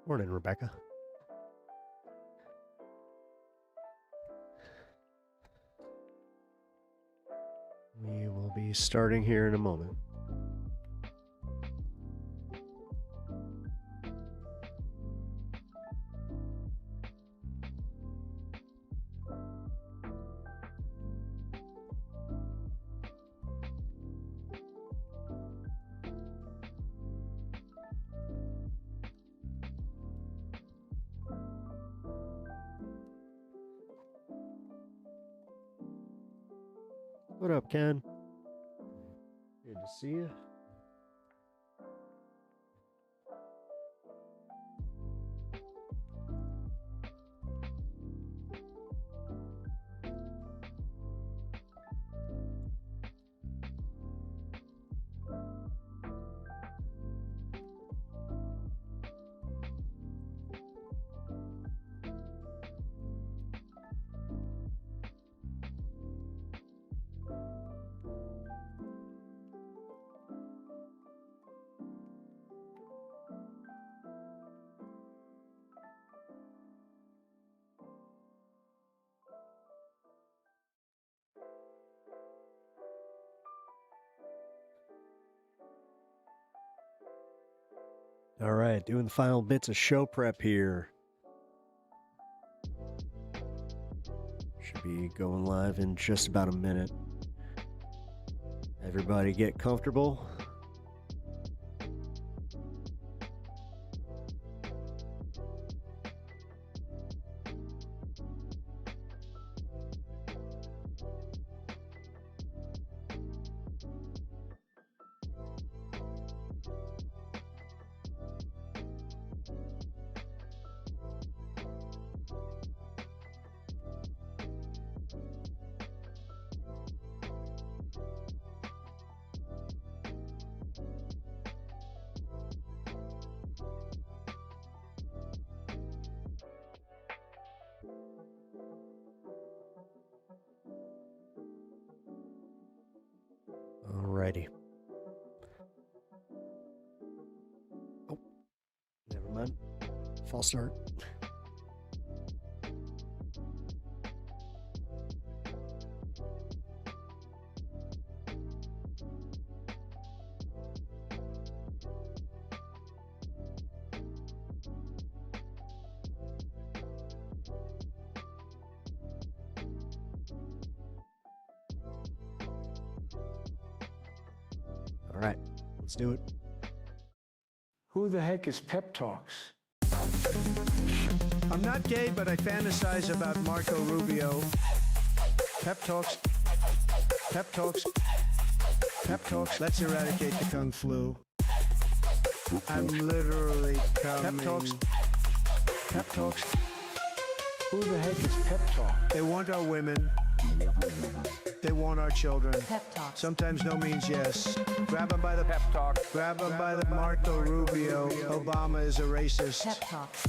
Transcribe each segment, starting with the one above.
Morning, Rebecca. We will be starting here in a moment. What up, Ken? Good to see you. All right, doing the final bits of show prep here. Should be going live in just about a minute. Everybody get comfortable. Alrighty. Oh, never mind. False start. All right, let's do it. Who the heck is Pep Talks? I'm not gay, but I fantasize about Marco Rubio. Pep Talks. Pep Talks. Pep Talks. Let's eradicate the Kung Flu. I'm literally coming. Pep Talks. Pep Talks. Who the heck is Pep Talk? They want our women. They want our children. Pep Talks. Sometimes no means yes. Grab them by the Pep Talk. Grab them by the Marco Rubio. Obama is a racist. Pep Talks.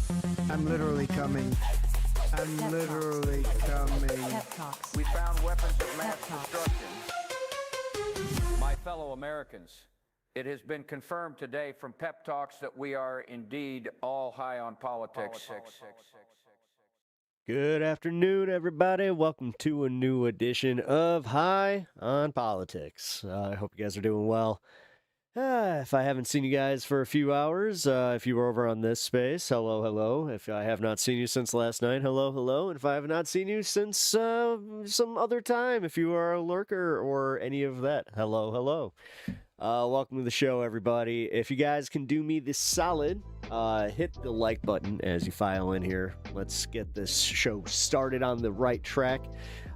I'm literally coming. I'm Pep literally coming. Pep Talks. We found weapons of mass Pep Talks. destruction. My fellow Americans, it has been confirmed today from Pep Talks that we are indeed all high on politics. Good afternoon, everybody. Welcome to a new edition of High on Politics. I hope you guys are doing well. If I haven't seen you guys for a few hours, if you were over on this space, hello, hello. If I have not seen you since last night, hello, hello. And if I have not seen you since some other time, if you are a lurker or any of that, hello, hello. Welcome to the show, everybody. If you guys can do me this solid, hit the like button as you file in here. Let's get this show started on the right track.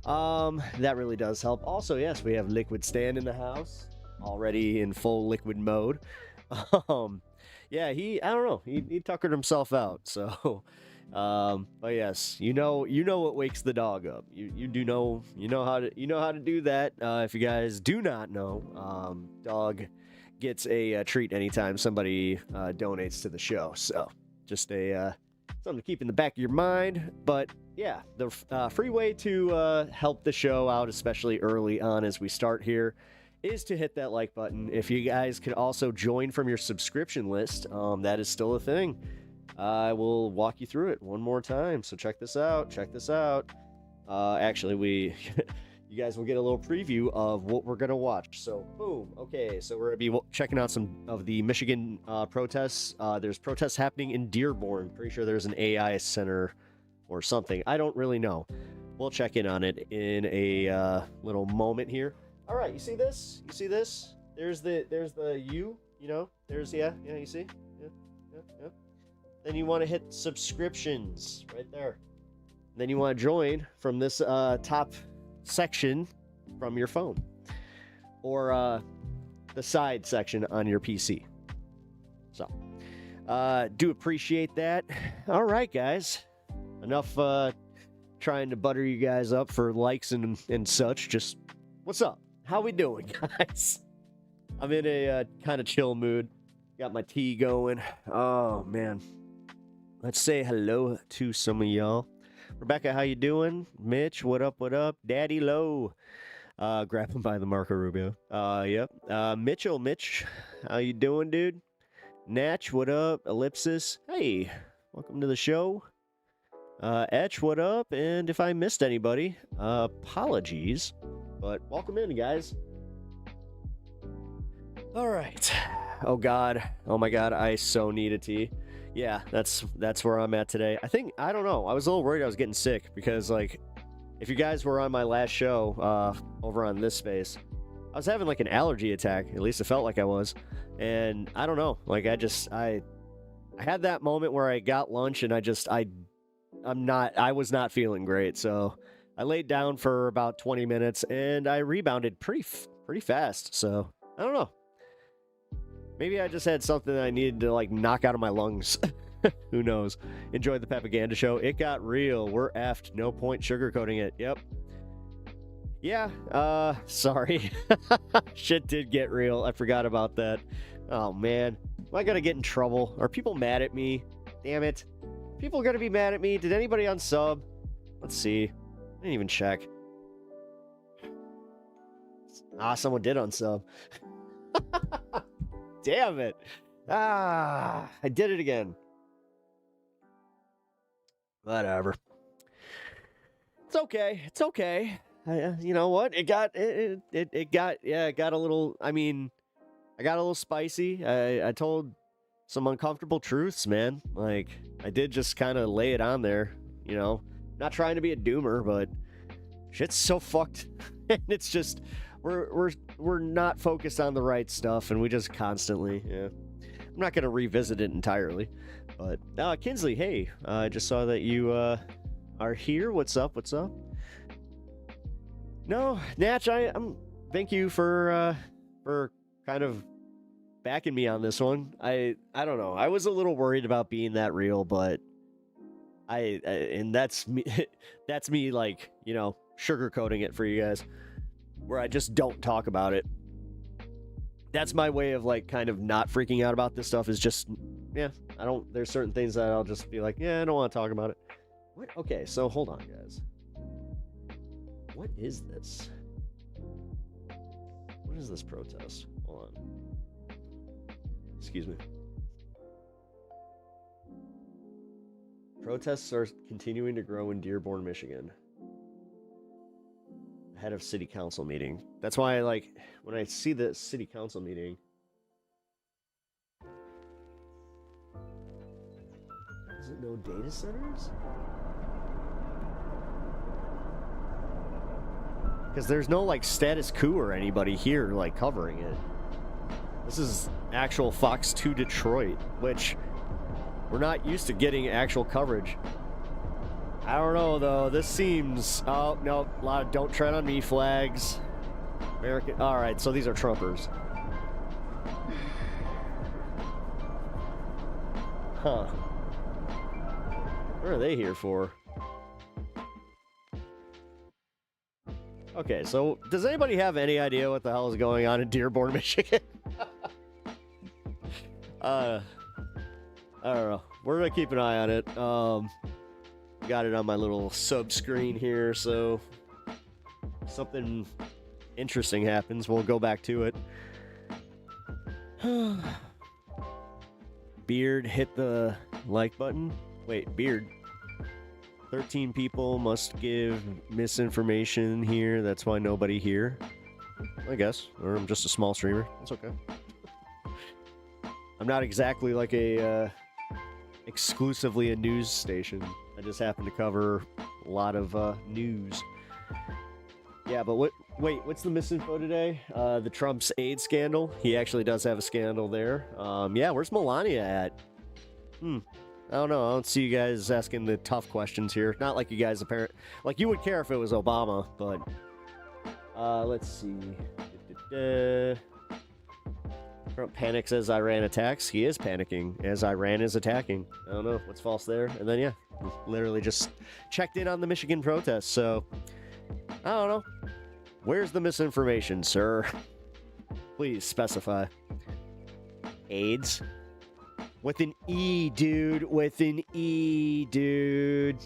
That really does help. Also, yes, we have Liquid Stan in the house, already in full liquid mode. Yeah, I don't know, he tuckered himself out, so... but yes, you know what wakes the dog up. You know how to do that. If you guys do not know, dog gets a treat anytime somebody donates to the show. So just something to keep in the back of your mind. But yeah, the free way to help the show out, especially early on as we start here, is to hit that like button. If you guys could also join from your subscription list, that is still a thing. I will walk you through it one more time. So check this out. Check this out. Actually, you guys will get a little preview of what we're gonna watch. So boom. Okay, so we're gonna be checking out some of the Michigan protests. There's protests happening in Dearborn. Pretty sure there's an AI center or something. I don't really know. We'll check in on it in a little moment here. All right, you see this? You see this? There's the U. You know, there's yeah. You see? Yeah. Then you want to hit subscriptions right there. Then you want to join from this top section from your phone, or the side section on your PC. So, do appreciate that. All right, guys. Enough trying to butter you guys up for likes and such. Just what's up? How we doing, guys? I'm in a kind of chill mood. Got my tea going. Oh man. Let's say hello to some of y'all. Rebecca, how you doing? Mitch, what up, what up? Daddy Low. Grab him by the Marco Rubio. Yep. Mitch, how you doing, dude? Natch, what up? Ellipsis, hey, welcome to the show. Etch, what up? And if I missed anybody, apologies. But welcome in, guys. All right. Oh, God. Oh, my God. I so need a tea. Yeah, that's where I'm at today. I don't know. I was a little worried I was getting sick because, like, if you guys were on my last show over on this space, I was having, like, an allergy attack. At least it felt like I was. And I don't know. Like, I had that moment where I got lunch and I was not feeling great. So I laid down for about 20 minutes and I rebounded pretty fast. So I don't know. Maybe I just had something that I needed to, like, knock out of my lungs. Who knows? Enjoyed the Pepaganda show. It got real. We're effed. No point sugarcoating it. Yep. Yeah, sorry. Shit did get real. I forgot about that. Oh, man. Am I gonna get in trouble? Are people mad at me? Damn it. People are gonna be mad at me. Did anybody unsub? Let's see. I didn't even check. Someone did unsub. Damn it. I did it again. Whatever. It's okay. It's okay. You know what? It got a little, I got a little spicy. I told some uncomfortable truths, man. Like, I did just kind of lay it on there, you know. Not trying to be a doomer, but shit's so fucked. And it's just we're not focused on the right stuff, and we just constantly, yeah. I'm not gonna revisit it entirely, but Kinsley, hey, I just saw that you are here. What's up? What's up? No, Natch, I'm thank you for kind of backing me on this one. I don't know. I was a little worried about being that real, but and that's me. That's me, like, you know, sugarcoating it for you guys, where I just don't talk about it. That's my way of, like, kind of not freaking out about this stuff, is just, yeah, there's certain things that I'll just be like, yeah, I don't want to talk about it. What? Okay, so hold on, guys. What is this? What is this protest? Hold on. Excuse me. Protests are continuing to grow in Dearborn, Michigan, ahead of city council meeting. That's why, like, when I see the city council meeting, is it no data centers? Because there's no, like, status quo or anybody here, like, covering it. This is actual Fox 2 Detroit, which we're not used to getting actual coverage. I don't know, though. This seems... Oh, no. A lot of don't tread on me flags. American... All right, so these are Trumpers. Huh. What are they here for? Okay, so does anybody have any idea what the hell is going on in Dearborn, Michigan? I don't know. We're gonna keep an eye on it. Got it on my little sub screen here, so if something interesting happens, we'll go back to it. Beard hit the like button. Wait, beard. 13 people must give misinformation here. That's why nobody here. I guess. Or I'm just a small streamer. That's okay. I'm not exactly like a exclusively a news station. I just happen to cover a lot of news. Yeah, but wait, what's the misinfo today? The Trump's Aide scandal. He actually does have a scandal there. Yeah, where's Melania at? I don't know. I don't see you guys asking the tough questions here. Not like you guys like you would care if it was Obama, but let's see. Trump panics as Iran attacks. He is panicking as Iran is attacking. I don't know what's false there. And then yeah, literally just checked in on the Michigan protests. So I don't know. Where's the misinformation, sir? Please specify. AIDS. With an E, dude. With an E, dude.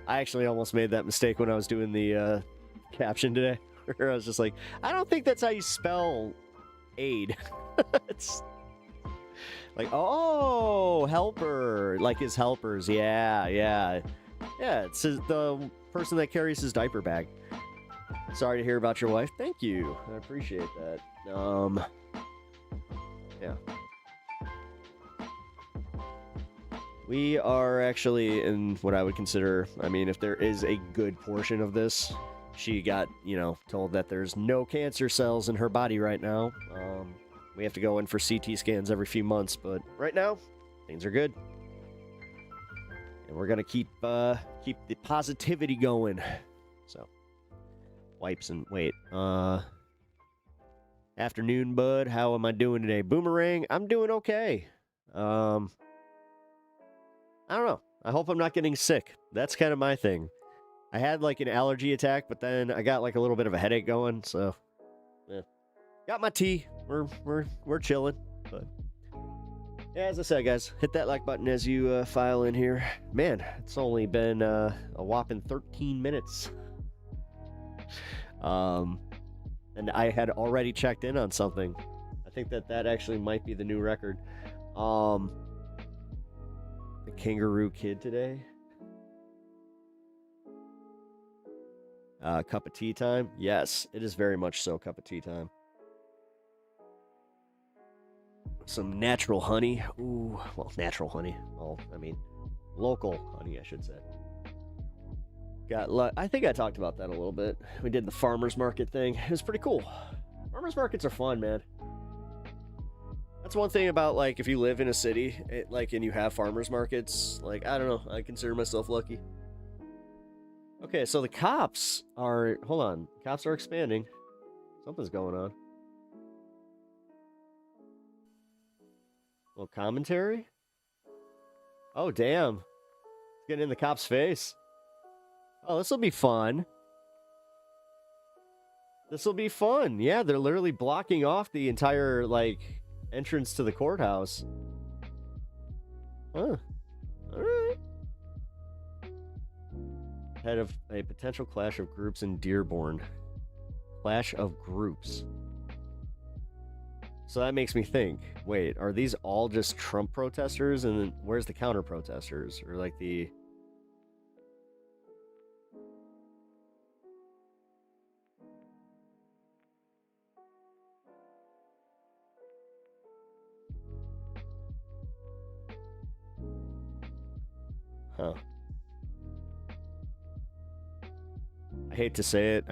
I actually almost made that mistake when I was doing the caption today. Where I was just like, I don't think that's how you spell Aide. It's like, oh, helper. Like his helpers. Yeah, yeah. Yeah, it's the person that carries his diaper bag. Sorry to hear about your wife. Thank you. I appreciate that. Yeah. We are actually in what I would consider, I mean, if there is a good portion of this, she got, told that there's no cancer cells in her body right now. We have to go in for CT scans every few months, but right now, things are good. And we're going to keep the positivity going. So, wipes and wait. Afternoon, bud. How am I doing today? Boomerang, I'm doing okay. I don't know. I hope I'm not getting sick. That's kind of my thing. I had like an allergy attack, but then I got like a little bit of a headache going, so yeah. Got my tea. We're chilling. But yeah, as I said, guys, hit that like button as you file in here. Man, it's only been a whopping 13 minutes. And I had already checked in on something. I think that actually might be the new record. The kangaroo kid today. Cup of tea time? Yes, it is very much so cup of tea time. Some natural honey. Ooh, well, natural honey. Well, I mean, local honey, I should say. I think I talked about that a little bit. We did the farmer's market thing. It was pretty cool. Farmer's markets are fun, man. That's one thing about, like, if you live in a city, and you have farmer's markets, like, I don't know, I consider myself lucky. Okay, so the cops are, hold on, cops are expanding. Something's going on. A little commentary? Oh, damn. It's getting in the cop's face. Oh, this will be fun. This will be fun. Yeah, they're literally blocking off the entire, like, entrance to the courthouse. Huh. Alright. Head of a potential clash of groups in Dearborn. Clash of groups. So that makes me think, wait, are these all just Trump protesters? And then where's the counter protesters? Or like the... Huh. I hate to say it,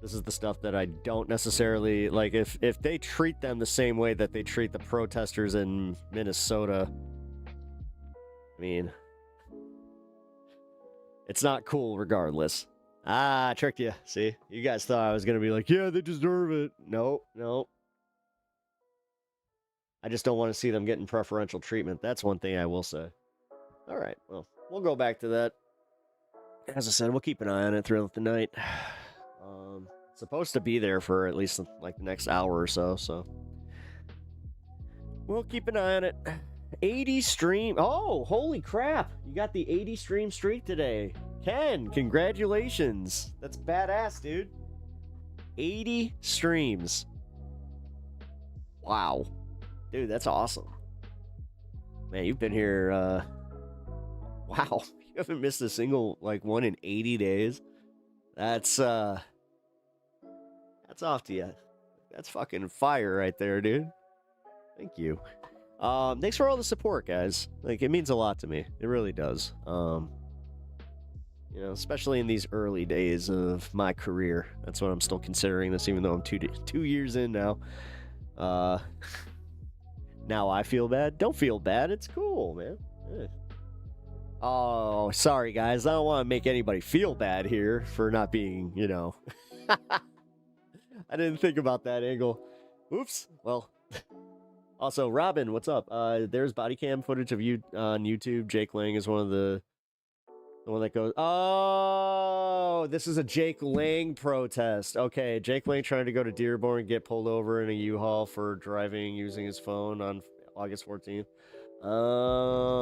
this is the stuff that I don't necessarily, like, if they treat them the same way that they treat the protesters in Minnesota, I mean, it's not cool regardless. Ah, I tricked you. See? You guys thought I was going to be like, yeah, they deserve it. Nope, nope. I just don't want to see them getting preferential treatment. That's one thing I will say. All right, well, we'll go back to that. As I said, we'll keep an eye on it throughout the night. It's supposed to be there for at least like the next hour or so, so we'll keep an eye on it. 80 stream. Oh, holy crap. You got the 80 stream streak today. Ken, congratulations. That's badass, dude. 80 streams. Wow. Dude, that's awesome. Man, you've been here, wow. You haven't missed a single, like, one in 80 days. That's off to you. That's fucking fire right there, dude. Thank you. Thanks for all the support, guys. Like, it means a lot to me. It really does. You know, especially in these early days of my career. That's what I'm still considering this, even though I'm 2 years in now. Now I feel bad. Don't feel bad. It's cool, man. Yeah. Oh, sorry, guys. I don't want to make anybody feel bad here for not being, you know. I didn't think about that angle. Oops. Well, also, Robin, what's up? There's body cam footage of you on YouTube. Jake Lang is one of the one that goes, oh, this is a Jake Lang protest. Okay, Jake Lang trying to go to Dearborn and get pulled over in a U-Haul for driving using his phone on August 14th. Oh.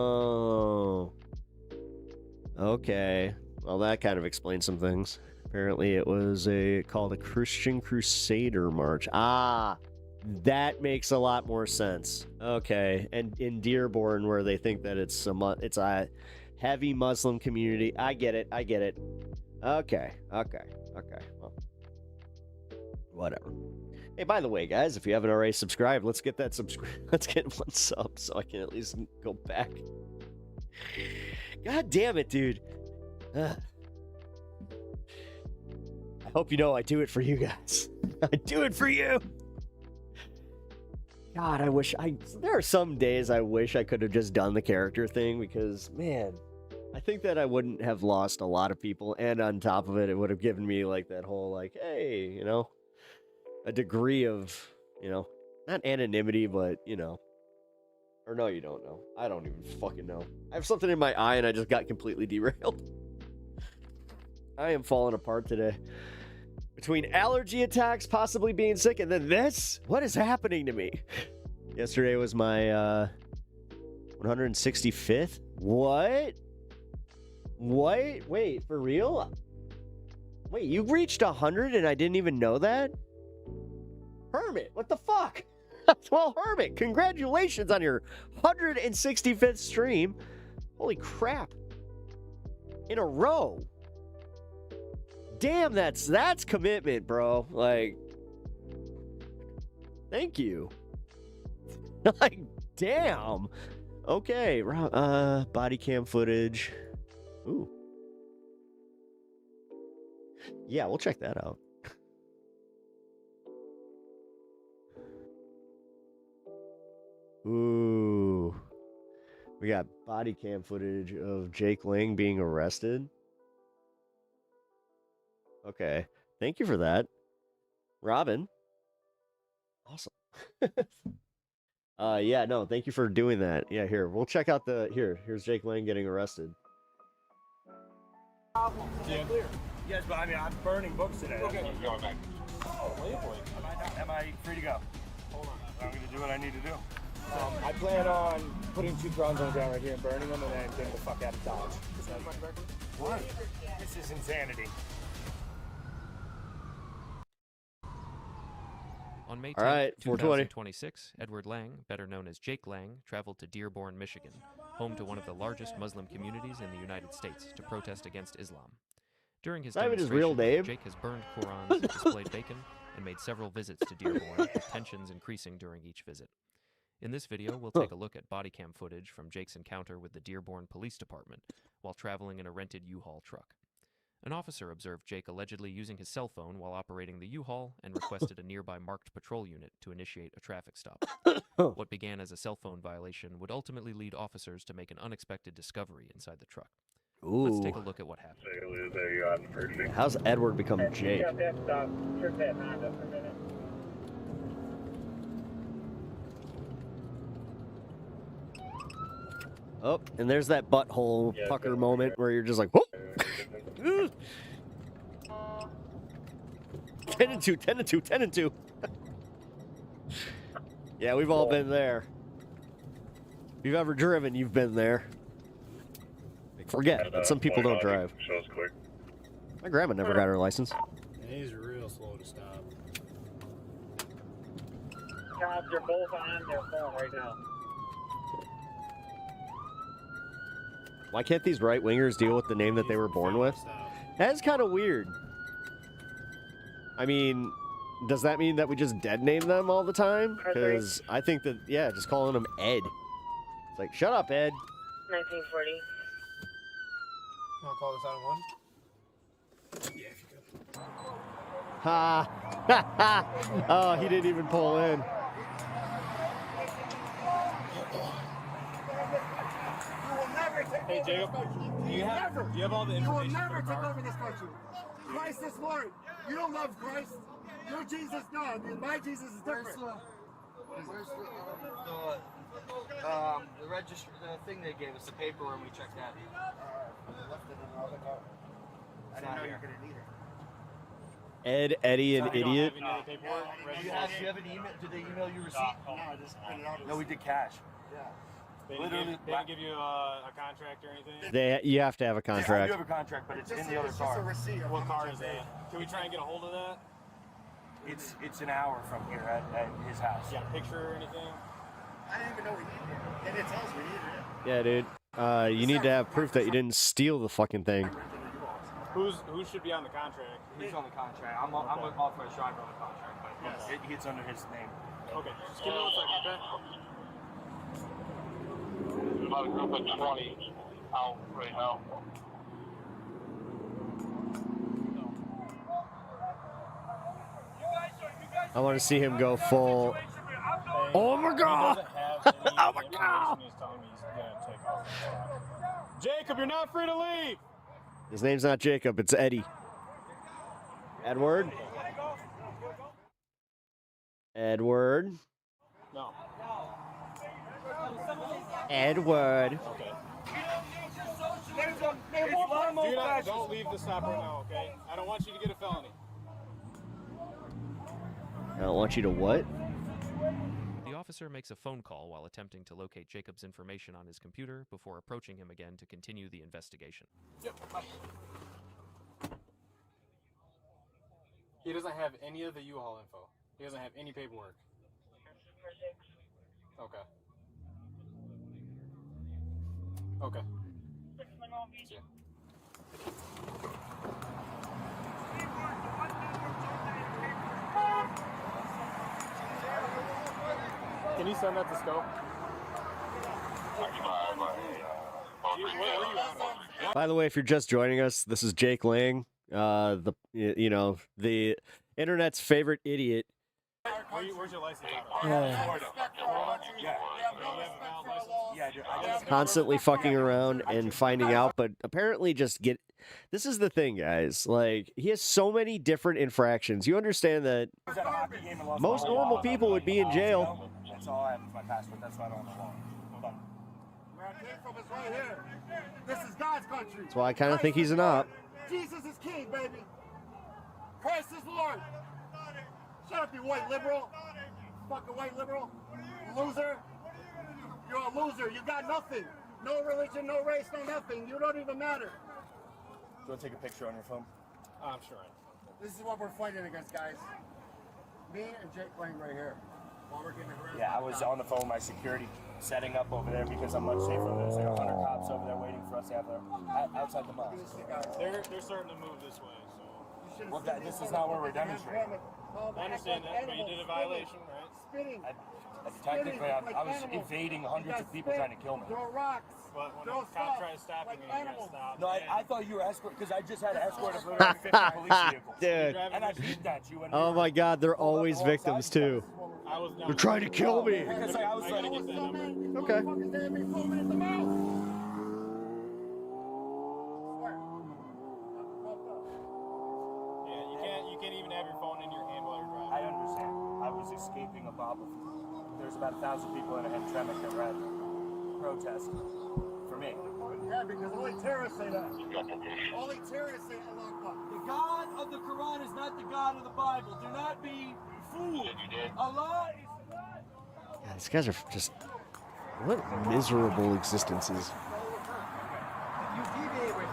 Okay. Well, that kind of explains some things. Apparently it was called a Christian Crusader March. Ah, that makes a lot more sense. Okay, and in Dearborn, where they think that it's a heavy Muslim community. I get it. Okay. Well, whatever. Hey, by the way, guys, if you haven't already subscribed, let's get that let's get 1 sub so I can at least go back. God damn it, dude. I hope you know I do it for you guys. I do it for you. God, there are some days I wish I could have just done the character thing because, man, I think that I wouldn't have lost a lot of people, and on top of it, it would have given me, like, that whole, like, hey, you know, a degree of, you know, not anonymity, but, you know, or no, you don't know. I don't even fucking know. I have something in my eye, and I just got completely derailed. I am falling apart today. Between allergy attacks, possibly being sick, and then this? What is happening to me? Yesterday was my 165th? What? Wait, for real? Wait, you reached 100 and I didn't even know that? Hermit, what the fuck? Well, Hermit, congratulations on your 165th stream. Holy crap. In a row. Damn, that's commitment, bro. Like, thank you. Like, damn. Okay, body cam footage. Ooh. Yeah, we'll check that out. Ooh. We got body cam footage of Jake Lang being arrested. Okay. Thank you for that, Robin. Awesome. Yeah, no, thank you for doing that. Yeah, here, we'll check out here's Jake Lang getting arrested. Yeah. Yes, but I mean, I'm burning books today. Okay. Going back. Oh, am I free to go? Hold on. I'm going to do what I need to do. I plan on putting 2 drones on the ground right here and burning them and then getting the fuck out of Dodge. Is that my record? What? This is insanity. On May 10, 2026, Edward Lang, better known as Jake Lang, traveled to Dearborn, Michigan, home to one of the largest Muslim communities in the United States, to protest against Islam. During his demonstration, Jake has burned Qurans, displayed bacon, and made several visits to Dearborn, with tensions increasing during each visit. In this video, we'll take a look at body cam footage from Jake's encounter with the Dearborn Police Department while traveling in a rented U-Haul truck. An officer observed Jake allegedly using his cell phone while operating the U-Haul and requested a nearby marked patrol unit to initiate a traffic stop. What began as a cell phone violation would ultimately lead officers to make an unexpected discovery inside the truck. Ooh. Let's take a look at what happened. How's Edward become Jake? Oh, and there's that butthole pucker moment where you're just like, whoop! 10 and 2, 10 and 2, 10 and 2. Yeah, we've all been there. If you've ever driven, you've been there. Forget that some people don't drive. My grandma never got her license. He's real slow to stop. Cops are both on their phone right now. Why can't these right-wingers deal with the name that they were born with? That is kind of weird. I mean, does that mean that we just dead name them all the time? Because I think that, yeah, just calling them Ed. It's like, shut up, Ed. 1940. You want to call this out of one? Yeah, if you could. Ha! Oh, he didn't even pull in. Hey, Jacob, do you have all the information? You will never take over this country. Christ is Lord. You don't love Christ. Your Jesus, no. My Jesus is different. Where's the register, the thing they gave us, the paper when we checked that? I didn't know you were going to need it. Ed, Eddie, and Idiot. Do you have an email? Did they email you a receipt? No, I just printed out. No, we did cash. Yeah. They didn't give you a contract or anything? You have to have a I do contract. have a contract, but it's in the other It's just a car. receipt. of What how much car I is paid. that? Can we try and get a hold of that? It's an hour from here at his house. You got a picture or anything? I didn't even know we needed it. And it tells we needed it. Yeah, dude. You need to have proof that you didn't steal the fucking thing. Who should be on the contract? He's on the contract. I'm an authorized driver on the contract, but it's under his name. Okay, just give me 1 second, okay? About a group of 20 out right now. I want to see him go full. Oh my god! Oh my god! Jacob, you're not free to leave. His name's not Jacob, it's Eddie. Edward? Edward? No. Edward. Okay. Don't leave the stop right now, okay? I don't want you to get a felony. I don't want you to what? The officer makes a phone call while attempting to locate Jacob's information on his computer before approaching him again to continue the investigation. Yep. He doesn't have any of the U-Haul info. He doesn't have any paperwork. Okay. Okay. See ya. Can you send that to Scope? By the way, if you're just joining us, this is Jake Lang, the internet's favorite idiot. Where's your license? Constantly fucking around and finding out, but apparently this is the thing, guys. Like, he has so many different infractions. You understand that most normal people would be in jail. That's all I have is my passport. That's why I don't have a phone. Hold on. Where I came from is right here. This is God's country. That's why I kind of think he's an op. Jesus is king, baby. Christ is Lord. Shut up, you white liberal. Fucking white liberal. Loser. You're a loser. You got nothing. No religion, no race, no nothing. You don't even matter. Do you want to take a picture on your phone? I'm sure. This is what we're fighting against, guys. Me and Jake Lang right here. While we're getting harassed. Yeah, I was on the phone with my security setting up over there because I'm much safer. There's like 100 cops over there waiting for us to have their outside the mosque. They're starting to move this way. So. Well, this is not where we're demonstrating. I understand that, but you did a violation, right? Spitting. Technically, I was evading hundreds of people trying to kill me. Throw rocks. But when a cop tries to stop me, you gotta stop. No, I thought you were escort because I just had an escort of literally 50 police vehicles. Dude. And I beat that you. Oh my god, they're always victims too. They're trying to kill me. Because I was trying to get that number. Okay. Yeah, you can't even have your phone in your hand while you're driving. I understand. I was escaping a mob of. There's about 1,000 people in a Hamtramck that were at protest for me. Yeah, because only terrorists say that. Only terrorists say Allah Akbar. The God of the Quran is not the God of the Bible. Do not be fooled. Allah is not. God, these guys are just what miserable existences. If you deviate with it,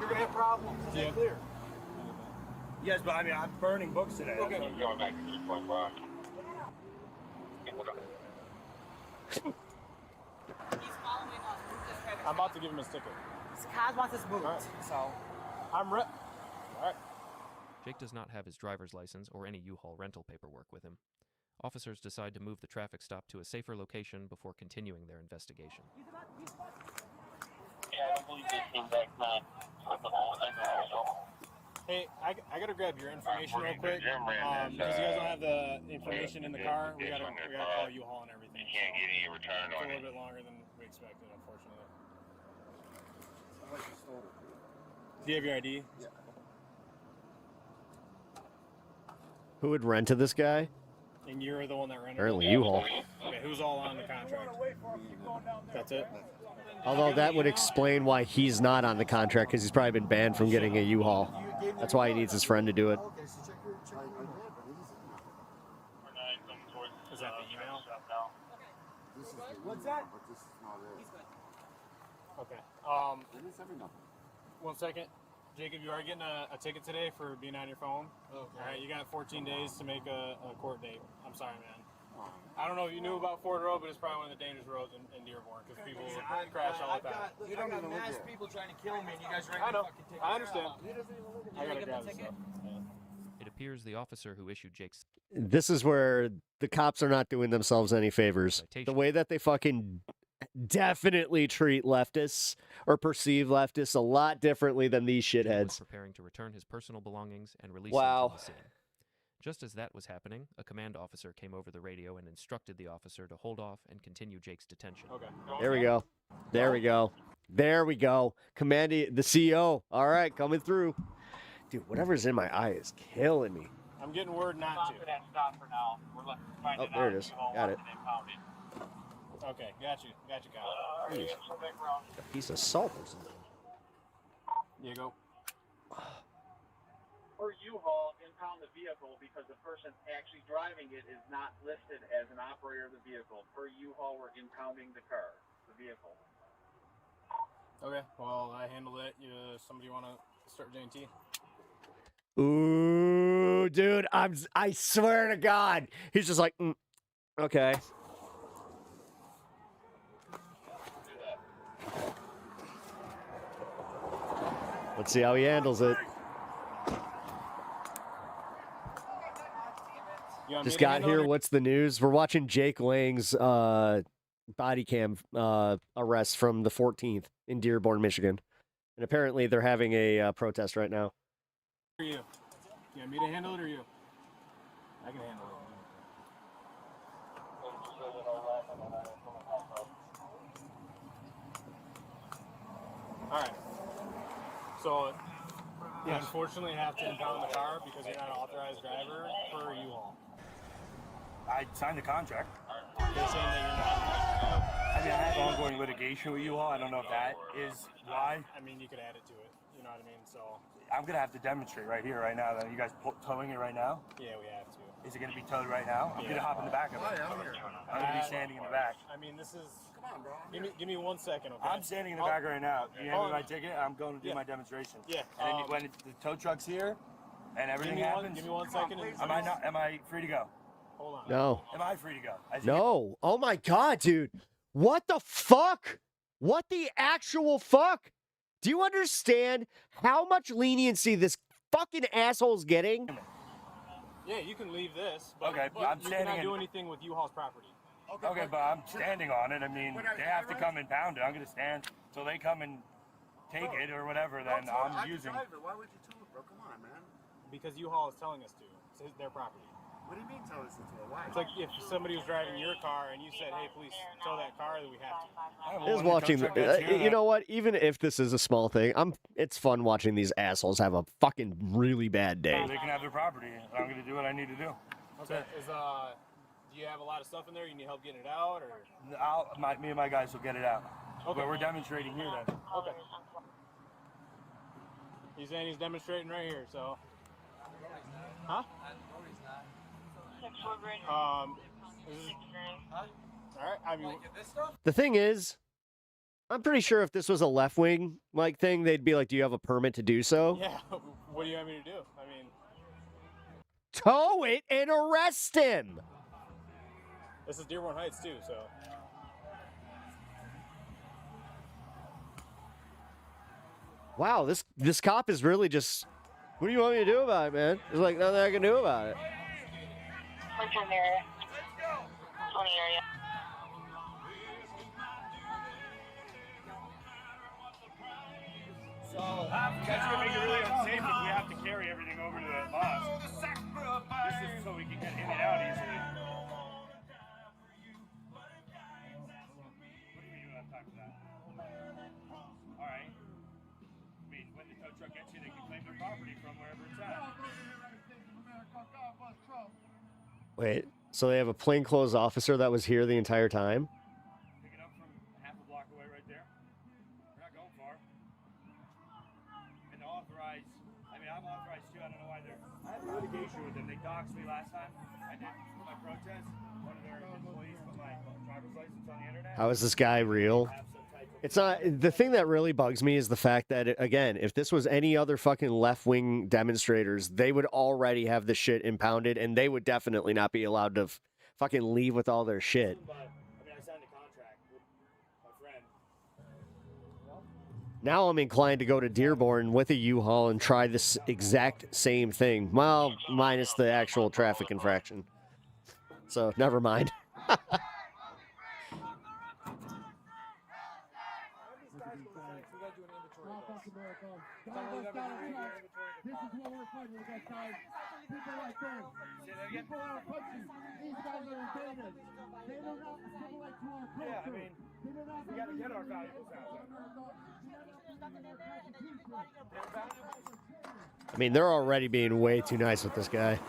you're gonna have problems. Is that clear? Yes, but I mean, I'm burning books today. Okay. Going back to 3.5. following us. Move this traffic I'm about to give him his ticket. Kaz wants us moved, so. I'm All right. Jake does not have his driver's license or any U-Haul rental paperwork with him. Officers decide to move the traffic stop to a safer location before continuing their investigation. Yeah, I believe they came back now. Hey, I gotta grab your information real quick. Because you guys don't have the information in the car, we gotta call U-Haul and everything. You can't get any return It's a on little it. bit longer than we expected, unfortunately. Do you have your ID? Yeah. Who would rent to this guy? And you're the one that rented Apparently it? U-Haul. Okay, who's all on the contract? That's it? Although that would explain why he's not on the contract, because he's probably been banned from getting a U-Haul. That's why he needs his friend to do it. Is that the email? What's that? Okay. 1 second. Jacob, you are getting a ticket today for being on your phone. Okay. All right, you got 14 days to make a court date. I'm sorry, man. I don't know if you knew about Ford Road, but it's probably one of the dangerous roads in Dearborn because people crash all the time. You don't even mass people trying to kill me, and you guys are I know. fucking ticket. I understand. I gotta give grab him a this ticket? stuff. Yeah. It appears the officer who issued Jake's This is where the cops are not doing themselves any favors. The way that they fucking definitely treat leftists or perceive leftists a lot differently than these was shitheads. preparing to return his personal belongings and release Wow. them from the scene. Just as that was happening, a command officer came over the radio and instructed the officer to hold off and continue Jake's detention. Okay. There we go. There we go. There we go. Commanding the CO. All right, coming through. Dude, whatever's in my eye is killing me. I'm getting word not Stop to. for that stop for now. We're trying Oh, to there it is. Got it. Okay, got you, Kyle. Jeez. A piece of salt or something. Here you go. For U-Haul, impound the vehicle because the person actually driving it is not listed as an operator of the vehicle. Per U-Haul, we're impounding the car, the vehicle. Okay, well, I handled it. Somebody want to start J&T? Ooh, dude, I swear to God. He's just like, okay. Let's see how he handles it. Just got here. What's the news? We're watching Jake Lang's body cam arrest from the 14th in Dearborn, Michigan. And apparently they're having a protest right now. Or you? You want me to handle it or you? I can handle it. All right. So, you unfortunately have to impound the car because you're not an authorized driver for U-Haul. I signed the contract. They're saying that you're not. I mean, I have ongoing litigation with U-Haul. I don't know if that is why. I mean, you could add it to it. You know what I mean? So I'm gonna have to demonstrate right here, right now. That you guys towing it right now? Yeah, we have to. Is it gonna be towed right now? I'm gonna hop in the back of it. I'm gonna be standing in the back. I mean, this is. Come on, bro. Give me 1 second, okay? I'm standing in the back right now. You hand me my ticket. I'm going to do my demonstration. Yeah. And then when the tow truck's here, and everything happens. Give me 1 second. Am I free to go? Hold on. No. Am I free to go? No. Oh my God, dude. What the fuck? What the actual fuck? Do you understand how much leniency this fucking asshole's getting? Yeah, you can leave this. But okay, but I'm standing. You cannot do anything with U-Haul's property. Okay, but I'm standing on it. I mean, they have to come and pound it. I'm gonna stand till they come and take it or whatever. Then I'm using. Why would you tow it, bro? Come on, man. Because U-Haul is telling us to. It's their property. What do you mean tell us to tow it? Why? It's like if somebody was driving your car and you said, "Hey, please tow that car," then we have to. Is watching you know what? Even if this is a small thing, it's fun watching these assholes have a fucking really bad day. They can have their property. I'm gonna do what I need to do. Okay. Do you have a lot of stuff in there? You need help getting it out, or? Me and my guys will get it out. Okay. But we're demonstrating here then. Okay. He's saying he's demonstrating right here, so. Huh? All right. I mean, The thing is, I'm pretty sure if this was a left-wing like thing, they'd be like, "Do you have a permit to do so?" yeah. What do you want me to do? I mean, tow it and arrest him. this is Dearborn Heights too, so. Wow, this cop is really just. What do you want me to do about it, man? There's like nothing I can do about it. So that's gonna make it really unsafe if we have to carry everything over to the mosque. This is so we can get in and out easily. What do you mean you don't have time for that? All right. I mean, when the tow truck gets you, they can claim their property from wherever it's at. Wait, so they have a plainclothes officer that was here the entire time? Pick it up from half a block away right there. We're not going far. And the authorized, I mean, I'm authorized too. I don't know why they're. I had a litigation with them. They doxed me last time. I did my protest. One of their employees put my driver's license on the internet. How is this guy real? It's not. The thing that really bugs me is the fact that, again, if this was any other fucking left-wing demonstrators, they would already have the shit impounded, and they would definitely not be allowed to fucking leave with all their shit. But, I mean, I signed a contract with my friend. Now I'm inclined to go to Dearborn with a U-Haul and try this exact same thing. Well, minus the actual traffic infraction. So, never mind. This is what we're fighting against, guys. People like them. People are pushing. These guys are invaders. They do not, people like you are pushing. Yeah, I mean, They do not we got to get our valuables out. I mean, they're already being way too nice with this guy.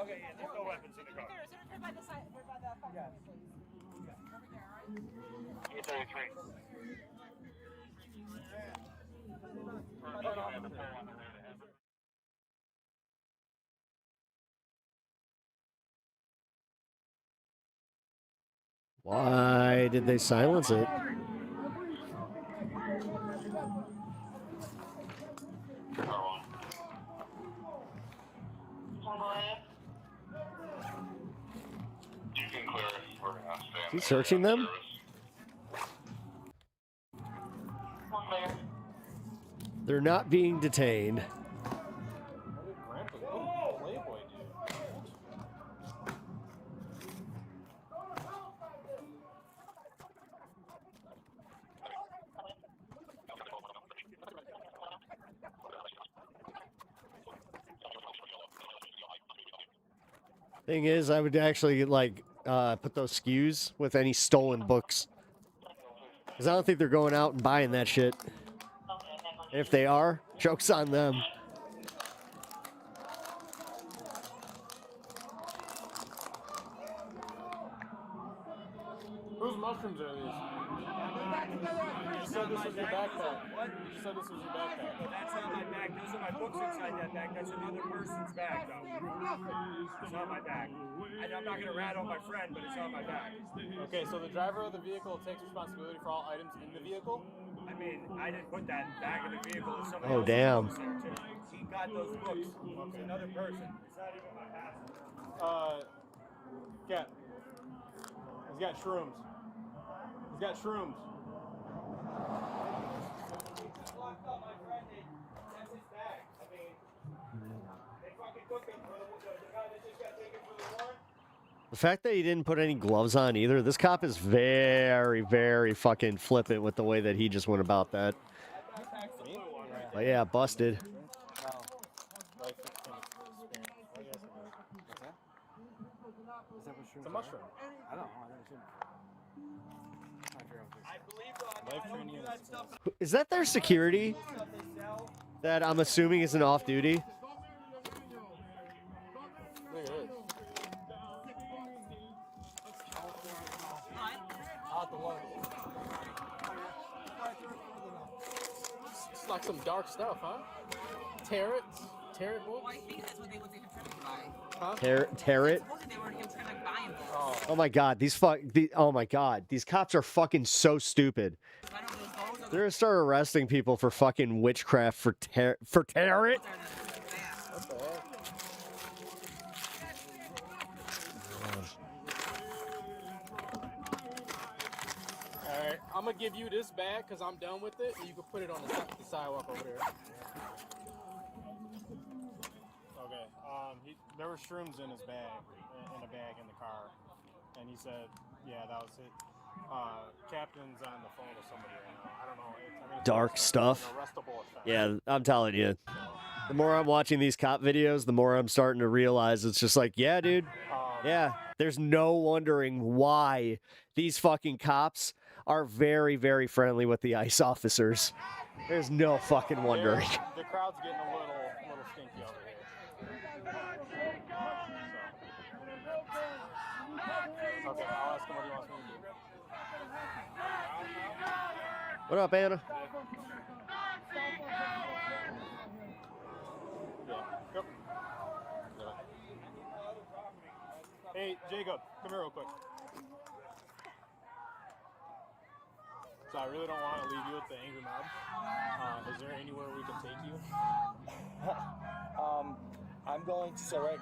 Okay, yeah, there's no weapons in the car. Why did they silence it? Is he searching them? They're not being detained. Thing is, I would actually like put those SKUs with any stolen books, because I don't think they're going out and buying that shit. And if they are, joke's on them. Whose mushrooms are these? You said this was your backpack. What? You said this was your backpack. That's not my bag. Those are my books inside that bag. That's another person's bag, though. It's not my bag. I'm not going to rat on my friend, but it's not my bag. Okay, so the driver of the vehicle takes responsibility for all items in the vehicle? I mean, I didn't put that bag in the vehicle. Somebody Oh, else damn. was there, too. He got those books. It's another person. It's not even my passenger. Cat. He's got shrooms. He's got shrooms. Locked up, my friend. That's his bag. I mean, they fucking took him for the guy that just got taken for the warrant. The fact that he didn't put any gloves on either, this cop is very, very fucking flippant with the way that he just went about that. But yeah, busted. It's a mushroom. I don't know. I've never seen it. I don't do that stuff. Is that their security? That I'm assuming isn't off duty? Look at this. It's like some dark stuff, huh? Tarot books? Well, I think that's what they were trying to buy. Huh? Tarot? They were trying to buy them. Oh my god, oh my god, these cops are fucking so stupid. They're gonna start arresting people for fucking witchcraft for tarot. What the heck? Alright, right, I'm gonna give you this bag because I'm done with it, and you can put it on the sidewalk over there. Okay. There were shrooms in his bag, in a bag in the car, and he said, "Yeah, that was it." Captain's on the phone with somebody right now. I don't know. It's Dark stuff. An arrestable offense. Yeah, I'm telling you. The more I'm watching these cop videos, the more I'm starting to realize it's just like, yeah, dude. Yeah, there's no wondering why these fucking cops are very, very friendly with the ICE officers. There's no fucking wondering. The crowd's getting a little stinky over here. So. Okay, I'll ask him what he wants me to do. What up, Anna? Yep. Hey, Jacob, come here real quick. So I really don't want to leave you with the angry mob. Is there anywhere we can take you? I'm going to, so right,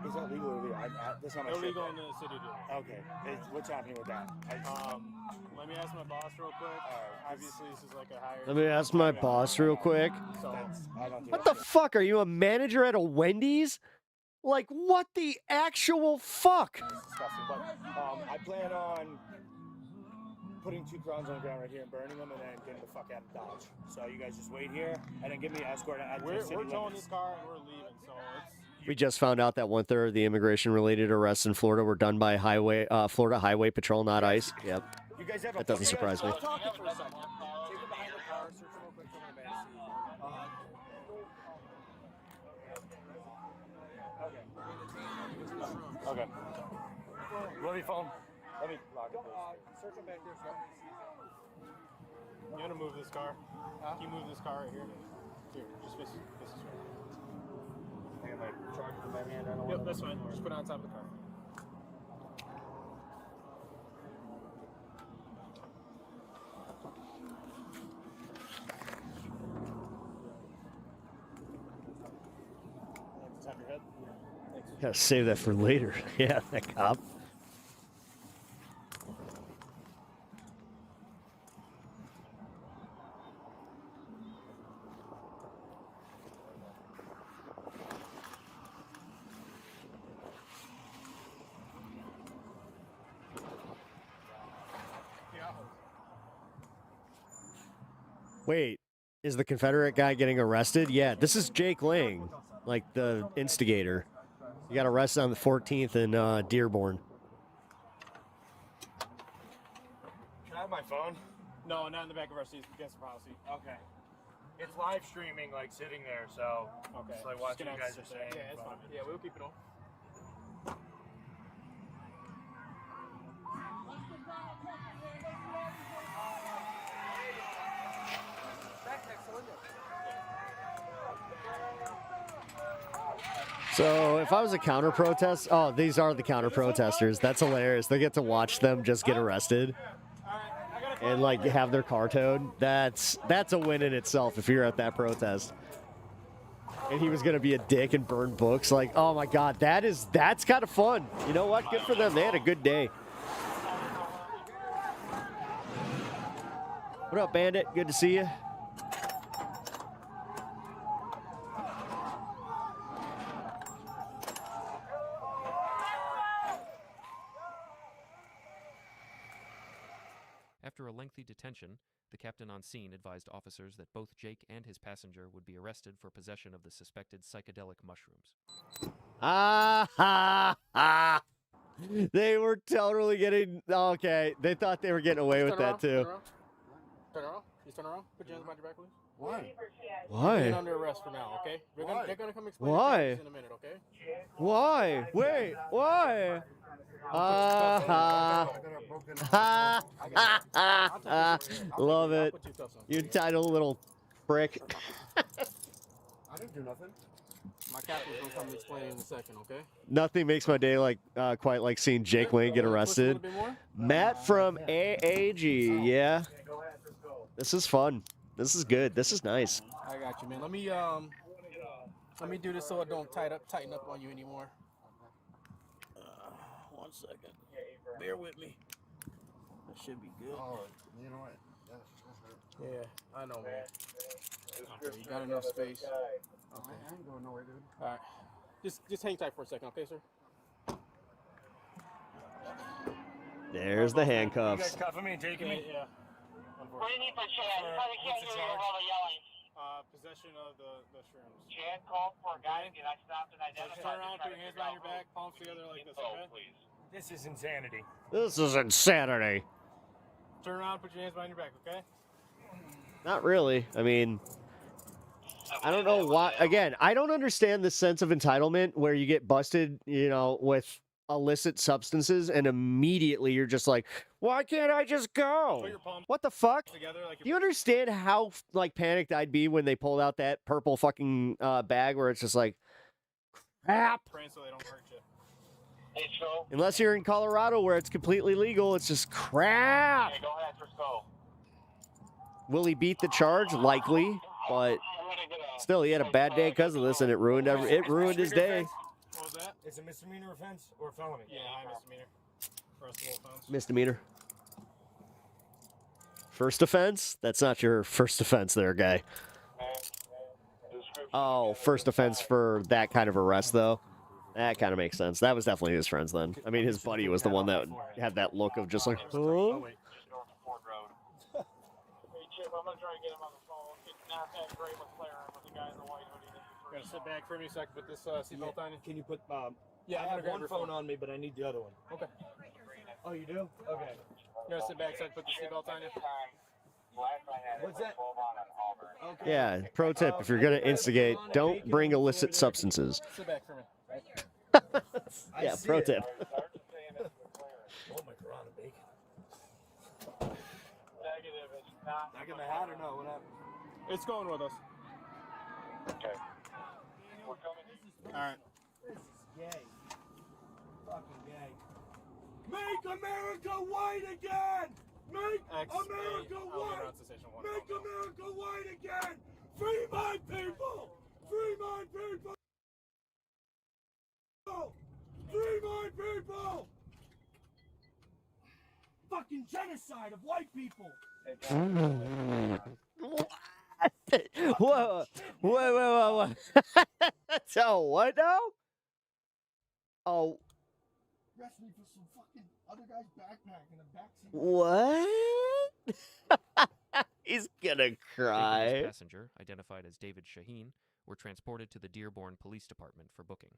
is that legal or illegal? That's not my shit. Illegal in the city, dude. Okay, what's happening with that? Let me ask my boss real quick. Obviously, this is like a higher... Let me ask my boss real quick. So, What the fuck? Are you a manager at a Wendy's? Like, what the actual fuck? It's disgusting, but I plan on putting 2 crowns on the ground right here and burning them and then getting the fuck out of Dodge. So you guys just wait here and then give me an escort out to the city We're towing limits. this car and we're leaving, so it's... We just found out that 1/3 of the immigration-related arrests in Florida were done by Florida Highway Patrol, not ICE. Yep. You guys have That doesn't surprise me. Take it behind the car, search real quick for my back seat. Okay. Let me phone. Let me lock it. Search him back there, so You want to move this car? Can you move this car right here? Here, just this way. I got my charger in my hand. I don't Yep, want that's fine. Just put it on top of the car. Tap your head. Thanks. Gotta save that for later. Yeah, that cop. Wait, is the Confederate guy getting arrested? Yeah, this is Jake Lang, like the instigator. He got arrested on the 14th in Dearborn. Can I have my phone? No, not in the back of our seats. Against the policy. Okay. It's live streaming, like sitting there, so Okay. it's like watching you guys are saying. Yeah, it's fine. Yeah, we'll keep it on. So if I was a counter protest, oh, these are the counter protesters. That's hilarious. They get to watch them just get arrested and like have their car towed. That's a win in itself if you're at that protest. And he was gonna be a dick and burn books. Like, oh my god, that's kind of fun. You know what? Good for them. They had a good day. What up, Bandit? Good to see you. After a lengthy detention, the captain on scene advised officers that both Jake and his passenger would be arrested for possession of the suspected psychedelic mushrooms. Ah ha ha! They were totally getting okay. They thought they were getting away with that too. Turn around. Just turn around. Put your hands behind your back, please. Why? You're Why? under arrest for now, okay? They're gonna come explain Why? the charges in a minute, okay? Why? Wait, why? Ha ha ha! Love it. You entitled little prick. I didn't do nothing. My captain's gonna come explain in a second, okay? Nothing makes my day like quite like seeing Jake Lane get arrested. Matt from AAG, yeah. This is fun. This is good. This is nice. I got you, man. Let me do this so it don't tighten up on you anymore. 1 second. Bear with me. That should be good. Oh, you know what? Yeah, I know, man. Okay, you got enough space. Okay. I ain't going nowhere, dude. All right. Just hang tight for a second, okay, sir? There's the You handcuffs. guys cuffing me and taking me? Yeah. What do you need for Chad? You probably can't What's the hear you charge? while they're yelling. Possession of the shrooms. Chad called for a guy, and I stopped and Just identified. turn around, put your hands behind your back, palms together like this, okay? Please. This is insanity. This is insanity. Turn around, put your hands behind your back, okay? Not really. I mean, I don't know why. Again, I don't understand the sense of entitlement where you get busted, you know, with illicit substances and immediately you're just like, why can't I just go? Put your palms What the fuck? together like Do you understand how like panicked I'd be when they pulled out that purple fucking bag where it's just like, crap. praying so they don't hurt you. Hey, Sco. Unless you're in Colorado where it's completely legal, it's just crap. Hey, go ahead for Sco. Will he beat the charge? Likely, but still, he had a bad day because of this, and it ruined his day. What was that? It's a misdemeanor offense or felony? Yeah, high misdemeanor. Arrestable offense. Misdemeanor. First offense? That's not your first offense there, guy. Oh, first offense for that kind of arrest, though. That kind of makes sense. That was definitely his friends then. I mean, his buddy was the one that had that look of just like, Oh, wait. Just north of Ford Road. Hey, Chip, I'm going to try and get him on the phone. It's not that great with Claire with the guy in the white hoodie. You gotta sit back for me so I can put this seatbelt on you. Can you put, Yeah, I I'm have gonna grab one your phone on me, but I need the other one. Okay. Oh, you do? Okay. You gotta sit back so I can put the seatbelt on you. What's that? Okay. yeah, pro tip, if you're going to instigate, don't bring illicit substances. Sit back for me. Yeah, pro tip. Oh, my Corona bacon. Negative. It's not. Back in the hat or no? What happened? It's going with us. Okay. We're coming. All right. This is gay. Fucking gay. Make America white again! Make America white! Make America white again! Free my people! Free my people! Free my people! Fucking genocide of white people! Whoa, whoa. So what now? Oh, Arrest me for some fucking other guy's backpack in the backseat. what? He's gonna His cry. passenger, identified as David Shaheen, were transported to the Dearborn Police Department for booking.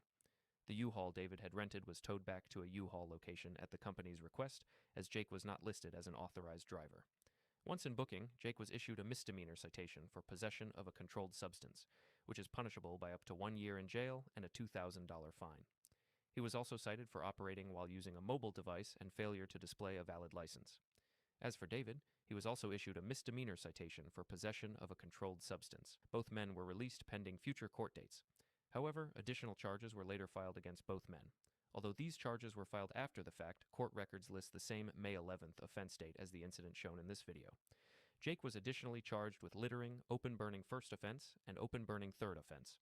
The U-Haul David had rented was towed back to a U-Haul location at the company's request, as Jake was not listed as an authorized driver. Once in booking, Jake was issued a misdemeanor citation for possession of a controlled substance, which is punishable by up to 1 year in jail and a $2,000 fine. He was also cited for operating while using a mobile device and failure to display a valid license. As for David, he was also issued a misdemeanor citation for possession of a controlled substance. Both men were released pending future court dates. However, additional charges were later filed against both men. Although these charges were filed after the fact, court records list the same May 11th offense date as the incident shown in this video. Jake was additionally charged with littering, open burning first offense, and open burning third offense.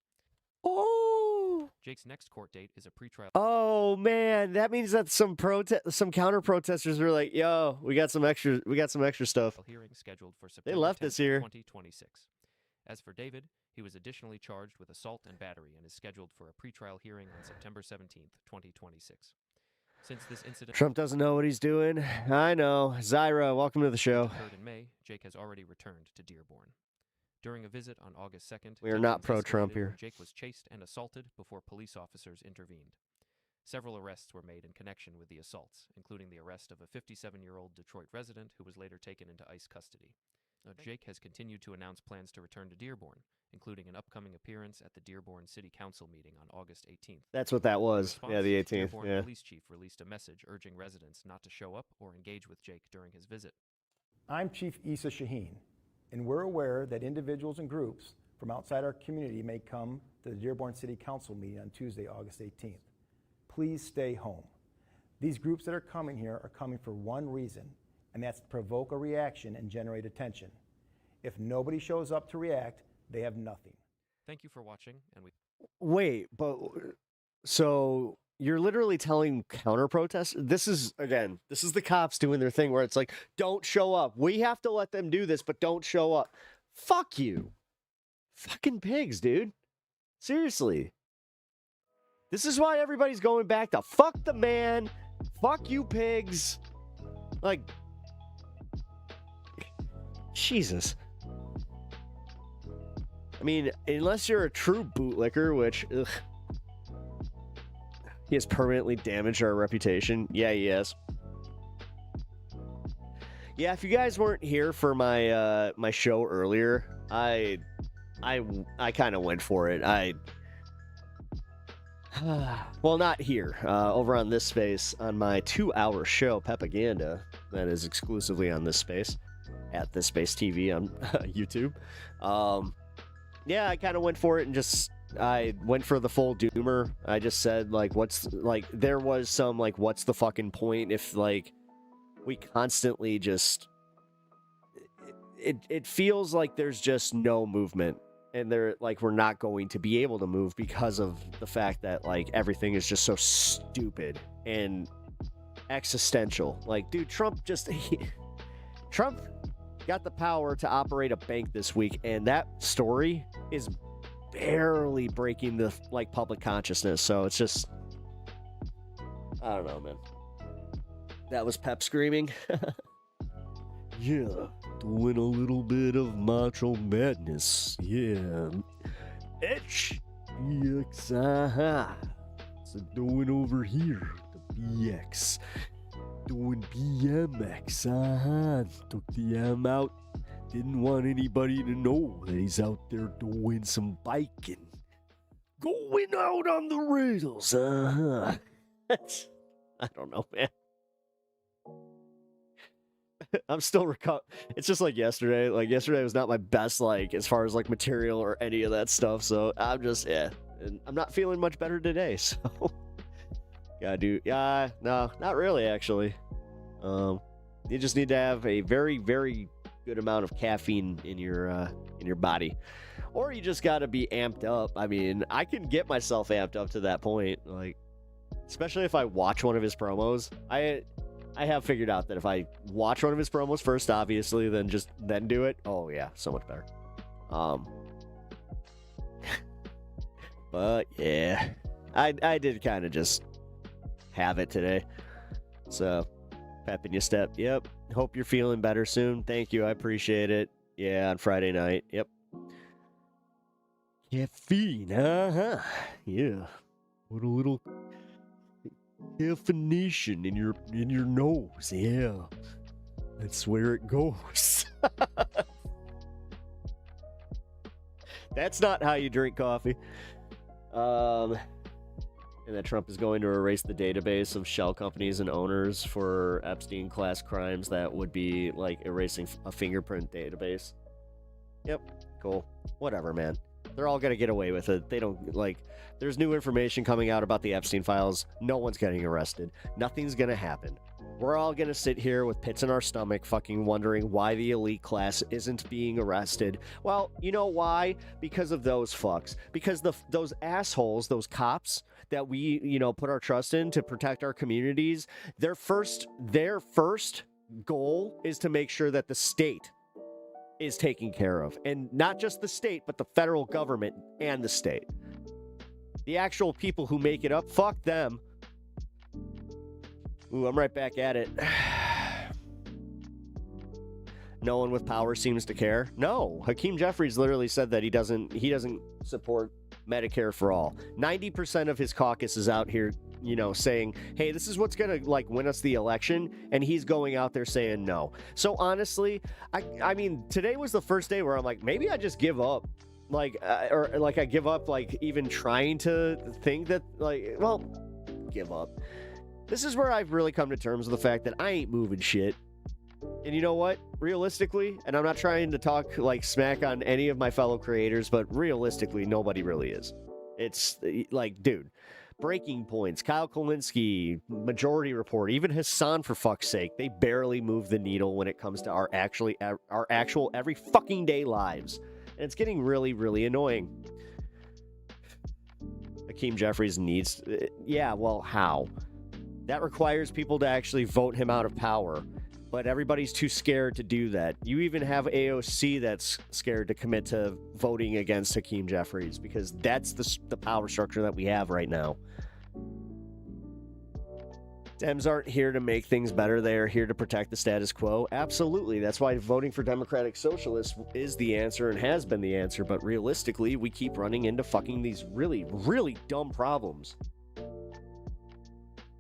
Oh. Jake's next court date is a pretrial. Oh man, that means that some counter protesters were like, "Yo, we got some extra stuff." Hearing scheduled for September left 10th, us here. 2026. As for David, he was additionally charged with assault and battery and is scheduled for a pretrial hearing on September 17th, 2026. Since this incident Trump doesn't know what he's doing. I know. Zyra, welcome to the show. occurred in May, Jake has already returned to Dearborn. During a visit on August 2nd, We are not tensions pro-Trump escalated when here. Jake was chased and assaulted before police officers intervened. Several arrests were made in connection with the assaults, including the arrest of a 57-year-old Detroit resident who was later taken into ICE custody. Jake has continued to announce plans to return to Dearborn, including an upcoming appearance at the Dearborn City Council meeting on August 18th. That's what that was. In Yeah, the response, 18th. Dearborn Yeah. Police Chief released a message urging residents not to show up or engage with Jake during his visit. I'm Chief Issa Shaheen, and we're aware that individuals and groups from outside our community may come to the Dearborn City Council meeting on Tuesday, August 18th. Please stay home. These groups that are coming here are coming for one reason, and that's to provoke a reaction and generate attention. If nobody shows up to react, they have nothing. Thank you for watching, and we Wait, but so you're literally telling counter protest. This is the cops doing their thing where it's like, don't show up. We have to let them do this, but don't show up. Fuck you. Fucking pigs, dude. Seriously. This is why everybody's going back to fuck the man. Fuck you pigs. Like, Jesus. I mean, unless you're a true bootlicker, which, ugh. He has permanently damaged our reputation. Yeah, he has. Yeah, if you guys weren't here for my my show earlier, I kind of went for it. Well, not here. Over on this space, on my 2-hour show, Pepaganda, that is exclusively on this space, at this space TV on YouTube. Yeah, I kind of went for it and just. I went for the full doomer. I just said, like, there was some, like, what's the fucking point if, like, we constantly just, it feels like there's just no movement, and we're not going to be able to move because of the fact that, like, everything is just so stupid and existential. Like, dude, Trump got the power to operate a bank this week, and that story is barely breaking the public consciousness. So it's just, I don't know, man. That was Pep screaming. Yeah, doing a little bit of macho madness. Yeah, EXCULSIVLY. So doing over here the BX, doing BMX. Took the M out. Didn't want anybody to know that he's out there doing some biking. Going out on the rails, I don't know, man. I'm still It's just like yesterday. Like, yesterday was not my best, like, as far as, like, material or any of that stuff. So I'm just, yeah. And I'm not feeling much better today, so. Gotta do, no, not really, actually. You just need to have a very, very good amount of caffeine in your body, or you just got to be amped up. I mean, I can get myself amped up to that point, like, especially if I watch one of his promos. I have figured out that if I watch one of his promos first, obviously, then do it. Oh yeah, so much better. But yeah, I did kind of just have it today, so pep in your step. Yep. Hope you're feeling better soon. Thank you. I appreciate it. Yeah, on Friday night. Yep. Caffeine. Yeah. Put a little caffeination in your nose. Yeah. That's where it goes. That's not how you drink coffee. And that Trump is going to erase the database of shell companies and owners for Epstein-class crimes. That would be like erasing a fingerprint database. Yep, cool. Whatever, man. They're all going to get away with it. They don't, like, there's new information coming out about the Epstein files. No one's getting arrested. Nothing's going to happen. We're all going to sit here with pits in our stomach fucking wondering why the elite class isn't being arrested. Well, you know why? Because of those fucks. Because those assholes, those cops that we, put our trust in to protect our communities, their first goal is to make sure that the state is taken care of. And not just the state, but the federal government and the state. The actual people who make it up, fuck them. Ooh, I'm right back at it. No one with power seems to care. No, Hakeem Jeffries literally said that he doesn't support Medicare for all. 90% of his caucus is out here, saying, hey, this is what's gonna win us the election, and he's going out there saying no. So honestly, I mean, today was the first day where I'm like, maybe I just give up. I give up, even trying to think that, give up. This is where I've really come to terms with the fact that I ain't moving shit. And you know what? Realistically, and I'm not trying to talk smack on any of my fellow creators, but realistically, nobody really is. It's dude, Breaking Points, Kyle Kolinsky, Majority Report, even Hassan, for fuck's sake, they barely move the needle when it comes to our actual every fucking day lives. And it's getting really, really annoying. Hakeem Jeffries needs... Yeah, well, how? That requires people to actually vote him out of power. But everybody's too scared to do that. You even have AOC that's scared to commit to voting against Hakeem Jeffries because that's the power structure that we have right now. Dems aren't here to make things better. They are here to protect the status quo. Absolutely. That's why voting for Democratic Socialists is the answer and has been the answer. But realistically, we keep running into fucking these really, really dumb problems.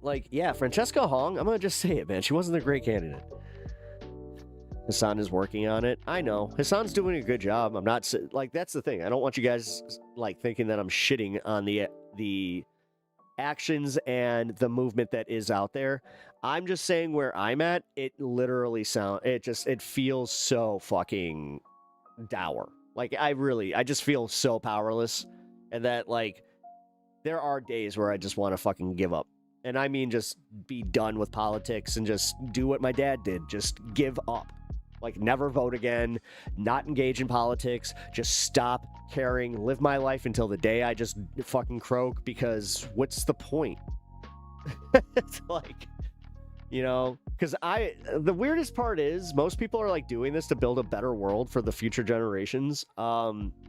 Like, yeah, Francesca Hong, I'm going to just say it, man. She wasn't a great candidate. Hassan is working on it. I know. Hassan's doing a good job. I'm not, like, that's the thing. I don't want you guys, like, thinking that I'm shitting on the actions and the movement that is out there. I'm just saying where I'm at, it literally it feels so fucking dour. Like, I just feel so powerless. And that, like, there are days where I just want to fucking give up. And I mean just be done with politics and just do what my dad did. Just give up. Like, never vote again, not engage in politics, just stop caring, live my life until the day I just fucking croak, because what's the point? It's like, you know, because the weirdest part is most people are like doing this to build a better world for the future generations.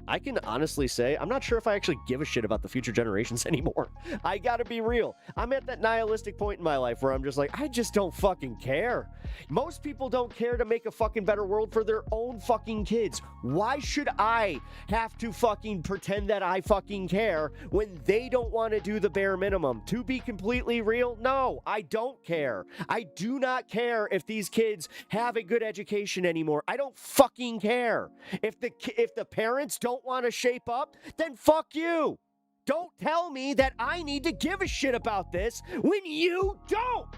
I can honestly say I'm not sure if I actually give a shit about the future generations anymore. I gotta be real. I'm at that nihilistic point in my life where I'm just like, I just don't fucking care. Most people don't care to make a fucking better world for their own fucking kids. Why should I have to fucking pretend that I fucking care when they don't want to do the bare minimum? To be completely real, no, I don't care. I do not care if these kids have a good education anymore. I don't fucking care. If the parents don't want to shape up, then fuck you. Don't tell me that I need to give a shit about this when you don't.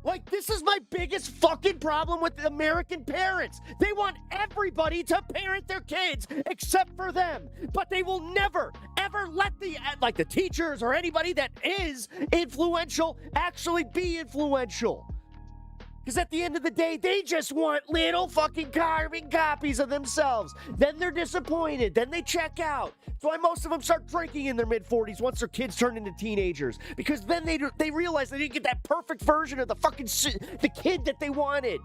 Like, this is my biggest fucking problem with American parents. They want everybody to parent their kids except for them. But they will never, ever let the teachers or anybody that is influential actually be influential. Because at the end of the day, they just want little fucking carbon copies of themselves. Then they're disappointed. Then they check out. That's why most of them start drinking in their mid-40s once their kids turn into teenagers. Because then they realize they didn't get that perfect version of the fucking the kid that they wanted.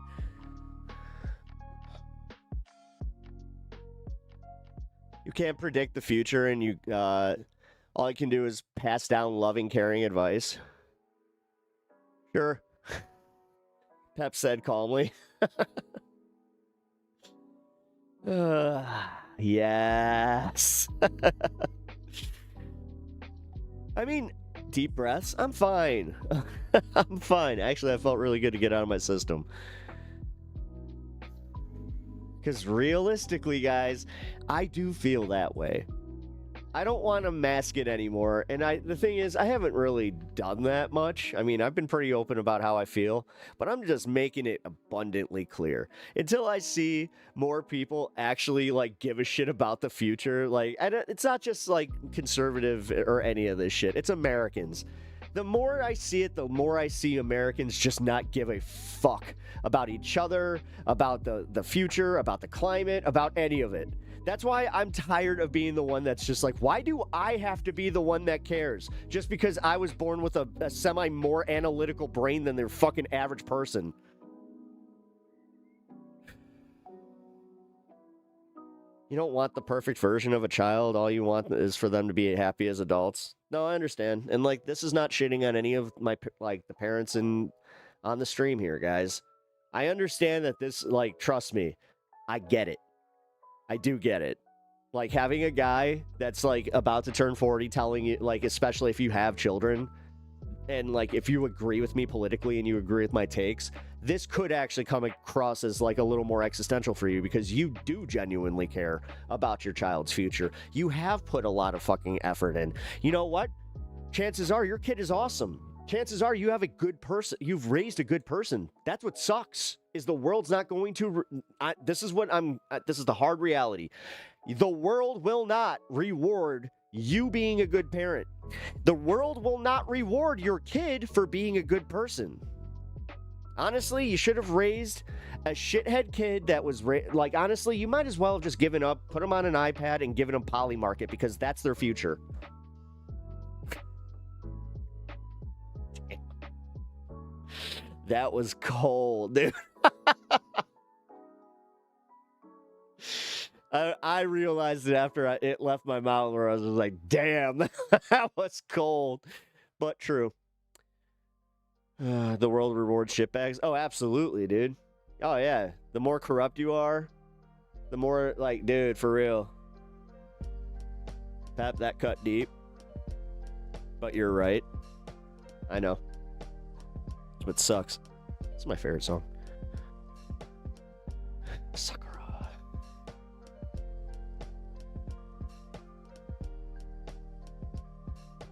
You can't predict the future, and all you can do is pass down loving, caring advice. Sure. Pep said calmly. Yes. I mean, deep breaths. I'm fine. I'm fine. Actually, I felt really good to get out of my system. Because realistically, guys, I do feel that way. I don't want to mask it anymore. And the thing is, I haven't really done that much. I mean, I've been pretty open about how I feel, but I'm just making it abundantly clear. Until I see more people actually, like, give a shit about the future. Like, it's not just, like, conservative or any of this shit. It's Americans. The more I see it, the more I see Americans just not give a fuck about each other, about the future, about the climate, about any of it. That's why I'm tired of being the one that's just like, why do I have to be the one that cares? Just because I was born with a semi-more analytical brain than their fucking average person. You don't want the perfect version of a child. All you want is for them to be happy as adults. No, I understand. And, like, this is not shitting on any of my, like, the parents on the stream here, guys. I understand that this, like, trust me, I get it. I do get it. Like, having a guy that's, like, about to turn 40 telling you, like, especially if you have children, and, like, if you agree with me politically and you agree with my takes, this could actually come across as, like, a little more existential for you because you do genuinely care about your child's future. You have put a lot of fucking effort in. You know what? Chances are your kid is awesome. Chances are you have a good person. You've raised a good person. That's what sucks, is the world's not going to... this is the hard reality. The world will not reward you being a good parent. The world will not reward your kid for being a good person. Honestly, you should have raised a shithead kid that was... like, honestly, you might as well have just given up, put them on an iPad, and given them Polymarket, because that's their future. That was cold, dude. I realized it after it left my mouth where I was like, damn, that was cold. But true. The world rewards shitbags. Oh, absolutely, dude. Oh, yeah. The more corrupt you are, the more, like, dude, for real. Pap, that cut deep. But you're right. I know. What sucks. It's my favorite song. Sakura.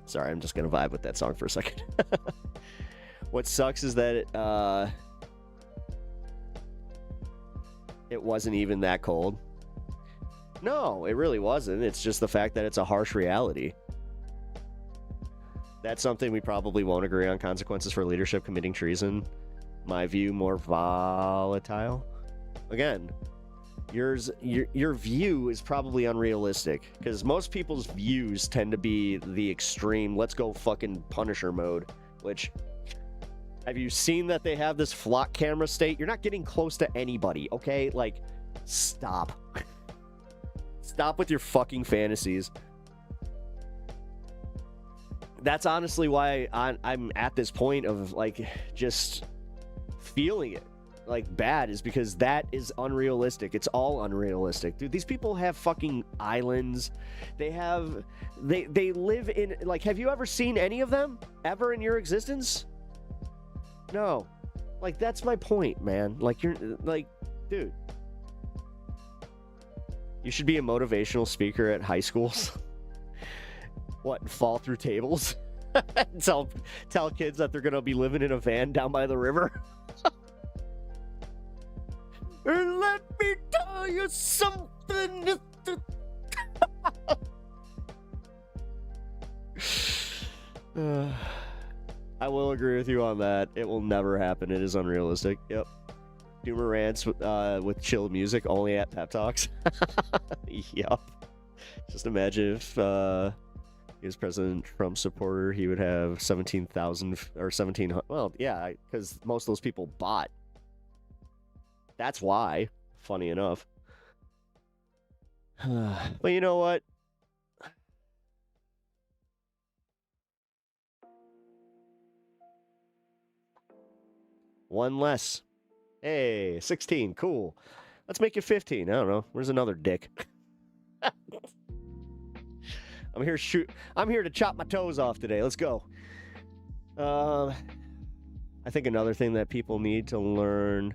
Sorry, I'm just gonna vibe with that song for a second. What sucks is that it wasn't even that cold. No, it really wasn't. It's just the fact that it's a harsh reality. That's something we probably won't agree on. Consequences for leadership committing treason. My view, more volatile. Again, your view is probably unrealistic because most people's views tend to be the extreme, let's go fucking Punisher mode, which, have you seen that they have this flock camera state? You're not getting close to anybody, okay? Like, stop. Stop with your fucking fantasies. That's honestly why I'm at this point of, like, just feeling it, like, bad, is because that is unrealistic. It's all unrealistic. Dude, these people have fucking islands. They live in, like, have you ever seen any of them? Ever in your existence? No. Like, that's my point, man. Like, you're, like, dude. You should be a motivational speaker at high schools. What, fall through tables? tell kids that they're gonna be living in a van down by the river? And let me tell you something. I will agree with you on that. It will never happen. It is unrealistic. Yep. Doomer rants with chill music only at pep talks. Yup. Just imagine if he was President Trump supporter, he would have 17,000 or 1,700. Well, yeah, because most of those people bought. That's why. Funny enough. But you know what? One less. Hey, 16. Cool. Let's make it 15. I don't know. Where's another dick? I'm here to chop my toes off today. Let's go. I think another thing that people need to learn,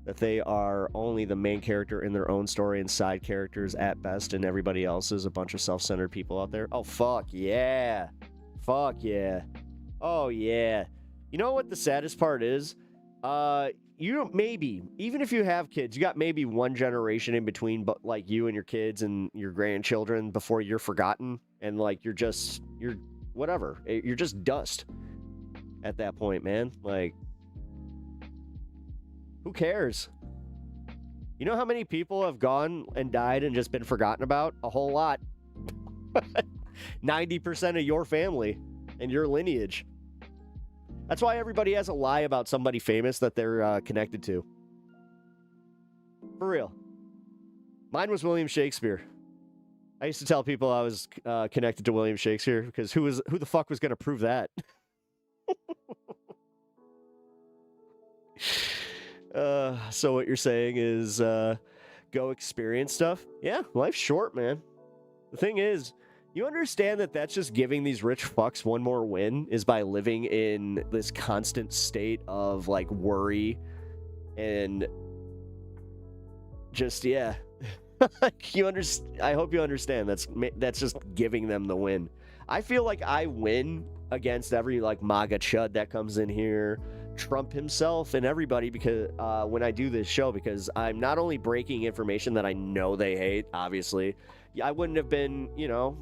that they are only the main character in their own story and side characters at best, and everybody else is a bunch of self-centered people out there. Oh, fuck yeah. Fuck yeah. Oh, yeah. You know what the saddest part is? You maybe, even if you have kids, you got maybe one generation in between, but like you and your kids and your grandchildren before you're forgotten, and like you're whatever. You're just dust at that point, man. Like, who cares? You know how many people have gone and died and just been forgotten about? A whole lot. 90% of your family and your lineage. That's why everybody has a lie about somebody famous that they're connected to. For real. Mine was William Shakespeare. I used to tell people I was connected to William Shakespeare because who the fuck was going to prove that? So what you're saying is go experience stuff? Yeah, life's short, man. The thing is, you understand that that's just giving these rich fucks one more win, is by living in this constant state of, like, worry and just, yeah. I hope you understand that's just giving them the win. I feel like I win against every, like, MAGA chud that comes in here, Trump himself, and everybody, because when I do this show, because I'm not only breaking information that I know they hate, obviously. I wouldn't have been,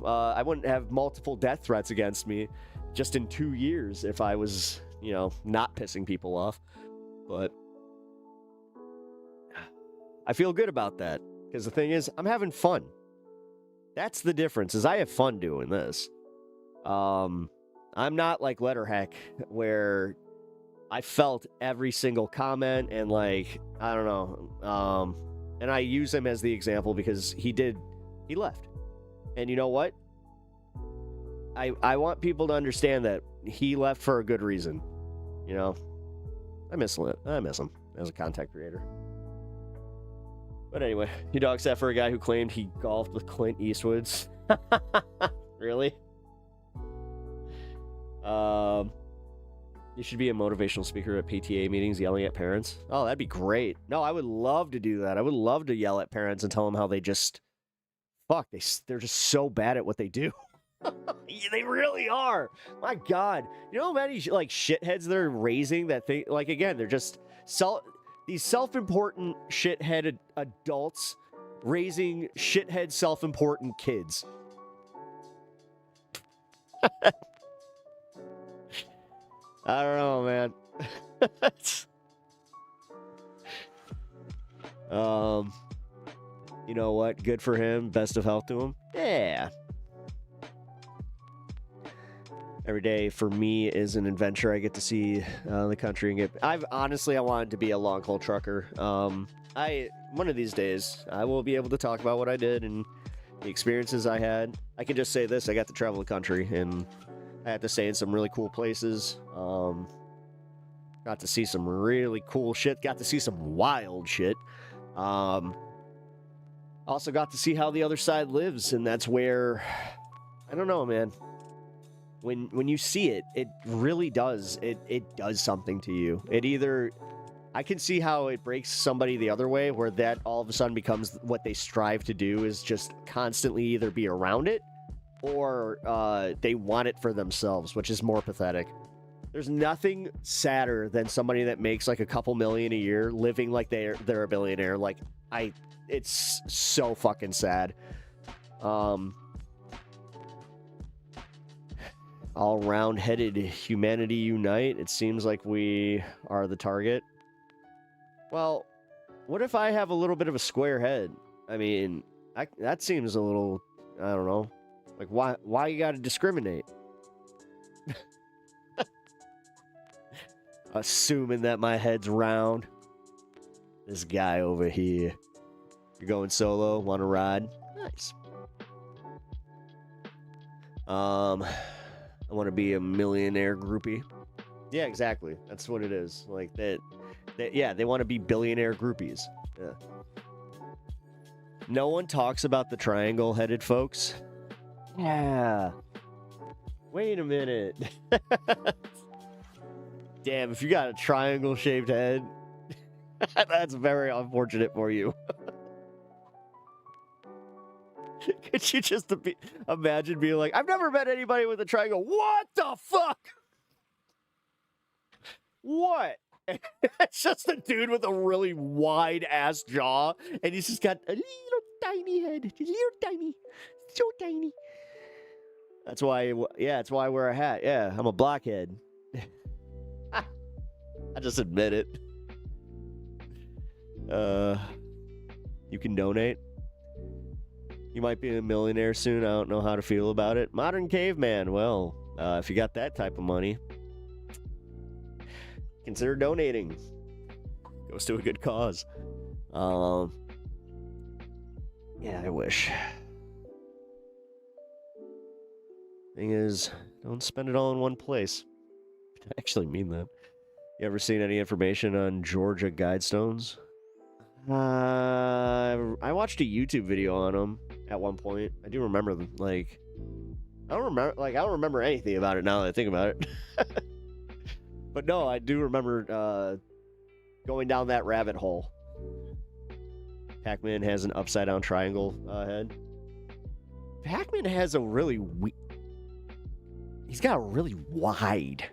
I wouldn't have multiple death threats against me just in 2 years if I was, not pissing people off. But I feel good about that, because the thing is, I'm having fun. That's the difference, is I have fun doing this. I'm not like Letterhack, where I felt every single comment, and like, I don't know. And I use him as the example because he left. And you know what? I want people to understand that he left for a good reason. You know, I miss him as a content creator. But anyway, he dogs that for a guy who claimed he golfed with Clint Eastwood's. Really? You should be a motivational speaker at PTA meetings yelling at parents. Oh, that'd be great. No, I would love to do that. I would love to yell at parents and tell them how they just... Fuck, they're just so bad at what they do. Yeah, they really are. My God. You know how many like shitheads they're raising that they... Like, again, they're just... These self-important shithead adults raising shithead self-important kids. I don't know, man. You know what? Good for him. Best of health to him. Yeah. Every day for me is an adventure. I get to see the country and I wanted to be a long haul trucker. One of these days I will be able to talk about what I did and the experiences I had. I can just say this: I got to travel the country and I had to stay in some really cool places. Got to see some really cool shit. Got to see some wild shit. Also got to see how the other side lives, and that's where, I don't know, man. When you see it, it really does. It does something to you. I can see how it breaks somebody the other way, where that all of a sudden becomes what they strive to do, is just constantly either be around it or they want it for themselves, which is more pathetic. There's nothing sadder than somebody that makes like a couple million a year living like they're a billionaire. Like, it's so fucking sad. All round-headed humanity unite. It seems like we are the target. Well, what if I have a little bit of a square head? I mean, that seems a little, I don't know. Like, why you gotta discriminate? Assuming that my head's round. This guy over here. You're going solo? Want to ride? Nice. I want to be a millionaire groupie. Yeah, exactly. That's what it is. Like that yeah, they want to be billionaire groupies. Yeah. No one talks about the triangle-headed folks. Yeah. Wait a minute. Damn, if you got a triangle-shaped head, that's very unfortunate for you. Could you just imagine being like, I've never met anybody with a triangle. What the fuck? What? It's just a dude with a really wide-ass jaw, and he's just got a little tiny head. Just little tiny. So tiny. That's why I wear a hat. Yeah, I'm a blockhead. I just admit it. You can donate. You might be a millionaire soon. I don't know how to feel about it. Modern caveman. Well, if you got that type of money, consider donating. Goes to a good cause. Yeah, I wish. Thing is, don't spend it all in one place. I actually mean that. You ever seen any information on Georgia Guidestones? I watched a YouTube video on them at one point. I do remember them. I don't remember anything about it now that I think about it. But no, I do remember going down that rabbit hole. Pac-Man has an upside down triangle head. Pac-Man has he's got a really wide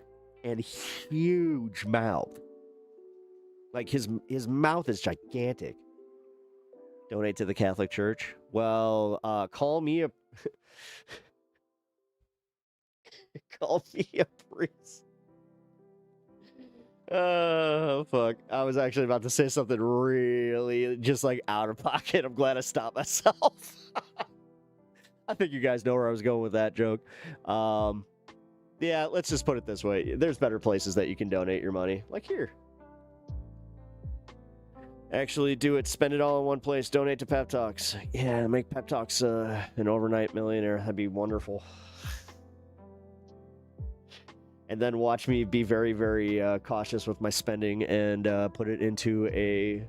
and huge mouth. Like, his mouth is gigantic. Donate to the Catholic Church. Well, call me a priest. Oh, fuck. I was actually about to say something really just like out of pocket. I'm glad I stopped myself. I think you guys know where I was going with that joke. Yeah, let's just put it this way. There's better places that you can donate your money. Like here. Actually do it. Spend it all in one place. Donate to Pep Talks. Yeah, make Pep Talks an overnight millionaire. That'd be wonderful. And then watch me be very, very cautious with my spending and put it into a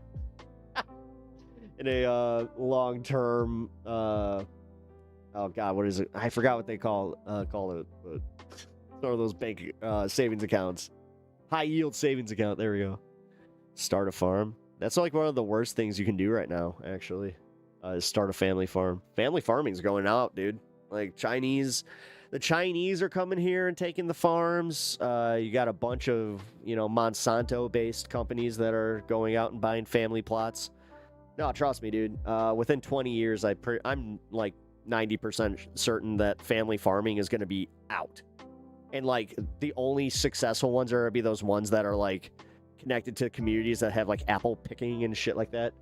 long-term. Oh God, what is it? I forgot what they call it. But one of those bank savings accounts, high yield savings account. There we go. Start a farm. That's like one of the worst things you can do right now. Actually, is start a family farm. Family farming's going out, dude. Like the Chinese are coming here and taking the farms. You got a bunch of, Monsanto-based companies that are going out and buying family plots. No, trust me, dude. Within 20 years, I'm like 90% certain that family farming is going to be out. And like the only successful ones are going to be those ones that are like connected to communities that have like apple picking and shit like that.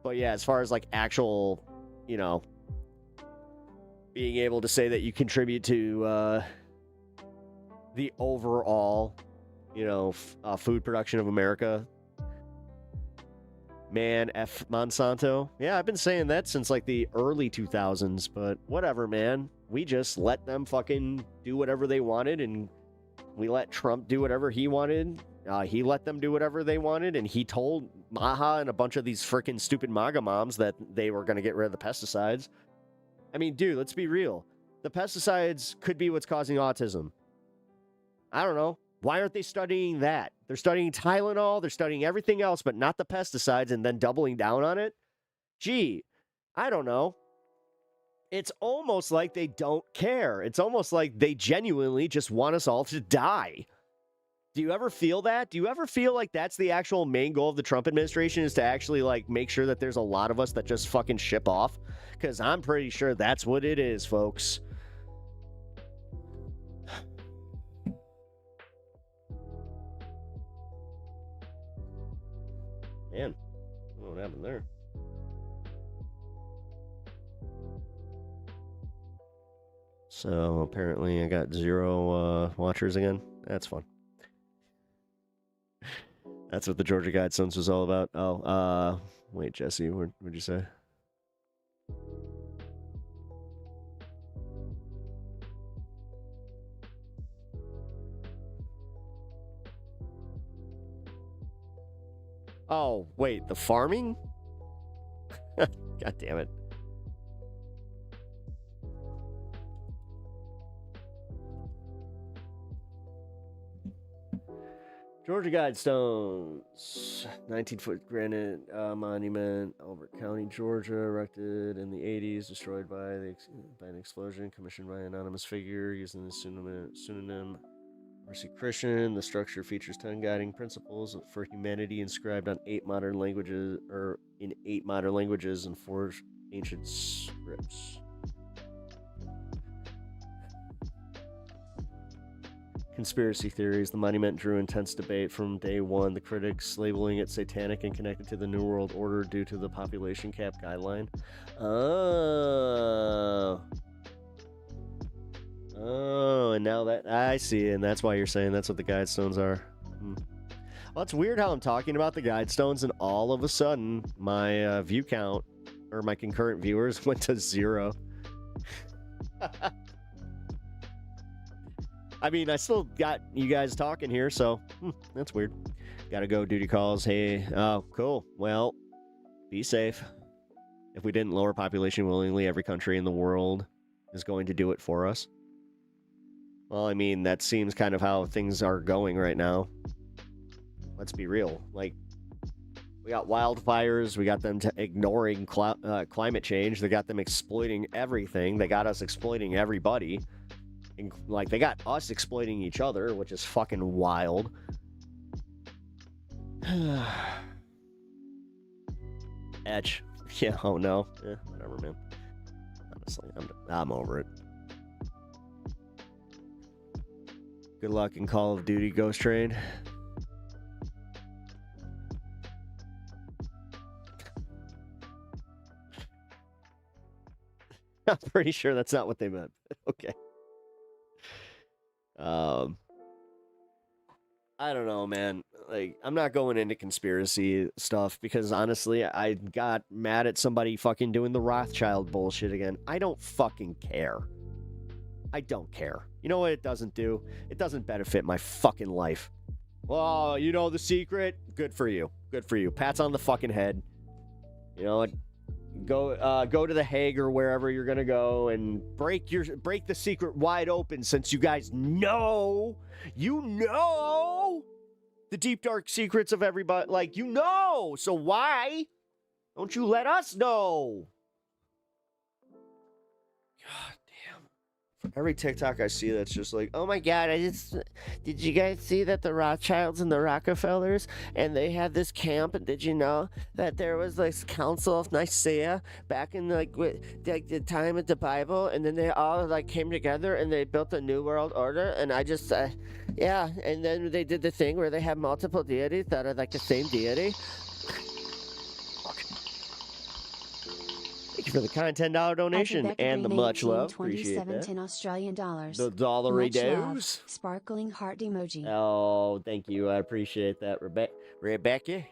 But yeah, as far as like actual, being able to say that you contribute to the overall, food production of America, man, F Monsanto. Yeah, I've been saying that since like the early 2000s, but whatever, man. We just let them fucking do whatever they wanted, and we let Trump do whatever he wanted. He let them do whatever they wanted, and he told Maha and a bunch of these freaking stupid MAGA moms that they were going to get rid of the pesticides. I mean, dude, let's be real. The pesticides could be what's causing autism. I don't know. Why aren't they studying that? They're studying Tylenol, they're studying everything else, but not the pesticides, and then doubling down on it? Gee, I don't know. It's almost like they don't care. It's almost like they genuinely just want us all to die. Do you ever feel that? Do you ever feel like that's the actual main goal of the Trump administration, is to actually like make sure that there's a lot of us that just fucking ship off? Because I'm pretty sure that's what it is, folks. Man, I don't know what happened there. So apparently I got 0 watchers again. That's fun. That's what the Georgia Guidestones was all about. Oh, wait, Jesse, what'd you say? Oh, wait, the farming? God damn it. Georgia Guidestones, 19-foot granite monument, Albert County, Georgia, erected in the 80s, destroyed by an explosion, commissioned by an anonymous figure using the pseudonym Mercy Christian. The structure features 10 guiding principles for humanity inscribed on 8 modern languages, and 4 ancient scripts. Conspiracy theories. The monument drew intense debate from day one, the critics labeling it satanic and connected to the New World Order due to the population cap guideline. Oh, and now that I see, and that's why you're saying that's what the Guidestones are. Well, it's weird how I'm talking about the Guidestones, and all of a sudden, my view count, or my concurrent viewers, went to 0. I mean, I still got you guys talking here, so that's weird. Gotta go, duty calls. Hey, oh, cool. Well, be safe. If we didn't lower population willingly, every country in the world is going to do it for us. Well, I mean, that seems kind of how things are going right now. Let's be real. Like, we got wildfires. We got them ignoring climate change. They got them exploiting everything. They got us exploiting everybody. Like, they got us exploiting each other, which is fucking wild. Etch. Yeah, oh no. Yeah, whatever, man. Honestly, I'm over it. Good luck in Call of Duty Ghost Train. I'm pretty sure that's not what they meant. Okay. I don't know, man. Like, I'm not going into conspiracy stuff because honestly, I got mad at somebody fucking doing the Rothschild bullshit again. I don't fucking care. I don't care. You know what it doesn't do? It doesn't benefit my fucking life. Well, you know the secret? Good for you. Good for you. Pats on the fucking head. You know what? Go to the Hague or wherever you're gonna go and break the secret wide open, since you guys know the deep dark secrets of everybody. Like, so why don't you let us know? God damn. Every TikTok I see that's just like, oh my God, did you guys see that the Rothschilds and the Rockefellers, and they had this camp, and did you know that there was this Council of Nicaea back in the time of the Bible, and then they all like came together and they built a new world order, and I just, yeah, and then they did the thing where they have multiple deities that are like the same deity. Thank you for the kind $10 donation and the much love. Appreciate that. In Australian dollars. The dollary Much love. does. Sparkling heart emoji. Oh, thank you. I appreciate that, Rebecca.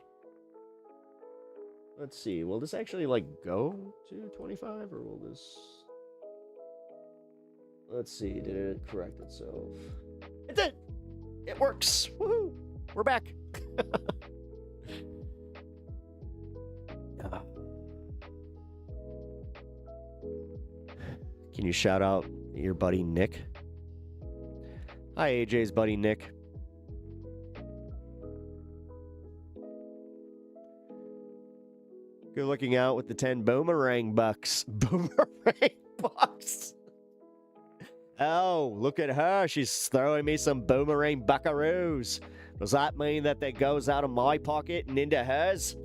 Let's see. Will this actually go to 25, or will this? Let's see. Did it correct itself? It did. It works. Woohoo! We're back. Can you shout out your buddy Nick? Hi, AJ's buddy Nick. Good looking out with the 10 boomerang bucks. Boomerang bucks. Oh, look at her. She's throwing me some boomerang buckaroos. Does that mean that goes out of my pocket and into hers?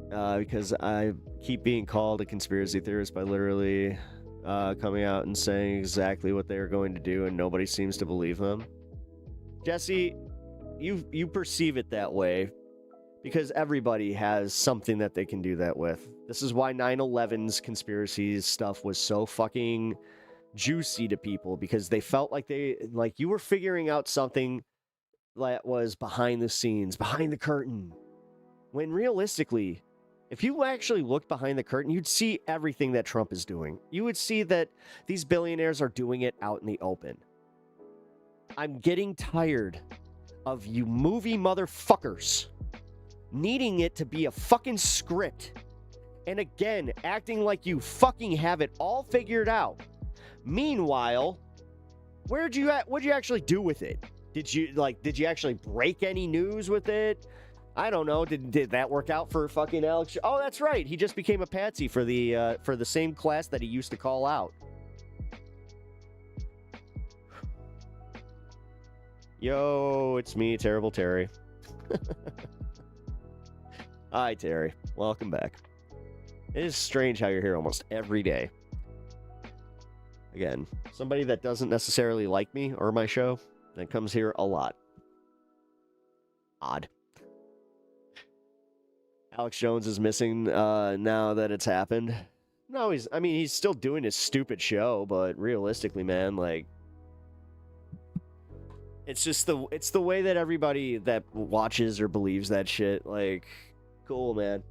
Because I keep being called a conspiracy theorist by literally coming out and saying exactly what they are going to do, and nobody seems to believe them. Jesse, you perceive it that way because everybody has something that they can do that with. This is why 9/11's conspiracies stuff was so fucking juicy to people, because they felt like you were figuring out something that was behind the scenes, behind the curtain. When realistically, if you actually looked behind the curtain, you'd see everything that Trump is doing. You would see that these billionaires are doing it out in the open. I'm getting tired of you movie motherfuckers needing it to be a fucking script. And again, acting like you fucking have it all figured out. Meanwhile, what'd you actually do with it? Did you actually break any news with it? I don't know. Did that work out for fucking Alex? Oh, that's right. He just became a patsy for the same class that he used to call out. Yo, it's me, Terrible Terry. Hi, Terry. Welcome back. It is strange how you're here almost every day. Again, somebody that doesn't necessarily like me or my show, that comes here a lot. Odd. Alex Jones is missing now that it's happened. No, he's still doing his stupid show, but realistically, man, it's just the way that everybody that watches or believes that shit, cool, man.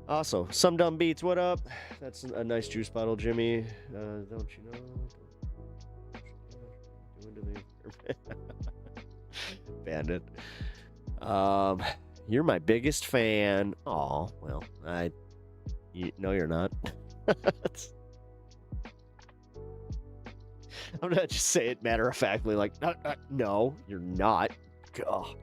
Also, Some Dumb Beats, what up? That's a nice juice bottle, Jimmy. Don't you know? Bandit. You're my biggest fan. Aw, well, no, you're not. I'm gonna just say it matter-of-factly, no, you're not. God.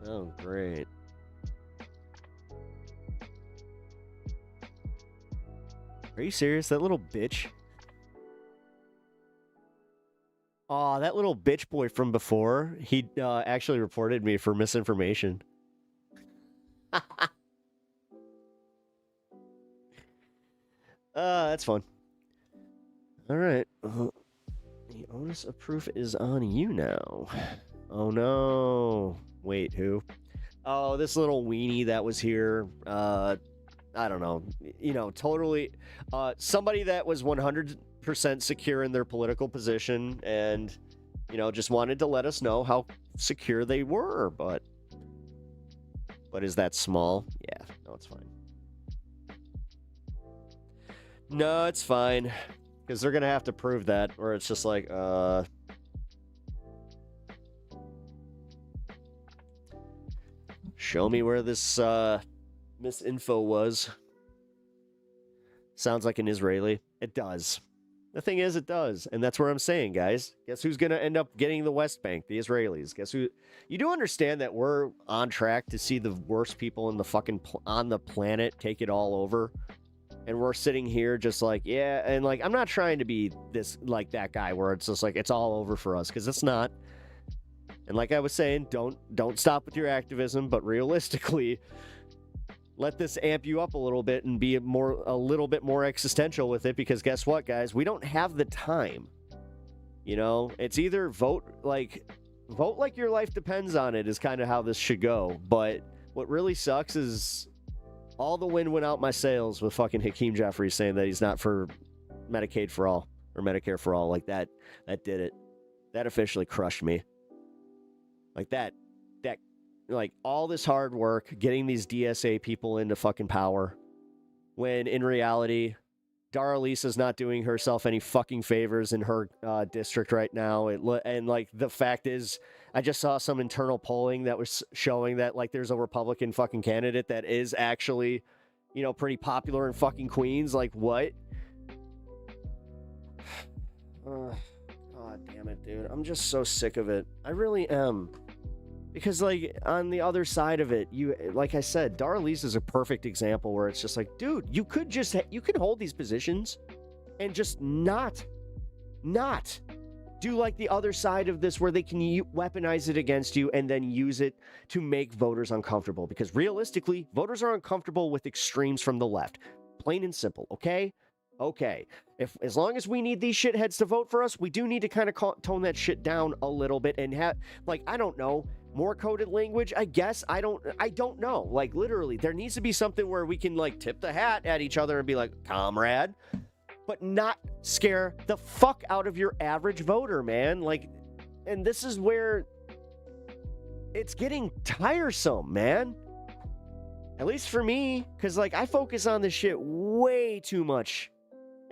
Oh, great. Are you serious? That little bitch? Aw, that little bitch boy from before, he actually reported me for misinformation. That's fun. All right. The onus of proof is on you now. Oh no. Wait, who? Oh, this little weenie that was here. I don't know. You know, totally. Somebody that was 100% secure in their political position and, you know, just wanted to let us know how secure they were. But is that small? Yeah, no, it's fine. No, it's fine. Because they're going to have to prove that, or it's just like, show me where this misinfo was. Sounds like an Israeli. It does. The thing is, it does. And that's where I'm saying, guys. Guess who's going to end up getting the West Bank? The Israelis. Guess who? You do understand that we're on track to see the worst people in the fucking on the planet take it all over? And we're sitting here just like, yeah, and like, I'm not trying to be this, like that guy where it's just like, it's all over for us, because it's not. And like I was saying, don't stop with your activism, but realistically, let this amp you up a little bit and be a little bit more existential with it, because guess what, guys? We don't have the time. You know, it's either vote like your life depends on it is kind of how this should go. But what really sucks is all the wind went out my sails with fucking Hakeem Jeffries saying that he's not for Medicaid for all or Medicare for all. Like that did it. That officially crushed me. Like that, like all this hard work, getting these DSA people into fucking power, when in reality, Dara Lisa's not doing herself any fucking favors in her district right now. And like the fact is, I just saw some internal polling that was showing that like there's a Republican fucking candidate that is actually, you know, pretty popular in fucking Queens. Like what? God damn it, dude. I'm just so sick of it. I really am. Because, like, on the other side of it, like I said, Dara Lisa is a perfect example where it's just like, dude, you could hold these positions and just not do like the other side of this where they can weaponize it against you and then use it to make voters uncomfortable. Because realistically, voters are uncomfortable with extremes from the left. Plain and simple, okay? Okay. As long as we need these shitheads to vote for us, we do need to kind of tone that shit down a little bit and have, like, I don't know, more coded language, I guess. I don't know. Like, literally, there needs to be something where we can, like, tip the hat at each other and be like, comrade, but not scare the fuck out of your average voter, man. Like, and this is where it's getting tiresome, man. At least for me, because, like, I focus on this shit way too much.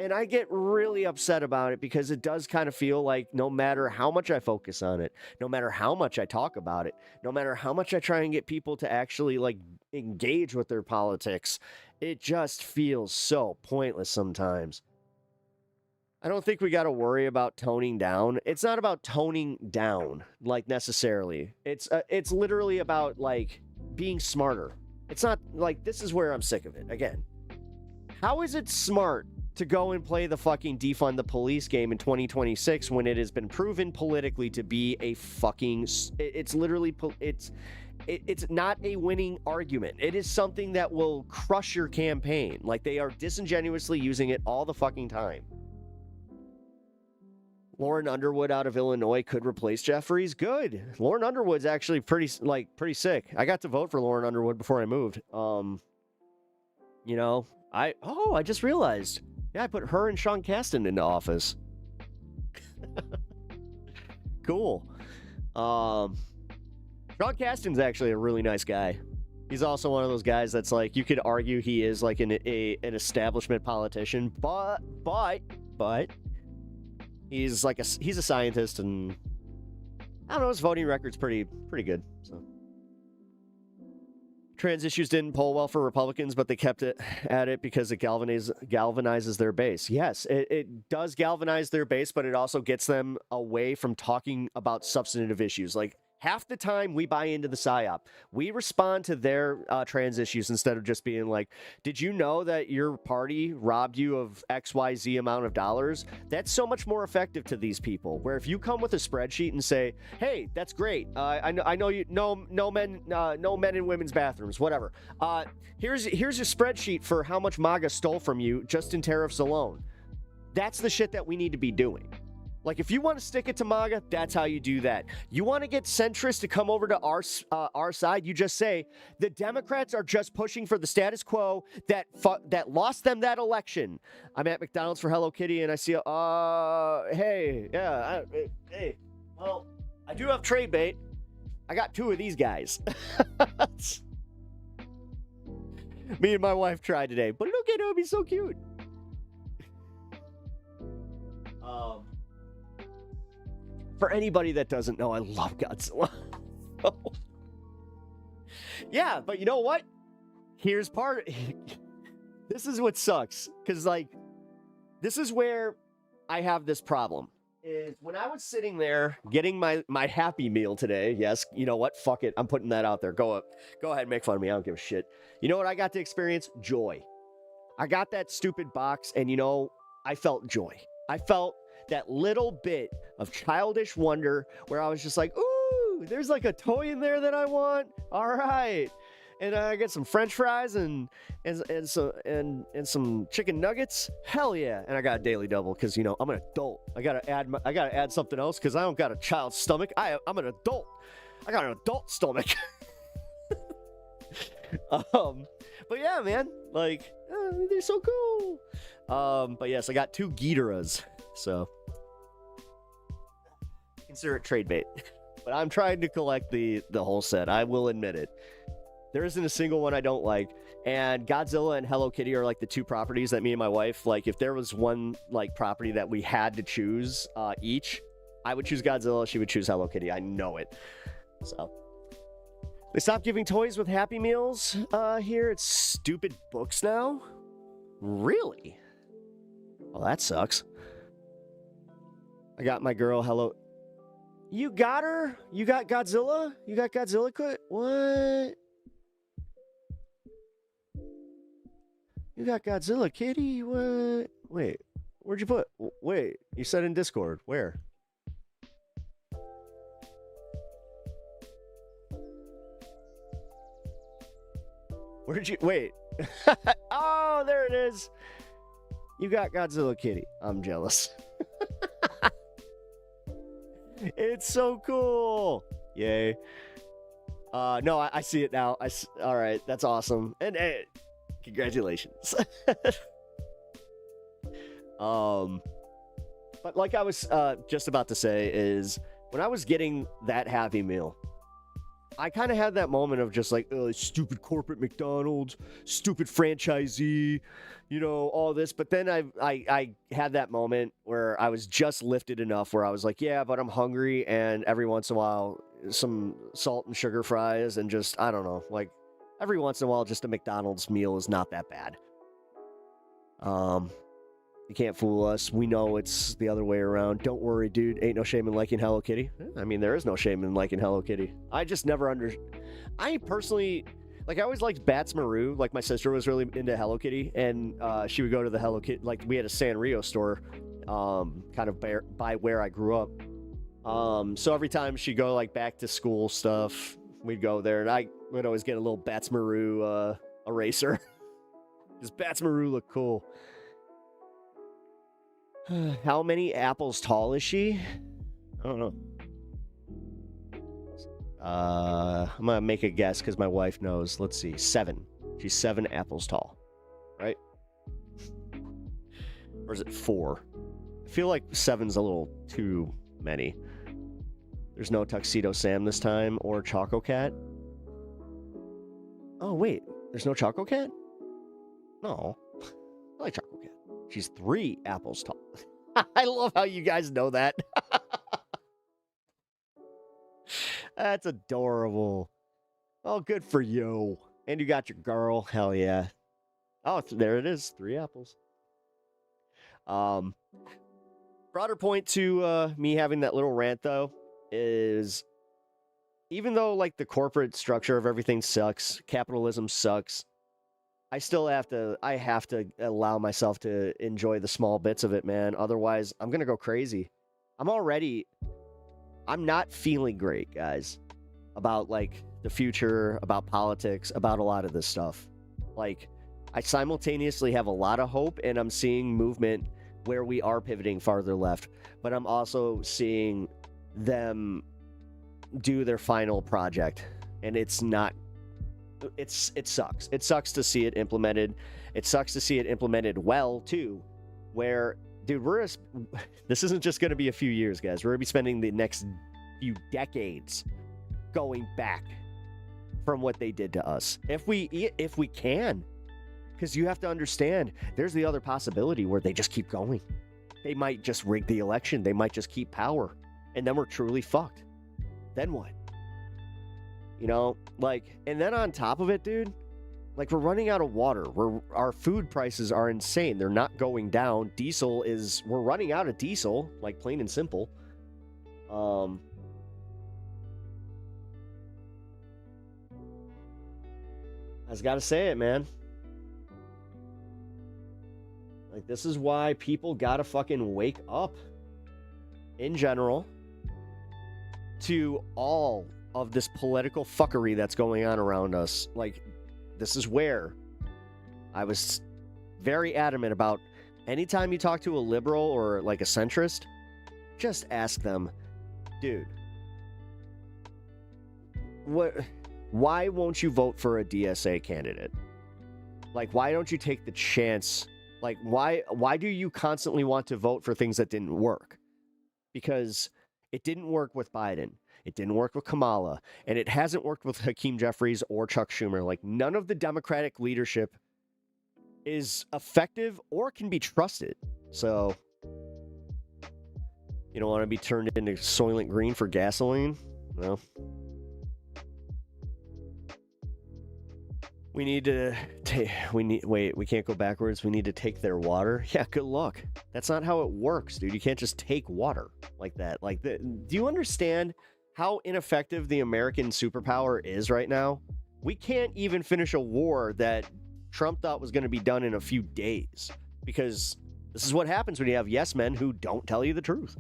And I get really upset about it because it does kind of feel like no matter how much I focus on it, no matter how much I talk about it, no matter how much I try and get people to actually like engage with their politics, it just feels so pointless sometimes. I don't think we got to worry about toning down. It's not about toning down, like necessarily. It's literally about like being smarter. It's not like, this is where I'm sick of it. Again, how is it smart to go and play the fucking defund the police game in 2026 when it has been proven politically to be a fucking, it's literally, it's not a winning argument. It is something that will crush your campaign. Like, they are disingenuously using it all the fucking time. Lauren Underwood out of Illinois could replace Jeffries. Good. Lauren Underwood's actually pretty sick. I got to vote for Lauren Underwood before I moved. You know, I just realized. Yeah, I put her and Sean Casten into office. Cool. Sean Casten's actually a really nice guy. He's also one of those guys that's like, you could argue he is like an establishment politician, but he's like he's a scientist, and I don't know, his voting record's pretty good. So trans issues didn't poll well for Republicans, but they kept it at it because it galvanizes their base. Yes, it does galvanize their base, but it also gets them away from talking about substantive issues. Like, half the time we buy into the PSYOP. We respond to their trans issues instead of just being like, did you know that your party robbed you of XYZ amount of dollars? That's so much more effective to these people. Where if you come with a spreadsheet and say, hey, that's great. I know you no men in women's bathrooms, whatever. Here's a spreadsheet for how much MAGA stole from you just in tariffs alone. That's the shit that we need to be doing. Like, if you want to stick it to MAGA, that's how you do that. You want to get centrists to come over to our side, you just say, the Democrats are just pushing for the status quo that lost them that election. I'm at McDonald's for Hello Kitty, and I see, hey, yeah, hey, well, I do have trade bait. I got 2 of these guys. Me and my wife tried today, but look at it would be so cute. For anybody that doesn't know, I love Godzilla. Yeah, but you know what? Here's part. This is what sucks, because like, this is where I have this problem. Is when I was sitting there getting my Happy Meal today. Yes, you know what? Fuck it. I'm putting that out there. Go ahead and make fun of me. I don't give a shit. You know what I got to experience? Joy. I got that stupid box, and you know, I felt joy. I felt that little bit of childish wonder where I was just like, ooh, there's like a toy in there that I want. All right. And I get some French fries and some chicken nuggets. Hell yeah. And I got a daily double because, you know, I'm an adult. I gotta add something else because I don't got a child's stomach. I'm an adult. I got an adult stomach. But yeah, man, like, they're so cool. But yes, I got 2 Ghidorahs, so consider it trade bait. But I'm trying to collect the whole set. I will admit it. There isn't a single one I don't like. And Godzilla and Hello Kitty are like the 2 properties that me and my wife, like, if there was one like property that we had to choose each, I would choose Godzilla. She would choose Hello Kitty. I know it. So they stopped giving toys with Happy Meals here. It's stupid books now. Really? Well, that sucks. I got my girl Hello. You got her? You got Godzilla? You got Godzilla? What? You got Godzilla, Kitty? What? Wait, where'd you put? Wait, you said in Discord. Where? Where'd you? Wait. Oh, there it is. You got Godzilla, Kitty. I'm jealous. It's so cool. Yay. No, I see it now. All right, that's awesome. And hey, congratulations. But like I was just about to say is when I was getting that Happy Meal, I kind of had that moment of just like, stupid corporate McDonald's, stupid franchisee, you know, all this. But then I had that moment where I was just lifted enough where I was like, yeah, but I'm hungry. And every once in a while, some salt and sugar fries and just, I don't know, like every once in a while, just a McDonald's meal is not that bad. You can't fool us. We know it's the other way around. Don't worry, dude. Ain't no shame in liking Hello Kitty. I mean, there is no shame in liking Hello Kitty. I just never I personally, like, I always liked Bats Maru. Like, my sister was really into Hello Kitty, and she would go to the Hello Kitty. Like, we had a Sanrio store, kind of by where I grew up. So every time she'd go, like, back to school stuff, we'd go there, and I would always get a little Bats Maru eraser. Because Bats Maru look cool. How many apples tall is she? I don't know. I'm gonna make a guess because my wife knows. Let's see, 7. She's 7 apples tall, right? Or is it 4? I feel like 7's a little too many. There's no Tuxedo Sam this time or Choco Cat. Oh wait, there's no Choco Cat? No, I like Choco Cat. She's 3 apples tall. I love how you guys know that. That's adorable. Oh, good for you. And you got your girl. Hell yeah. Oh, there it is. 3 apples. Broader point to me having that little rant, though, is even though, like, the corporate structure of everything sucks, capitalism sucks, I have to allow myself to enjoy the small bits of it, man. Otherwise, I'm going to go crazy. I'm not feeling great, guys, about, like, the future, about politics, about a lot of this stuff. Like, I simultaneously have a lot of hope, and I'm seeing movement where we are pivoting farther left, but I'm also seeing them do their final project, and it sucks. It sucks to see it implemented. It sucks to see it implemented well too, where, dude, this isn't just going to be a few years, guys. We're going to be spending the next few decades going back from what they did to us, if we can, because you have to understand, there's the other possibility where they just keep going. They might just rig the election. They might just keep power, and then we're truly fucked. Then what? You know, like, and then on top of it, dude, like, we're running out of water. Our food prices are insane. They're not going down. We're running out of diesel, like, plain and simple. I just gotta say it, man. Like, this is why people gotta fucking wake up, in general, to all of this political fuckery that's going on around us. Like, this is where I was very adamant about, anytime you talk to a liberal or like a centrist, just ask them, dude, why won't you vote for a DSA candidate? Like, why don't you take the chance? Like, why do you constantly want to vote for things that didn't work? Because it didn't work with Biden. It didn't work with Kamala. And it hasn't worked with Hakeem Jeffries or Chuck Schumer. Like, none of the Democratic leadership is effective or can be trusted. So, you don't want to be turned into Soylent Green for gasoline? No. We need to we can't go backwards. We need to take their water. Yeah, good luck. That's not how it works, dude. You can't just take water like that. Do you understand how ineffective the American superpower is right now? We can't even finish a war that Trump thought was going to be done in a few days, because this is what happens when you have yes men who don't tell you the truth.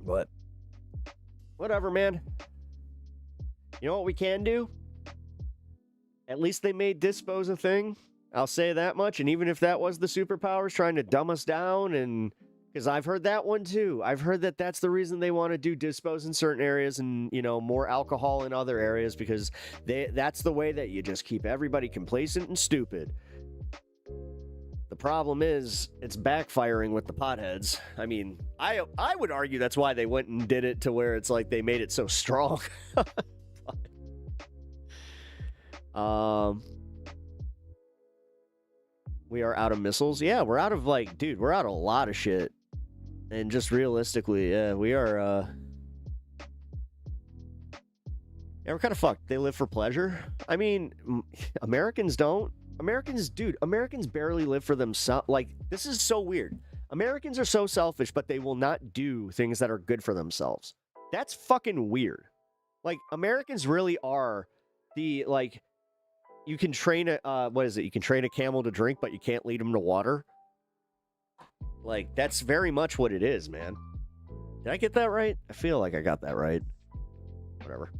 But whatever, man. You know what we can do? At least they made dispose a thing. I'll say that much. And even if that was the superpowers trying to dumb us down, and because I've heard that one too. I've heard that that's the reason they want to do dispose in certain areas and, you know, more alcohol in other areas, because that's the way that you just keep everybody complacent and stupid. The problem is it's backfiring with the potheads. I mean, I would argue that's why they went and did it, to where it's like they made it so strong. We are out of missiles. Yeah, we're out of, like, dude, we're out of a lot of shit. And just realistically, yeah, we are, yeah, we're kind of fucked. They live for pleasure. I mean, Americans don't. Americans barely live for themselves. Like, this is so weird. Americans are so selfish, but they will not do things that are good for themselves. That's fucking weird. Like, Americans really are the, like, you can train a, what is it? You can train a camel to drink, but you can't lead him to water. Like, that's very much what it is, man. Did I get that right? I feel like I got that right. Whatever.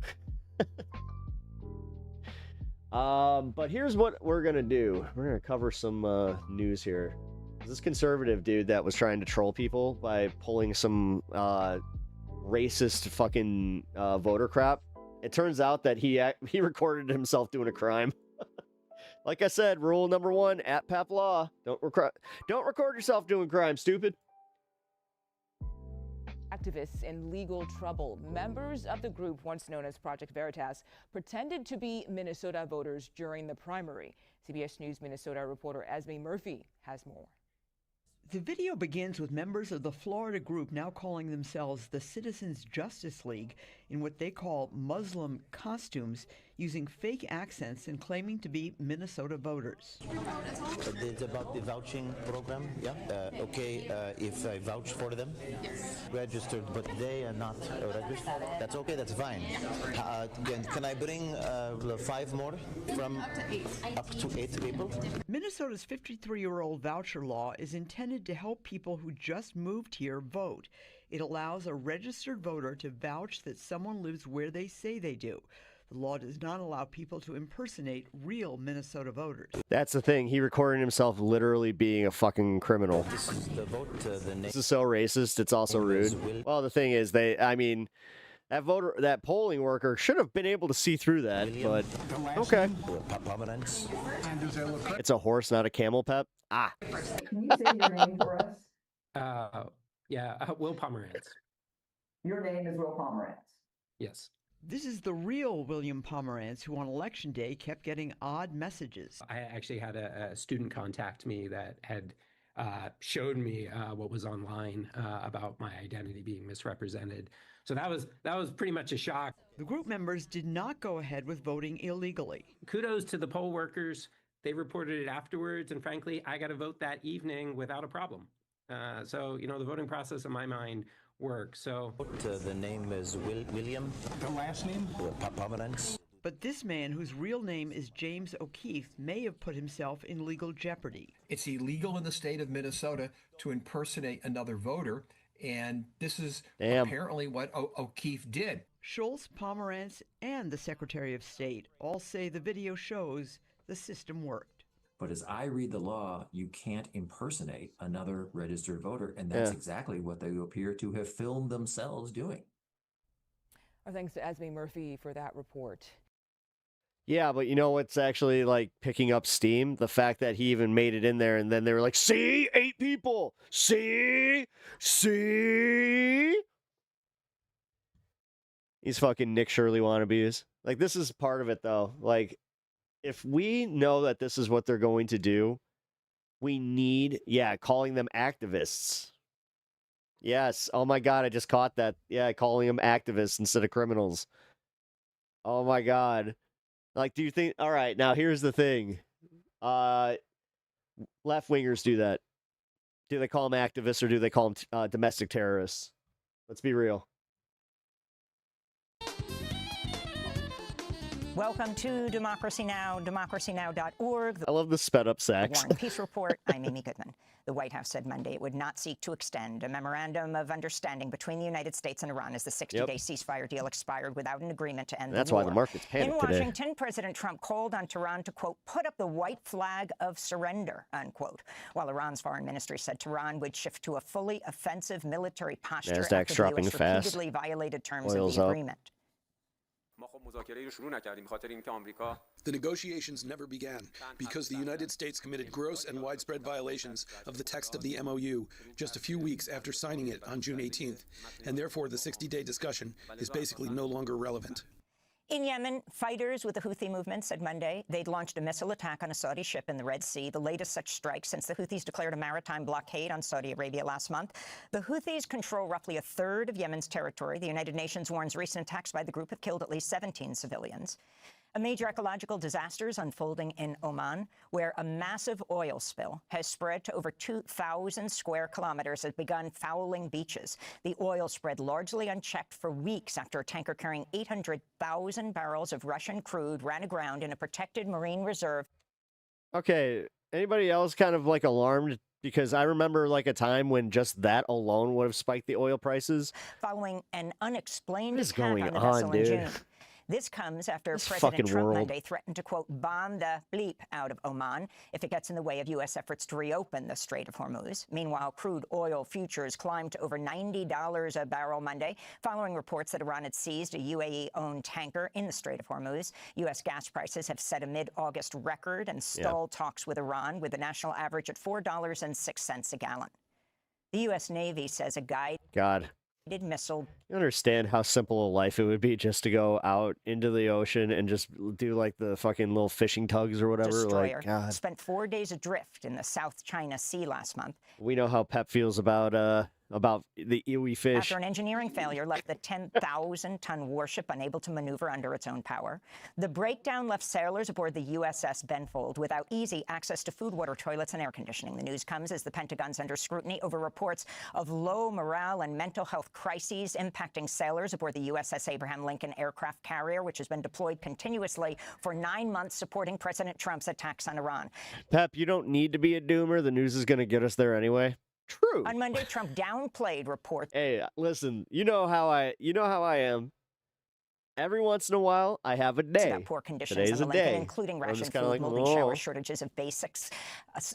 But here's what we're gonna do. We're gonna cover some news here. This conservative dude that was trying to troll people by pulling some racist fucking voter crap. It turns out that he recorded himself doing a crime. Like I said, rule number 1 at Pep Law: don't record yourself doing crime, stupid. Activists in legal trouble. Members of the group, once known as Project Veritas, pretended to be Minnesota voters during the primary. CBS News Minnesota reporter Esme Murphy has more. The video begins with members of the Florida group now calling themselves the Citizens Justice League in what they call Muslim costumes, using fake accents and claiming to be Minnesota voters. It's about the vouching program, yeah? If I vouch for them? Yes. Registered, but they are not registered? That's okay, that's fine. Can I bring 5 more from up to 8 people? Minnesota's 53-year-old voucher law is intended to help people who just moved here vote. It allows a registered voter to vouch that someone lives where they say they do. The law does not allow people to impersonate real Minnesota voters. That's the thing. He recorded himself literally being a fucking criminal. This is the vote. This is so racist. It's also rude. Well, the thing is, that polling worker should have been able to see through that, but okay. It's a horse, not a camel, Pep. Ah. Can you say your name for us? Will Pomerantz. Your name is Will Pomerantz. Yes. This is the real William Pomerantz, who on Election Day kept getting odd messages. I actually had a student contact me that had showed me what was online about my identity being misrepresented. So that was pretty much a shock. The group members did not go ahead with voting illegally. Kudos to the poll workers. They reported it afterwards, and frankly, I got to vote that evening without a problem. So, the voting process in my mind works. So the name is William. The last name? Pomerantz. But this man, whose real name is James O'Keefe, may have put himself in legal jeopardy. It's illegal in the state of Minnesota to impersonate another voter, and this is apparently what O'Keefe did. Schultz, Pomerantz, and the Secretary of State all say the video shows the system worked. But as I read the law, you can't impersonate another registered voter, and that's exactly what they appear to have filmed themselves doing. Our thanks to Esme Murphy for that report. Yeah, but you know what's actually like picking up steam? The fact that he even made it in there, and then they were like, "See, 8 people. See." These fucking Nick Shirley wannabes. Like, this is part of it, though. Like, if we know that this is what they're going to do, we need, calling them activists. Yes. Oh my God, I just caught that. Yeah, calling them activists instead of criminals. Oh my God. Like, do you think, all right, now here's the thing. Left-wingers do that. Do they call them activists or do they call them domestic terrorists? Let's be real. Welcome to Democracy Now!, democracynow.org. I love the sped-up sax. The War and Peace Report. I'm Amy Goodman. The White House said Monday it would not seek to extend a memorandum of understanding between the United States and Iran as the 60-day ceasefire deal expired without an agreement to end the war. That's why the market's panicked today. In Washington, President Trump called on Tehran to, quote, put up the white flag of surrender, unquote, while Iran's foreign ministry said Tehran would shift to a fully offensive military posture NASDAQ's after dropping the U.S. fast. repeatedly violated terms Oil's of the up. agreement. The negotiations never began because the United States committed gross and widespread violations of the text of the MOU just a few weeks after signing it on June 18th, and therefore the 60-day discussion is basically no longer relevant. In Yemen, fighters with the Houthi movement said Monday they'd launched a missile attack on a Saudi ship in the Red Sea, the latest such strike since the Houthis declared a maritime blockade on Saudi Arabia last month. The Houthis control roughly a third of Yemen's territory. The United Nations warns recent attacks by the group have killed at least 17 civilians. A major ecological disaster is unfolding in Oman, where a massive oil spill has spread to over 2,000 square kilometers, has begun fouling beaches. The oil spread largely unchecked for weeks after a tanker carrying 800,000 barrels of Russian crude ran aground in a protected marine reserve. Okay, anybody else kind of like alarmed? Because I remember like a time when just that alone would have spiked the oil prices. Following an unexplained What is attack going on the on, vessel dude? in June. This comes after This President fucking Trump world. Monday threatened to, quote, bomb the bleep out of Oman if it gets in the way of U.S. efforts to reopen the Strait of Hormuz. Meanwhile, crude oil futures climbed to over $90 a barrel Monday, following reports that Iran had seized a UAE-owned tanker in the Strait of Hormuz. U.S. gas prices have set a mid-August record and stalled talks with Iran, with the national average at $4.06 a gallon. The U.S. Navy says a guided missile. You understand how simple a life it would be just to go out into the ocean and just do like the fucking little fishing tugs or whatever. Destroyer Like, God. spent 4 days adrift in the South China Sea last month We know how Pep feels about the iwi fish. after an engineering failure left the 10,000-ton warship unable to maneuver under its own power. The breakdown left sailors aboard the USS Benfold without easy access to food, water, toilets, and air conditioning. The news comes as the Pentagon's under scrutiny over reports of low morale and mental health crises impacting sailors aboard the USS Abraham Lincoln aircraft carrier, which has been deployed continuously for 9 months supporting President Trump's attacks on Iran. Pep, you don't need to be a doomer. The news is going to get us there anyway. True. On Monday, Trump downplayed reports. Hey, listen, you know how I am. every once in a while, I have a day. About poor conditions Today's in a the Lincoln, day. including I'm ration just food, kinda like, moldy shower "Whoa." shortages of basics,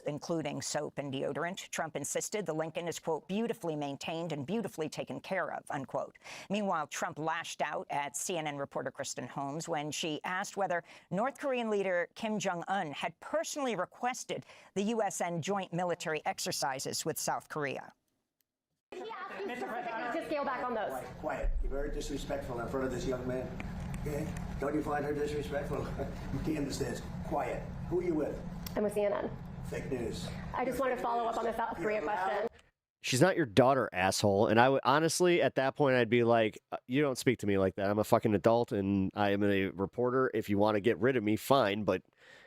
including soap and deodorant. Trump insisted the Lincoln is, quote, beautifully maintained and beautifully taken care of, unquote. Meanwhile, Trump lashed out at CNN reporter Kristen Holmes when she asked whether North Korean leader Kim Jong-un had personally requested the U.S. end joint military exercises with South Korea. Did he ask you specifically to scale back on those? Quiet. You're very disrespectful in front of this young man. Okay? Don't you find her disrespectful? Candace says, quiet. Who are you with? I'm with CNN. Fake news. I just want to follow up on the South Korea question. She's not your daughter, asshole. And I would honestly, at that point, I'd be like, you don't speak to me like that. I'm a fucking adult and I am a reporter. If you want to get rid of me, fine, but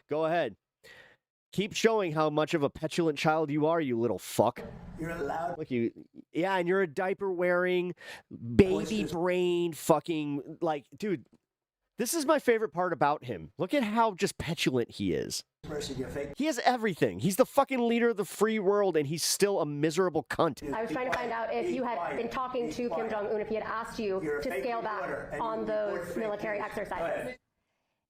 go ahead. Keep showing how much of a petulant child you are, you little fuck. You're allowed. Look, yeah, and you're a diaper wearing, baby brain fucking, like, dude, this is my favorite part about him. Look at how just petulant he is. He has everything. He's the fucking leader of the free world, and he's still a miserable cunt. I was trying to find out if you had been talking to Kim Jong-un, if he had asked you to scale back on those military exercises.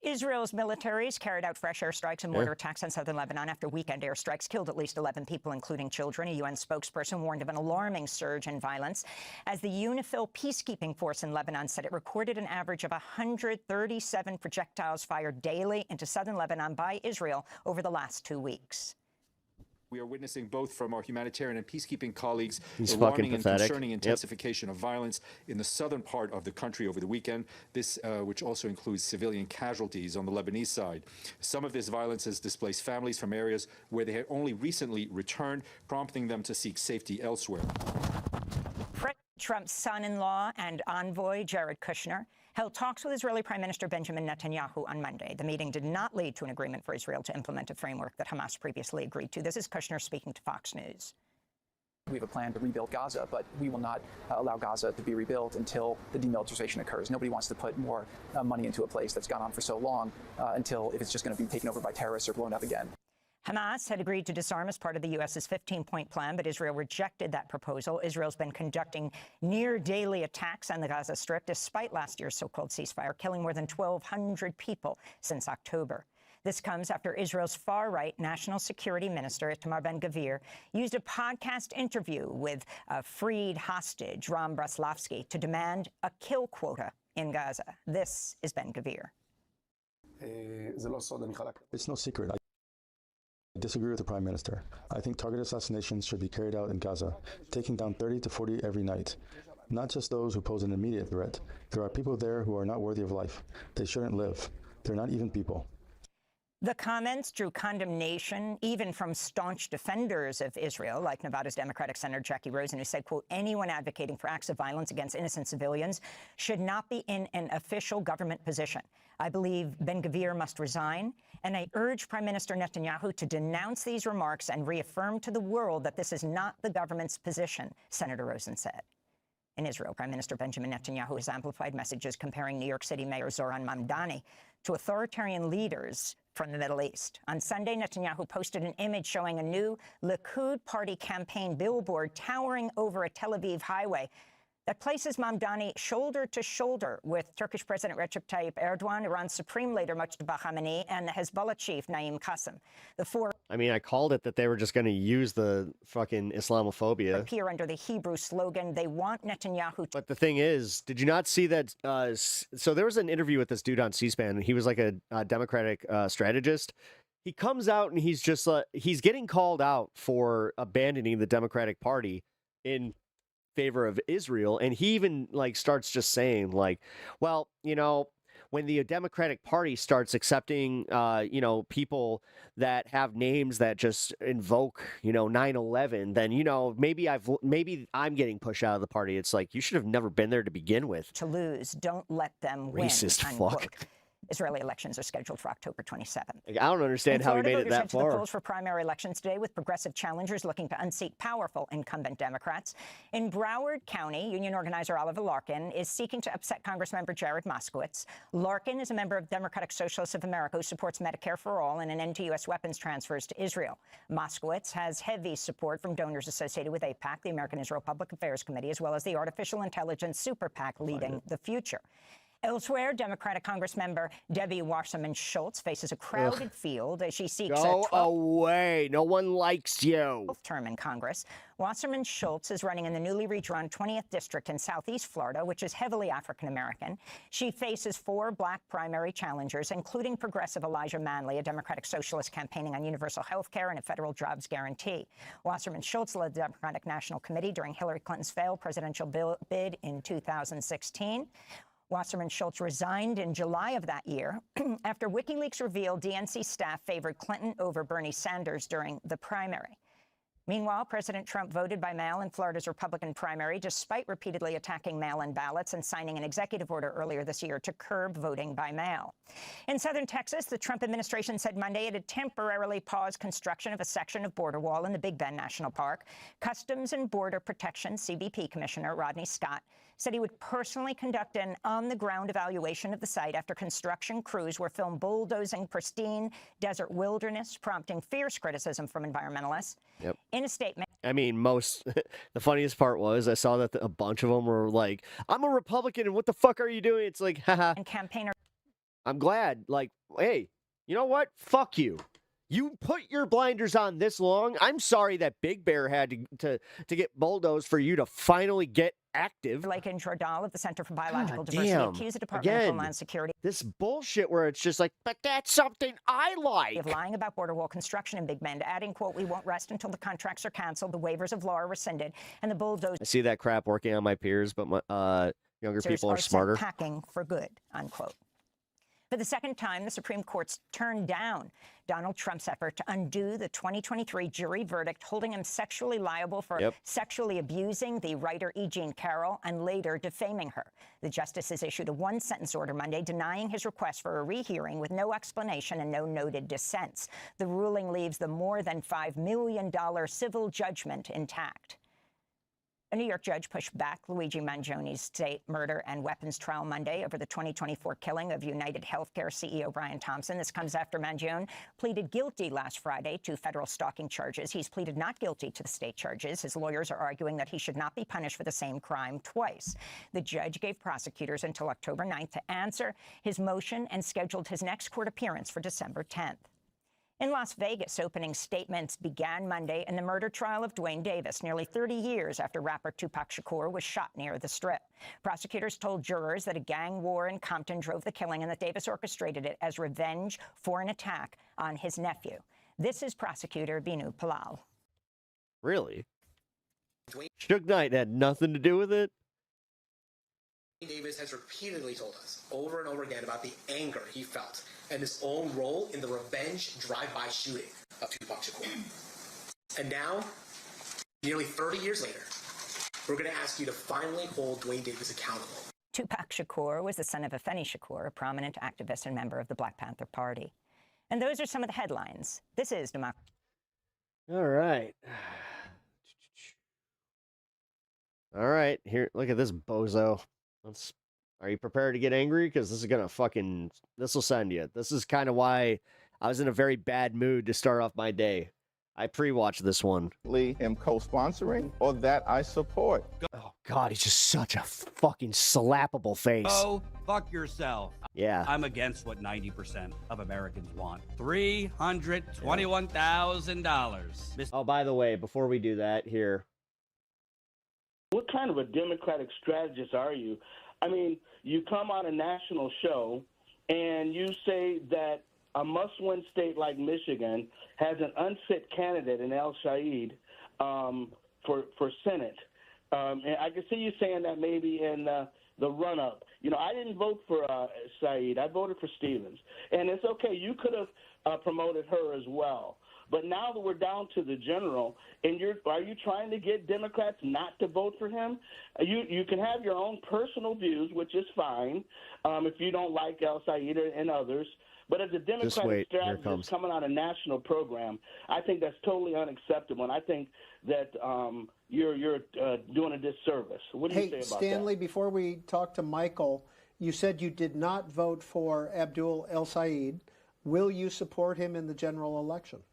Israel's militaries carried out fresh airstrikes and mortar attacks on southern Lebanon after weekend airstrikes killed at least 11 people, including children. A UN spokesperson warned of an alarming surge in violence as the UNIFIL peacekeeping force in Lebanon said it recorded an average of 137 projectiles fired daily into southern Lebanon by Israel over the last 2 weeks. We are witnessing both from our humanitarian and peacekeeping colleagues alarming and concerning intensification of violence in the southern part of the country over the weekend, this which also includes civilian casualties on the Lebanese side. Some of this violence has displaced families from areas where they had only recently returned, prompting them to seek safety elsewhere. Trump's son-in-law and envoy, Jared Kushner, held talks with Israeli Prime Minister Benjamin Netanyahu on Monday. The meeting did not lead to an agreement for Israel to implement a framework that Hamas previously agreed to. This is Kushner speaking to Fox News. We have a plan to rebuild Gaza, but we will not allow Gaza to be rebuilt until the demilitarization occurs. Nobody wants to put more money into a place that's gone on for so long until if it's just going to be taken over by terrorists or blown up again. Hamas had agreed to disarm as part of the U.S.'s 15-point plan, but Israel rejected that proposal. Israel's been conducting near-daily attacks on the Gaza Strip despite last year's so-called ceasefire, killing more than 1,200 people since October. This comes after Israel's far-right National Security Minister, Itamar Ben-Gvir, used a podcast interview with a freed hostage, Ram Braslavsky, to demand a kill quota in Gaza. This is Ben-Gvir. It's no secret. I disagree with the Prime Minister. I think targeted assassinations should be carried out in Gaza, taking down 30 to 40 every night. Not just those who pose an immediate threat. There are people there who are not worthy of life. They shouldn't live. They're not even people. The comments drew condemnation even from staunch defenders of Israel, like Nevada's Democratic Senator Jackie Rosen, who said, quote, anyone advocating for acts of violence against innocent civilians should not be in an official government position. I believe Ben-Gvir must resign, and I urge Prime Minister Netanyahu to denounce these remarks and reaffirm to the world that this is not the government's position, Senator Rosen said. In Israel, Prime Minister Benjamin Netanyahu has amplified messages comparing New York City Mayor Zoran Mamdani to authoritarian leaders from the Middle East. On Sunday, Netanyahu posted an image showing a new Likud party campaign billboard towering over a Tel Aviv highway that places Mamdani shoulder to shoulder with Turkish President Recep Tayyip Erdogan, Iran's Supreme Leader Mojtaba Khamenei, and the Hezbollah chief Naim Qassem. The four I mean, I called it that they were just going to use the fucking Islamophobia. appear under the Hebrew slogan, they want Netanyahu to... But the thing is, did you not see that? So there was an interview with this dude on C-SPAN, and he was like a Democratic strategist. He comes out and he's just he's getting called out for abandoning the Democratic Party in favor of Israel, and he even like starts just saying like, well, you know, when the Democratic Party starts accepting you know, people that have names that just invoke, you know, 9/11, then, you know, maybe I'm getting pushed out of the party. It's like, you should have never been there to begin with. To lose, don't let them win. Racist unquote. fuck. Israeli elections are scheduled for October 27th. Like, I don't understand how he made it that to the far. polls for primary elections today, with progressive challengers looking to unseat powerful incumbent Democrats. In Broward County, union organizer Oliver Larkin is seeking to upset Congressmember Jared Moskowitz. Larkin is a member of Democratic Socialists of America who supports Medicare for All and an end to U.S. weapons transfers to Israel. Moskowitz has heavy support from donors associated with AIPAC, the American Israel Public Affairs Committee, as well as the Artificial Intelligence Super PAC Leading the Future. Elsewhere, Democratic Congressmember Debbie Wasserman Schultz faces a crowded field as she seeks Go a 12th away. No one likes you. term in Congress. Wasserman Schultz is running in the newly redrawn 20th District in Southeast Florida, which is heavily African-American. She faces 4 black primary challengers, including progressive Elijah Manley, a Democratic socialist campaigning on universal health care and a federal jobs guarantee. Wasserman Schultz led the Democratic National Committee during Hillary Clinton's failed presidential bid in 2016. Wasserman Schultz resigned in July of that year after WikiLeaks revealed DNC staff favored Clinton over Bernie Sanders during the primary. Meanwhile, President Trump voted by mail in Florida's Republican primary, despite repeatedly attacking mail-in ballots and signing an executive order earlier this year to curb voting by mail. In southern Texas, the Trump administration said Monday it had temporarily paused construction of a section of border wall in the Big Bend National Park. Customs and Border Protection CBP Commissioner Rodney Scott said he would personally conduct an on-the-ground evaluation of the site after construction crews were filmed bulldozing pristine desert wilderness, prompting fierce criticism from environmentalists. Yep. In a statement, I mean, the funniest part was I saw that a bunch of them were like, I'm a Republican and what the fuck are you doing? It's like, haha. And campaigner. I'm glad. Like, hey, you know what? Fuck you. You put your blinders on this long. I'm sorry that Big Bear had to get bulldozed for you to finally get active. Lake and Jordan of the Center for Biological God Diversity damn. accused the Department of Homeland Security This bullshit where it's just like, but that's something I like. of lying about border wall construction in Big Bend, adding, quote, we won't rest until the contracts are canceled, the waivers of law are rescinded, and the bulldozers I see that crap working on my peers, but my younger people are sent smarter. packing for good, unquote. For the second time, the Supreme Court's turned down Donald Trump's effort to undo the 2023 jury verdict holding him sexually liable for sexually abusing the writer E. Jean Carroll and later defaming her. The justices issued a one-sentence order Monday denying his request for a rehearing with no explanation and no noted dissents. The ruling leaves the more than $5 million civil judgment intact. A New York judge pushed back Luigi Mangioni's state murder and weapons trial Monday over the 2024 killing of United Healthcare CEO Brian Thompson. This comes after Mangione pleaded guilty last Friday to federal stalking charges. He's pleaded not guilty to the state charges. His lawyers are arguing that he should not be punished for the same crime twice. The judge gave prosecutors until October 9th to answer his motion and scheduled his next court appearance for December 10th. In Las Vegas, opening statements began Monday in the murder trial of Dwayne Davis, nearly 30 years after rapper Tupac Shakur was shot near the Strip. Prosecutors told jurors that a gang war in Compton drove the killing and that Davis orchestrated it as revenge for an attack on his nephew. This is prosecutor Binu Palal. Really? Suge Knight had nothing to do with it? Davis has repeatedly told us over and over again about the anger he felt and his own role in the revenge drive-by shooting of Tupac Shakur. And now, nearly 30 years later, we're going to ask you to finally hold Dwayne Davis accountable. Tupac Shakur was the son of Afeni Shakur, a prominent activist and member of the Black Panther Party. And those are some of the headlines. This is Democracy. All right. All right. Here, look at this bozo. Are you prepared to get angry? Because this is going to this will send you. This is kind of why I was in a very bad mood to start off my day. I pre-watched this one. Am co-sponsoring or that I support. Oh, God, he's just such a fucking slappable face. Oh, fuck yourself. Yeah. I'm against what 90% of Americans want. $321,000. Oh, by the way, before we do that, here. What kind of a Democratic strategist are you? I mean, you come on a national show and you say that a must-win state like Michigan has an unfit candidate in El Said for Senate. And I can see you saying that maybe in the run-up. You know, I didn't vote for Said. I voted for Stevens. And it's okay. You could have promoted her as well. But now that we're down to the general, and are you trying to get Democrats not to vote for him? You can have your own personal views, which is fine, if you don't like El Said and others. But as a Democratic strategist coming on a national program, I think that's totally unacceptable, and I think that you're doing a disservice. What do you say about that? Hey, Stanley, before we talk to Michael, you said you did not vote for Abdul El Said. Will you support him in the general election?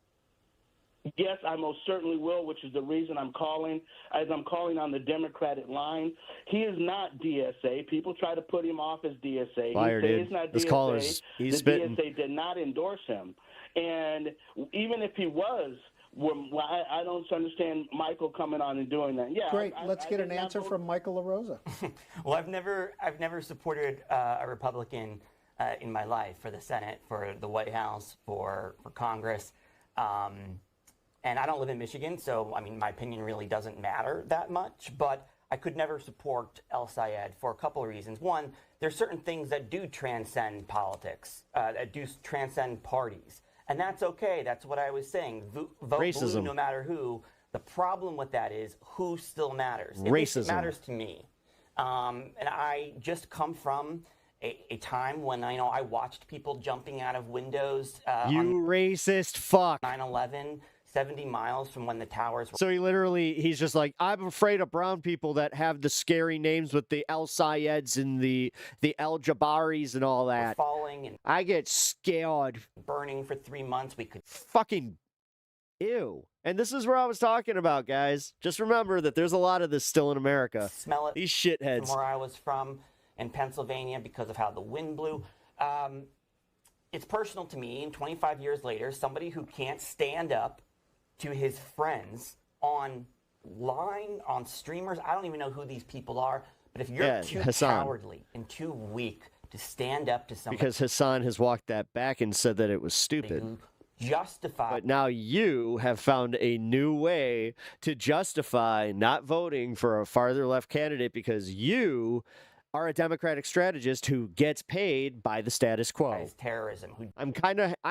Yes, I most certainly will, which is the reason I'm calling, as I'm calling on the Democratic line. He is not DSA. People try to put him off as DSA. Liar, He says dude. he's not This DSA. caller's he's The spitting. DSA did not endorse him. And even if he was, I don't understand Michael coming on and doing that. Yeah, Great. Let's get an answer from Michael LaRosa. Well, I've never supported a Republican in my life for the Senate, for the White House, for Congress. And I don't live in Michigan, so, I mean, my opinion really doesn't matter that much. But I could never support El Sayed for a couple of reasons. One, there's certain things that do transcend politics, that do transcend parties. And that's okay. That's what I was saying. Vote Racism. blue no matter who. The problem with that is who still matters. Racism. It matters to me. And I just come from a time when I watched people jumping out of windows. You racist fuck. 9/11, 70 miles from when the towers were. So he's just like, I'm afraid of brown people that have the scary names with the El Sayeds and the El Jabaris and all that. Falling and I get scared. Burning for 3 months. We could fucking ew. And this is where I was talking about, guys. Just remember that there's a lot of this still in America. Smell it. These shitheads. From where I was from in Pennsylvania because of how the wind blew. It's personal to me. And 25 years later, somebody who can't stand up to his friends online, on streamers. I don't even know who these people are. But if you're too cowardly and too weak to stand up to somebody. Because Hassan has walked that back and said that it was stupid. Justify. But now you have found a new way to justify not voting for a farther left candidate because you are a Democratic strategist who gets paid by the status quo. Terrorism. I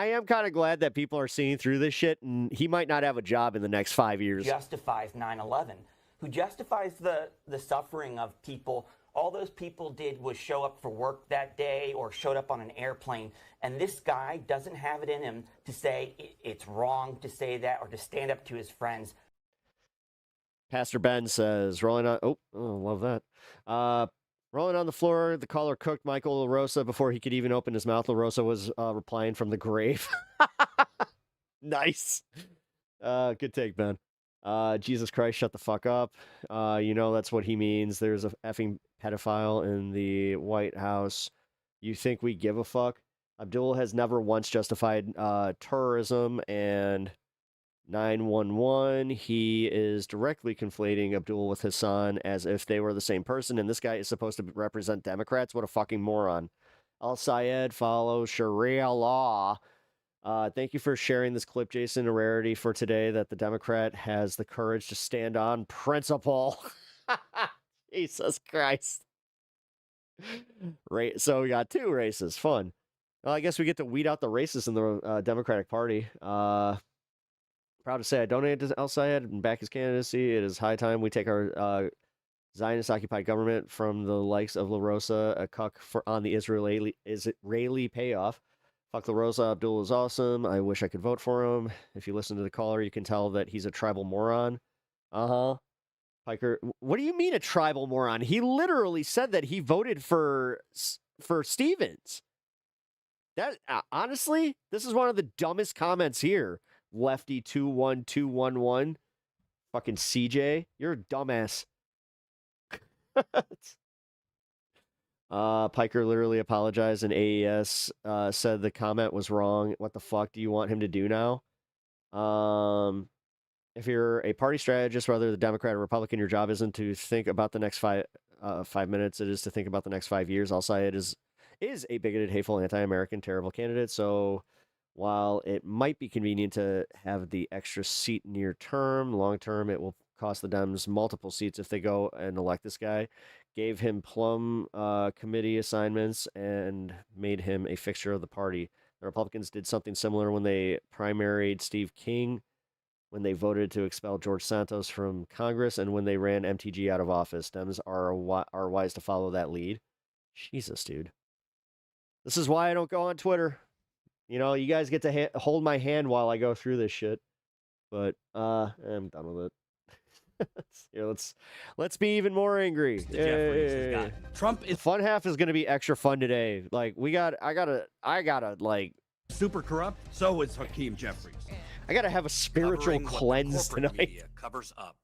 am kind of glad that people are seeing through this shit, and he might not have a job in the next 5 years. Justifies 9/11, who justifies the suffering of people. All those people did was show up for work that day or showed up on an airplane. And this guy doesn't have it in him to say it's wrong to say that or to stand up to his friends. Pastor Ben says, rolling on. Oh, love that. Rolling on the floor, the caller cooked Michael LaRosa before he could even open his mouth. LaRosa was replying from the grave. Nice. Good take, Ben. Jesus Christ, shut the fuck up. That's what he means. There's a effing pedophile in the White House. You think we give a fuck? Abdul has never once justified terrorism and 911. He is directly conflating Abdul with Hassan as if they were the same person, and this guy is supposed to represent Democrats. What a fucking moron. Al Sayed follows Sharia law. Thank you for sharing this clip, Jason. A rarity for today that the Democrat has the courage to stand on principle. Jesus Christ. So we got two races. Fun. Well, I guess we get to weed out the racists in the Democratic Party. Proud to say I donated to Al Sayed and back his candidacy. It is high time we take our Zionist-occupied government from the likes of LaRosa, a cuck on the Israeli payoff. Fuck LaRosa, Abdul is awesome. I wish I could vote for him. If you listen to the caller, you can tell that he's a tribal moron. Piker, what do you mean a tribal moron? He literally said that he voted for Stevens. That honestly, this is one of the dumbest comments here. Lefty 21211. Fucking CJ, you're a dumbass. Piker literally apologized, and AES said the comment was wrong. What the fuck do you want him to do now? If you're a party strategist, whether the Democrat or Republican, your job isn't to think about the next 5 minutes. It is to think about the next 5 years. Al Sayed is a bigoted, hateful, anti-American, terrible candidate. So while it might be convenient to have the extra seat near term, long term, it will cost the Dems multiple seats if they go and elect this guy. Gave him plum committee assignments and made him a fixture of the party. The Republicans did something similar when they primaried Steve King, when they voted to expel George Santos from Congress, and when they ran MTG out of office. Dems are wise to follow that lead. Jesus, dude. This is why I don't go on Twitter. You guys get to hold my hand while I go through this shit. But I'm done with it. Here, let's be even more angry. Trump is fun half is gonna be extra fun today. Like I gotta like super corrupt. So is Hakeem Jeffries. I gotta have a spiritual cleanse tonight. Media covers up.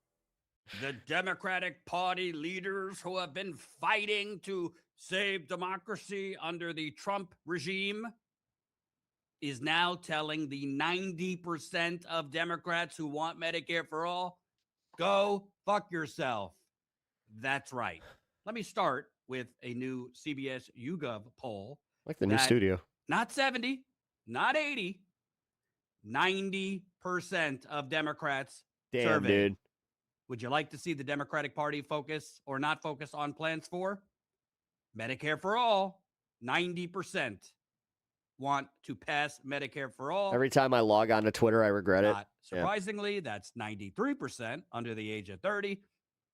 The Democratic Party leaders who have been fighting to save democracy under the Trump regime is now telling the 90% of Democrats who want Medicare for all, go fuck yourself. That's right. Let me start with a new CBS YouGov poll. Like the new studio. Not 70, not 80, 90% of Democrats surveyed. Dude. Would you like to see the Democratic Party focus or not focus on plans for Medicare for all? 90% want to pass Medicare for all. Every time I log on to Twitter, I regret it. Not surprisingly, that's 93% under the age of 30,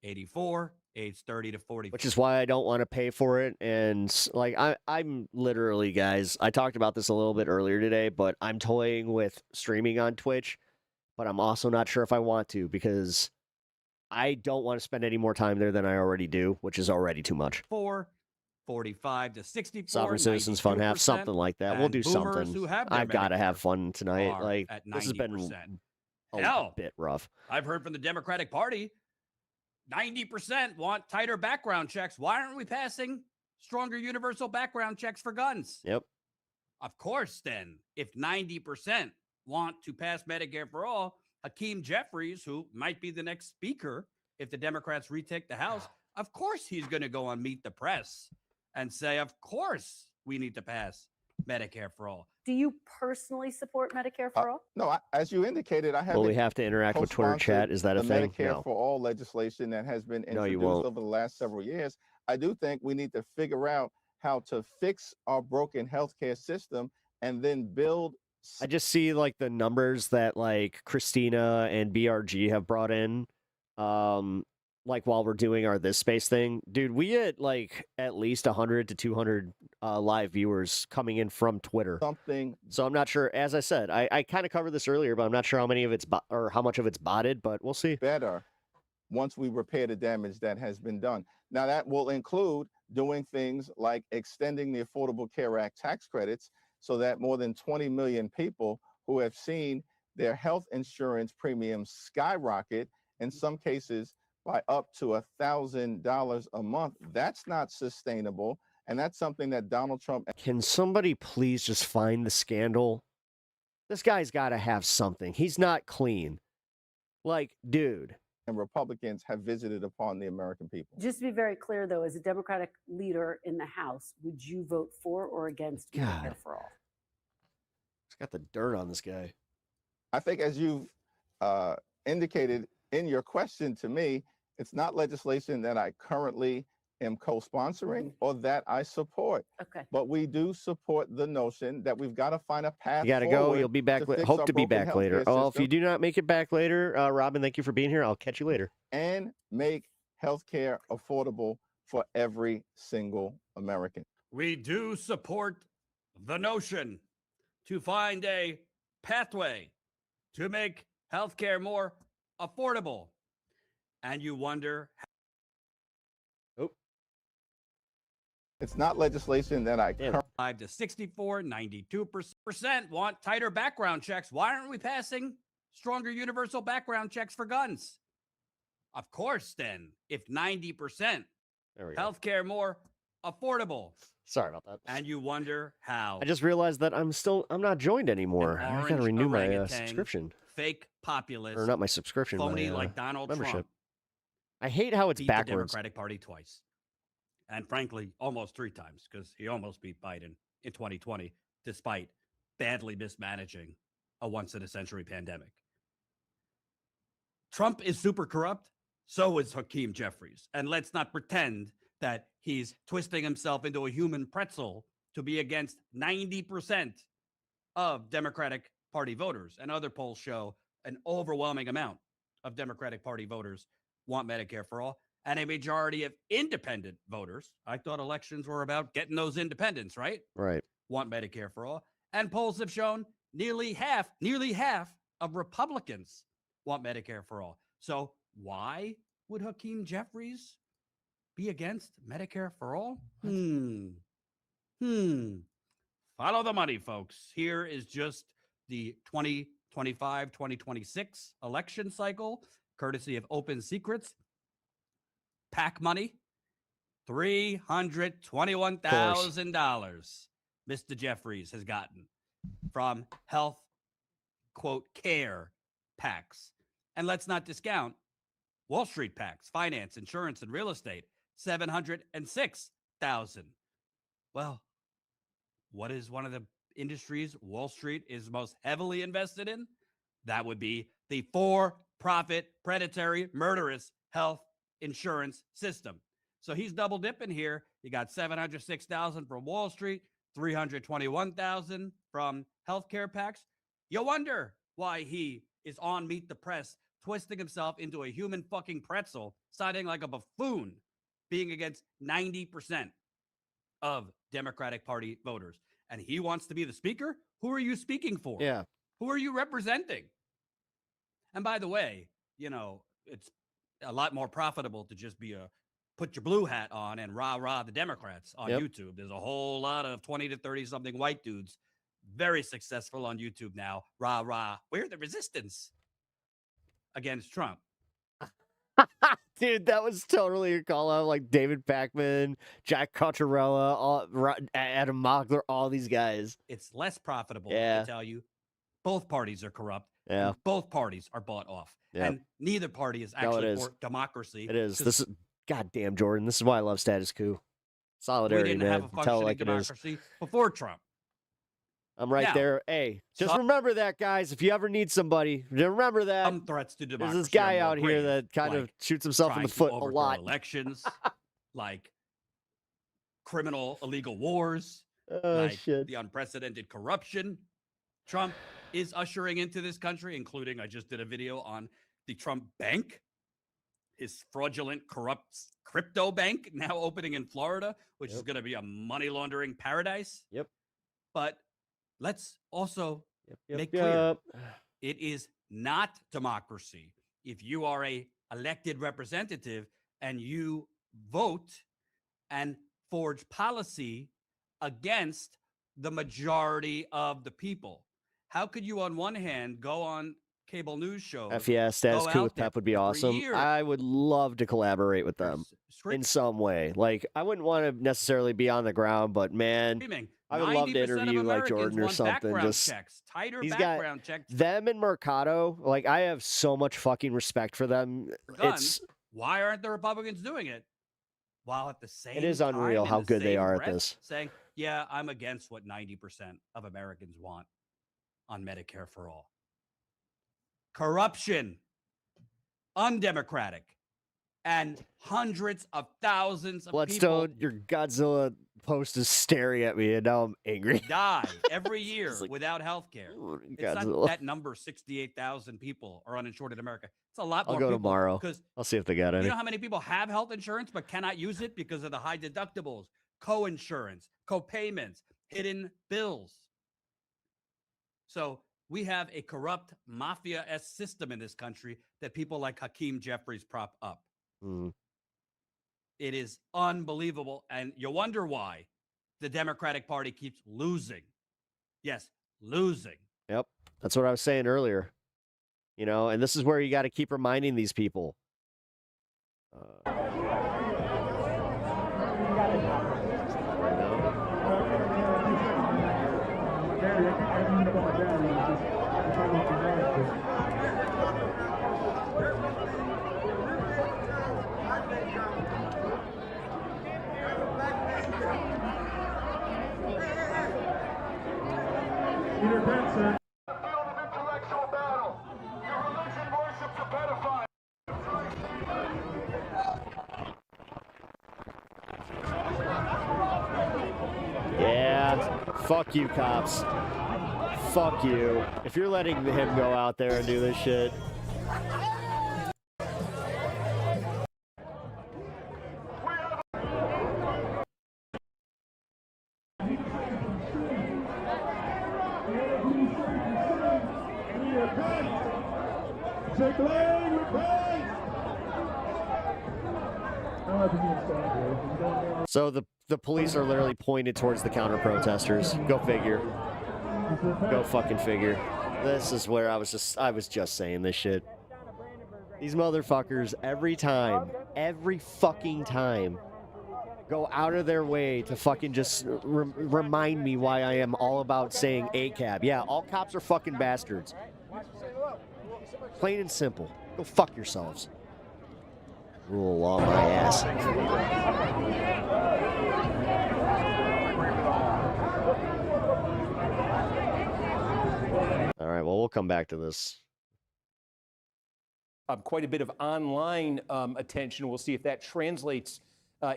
84, age 30 to 40. Which is why I don't want to pay for it. And like, I'm literally, guys, I talked about this a little bit earlier today, but I'm toying with streaming on Twitch, but I'm also not sure if I want to because I don't want to spend any more time there than I already do, which is already too much. 45 to 64. Sovereign Citizens Fun, have something like that. We'll do something. I've got to have fun tonight. Like, this has been a bit rough. I've heard from the Democratic Party, 90% want tighter background checks. Why aren't we passing stronger universal background checks for guns? Yep. Of course, then, if 90% want to pass Medicare for all, Hakeem Jeffries, who might be the next speaker if the Democrats retake the House, of course he's going to go on Meet the Press and say, of course we need to pass Medicare for all. Do you personally support Medicare for all? No, as you indicated, I have. Will we have to interact with Twitter chat? Is that a thing? Medicare No. for all legislation that has been No, you introduced won't. over the last several years. I do think we need to figure out how to fix our broken healthcare system and then build. I just see like the numbers that like Christina and BRG have brought in, like while we're doing our This Space thing. Dude, we get like at least 100 to 200 live viewers coming in from Twitter. So I'm not sure. As I said, I kind of covered this earlier, but I'm not sure how many of it's or how much of it's botted, but we'll see. Better once we repair the damage that has been done. Now that will include doing things like extending the Affordable Care Act tax credits so that more than 20 million people who have seen their health insurance premiums skyrocket, in some cases by up to $1,000 a month. That's not sustainable. And that's something that Donald Trump. Can somebody please just find the scandal? This guy's got to have something. He's not clean. Like, dude. And Republicans have visited upon the American people. Just to be very clear, though, as a Democratic leader in the House, would you vote for or against Medicare for all? He's got the dirt on this guy. I think as you've indicated in your question to me, it's not legislation that I currently am co-sponsoring or that I support. Okay. But we do support the notion that we've got to find a path. You got to go. You'll be back. Hope to be back later. Oh, if you do not make it back later, Robin, thank you for being here. I'll catch you later. And make healthcare affordable for every single American. We do support the notion to find a pathway to make healthcare more affordable. And you wonder. It's not legislation that I. 5 to 64, 92% want tighter background checks. Why aren't we passing stronger universal background checks for guns? Of course, then, if 90% healthcare more affordable. Sorry about that. And you wonder how. I just realized that I'm not joined anymore. I got to renew my orangutan, subscription. Fake populist. Or not my subscription. Phony my, like Donald membership. Trump. I hate how it's beat backwards. The Democratic Party twice. And frankly, almost 3 times, because he almost beat Biden in 2020, despite badly mismanaging a once-in-a-century pandemic. Trump is super corrupt. So is Hakeem Jeffries. And let's not pretend that he's twisting himself into a human pretzel to be against 90% of Democratic Party voters. And other polls show an overwhelming amount of Democratic Party voters want Medicare for all. And a majority of independent voters, I thought elections were about getting those independents, right? Right. Want Medicare for all. And polls have shown nearly half of Republicans want Medicare for all. So why would Hakeem Jeffries be against Medicare for all? Follow the money, folks. Here is just the 20 2025-2026 election cycle, courtesy of Open Secrets. PAC money, $321,000 Mr. Jeffries has gotten from health, quote, care PACs. And let's not discount Wall Street PACs, finance, insurance, and real estate, $706,000. Well, what is one of the industries Wall Street is most heavily invested in? That would be the for-profit, predatory, murderous health insurance system. So he's double dipping here. You got $706,000 from Wall Street, $321,000 from healthcare PACs. You wonder why he is on Meet the Press, twisting himself into a human fucking pretzel, sounding like a buffoon, being against 90% of Democratic Party voters. And he wants to be the speaker? Who are you speaking for? Yeah. Who are you representing? And by the way, you know, it's a lot more profitable to just be put your blue hat on and rah the Democrats on YouTube. There's a whole lot of 20 to 30 something white dudes very successful on YouTube now. Rah. We're the resistance against Trump. Dude, that was totally a call out. Like David Pakman, Jack Cottarella, Adam Mockler, all these guys. It's less profitable, I tell you. Both parties are corrupt. Yeah. And both parties are bought off. Yeah. And neither party is actually for democracy. It is. This is goddamn Jordan. This is why I love status quo. Solidarity, we didn't man. have a Tell it functioning like it is. democracy before Trump. I'm right Now, there. Hey, just remember that, guys. If you ever need somebody, remember that. Some threats to democracy. There's this guy are more out here grave, that kind of like shoots himself in trying the to foot a overthrow lot. Elections, like criminal illegal wars, Oh, like shit. the unprecedented corruption Trump is ushering into this country, including I just did a video on the Trump Bank, his fraudulent, corrupt crypto bank now opening in Florida, which is going to be a money laundering paradise. Yep. But let's also make clear, it is not democracy if you are a elected representative and you vote and forge policy against the majority of the people. How could you, on one hand, go on cable news shows? Yeah, status go quo out with there Pep would be for awesome. years? I would love to collaborate with them in some way. Like, I wouldn't want to necessarily be on the ground, but man, Screaming. I would love to 90% of interview like Jordan or Americans want something. background Just checks, tighter he's background got checks. them and Mercado. Like, I have so much fucking respect for them. Guns. Why aren't the Republicans doing it? While at the same It is unreal time, in how the good they same are at breath, this. Saying, yeah, I'm against what 90% of Americans want on Medicare for all. Corruption, undemocratic, and hundreds of thousands of Bloodstone, people your Godzilla post is staring at me, and now I'm angry. die every year like, without health care. It's Godzilla. not that number, 68,000 people are uninsured in America. It's a lot I'll more go people. tomorrow. Because I'll see if they got any. you know how many people have health insurance but cannot use it because of the high deductibles, co-insurance, co-payments, hidden bills. So we have a corrupt mafia-esque system in this country that people like Hakeem Jeffries prop up. It is unbelievable. And you wonder why the Democratic Party keeps losing. Yes, losing. Yep. That's what I was saying earlier. You know, and this is where you got to keep reminding these people. Yeah, fuck you, cops. Fuck you. If you're letting him go out there and do this shit. So the police are literally pointed towards the counter protesters. Go figure. Go fucking figure. This is where I was just saying this shit. These motherfuckers every fucking time, go out of their way to fucking just remind me why I am all about saying ACAB. Yeah, all cops are fucking bastards. Plain and simple. Go fuck yourselves. Rule of law my ass. All right, well, we'll come back to this. Quite a bit of online attention. We'll see if that translates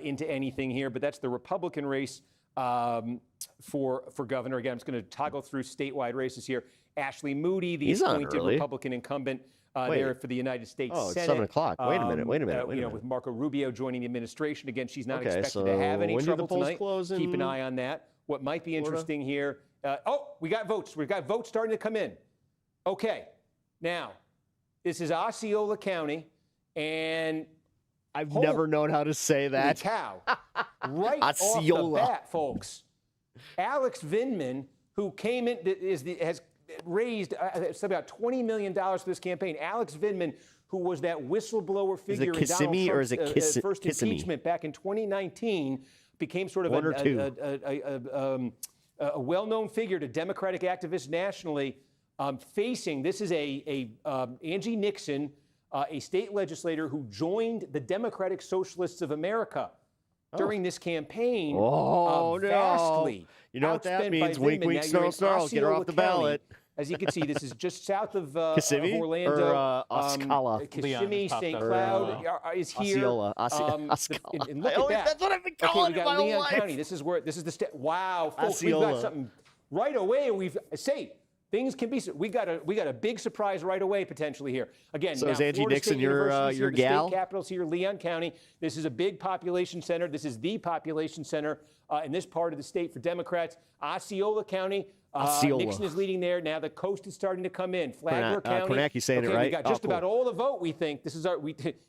into anything here, but that's the Republican race for governor. Again, I'm just going to toggle through statewide races here. Ashley Moody, the appointed Republican incumbent there for the United States Senate. It's 7 o'clock. Wait a minute. With Marco Rubio joining the administration. Again, she's not expected to have any trouble tonight. Keep an eye on that. What might be interesting here. We got votes. We've got votes starting to come in. Okay. Now, this is Osceola County, and I've never known how to say that. Cow. Right off the bat, folks. Alex Vindman, who came in, has raised about $20 million for this campaign. Alex Vindman, who was that whistleblower figure in Donald Trump's first impeachment back in 2019, became sort of a well-known figure to Democratic activists nationally. This is Angie Nixon, a state legislator who joined the Democratic Socialists of America during this campain. Vastly. You know what that means? Wink, wink, snarl, snarl. Get her off the ballot. As you can see, this is just south of Orlando. Osceola. Kissimmee, St. Cloud is here. Osceola. And look at that. That's what I've been calling we got Leon County. This is the state. Wow, folks, Osceola. we've got something right away. Things can be. We got a big surprise right away potentially here. Again, so now, is Angie Florida Nixon State your here, the gal? State capital's here, Leon County. This is a big population center. This is the population center in this part of the state for Democrats. Osceola County. Nixon is leading there. Now the coast is starting to come in. Flagler County. Kornacki's saying it right. We got just about all the vote. We think this is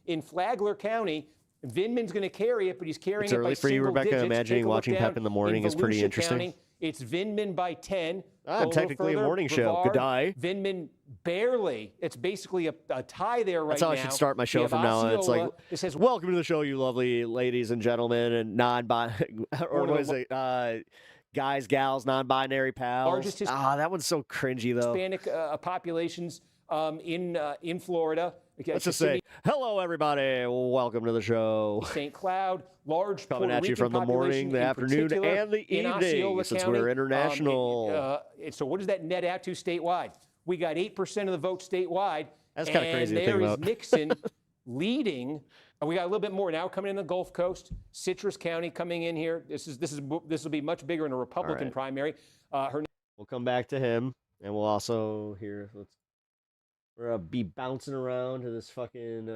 in Flagler County. Vindman's going to carry it, but he's carrying it by single digits. It's early for you, Rebecca. Imagining watching Pep in the morning is pretty interesting. County, it's Vindman by 10. Technically a morning show. Good day. Vindman barely. It's basically a tie there right now. That's how I should start my show from now on. It's like, it says, welcome to the show, you lovely ladies and gentlemen, and or what is it? Guys, gals, non-binary pals. That one's so cringy, though. Hispanic populations in Florida. Let's just say, hello, everybody. Welcome to the show. St. Cloud, large coming at you from the morning, the afternoon, and the evening, since we're international. So what does that net out to statewide? We got 8% of the vote statewide. That's kind of crazy to think about. There is Nixon leading. We got a little bit more now coming in the Gulf Coast. Citrus County coming in here. This will be much bigger in a Republican primary. We'll come back to him, and we'll also hear. We're be bouncing around to this fucking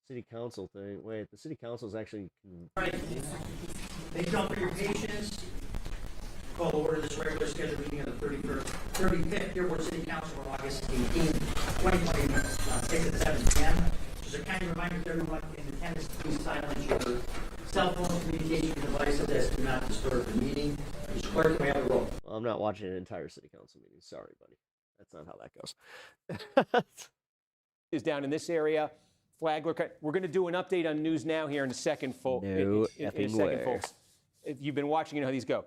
city council thing. Wait, the city council is actually. Thank you all for your patience. Call to order this regular scheduled meeting of the 35th Dearborn City Council on August 18, 2020, 6 at 7 p.m. Just a kind reminder to everyone in attendance, please silence your cell phone communication devices as do not disturb the meeting. Mr. Clerk, can we have a roll? Well, I'm not watching an entire city council meeting. Sorry, buddy. That's not how that goes. Is down in this area. Flagler. We're going to do an update on News Now here in a second, folks. Folks. If you've been watching, you know how these go.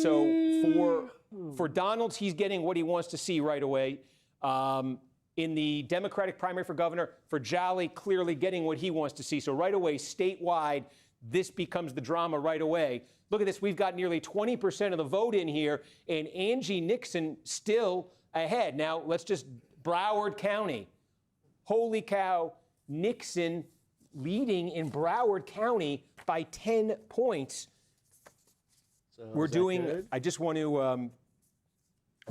So for Donalds, he's getting what he wants to see right away. In the Democratic primary for governor, for Jolly, clearly getting what he wants to see. So right away, statewide, this becomes the drama right away. Look at this. We've got nearly 20% of the vote in here, and Angie Nixon still ahead. Now, let's just Broward County. Holy cow, Nixon leading in Broward County by 10 points. So we're doing, I just want to, I'm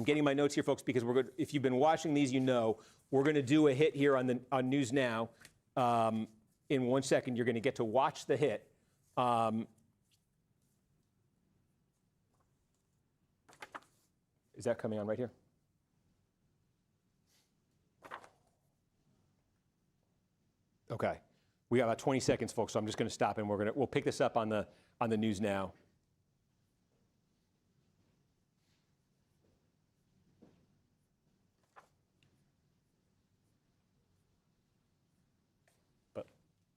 getting my notes here, folks, because we're good. If you've been watching these, you know, we're going to do a hit here on News Now. In 1 second, you're going to get to watch the hit. Is that coming on right here? Okay, we got about 20 seconds, folks. So I'm just going to stop, and we'll pick this up on the News Now.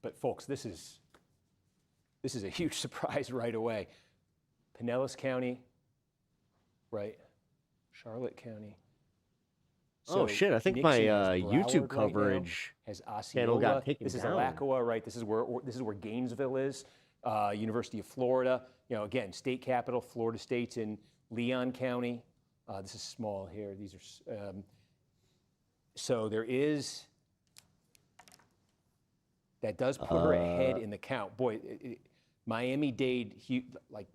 But folks, this is a huge surprise right away. Pinellas County, right? Charlotte County. Oh shit! I think my YouTube coverage channel got taken down. This is Alachua, right? This is where Gainesville is. University of Florida. You know, again, state capital. Florida State's in Leon County. This is small here. These are so there is. That does put her ahead in the count. Boy, Miami-Dade, like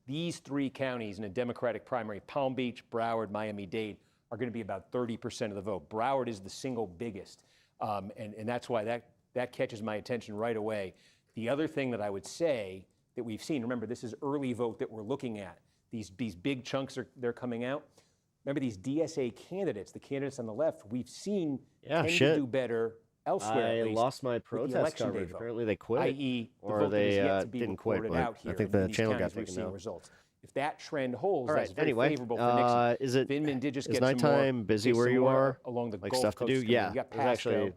these three counties in a Democratic primary, Palm Beach, Broward, Miami-Dade, are going to be about 30% of the vote. Broward is the single biggest, and that's why that catches my attention right away. The other thing that I would say that we've seen, remember, this is early vote that we're looking at. These big chunks they're coming out. Remember these DSA candidates, the candidates on the left, we've seen tend to do better elsewhere. I lost my protest coverage. Apparently they quit, i.e., or they didn't quit. But I think the channel got taken down. Results. If that trend holds, all right. That's very Anyway, favorable for Nixon. Is it Vindman did just is get nighttime busy where you are? Along the like Gulf stuff to Coast do? Yeah, you got there's actually.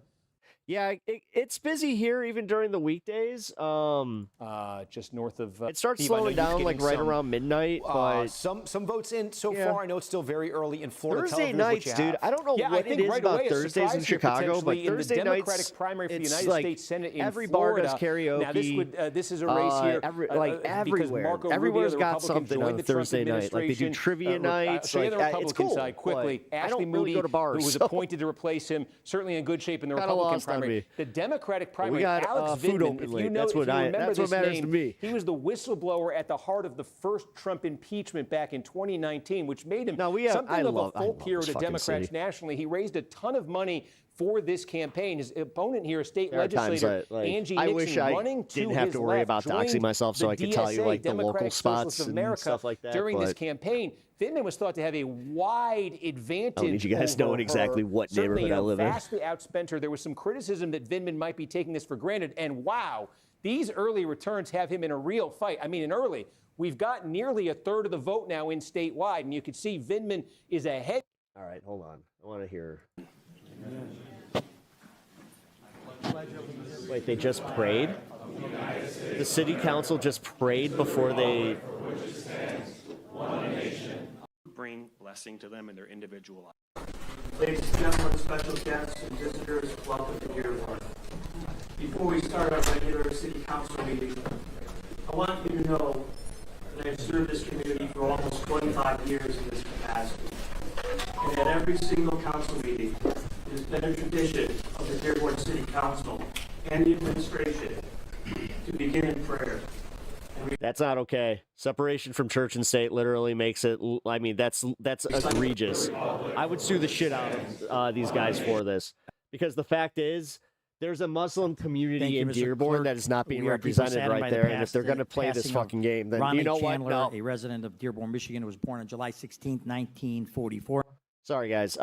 Yeah, it's busy here even during the weekdays. Just north of. It starts slowing down like right around midnight. But some votes in so far. I know it's still very early in Florida. Thursday nights, dude. I don't know what it is about Thursdays in Chicago, but Thursday nights, primary for the it's United like States Senate in every bar Florida. does karaoke. Now this is a race here, like everywhere. Everywhere's got something on Thursday night. Like they do trivia nights. Like it's cool. Side quickly. Ashley Moody, go to bars, who was appointed to replace him, certainly in good shape in the Republican primary. The Democratic primary, Alex Vindman, if you know, if you remember this name, he was the whistleblower at the heart of the first Trump impeachment back in 2019, which made him something of a folk hero to Democrats nationally. He raised a ton of money for this campaign. His opponent here, state legislator Angie Nixon, running to didn't have to worry about doxing myself, so I could tell you like the local spots and stuff like that. During this campaign, Vindman was thought to have a wide advantage. I need you guys knowing exactly what neighborhood I live in. Vastly outspent her. There was some criticism that Vindman might be taking this for granted, and wow, these early returns have him in a real fight. I mean, in early, we've got nearly a third of the vote now in statewide, and you can see Vindman is ahead. All right, hold on. I want to hear. Wait, they just prayed? The city council just prayed before they bring blessing to them in their individual life. Ladies and gentlemen, special guests and visitors, welcome to Dearborn. Before we start our regular city council meeting, I want you to know that I've served this community for almost 25 years in this capacity. And at every single council meeting, it has been a tradition of the Dearborn City Council and the administration to begin in prayer. That's not okay. Separation from church and state literally makes it. I mean, that's egregious. I would sue the shit out of these guys for this, because the fact is, there's a Muslim community in Dearborn that is not being represented right there. And if they're going to play this fucking game, then Ronnie you know Chandler, what? No. a resident of Dearborn, Michigan, was born on July 16th, 1944. Sorry, guys.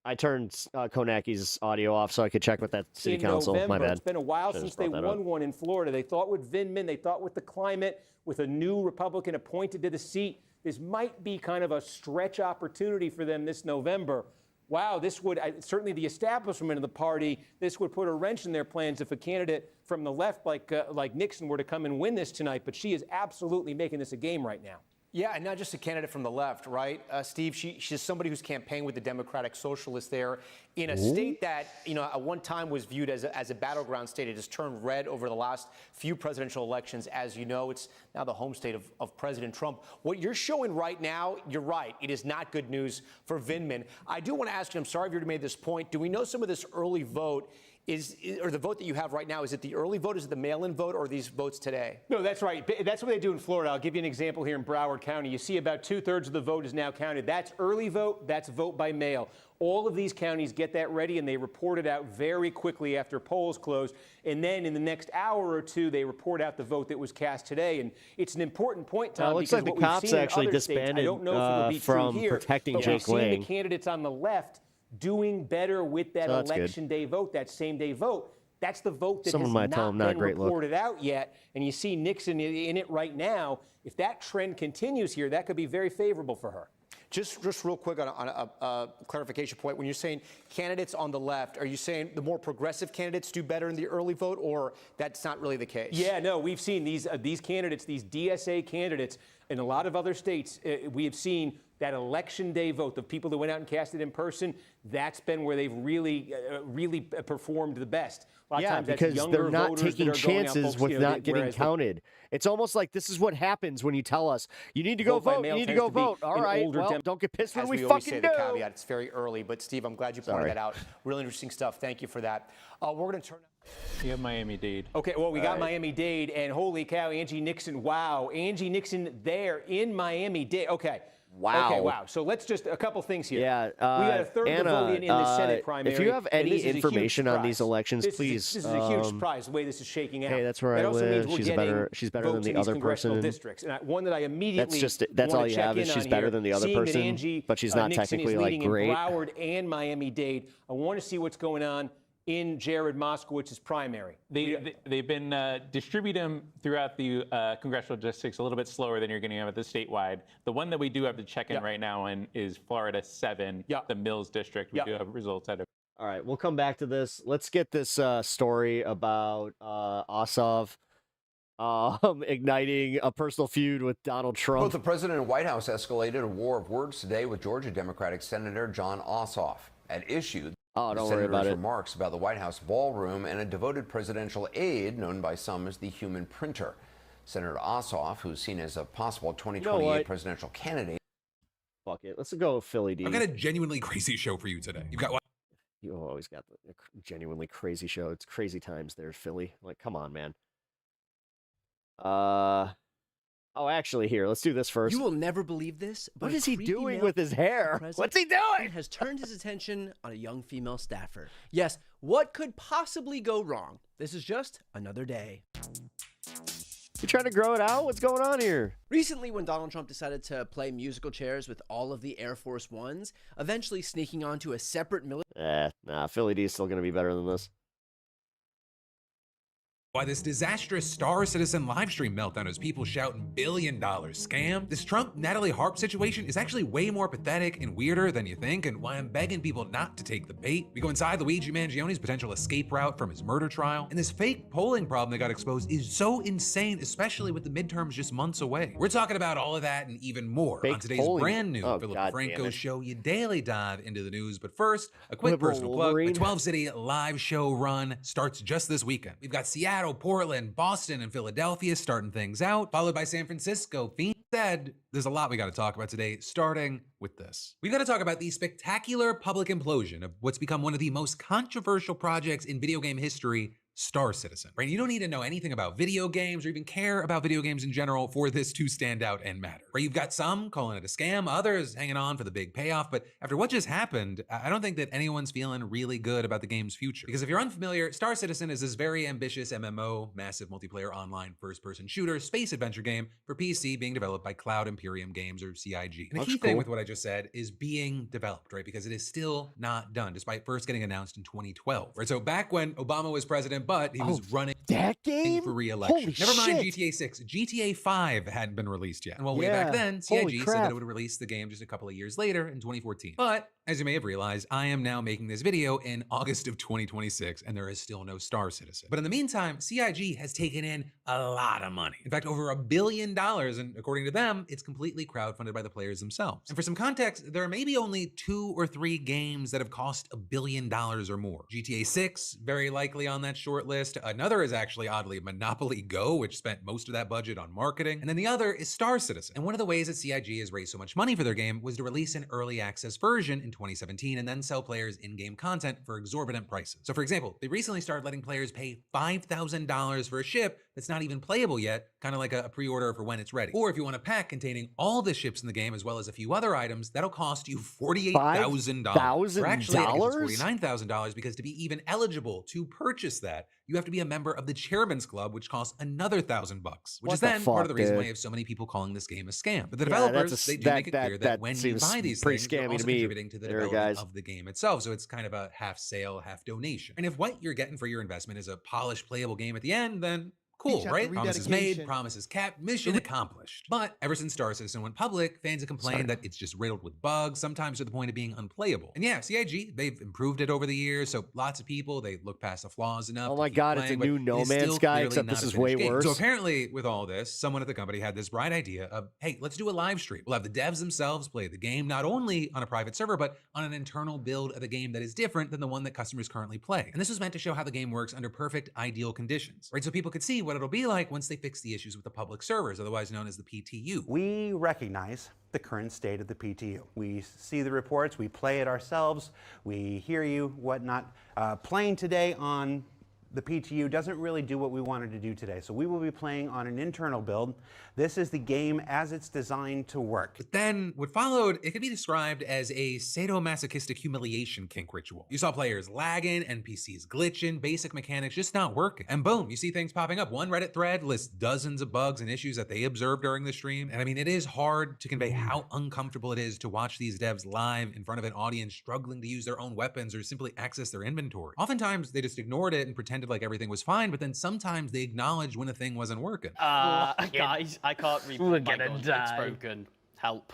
I turned Konaki's audio off so I could check with that city council. November. My bad. It's been a while since they won one in Florida. They thought with Vindman, they thought with the climate, with a new Republican appointed to the seat, this might be kind of a stretch opportunity for them this November. Wow, this would, certainly the establishment of the party, this would put a wrench in their plans if a candidate from the left like Nixon were to come and win this tonight. But she is absolutely making this a game right now. Yeah, and not just a candidate from the left, right? Steve, she's somebody who's campaigned with the Democratic Socialists there in a state that, you know, at one time was viewed as a battleground state. It has turned red over the last few presidential elections. As you know, it's now the home state of President Trump. What you're showing right now, you're right. It is not good news for Vindman. I do want to ask you, I'm sorry if you already made this point, do we know some of this early vote or the vote that you have right now, is it the early vote, is it the mail-in vote, or are these votes today? No, that's right. That's what they do in Florida. I'll give you an example here in Broward County. You see about 2/3 of the vote is now counted. That's early vote, that's vote by mail. All of these counties get that ready, and they report it out very quickly after polls close. And then in the next hour or two, they report out the vote that was cast today. And it's an important point, Tom, it looks because like the what cops we've seen actually in other states, disbanded I don't know if it would be from true here, protecting but Jake we've seen Lang. the candidates on the left doing better with that election day vote, that same day vote. That's the vote that Someone has might tell not him, not a been great look. reported out yet. And you see Nixon in it right now. If that trend continues here, that could be very favorable for her. Just real quick on a clarification point. When you're saying candidates on the left, are you saying the more progressive candidates do better in the early vote, or that's not really the case? Yeah, no, we've seen these candidates, these DSA candidates in a lot of other states. We have seen that election day vote, the people that went out and cast it in person, that's been where they've really performed the best. A lot of Yeah, times that's because younger they're not voters that taking are going out, chances folks, with you know, not getting whereas counted. It's almost like this is what happens when you tell us, you need to go Vote by vote, mail you need to tends go to be vote. All an right, older well, don't get pissed when As we we always fucking say, do. the caveat, it's very early. But, Steve, I'm glad you pointed that out. Really interesting stuff. Thank you for that. We're going to turn... You have Miami-Dade. Okay, well, we got Miami-Dade, and holy cow, Angie Nixon, wow. Angie Nixon there in Miami-Dade. Okay. Wow. Okay, wow. So let's just, a couple things here. Yeah, we got a third Anna, to vote in the Senate primary. if you have and any this is a huge information on surprise. these elections, This please. This is a huge surprise, the way this is shaking out. Hey, that's where that I also live. Means we're She's getting she's better than votes the in these other congressional person. districts. And one that I immediately that's want all to you check have is in she's on better here, than the other seeing that person, Angie, but she's not Nixon technically is like leading great. in Broward and Miami-Dade. I want to see what's going on in Jared Moskowitz's primary. They've been distribute them throughout the congressional districts a little bit slower than you're going to have at the statewide. The one that we do have to check in right now in is Florida 7, the Mills district. We do have results out of. All right, we'll come back to this. Let's get this story about Ossoff igniting a personal feud with Donald Trump. Both the president and White House escalated a war of words today with Georgia Democratic Senator Jon Ossoff. At issue, don't the worry about senator's it. remarks about the White House ballroom and a devoted presidential aide known by some as the human printer. Senator Ossoff, who's seen as a possible 2028 presidential candidate. Fuck it. Let's go with Philly D. I've got a genuinely crazy show for you today. You've got what? You always got the genuinely crazy show. It's crazy times there, Philly. Like, come on, man. Oh, actually, here, let's do this first. You will never believe this, but What a is he creepy doing male with his hair? president What's he doing? Has turned his attention on a young female staffer. Yes, what could possibly go wrong? This is just another day. You trying to grow it out? What's going on here? Recently, when Donald Trump decided to play musical chairs with all of the Air Force Ones, eventually sneaking onto a separate military... Nah, Philly D is still going to be better than this. Why this disastrous Star Citizen livestream meltdown as people shout $1 billion scam? This Trump-Natalie Harp situation is actually way more pathetic and weirder than you think, and why I'm begging people not to take the bait. We go inside Luigi Mangioni's potential escape route from his murder trial, and this fake polling problem that got exposed is so insane, especially with the midterms just months away. We're talking about all of that and even more on today's brand new Philip Franco show, your daily dive into the news. But first, a quick personal plug. The 12-city live show run starts just this weekend. We've got Seattle, Portland, Boston, and Philadelphia starting things out, followed by San Francisco, Phoenix. There's a lot we got to talk about today, starting with this. We've got to talk about the spectacular public implosion of what's become one of the most controversial projects in video game history, Star Citizen. Right? You don't need to know anything about video games or even care about video games in general for this to stand out and matter. Right? You've got some calling it a scam, others hanging on for the big payoff, but after what just happened, I don't think that anyone's feeling really good about the game's future. Because if you're unfamiliar, Star Citizen is this very ambitious MMO, massive multiplayer online first-person shooter, space adventure game for PC being developed by Cloud Imperium Games, or CIG. And the key thing with what I just said is being developed, right? Because it is still not done, despite first getting announced in 2012. Right? So back when Obama was president, but he was running that game for re-election. Holy Never mind shit. GTA 6. GTA 5 hadn't been released yet. And well, way Yeah. back then, Holy CIG said crap. that it would release the game just a couple of years later in 2014. But as you may have realized, I am now making this video in August of 2026, and there is still no Star Citizen. But in the meantime, CIG has taken in a lot of money. In fact, over $1 billion, and according to them, it's completely crowdfunded by the players themselves. And for some context, there are maybe only 2 or 3 games that have cost $1 billion or more. GTA 6, very likely on that short list. Another is actually, oddly, Monopoly Go, which spent most of that budget on marketing. And then the other is Star Citizen. And one of the ways that CIG has raised so much money for their game was to release an early access version in 2017 and then sell players in-game content for exorbitant prices. So for example, they recently started letting players pay $5,000 for a ship that's not even playable yet, kind of like a pre-order for when it's ready. Or if you want a pack containing all the ships in the game as well as a few other items, that'll cost you $48,000. Or actually, I think it's $49,000 because to be even eligible to purchase that, you have to be a member of the Chairman's Club, which costs another $1,000, which is then part of the reason why you have so many people calling this game a scam. But the developers, they do make it clear that when you buy these things, you're also contributing to the development of the game itself. So it's kind of a half sale, half donation. And if what you're getting for your investment is a polished, playable game at the end, then Cool, right? Promises made, promises kept, mission accomplished. But ever since Star Citizen went public, fans have complained that it's just riddled with bugs, sometimes to the point of being unplayable. And yeah, CIG, they've improved it over the years, so lots of people, they look past the flaws enough. Oh my God, it's a new No Man's Sky, except this is way worse. So apparently, with all this, someone at the company had this bright idea of, hey, let's do a live stream. We'll have the devs themselves play the game, not only on a private server, but on an internal build of the game that is different than the one that customers currently play. And this was meant to show how the game works under perfect, ideal conditions, right? So people could see what it'll be like once they fix the issues with the public servers, otherwise known as the PTU. We recognize the current state of the PTU. We see the reports, we play it ourselves, we hear you, whatnot. Playing today on the PTU doesn't really do what we wanted to do today. So we will be playing on an internal build. This is the game as it's designed to work. But then what followed, it could be described as a sadomasochistic humiliation kink ritual. You saw players lagging, NPCs glitching, basic mechanics just not working. And boom, you see things popping up. One Reddit thread lists dozens of bugs and issues that they observed during the stream. And I mean, it is hard to convey how uncomfortable it is to watch these devs live in front of an audience struggling to use their own weapons or simply access their inventory. Oftentimes, they just ignored it and pretended like everything was fine, but then sometimes they acknowledged when a thing wasn't working. Guys, I can't read. We're my gonna God, die. It's broken. Help.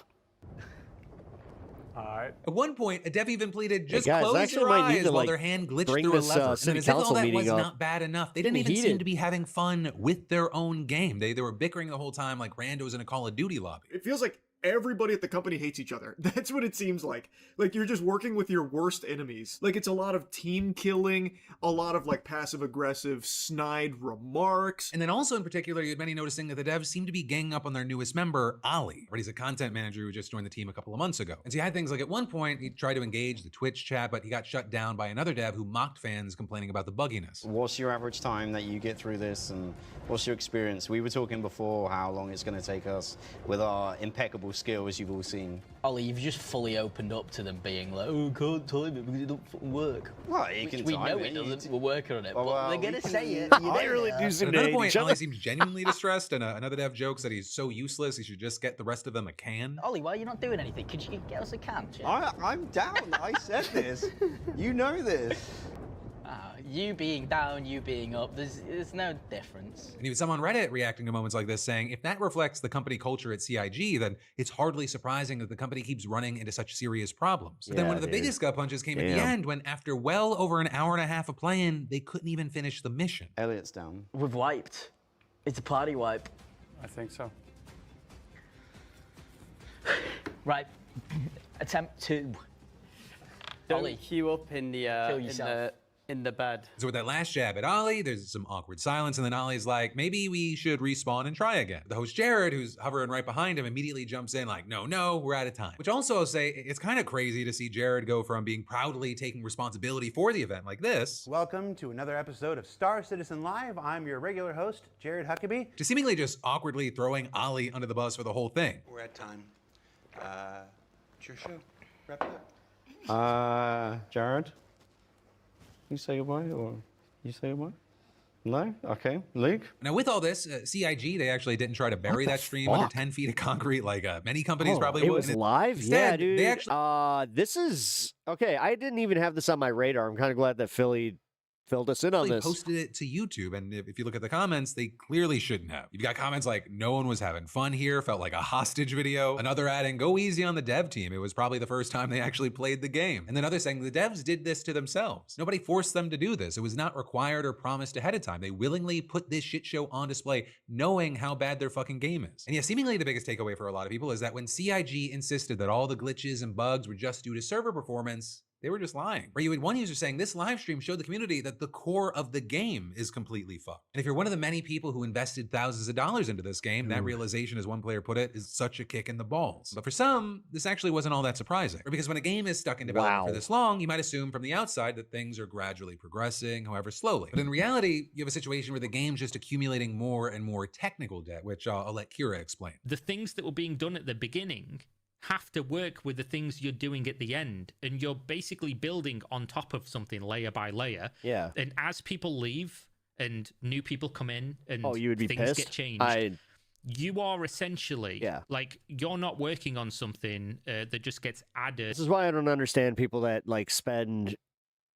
At one point, a dev even pleaded, just guys, close actually your might need eyes to, while like, their hand glitched bring through a this, lever. city And as if all council that was meeting up. not bad enough, they didn't even Heated. seem to be having fun with their own game. They were bickering the whole time like randos in a Call of Duty lobby. It feels like everybody at the company hates each other. That's what it seems like. Like you're just working with your worst enemies. Like it's a lot of team killing, a lot of like passive aggressive snide remarks. And then also in particular, you had many noticing that the devs seem to be ganging up on their newest member, Ollie. Right, he's a content manager who just joined the team a couple of months ago. And so you had things like at one point, he tried to engage the Twitch chat, but he got shut down by another dev who mocked fans complaining about the bugginess. What's your average time that you get through this, and what's your experience? We were talking before how long it's going to take us with our impeccable skill, as you've all seen. Ollie, you've just fully opened up to them being like, oh, can't time it because it don't fucking work. Well, you Which can we time know it. it doesn't. You- We're working on it. Oh, But well, they're we going to can- say it. You I really know. do seem At to another hate point, each other. Ollie seems genuinely distressed, and another dev jokes that he's so useless he should just get the rest of them a can. Ollie, why are you not doing anything? Could you get us a can? Chip? I'm down. I said this. You know this. You being down, you being up, there's no difference. And even some on Reddit reacting to moments like this saying, if that reflects the company culture at CIG, then it's hardly surprising that the company keeps running into such serious problems. But then one of the biggest gut punches came at the end when, after well over an hour and a half of playing, they couldn't even finish the mission. Elliot's down. We've wiped. It's a party wipe. I think so. Right. Attempt 2. Don't Ollie, queue up in the kill yourself. in the bed. So with that last jab at Ollie, there's some awkward silence, and then Ollie's like, maybe we should respawn and try again. The host Jared, who's hovering right behind him, immediately jumps in like, no, we're out of time. Which also I'll say, it's kind of crazy to see Jared go from being proudly taking responsibility for the event like this, Welcome to another episode of Star Citizen Live. I'm your regular host, Jared Huckabee. to seemingly just awkwardly throwing Ollie under the bus for the whole thing. We're at time. It's your show. Wrap it up. Jared? You say goodbye, or you say goodbye? No? Okay. Luke? Now, with all this, CIG, they actually didn't try to bury that stream under 10 feet of concrete like many companies probably it would. was And live? instead, Yeah, dude. They actually, this is... Okay, I didn't even have this on my radar. I'm kind of glad that Philly filled us in on this. posted it to YouTube, and if you look at the comments, they clearly shouldn't have. You've got comments like, no one was having fun here, felt like a hostage video. Another adding, go easy on the dev team. It was probably the first time they actually played the game. And then others saying, the devs did this to themselves. Nobody forced them to do this. It was not required or promised ahead of time. They willingly put this shit show on display, knowing how bad their fucking game is. And yeah, seemingly the biggest takeaway for a lot of people is that when CIG insisted that all the glitches and bugs were just due to server performance, they were just lying. Or you had one user saying, this live stream showed the community that the core of the game is completely fucked. And if you're one of the many people who invested thousands of dollars into this game, that realization, as one player put it, is such a kick in the balls. But for some, this actually wasn't all that surprising. Or because when a game is stuck in development for this long, you might assume from the outside that things are gradually progressing, however slowly. But in reality, you have a situation where the game's just accumulating more and more technical debt, which I'll let Kira explain. The things that were being done at the beginning have to work with the things you're doing at the end, and you're basically building on top of something layer by layer. Yeah. And as people leave and new people come in and you would be things pissed? get changed, you are essentially Yeah. like, you're not working on something that just gets added. This is why I don't understand people that like spend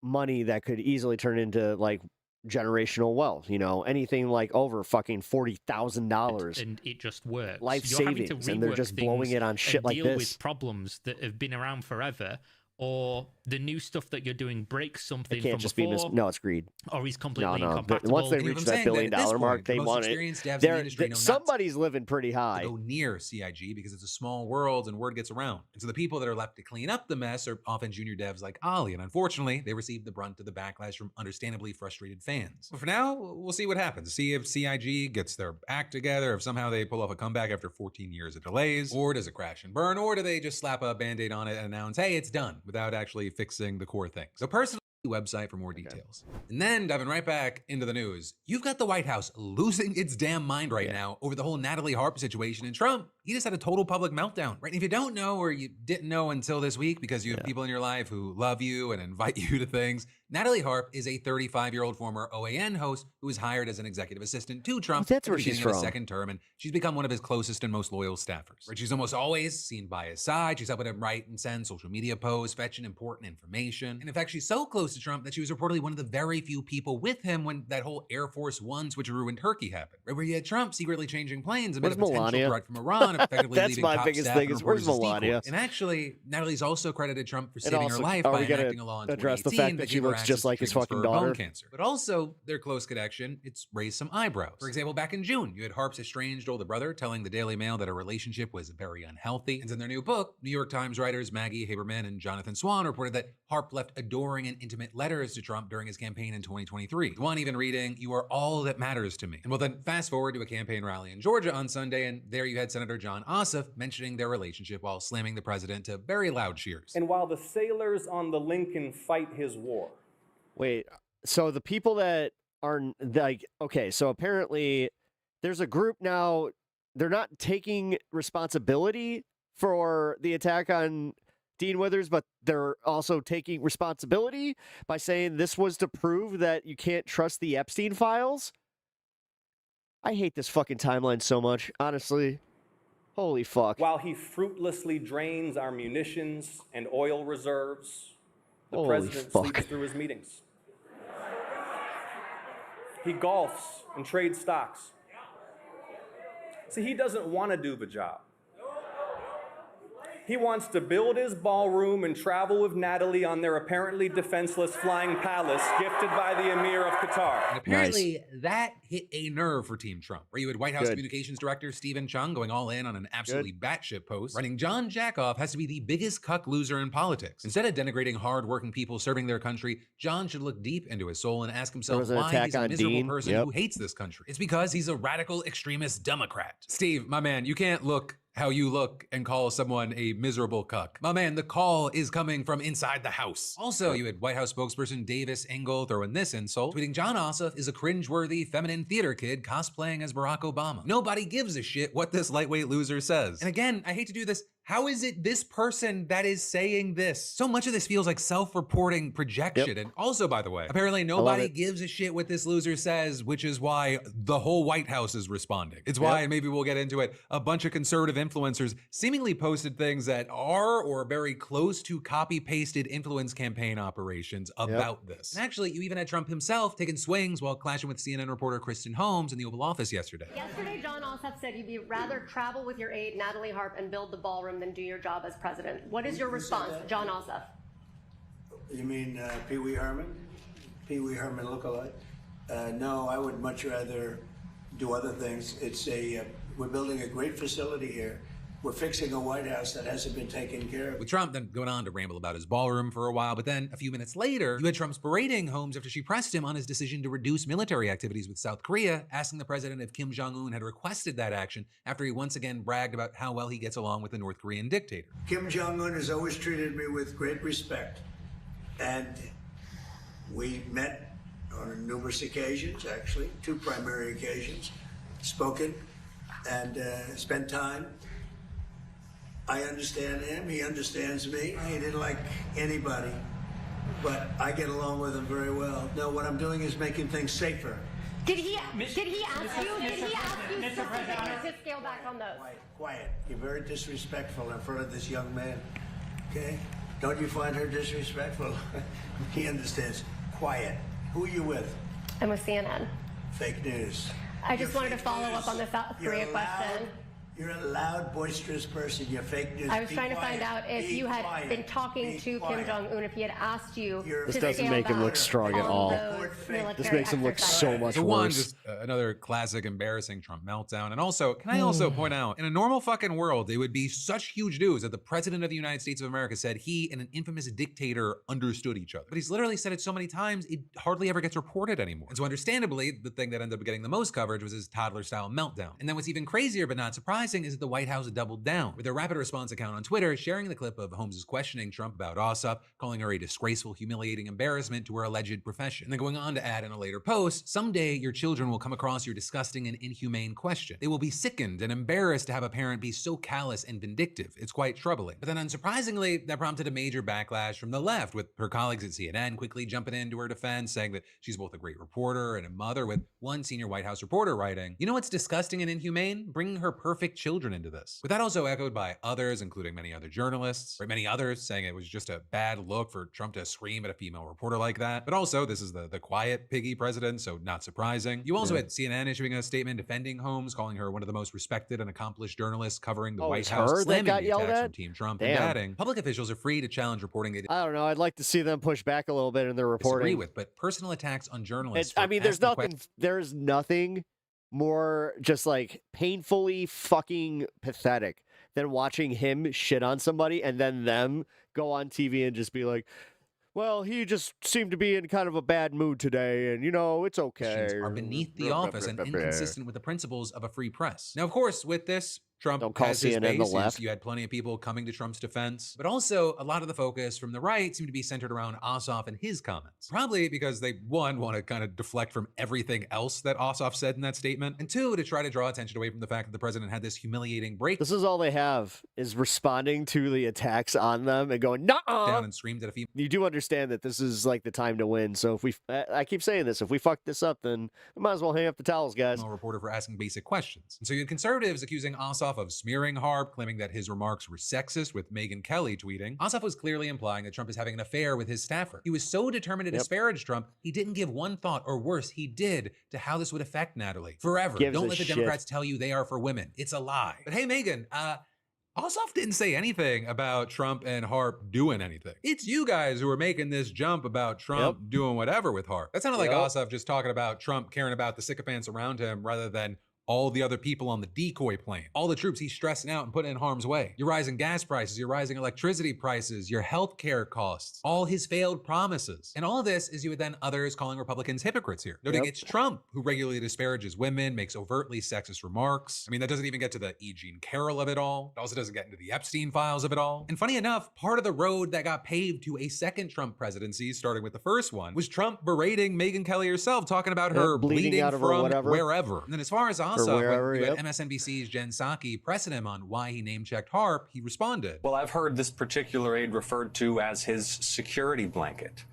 money that could easily turn into like generational wealth. You know, anything like over fucking $40,000, and it just works. life You're having savings, to and they're rework just blowing things it on shit and like deal this. with problems that have been around forever, or the new stuff that you're doing breaks something It can't from just before, be no, it's greed. or he's completely No. incompatible. Once they And reach I'm that saying $1 billion that at this mark, point, they the most want it. experienced devs in the industry know not Somebody's living pretty high. to go near CIG because it's a small world and word gets around. And so the people that are left to clean up the mess are often junior devs like Ollie, and unfortunately, they receive the brunt of the backlash from understandably frustrated fans. But for now, we'll see what happens. See if CIG gets their act together, if somehow they pull off a comeback after 14 years of delays, or does it crash and burn, or do they just slap a band-aid on it and announce, hey, it's done, without actually fixing the core thing. So personally, website for more details. And then diving right back into the news, you've got the White House losing its damn mind right now over the whole Natalie Harp situation, and Trump, he just had a total public meltdown, right? And if you don't know, or you didn't know until this week because you have people in your life who love you and invite you to things, Natalie Harp is a 35-year-old former OAN host who was hired as an executive assistant to Trump That's at where the she's beginning of his from. second term, and she's become one of his closest and most loyal staffers. Right? She's almost always seen by his side. She's helping him write and send social media posts, fetching important information. And in fact, she's so close to Trump that she was reportedly one of the very few people with him when that whole Air Force One switcheroo in Turkey happened, right? Where you had Trump secretly changing planes amid a Where's potential Melania? threat from Iran, effectively That's leaving my top biggest staff thing and is, where's reporters as Melania? decoys. And actually, Natalie's also credited Trump for And saving her also, life are by we gonna enacting a law in address the 2018 fact that she gave her looks access just to like his treatments fucking for her bone daughter? cancer. But also, their close connection, it's raised some eyebrows. For example, back in June, you had Harp's estranged older brother telling the Daily Mail that a relationship was very unhealthy. And in their new book, New York Times writers Maggie Haberman and Jonathan Swan reported that Harp left adoring and intimate letters to Trump during his campaign in 2023. One even reading, "You are all that matters to me." And well, then fast forward to a campaign rally in Georgia on Sunday, and there you had Senator John Ossoff mentioning their relationship while slamming the president to very loud cheers. And while the sailors on the Lincoln fight his war. Wait, so the people that are like, okay, so apparently there's a group now, they're not taking responsibility for the attack on Dean Withers, but they're also taking responsibility by saying this was to prove that you can't trust the Epstein files. I hate this fucking timeline so much, honestly. Holy fuck. While he fruitlessly drains our munitions and oil reserves, the Holy president fuck. sleeps through his meetings. He golfs and trades stocks. See, he doesn't want to do the job. He wants to build his ballroom and travel with Natalie on their apparently defenseless flying palace gifted by the Emir of Qatar. And apparently that hit a nerve for Team Trump, where you had White House Good. Communications Director Stephen Chung going all in on an absolutely batshit post, writing John Jackoff has to be the biggest cuck loser in politics. Instead of denigrating hard-working people serving their country, John should look deep into his soul and ask himself was an why attack he's a on miserable Dean. person Yep. who hates this country. It's because he's a radical extremist Democrat. Steve, my man, you can't look how you look and call someone a miserable cuck. My man, the call is coming from inside the house. Also, you had White House spokesperson Davis Engel throwing this insult, tweeting John Ossoff is a cringeworthy feminine theater kid cosplaying as Barack Obama. Nobody gives a shit what this lightweight loser says. And again, I hate to do this. How is it this person that is saying this? So much of this feels like self-reporting projection. And also, by the way, apparently nobody gives a shit what this loser says, which is why the whole White House is responding. It's why, and maybe we'll get into it, a bunch of conservative influencers seemingly posted things that are or very close to copy-pasted influence campaign operations about this. And actually, you even had Trump himself taking swings while clashing with CNN reporter Kristen Holmes in the Oval Office yesterday. Yesterday, John Ossoff said you'd rather travel with your aide, Natalie Harp, and build the ballroom than do your job as president. What is your response, John Ossoff? You mean Pee Wee Herman? Pee Wee Herman lookalike? No, I would much rather do other things. We're building a great facility here. We're fixing a White House that hasn't been taken care of. With Trump then going on to ramble about his ballroom for a while, but then a few minutes later, you had Trump's berating Holmes after she pressed him on his decision to reduce military activities with South Korea, asking the president if Kim Jong-un had requested that action after he once again bragged about how well he gets along with the North Korean dictator. Kim Jong-un has always treated me with great respect. And we met on numerous occasions, actually, 2 primary occasions, spoken and spent time. I understand him, he understands me. He didn't like anybody, but I get along with him very well. No, what I'm doing is making things safer. Did he ask you to scale back on those? Quiet. You're very disrespectful in front of this young man, okay? Don't you find her disrespectful? He understands. Quiet. Who are you with? and with CNN. Fake news. I just wanted to follow up on the South Korea question. You're a loud, boisterous person. You're fake news. I was trying to find out if you had been talking to Kim Jong-un, if he had asked you This to doesn't scale make him back look strong at on all. those This military makes him look so exercises. much So one, worse. just another classic embarrassing Trump meltdown. And also, can I also point out, in a normal fucking world, it would be such huge news that the president of the United States of America said he and an infamous dictator understood each other. But he's literally said it so many times, it hardly ever gets reported anymore. And so understandably, the thing that ended up getting the most coverage was his toddler-style meltdown. And then what's even crazier but not surprising is that the White House doubled down, with their rapid response account on Twitter sharing the clip of Holmes' questioning Trump about Ossoff, calling her a disgraceful, humiliating embarrassment to her alleged profession. And then going on to add in a later post, someday your children will come across your disgusting and inhumane question. They will be sickened and embarrassed to have a parent be so callous and vindictive. It's quite troubling. But then unsurprisingly, that prompted a major backlash from the left, with her colleagues at CNN quickly jumping into her defense, saying that she's both a great reporter and a mother, with one senior White House reporter writing, "You know what's disgusting and inhumane? Bringing her perfect children into this." With that also echoed by others, including many other journalists, or many others saying it was just a bad look for Trump to scream at a female reporter like that. But also, this is the quiet, piggy president, so not surprising. You also had CNN issuing a statement defending Holmes, calling her one of the most respected and accomplished journalists covering the White it's House, her that slamming got the yelled attacks at? from Team Trump, Damn. and adding, public officials are free to challenge reporting they I don't know. I'd like to see them push back a little bit in their disagree reporting. with, but personal attacks on journalists. I for mean, there's asking nothing. questions- There's nothing more just like painfully fucking pathetic than watching him shit on somebody and then them go on TV and just be like, "Well, he just seemed to be in kind of a bad mood today, and you know, it's okay." Are beneath the office and inconsistent with the principles of a free press. Now, of course, with this, Trump Don't call has his CNN the base. left. You had plenty of people coming to Trump's defense, but also a lot of the focus from the right seemed to be centered around Ossoff and his comments. Probably because they, one, want to kind of deflect from everything else that Ossoff said in that statement, and two, to try to draw attention away from the fact that the president had this humiliating break. This is all they have, is responding to the attacks on them and going, "Nuh-uh!" down and screamed at a female. You do understand that this is like the time to win. So if I keep saying this, if we fuck this up, then we might as well hang up the towels, guys. Reporter for asking basic questions. And so you had conservatives accusing Ossoff of smearing Harp, claiming that his remarks were sexist, with Megyn Kelly tweeting, Ossoff was clearly implying that Trump is having an affair with his staffer. He was so determined to disparage Trump, he didn't give one thought, or worse, he did, to how this would affect Natalie. Forever. Gives Don't a let the shit. Democrats tell you they are for women. It's a lie. But hey, Megyn, Ossoff didn't say anything about Trump and Harp doing anything. It's you guys who are making this jump about Trump doing whatever with Harp. That sounded like Ossoff just talking about Trump caring about the sycophants around him rather than all the other people on the decoy plane, all the troops he's stressing out and putting in harm's way. You're rising gas prices, you're rising electricity prices, your healthcare costs, all his failed promises. And all of this is you with then others calling Republicans hypocrites here, noting it's Trump who regularly disparages women, makes overtly sexist remarks. I mean, that doesn't even get to the E. Jean Carroll of it all. It also doesn't get into the Epstein files of it all. And funny enough, part of the road that got paved to a second Trump presidency, starting with the first one, was Trump berating Megyn Kelly herself, talking about her bleeding out of her from whatever. wherever. And then as far as Ossoff, wherever, when you had MSNBC's Jen Psaki pressing him on why he name-checked Harp, he responded, "Well, I've heard this particular aide referred to as his security blanket.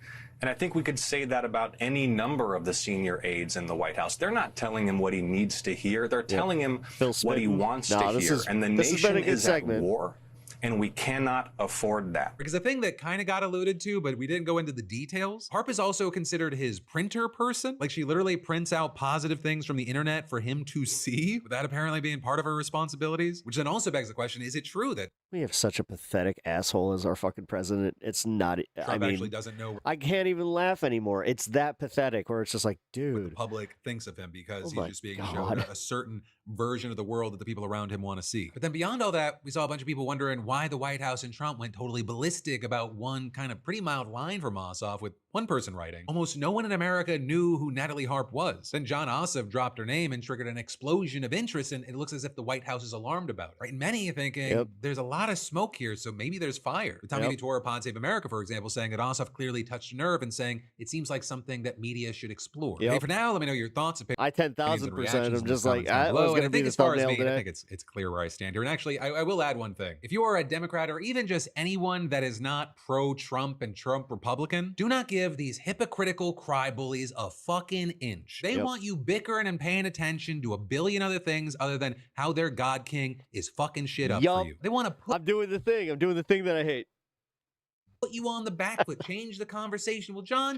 And I think we could say that about any number of the senior aides in the White House. They're not telling him what he needs to hear. They're telling him what he wants to hear. And the nation is at war. And we cannot afford that." Because the thing that kind of got alluded to, but we didn't go into the details, Harp is also considered his printer person. Like, she literally prints out positive things from the internet for him to see, with that apparently being part of her responsibilities. Which then also begs the question, is it true that We have such a pathetic asshole as our fucking president. It's not. Trump actually doesn't know I can't even laugh anymore. It's that pathetic where it's just like, dude. what the public thinks of him because Oh he's my just being God. shown a certain version of the world that the people around him want to see. But then beyond all that, we saw a bunch of people wondering why the White House and Trump went totally ballistic about one kind of pretty mild line from Ossoff, with one person writing, "Almost no one in America knew who Natalie Harp was." Then John Ossoff dropped her name and triggered an explosion of interest, and it looks as if the White House is alarmed about it. Right? And many are thinking, there's a lot of smoke here, so maybe there's fire. With Tommy Vitor of Pod Save America, for example, saying that Ossoff clearly touched a nerve and saying it seems like something that media should explore. Hey, for now, let me know your thoughts. I 10,000%. I'm just like, I was going to be the as far as thumbnail me, I today. think it's clear where I stand here. And actually, I will add one thing. If you are a Democrat or even just anyone that is not pro-Trump and Trump Republican, do not give these hypocritical cry bullies a fucking inch. They want you bickering and paying attention to a billion other things other than how their God King is fucking shit up for you. They want to I'm doing the thing. I'm doing the thing that I hate. put you on the back foot, change the conversation. Well, John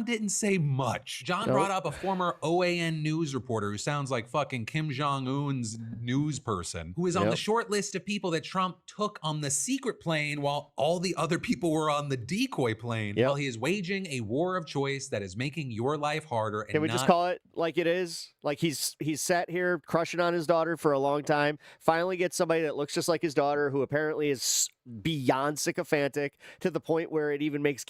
didn't say much. John brought up a former OAN news reporter who sounds like fucking Kim Jong-un's news person, who is on the short list of people that Trump took on the secret plane while all the other people were on the decoy plane, while he is waging a war of choice that is making your life harder. And Can we just call it like it is? Like he's sat here crushing on his daughter for a long time, finally gets somebody that looks just like his daughter, who apparently is beyond sycophantic to the point where it even makes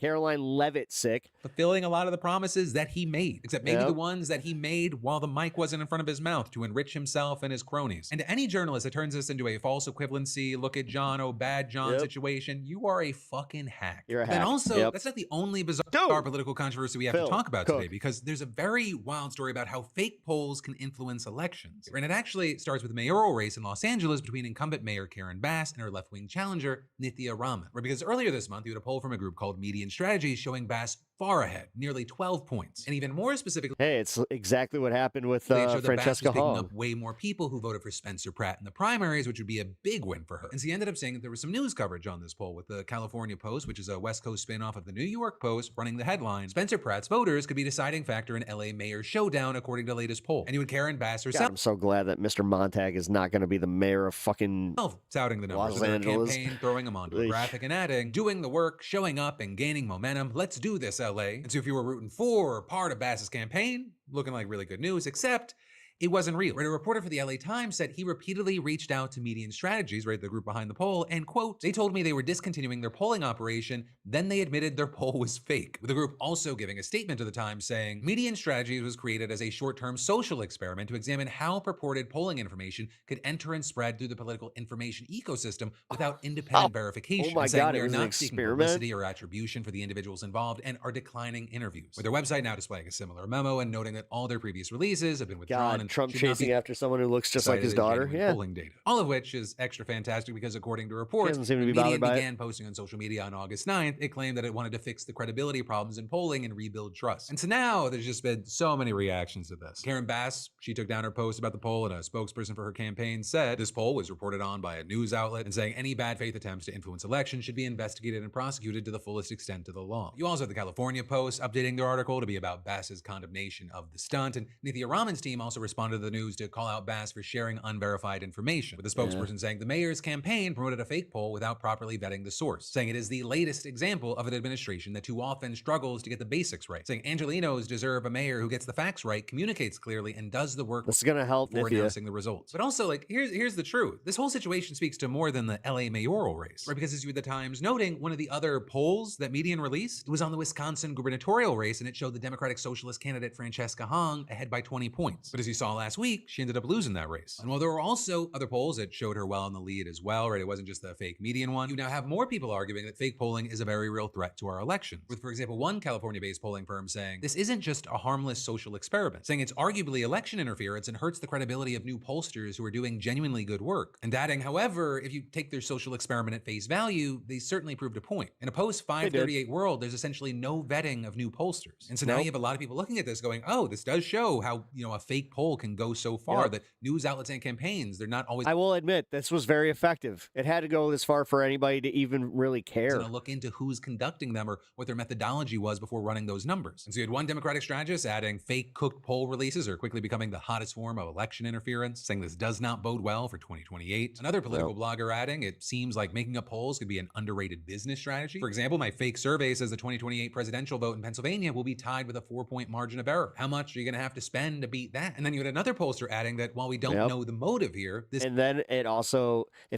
Caroline Levitt sick. Fulfilling a lot of the promises that he made, except maybe the ones that he made while the mic wasn't in front of his mouth to enrich himself and his cronies. And to any journalist that turns this into a false equivalency, look at John, oh bad John situation, you are a fucking hack. You're a hack. And also, that's not the only bizarre political controversy we have to talk about today, because there's a very wild story about how fake polls can influence elections. And it actually starts with a mayoral race in Los Angeles between incumbent Mayor Karen Bass and her left-wing challenger, Nithya Raman. Because earlier this month, you had a poll from a group called Median Strategies showing Bass far ahead, nearly 12 points. And even more specifically, hey, it's exactly what happened with Francesca Bass was Hall. picking up way more people who voted for Spencer Pratt in the primaries, which would be a big win for her. And so you ended up saying that there was some news coverage on this poll, with the California Post, which is a West Coast spinoff of the New York Post, running the headline, Spencer Pratt's voters could be deciding factor in LA mayor showdown, according to the latest poll. And you had Karen Bass herself. God, I'm so glad that Mr. Montag is not going to be the mayor of fucking touting the numbers Los of her Angeles. campaign, throwing them onto a graphic and adding, doing the work, showing up and gaining momentum. Let's do this, LA. And so if you were rooting for or part of Bass's campaign, looking like really good news, except it wasn't real. A reporter for the LA Times said he repeatedly reached out to Median Strategies, the group behind the poll, and quote, they told me they were discontinuing their polling operation, then they admitted their poll was fake. With the group also giving a statement to the Times saying, Median Strategies was created as a short-term social experiment to examine how purported polling information could enter and spread through the political information ecosystem without independent verification. Oh my and saying God, we it are was an not seeking experiment? publicity or attribution for the individuals involved and are declining interviews. With their website now displaying a similar memo and noting that all their previous releases have been withdrawn God, and Trump should not chasing be after someone who looks just like his cited as daughter. genuine Yeah. polling data. All of which is extra fantastic because according to reports, doesn't seem to be the Median bothered by it. began posting on social media on August 9th. It claimed that it wanted to fix the credibility problems in polling and rebuild trust. And so now there's just been so many reactions to this. Karen Bass, she took down her post about the poll, and a spokesperson for her campaign said this poll was reported on by a news outlet and saying any bad faith attempts to influence elections should be investigated and prosecuted to the fullest extent of the law. You also have the California Post updating their article to be about Bass's condemnation of the stunt, and Nithya Raman's team also responded to the news to call out Bass for sharing unverified information, with the spokesperson saying the mayor's campaign promoted a fake poll without properly vetting the source, saying it is the latest example of an administration that too often struggles to get the basics right, saying Angelinos deserve a mayor who gets the facts right, communicates clearly, and does the work This is going to help before Nithya. announcing the results. But also, here's the truth. This whole situation speaks to more than the LA mayoral race, right? Because as you had the Times noting, one of the other polls that Median released was on the Wisconsin gubernatorial race, and it showed the Democratic Socialist candidate Francesca Hong ahead by 20 points. But as you saw last week, she ended up losing that race. And while there were also other polls that showed her well in the lead as well, right? It wasn't just the fake Median one. You now have more people arguing that fake polling is a very real threat to our elections. With, for example, one California-based polling firm saying this isn't just a harmless social experiment, saying it's arguably election interference and hurts the credibility of new pollsters who are doing genuinely good work. And adding, however, if you take their social experiment at face value, they certainly proved a point. In a post-538 world, there's essentially no vetting of new pollsters. And so now you have a lot of people looking at this going, oh, this does show how, a fake poll can go so far that news outlets and campaigns, they're not always... I will admit, this was very effective. It had to go this far for anybody to even really care. To look into who's conducting them or what their methodology was before running those numbers. And so you had one Democratic strategist adding fake cooked poll releases are quickly becoming the hottest form of election interference, saying this does not bode well for 2028. Another political blogger adding it seems like making up polls could be an underrated business strategy. For example, my fake survey says the 2028 presidential vote in Pennsylvania will be tied with a 4-point margin of error. How much are you going to have to spend to beat that? And then you had another pollster adding that while we don't know the motive here, this and then it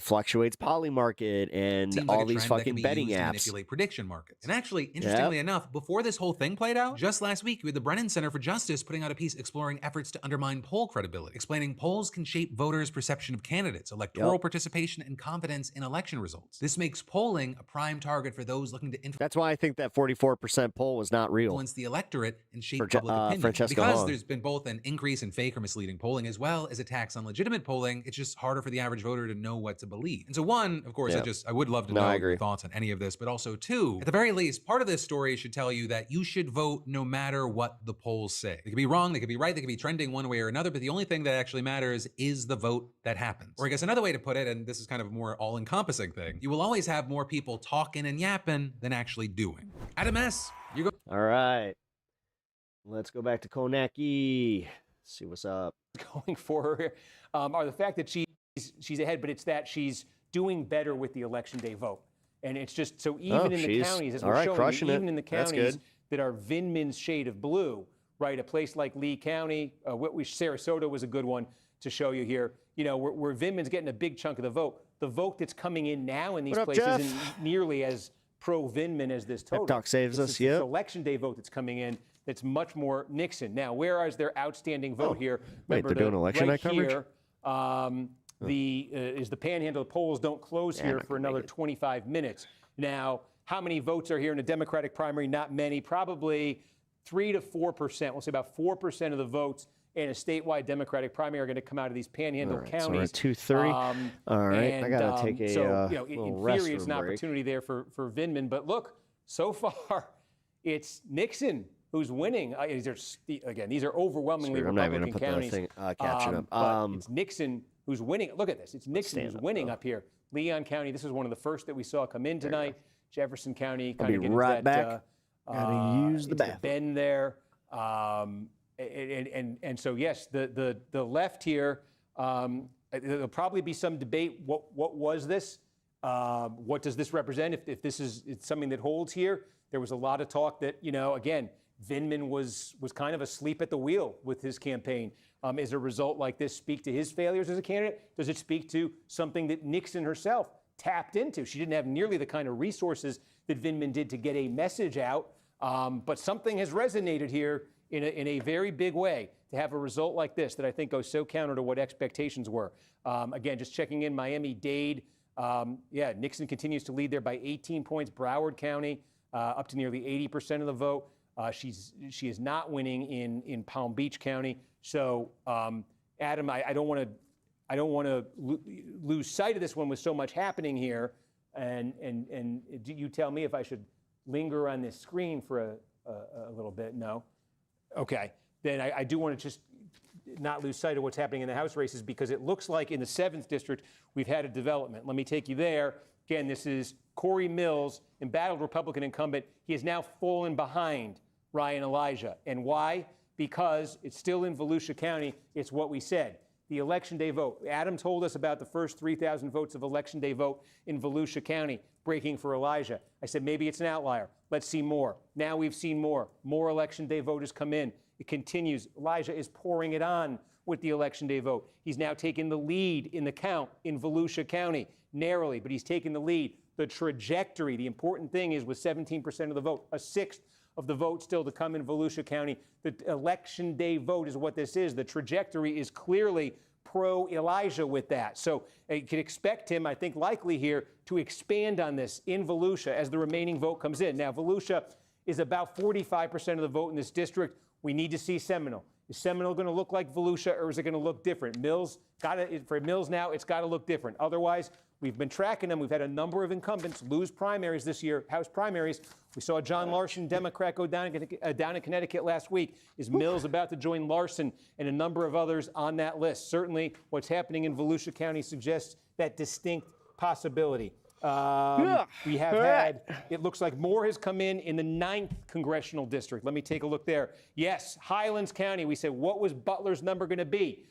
fluctuates Polymarket and seems all like a these trend that fucking can be betting used to apps. manipulate prediction markets. And actually, interestingly enough, before this whole thing played out, just last week, you had the Brennan Center for Justice putting out a piece exploring efforts to undermine poll credibility, explaining polls can shape voters' perception of candidates, electoral participation, and confidence in election results. This makes polling a prime target for those looking to influence. That's why I think that 44% poll was not real. Influence the electorate and shape For public opinion. Francesca Because Hong. there's been both an increase in fake fake or misleading polling, as well as attacks on legitimate polling. It's just harder for the average voter to know what to believe. And so one, of course, I would love to know your thoughts on any of this, but also two, at the very least, part of this story should tell you that you should vote no matter what the polls say. They could be wrong, they could be right, they could be trending one way or another, but the only thing that actually matters is the vote that happens. Or I guess another way to put it, and this is kind of a more all-encompassing thing, you will always have more people talking and yapping than actually doing. Adam S., you go. All right. Let's go back to Konaki. See what's up. Going for her here are the fact that she's ahead, but it's that she's doing better with the election day vote. And it's just so even in the counties, as we're showing you, even in the counties that are Vindman's shade of blue, right? A place like Lee County, Sarasota was a good one to show you here. You know, where Vindman's getting a big chunk of the vote that's coming in now in these places isn't nearly as pro-Vindman as this total. Pep Talk saves us, yeah. It's election day vote that's coming in that's much more Nixon. Now, where is their outstanding vote here? Wait, they're doing election night coverage? Is the Panhandle. The polls don't close here for another 25 minutes. Now, how many votes are here in a Democratic primary? Not many, probably 3 to 4%. We'll say about 4% of the votes in a statewide Democratic primary are going to come out of these Panhandle counties. So we're at 2:30. All right, I got to take a in theory, it's an opportunity there for Vindman. But look, so far, it's Nixon who's winning. These are overwhelmingly Republican counties. Catching up. But it's Nixon who's winning. Look at this. It's Nixon who's winning up here. Leon County, this is one of the first that we saw come in tonight. Jefferson County, kind of getting right that, back. Gotta use the bathroom. Bend there. And so, yes, the left here, there'll probably be some debate. What was this? What does this represent? If this is something that holds here, there was a lot of talk that, again, Vindman was kind of asleep at the wheel with his campaign. As a result like this speak to his failures as a candidate? Does it speak to something that Nixon herself tapped into? She didn't have nearly the kind of resources that Vindman did to get a message out, but something has resonated here in a very big way to have a result like this that I think goes so counter to what expectations were. Again, just checking in, Miami-Dade, Nixon continues to lead there by 18 points. Broward County up to nearly 80% of the vote. She is not winning in Palm Beach County. So, Adam, I don't want to lose sight of this one with so much happening here. And you tell me if I should linger on this screen for a little bit. No. Okay. Then I do want to just not lose sight of what's happening in the House races, because it looks like in the 7th district we've had a development. Let me take you there. Again, this is Corey Mills, embattled Republican incumbent. He has now fallen behind Ryan Elijah. And why? Because it's still in Volusia County. It's what we said. The election day vote. Adam told us about the first 3,000 votes of election day vote in Volusia County breaking for Elijah. I said, maybe it's an outlier. Let's see more. Now we've seen more. More election day voters come in. It continues. Elijah is pouring it on with the election day vote. He's now taken the lead in the count in Volusia County, narrowly, but he's taken the lead. The trajectory, the important thing is with 17% of the vote, a sixth of the vote still to come in Volusia County. The election day vote is what this is. The trajectory is clearly pro-Elijah with that. So you can expect him, I think likely here, to expand on this in Volusia as the remaining vote comes in. Now, Volusia is about 45% of the vote in this district. We need to see Seminole. Is Seminole going to look like Volusia, or is it going to look different? For Mills now, it's got to look different. Otherwise, we've been tracking them. We've had a number of incumbents lose primaries this year, House primaries. We saw John Larson, Democrat, go down in Connecticut last week. Is Mills about to join Larson and a number of others on that list? Certainly, what's happening in Volusia County suggests that distinct possibility. We have had, it looks like more has come in the 9th congressional district. Let me take a look there. Yes, Highlands County. We said, what was Butler's number going to be?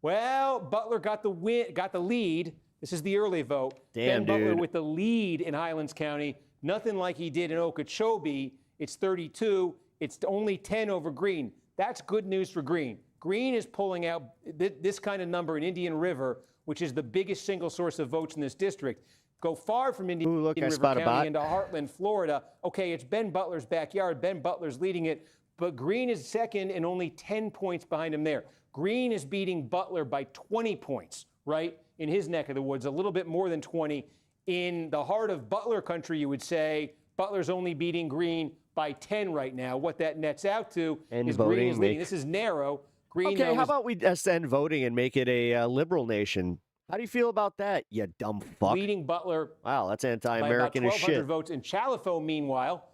Well, Butler got the lead. This is the early vote. Damn, Ben Butler dude. with the lead in Highlands County. Nothing like he did in Okeechobee. It's 32. It's only 10 over Greene. That's good news for Greene. Greene is pulling out this kind of number in Indian River, which is the biggest single source of votes in this district. Go far from Indian River County into Heartland, Florida. Okay, it's Ben Butler's backyard. Ben Butler's leading it, but Greene is second and only 10 points behind him there. Greene is beating Butler by 20 points, right, in his neck of the woods, a little bit more than 20. In the heart of Butler country, you would say Butler's only beating Greene by 10 right now. What that nets out to is Greene is leading. This is narrow. Green, Okay, though, how is about we end voting and make it a liberal nation? How do you feel about that, you dumb fuck? leading Butler Wow, that's by about anti-American as 1,200 shit. votes. And Chalifo, meanwhile,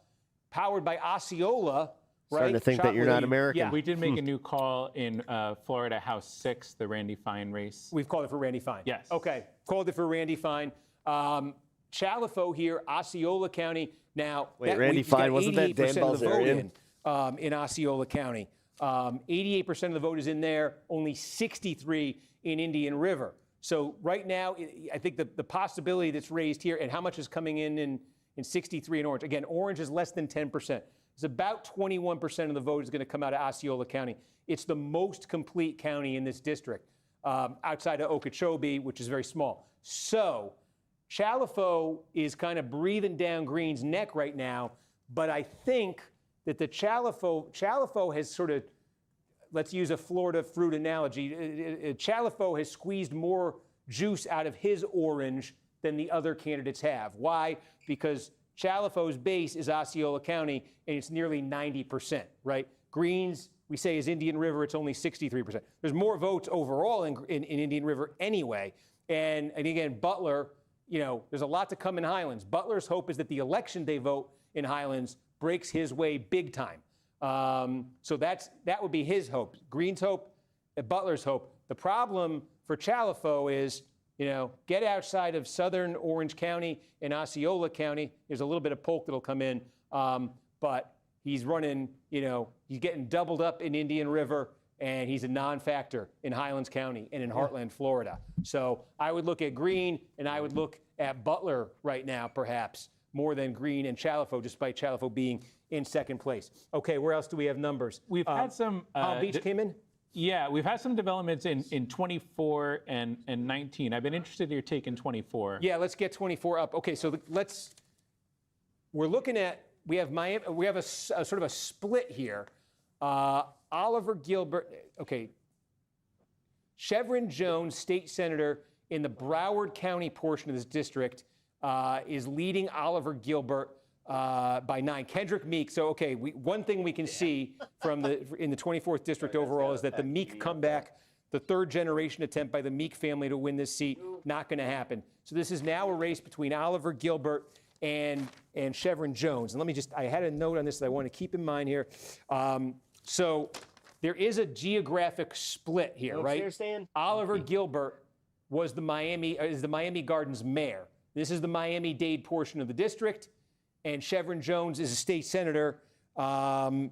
powered by Osceola, Starting right? to think that you're not American. Yeah. We did make a new call in Florida House 6, the Randy Fine race. We've called it for Randy Fine. Yes. Okay, called it for Randy Fine. Chalifo here, Osceola County. Now, Wait, Randy Fine, wasn't that Dan 88% of the vote Bilzerian? in Osceola County. 88% of the vote is in there, only 63 in Indian River. So right now, I think the possibility that's raised here, and how much is coming in 63 in Orange? Again, Orange is less than 10%. It's about 21% of the vote is going to come out of Osceola County. It's the most complete county in this district, outside of Okeechobee, which is very small. So Chalifo is kind of breathing down Green's neck right now, but I think that the Chalifo has sort of, let's use a Florida fruit analogy, Chalifo has squeezed more juice out of his orange than the other candidates have. Why? Because Chalifo's base is Osceola County, and it's nearly 90%, right? Green's, we say, is Indian River, it's only 63%. There's more votes overall in Indian River anyway. And again, Butler, there's a lot to come in Highlands. Butler's hope is that the election day vote in Highlands breaks his way big time. So that would be his hope. Green's hope, Butler's hope. The problem for Chalifo is, get outside of southern Orange County and Osceola County. There's a little bit of polk that'll come in, but he's running, he's getting doubled up in Indian River, and he's a non-factor in Highlands County and in Heartland, Florida. So I would look at Green, and I would look at Butler right now, perhaps, more than Green and Chalifo, despite Chalifo being in second place. Okay, where else do we have numbers? We've had some... Palm Beach came in? Yeah, we've had some developments in 24 and 19. I've been interested in your take in 24. Yeah, let's get 24 up. Okay, so we're looking at, we have Miami, we have a sort of a split here. Oliver Gilbert, okay. Chevron Jones, state senator in the Broward County portion of this district, is leading Oliver Gilbert by 9. Kendrick Meek. So, okay, one thing we can see in the 24th district overall is that the Meek comeback, the third generation attempt by the Meek family to win this seat, not going to happen. So this is now a race between Oliver Gilbert and Chevron Jones. And I had a note on this that I want to keep in mind here. So there is a geographic split here, right? Oliver Gilbert is the Miami Gardens mayor. This is the Miami-Dade portion of the district, and Chevron Jones is a state senator. All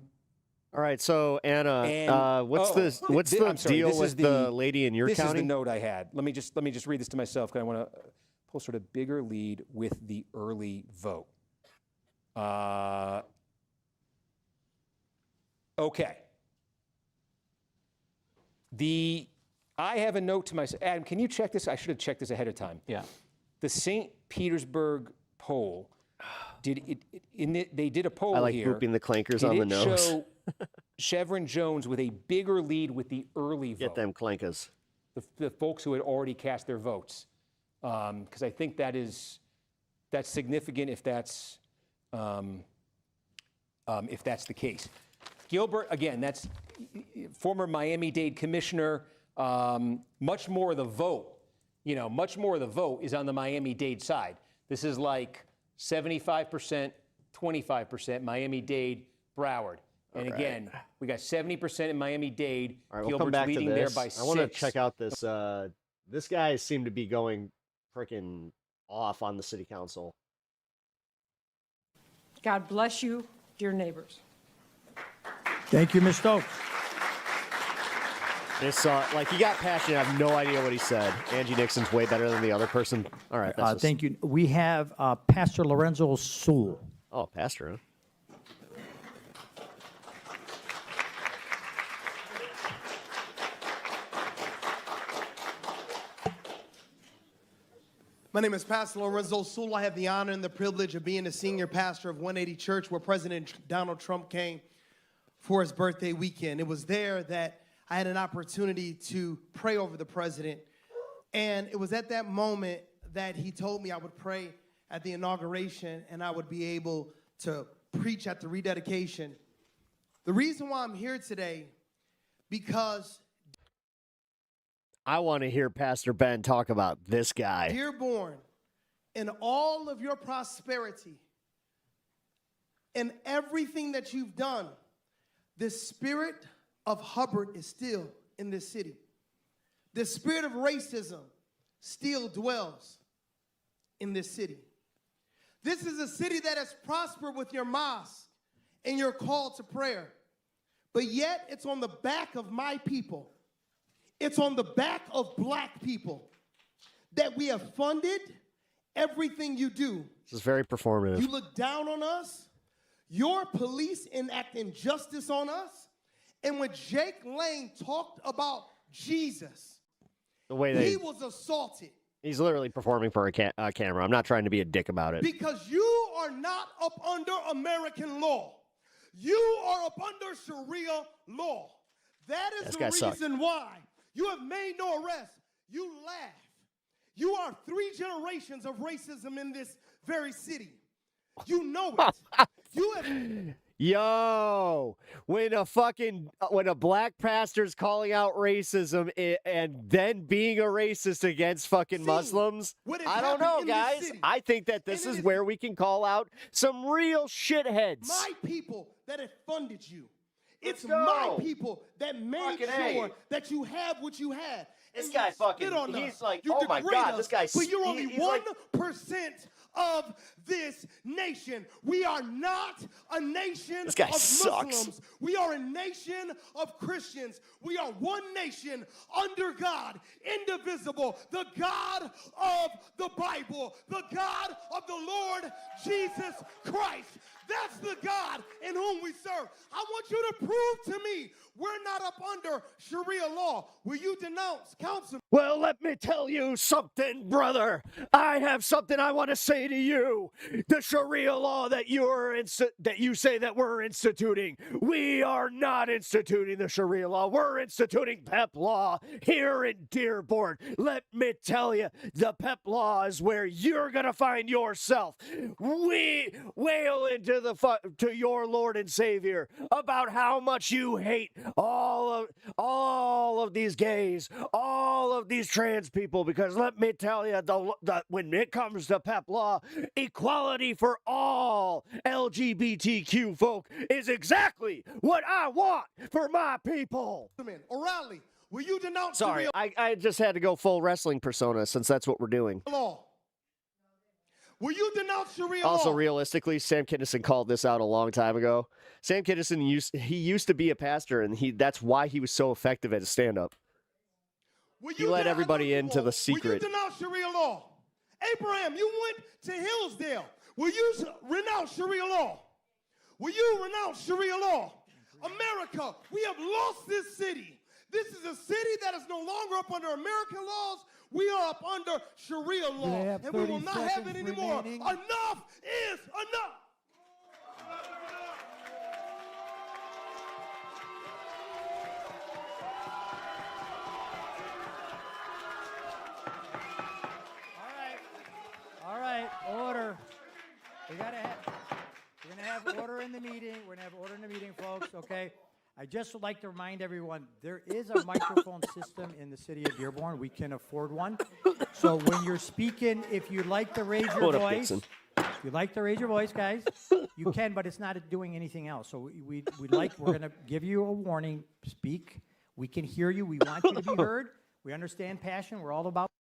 right, so Anna, what's the deal with the lady in your county? This is the note I had. Let me just read this to myself because I want to pull sort of bigger lead with the early vote. Okay. I have a note to myself. Adam, can you check this? I should have checked this ahead of time. Yeah. The St. Petersburg poll, they did a poll here. I like booping the clankers on the nose. Show Chevron Jones with a bigger lead with the early vote. Get them clankers. The folks who had already cast their votes. Because I think that's significant if that's the case. Gilbert, again, that's former Miami-Dade commissioner. Much more of the vote is on the Miami-Dade side. This is like 75%, 25%, Miami-Dade, Broward. And again, we got 70% in Miami-Dade. All right, we'll Gilbert's come back leading to this. there by 6. I want to check out this. This guy seemed to be going freaking off on the city council. God bless you, dear neighbors. Thank you, Ms. Stokes. He got passionate. I have no idea what he said. Angie Nixon's way better than the other person. All right. Thank you. We have Pastor Lorenzo Sewell. Oh, pastor, huh? My name is Pastor Lorenzo Sewell. I have the honor and the privilege of being the senior pastor of 180 Church, where President Donald Trump came for his birthday weekend. It was there that I had an opportunity to pray over the president. And it was at that moment that he told me I would pray at the inauguration and I would be able to preach at the rededication. The reason why I'm here today, because I want to hear Pastor Ben talk about this guy. Dearborn, in all of your prosperity and everything that you've done, the spirit of Hubbard is still in this city. The spirit of racism still dwells in this city. This is a city that has prospered with your mosque and your call to prayer, but yet it's on the back of my people. It's on the back of black people that we have funded everything you do. This is very performative. You look down on us. Your police enact injustice on us. And when Jake Lane talked about Jesus, The way he was assaulted. He's literally performing for a camera. I'm not trying to be a dick about it. Because you are not up under American law. You are up under Sharia law. That is the reason why you have made no arrest. You laugh. You are 3 generations of racism in this very city. You know it. You have... Yo, when a black pastor's calling out racism and then being a racist against fucking Muslims, I don't know, guys. I think that this is where we can call out some real shitheads. My people that have funded you. It's my people that made sure that you have what you had. This guy fucking, he's like, you oh my God, this guy's... But you're only 1% of this nation. We are not a nation of Muslims. We are a nation of Christians. We are one nation under God, indivisible, the God of the Bible, the God of the Lord Jesus Christ. That's the God in whom we serve. I want you to prove to me we're not up under Sharia law. Will you denounce councilman? Well, let me tell you something, brother. I have something I want to say to you. The Sharia law that you say that we're instituting, we are not instituting the Sharia law. We're instituting PEP law here in Dearborn. Let me tell you, the PEP law is where you're gonna find yourself. We wail into to your Lord and Savior about how much you hate all of these gays, all of these trans people, because let me tell you, when it comes to PEP law, equality for all LGBTQ folk is exactly what I want for my people. O'Reilly, will you denounce Sorry, I just had to go full wrestling persona since that's what we're doing. law? Will you denounce Sharia Also, law? realistically, Sam Kinison called this out a long time ago. Sam Kinison used to be a pastor, and that's why he was so effective at his stand-up. He let everybody into the secret. Will you denounce Sharia law? Abraham, you went to Hillsdale. Will you renounce Sharia law? Will you renounce Sharia law? America, we have lost this city. This is a city that is no longer up under American laws. We are up under Sharia law, and we will not have it anymore. Enough is enough. All right, order. We're gonna have order in the meeting. We're gonna have order in the meeting, folks. Okay. I just would like to remind everyone, there is a microphone system in the city of Dearborn. We can afford one. So when you're speaking, if you'd like to raise your voice, guys, you can, but it's not doing anything else. So we're going to give you a warning. Speak. We can hear you. We want you to be heard. We understand passion. We're all about.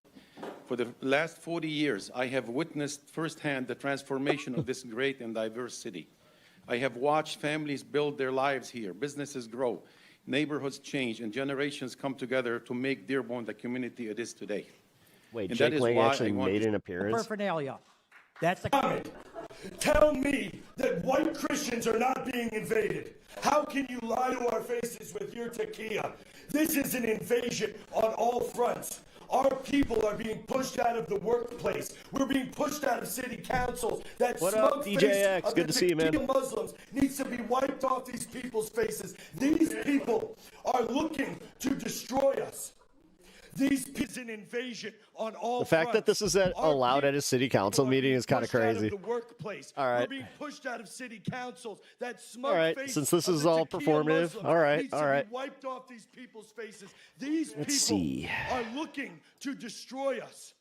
For the last 40 years, I have witnessed firsthand the transformation of this great and diverse city. I have watched families build their lives here, businesses grow, neighborhoods change, and generations come together to make Dearborn the community it is today. Wait, and Jake Lang actually made an appearance? Paraphernalia. That's the... Tell me that white Christians are not being invaded. How can you lie to our faces with your taqiyya? This is an invasion on all fronts. Our people are being pushed out of the workplace. We're being pushed out of city councils. That What up, DJX? Good to see you, man. Muslims needs to be wiped off these people's faces. These people are looking to destroy us. These is an invasion on all The fact that this is allowed at a city council meeting is kind of crazy. Out of the workplace. All right. We're being pushed out of city councils. That smug All right. face Since this of is the all tequila performative. Muslims All right. needs All to right. be wiped off these people's faces. These Let's people see. are looking to destroy us.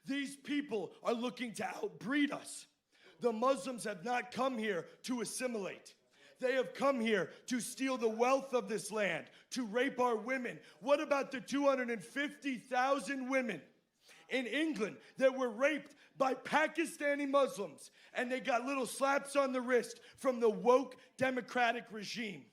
These people are looking to outbreed us. The Muslims have not come here to assimilate. They have come here to steal the wealth of this land, to rape our women. What about the 250,000 women in England that were raped by Pakistani Muslims and they got little slaps on the wrist from the woke Democratic regime?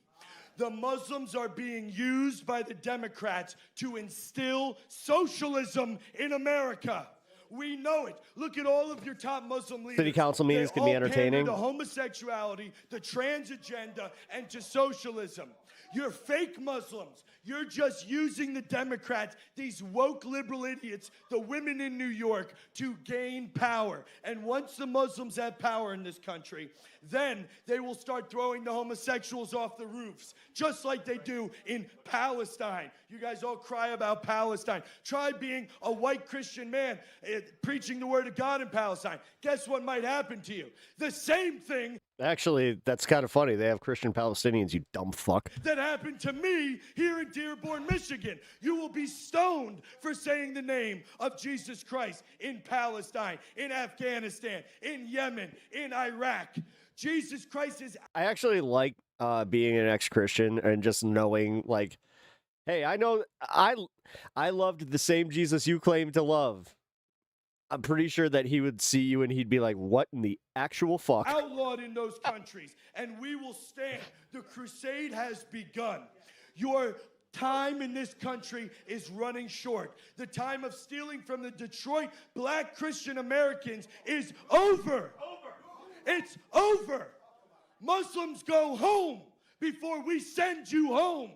The Muslims are being used by the Democrats to instill socialism in America. We know it. Look at all of your top Muslim leaders. City council meetings can be entertaining. To homosexuality, the trans agenda, and to socialism. You're fake Muslims. You're just using the Democrats, these woke liberal idiots, the women in New York, to gain power. And once the Muslims have power in this country, then they will start throwing the homosexuals off the roofs, just like they do in Palestine. You guys all cry about Palestine. Try being a white Christian man preaching the word of God in Palestine. Guess what might happen to you? The same thing Actually, that's kind of funny. They have Christian Palestinians, you dumb fuck. that happened to me here in Dearborn, Michigan. You will be stoned for saying the name of Jesus Christ in Palestine, in Afghanistan, in Yemen, in Iraq. Jesus Christ is... I actually like being an ex-Christian and just knowing, like, hey, I know I loved the same Jesus you claim to love. I'm pretty sure that he would see you and he'd be like, what in the actual fuck? outlawed in those countries, and we will stand. The crusade has begun. Your time in this country is running short. The time of stealing from the Detroit black Christian Americans is over. It's over. Muslims go home before we send you home.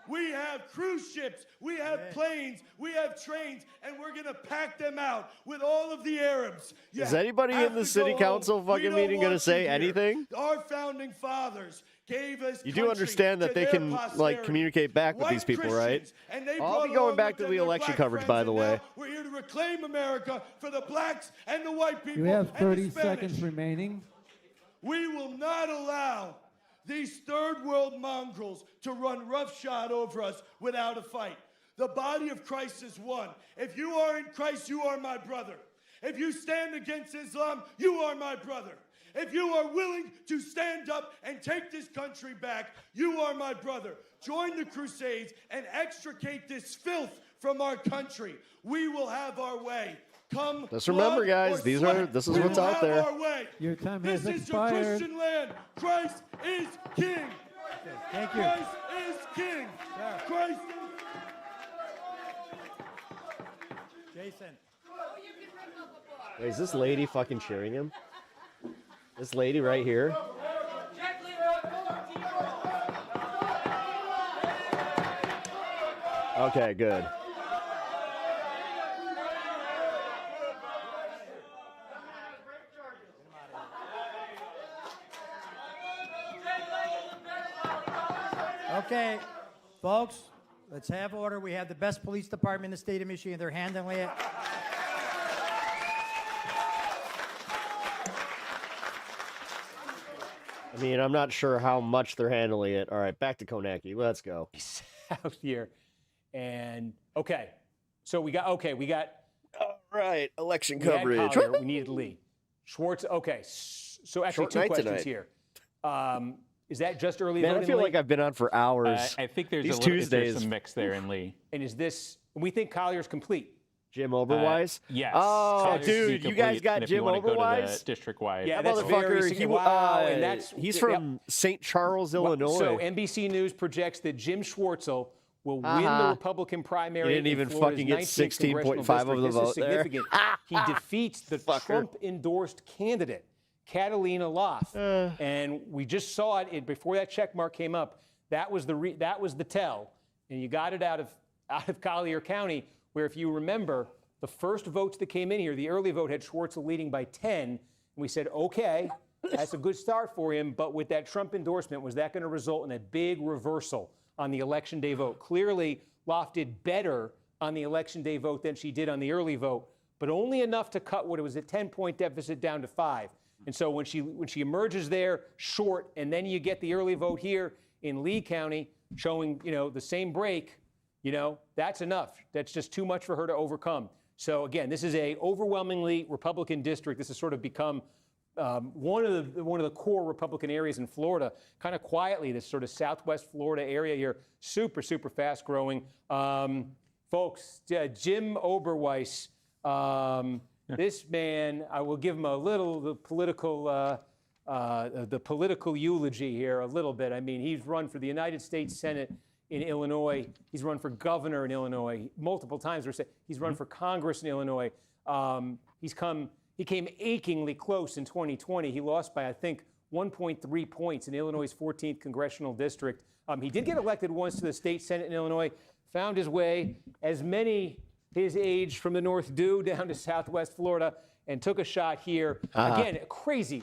We have cruise ships, we have planes, we have trains, and we're going to pack them out with all of the Arabs. You Is anybody in the city council fucking meeting going to say anything? Our founding fathers gave us You do understand that they can, like, communicate back with these people, right? And they I'll brought be going along back with to them the their election black coverage, friends, by the and way. now we're here to reclaim America for the blacks and the white people. You have and 30 the Spanish. seconds remaining. We will not allow these third world mongrels to run roughshod over us without a fight. The body of Christ is one. If you are in Christ, you are my brother. If you stand against Islam, you are my brother. If you are willing to stand up and take this country back, you are my brother. Join the Crusades and extricate this filth from our country. We will have our way. Come, Just remember, guys, this is what's out there. Your time This has is your expired. Christian land. Christ is king. Thank you. Christ is king. Christ is... Jason. Wait, is this lady fucking cheering him? This lady right here? Okay, good. Okay, folks, let's have order. We have the best police department in the state of Michigan. They're handling it. I mean, I'm not sure how much they're handling it. All right, back to Konecki. Let's go. Out here. And okay. So we got all right, election coverage. We had Collier, we needed Lee. Schwartz, okay. So actually Short two night questions tonight. here. Is that just early Man, I voting, feel Lee? like I've been on for hours. I think there's These a little Tuesdays. there's some mix there in Lee. And is this, we think Collier's complete. Jim Oberwise? Yes. Oh, Collier's dude, you guys complete, got and if Jim you want to go to Oberwise? the district-wide. Yeah, That that's very motherfucker, wow, and that's he's from St. Charles, Illinois. So NBC News projects that Jim Schwartzel will win the Republican primary. He didn't even in Florida's fucking get 19th 16.5 of the This vote is there. significant. He defeats the Trump-endorsed candidate, Catalina Loft, and we just saw it before that check mark came up. That was the tell, and you got it out of Collier County, where if you remember, the first votes that came in here, the early vote had Schwartzel leading by 10, and we said, okay, that's a good start for him, but with that Trump endorsement, was that going to result in a big reversal on the election day vote? Clearly, Loft did better on the election day vote than she did on the early vote, but only enough to cut what it was a 10-point deficit down to 5. And so when she emerges there short, and then you get the early vote here in Lee County showing, the same break, that's enough. That's just too much for her to overcome. So again, this is a overwhelmingly Republican district. This has sort of become one of the core Republican areas in Florida, kind of quietly, this sort of Southwest Florida area here, super, super fast growing. Folks, Jim Oberweis, this man, I will give him the political eulogy here a little bit. I mean, he's run for the United States Senate in Illinois. He's run for governor in Illinois multiple times. He's run for Congress in Illinois. He came achingly close in 2020. He lost by, I think, 1.3 points in Illinois' 14th congressional district. He did get elected once to the state Senate in Illinois, found his way, as many his age from the North do, down to Southwest Florida, and took a shot here. Again,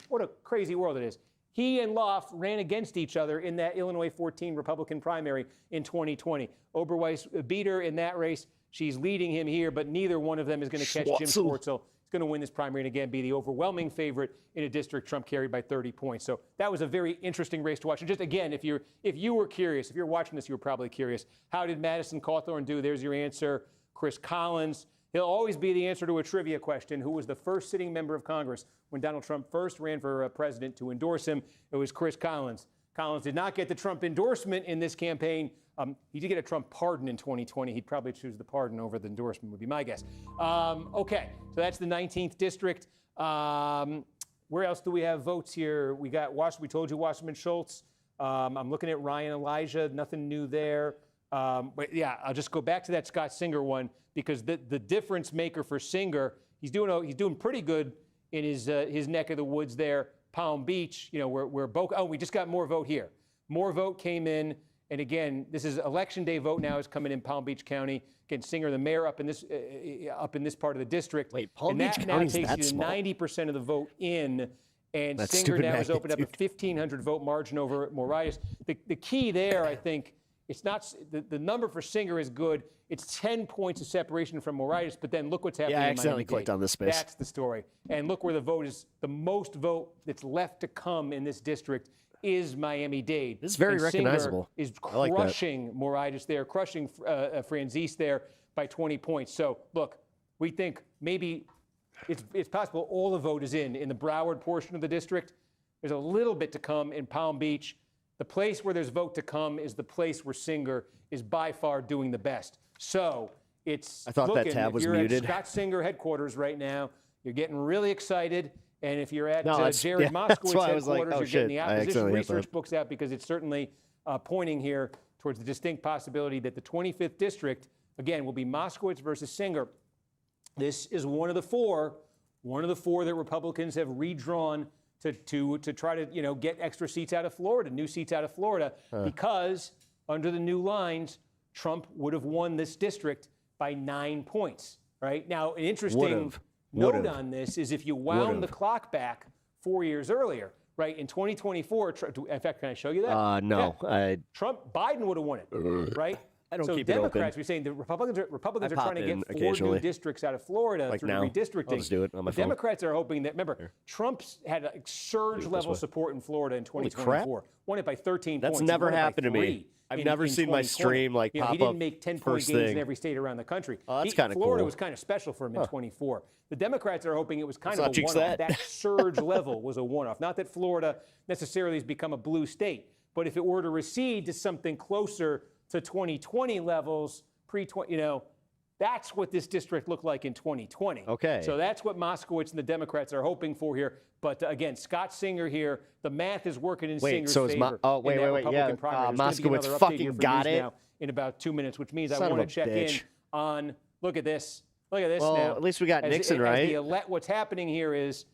what a crazy world it is. He and Loft ran against each other in that Illinois 14 Republican primary in 2020. Oberweis beat her in that race. She's leading him here, but neither one of them is going to catch Jim Schwartzel. He's going to win this primary and again be the overwhelming favorite in a district Trump carried by 30 points. So that was a very interesting race to watch. And just again, if you were curious, if you're watching this, you were probably curious. How did Madison Cawthorn do? There's your answer. Chris Collins. He'll always be the answer to a trivia question. Who was the first sitting member of Congress when Donald Trump first ran for president to endorse him? It was Chris Collins. Collins did not get the Trump endorsement in this campaign. He did get a Trump pardon in 2020. He'd probably choose the pardon over the endorsement, would be my guess. Okay, so that's the 19th district. Where else do we have votes here? We got Washington. We told you Wasserman Schultz. I'm looking at Ryan Elijah. Nothing new there. But yeah, I'll just go back to that Scott Singer one because the difference maker for Singer, he's doing pretty good in his neck of the woods there, Palm Beach. Where Boca. Oh, we just got more vote here. More vote came in, and again, this is election day vote now is coming in Palm Beach County. Again, Singer, the mayor, up in this part of the district. Wait, Palm Beach County takes you to 90% of the vote in. And Singer now has opened up a 1,500 vote margin over Morales. The key there, I think. It's not the number for Singer is good. It's 10 points of separation from Morales, but then look what's happening. Yeah, I accidentally clicked on this space. That's the story. And look where the vote is. The most vote that's left to come in this district is Miami-Dade. This is very recognizable. Singer is crushing Morales there, crushing Franzese there by 20 points. So look, we think maybe it's possible all the vote is in the Broward portion of the district. There's a little bit to come in Palm Beach. The place where there's vote to come is the place where Singer is by far doing the best. So it's I thought that tab was muted. You're at Scott Singer headquarters right now. You're getting really excited. And if you're at Jared yeah, Moskowitz headquarters, like, you're getting the opposition research that. books out because it's certainly pointing here towards the distinct possibility that the 25th district, again, will be Moskowitz versus Singer. This is one of the four that Republicans have redrawn to try to get extra seats out of Florida, new seats out of Florida, because under the new lines, Trump would have won this district by 9 points. Right now, an interesting note on this is if you wound the clock back 4 years earlier, right in 2024. In fact, can I show you that? No. Yeah. Biden would have won it, right? I don't so keep Democrats, it open. we're saying the Republicans are trying to get 4 new districts out of Florida like through now. redistricting. I'll just do it on my phone. Democrats are hoping that, remember, Trump's had a surge-level support in Florida in 2024. Won it by 13 points. That's never happened to me. I've never seen my stream pop up. He didn't make 10-point gains in every state around the country. Oh, that's kind of cool. Florida was kind of special for him in 24. The Democrats are hoping it was kind of a one-off. That surge level was a one-off. Not that Florida necessarily has become a blue state, but if it were to recede to something closer to 2020 levels, that's what this district looked like in 2020. Okay. So that's what Moskowitz and the Democrats are hoping for here. But again, Scott Singer here, the math is working in Singer's favor. Wait. Yeah, Moskowitz fucking got it. In about 2 minutes, which means I want to check in on, look at this now. At least we got Nixon right. What's happening here is,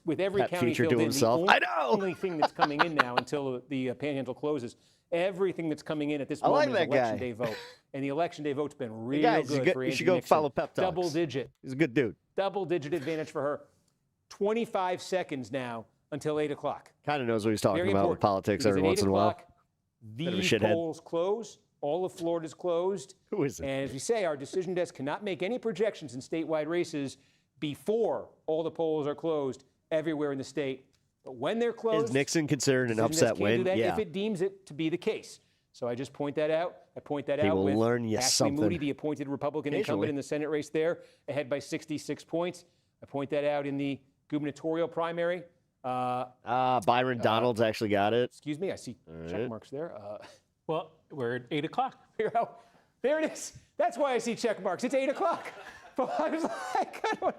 with every county filled in, the only thing that's coming in now until the panhandle closes, everything that's coming in at this moment is election day vote. And the election day vote's been real good for Andrew Nixon. You should go follow Pep Talks. Double digit. He's a good dude. Double-digit advantage for her. 25 seconds now until 8 o'clock. Kind of knows what he's talking about with politics every once in a while. These polls close. All of Florida is closed. Who is it? And as we say, our decision desk cannot make any projections in statewide races before all the polls are closed everywhere in the state. But when they're closed, Is Nixon considered an decision desk upset can win? do that Yeah. if it deems it to be the case. So I just point that out. I point that out People with learn you Ashley something. Moody, the appointed Republican incumbent in the Senate race there, ahead by 66 points. I point that out in the gubernatorial primary. Byron Donalds actually got it. Excuse me, I see check marks there. Well, we're at 8 o'clock. There it is. That's why I see check marks. It's 8 o'clock. I was like,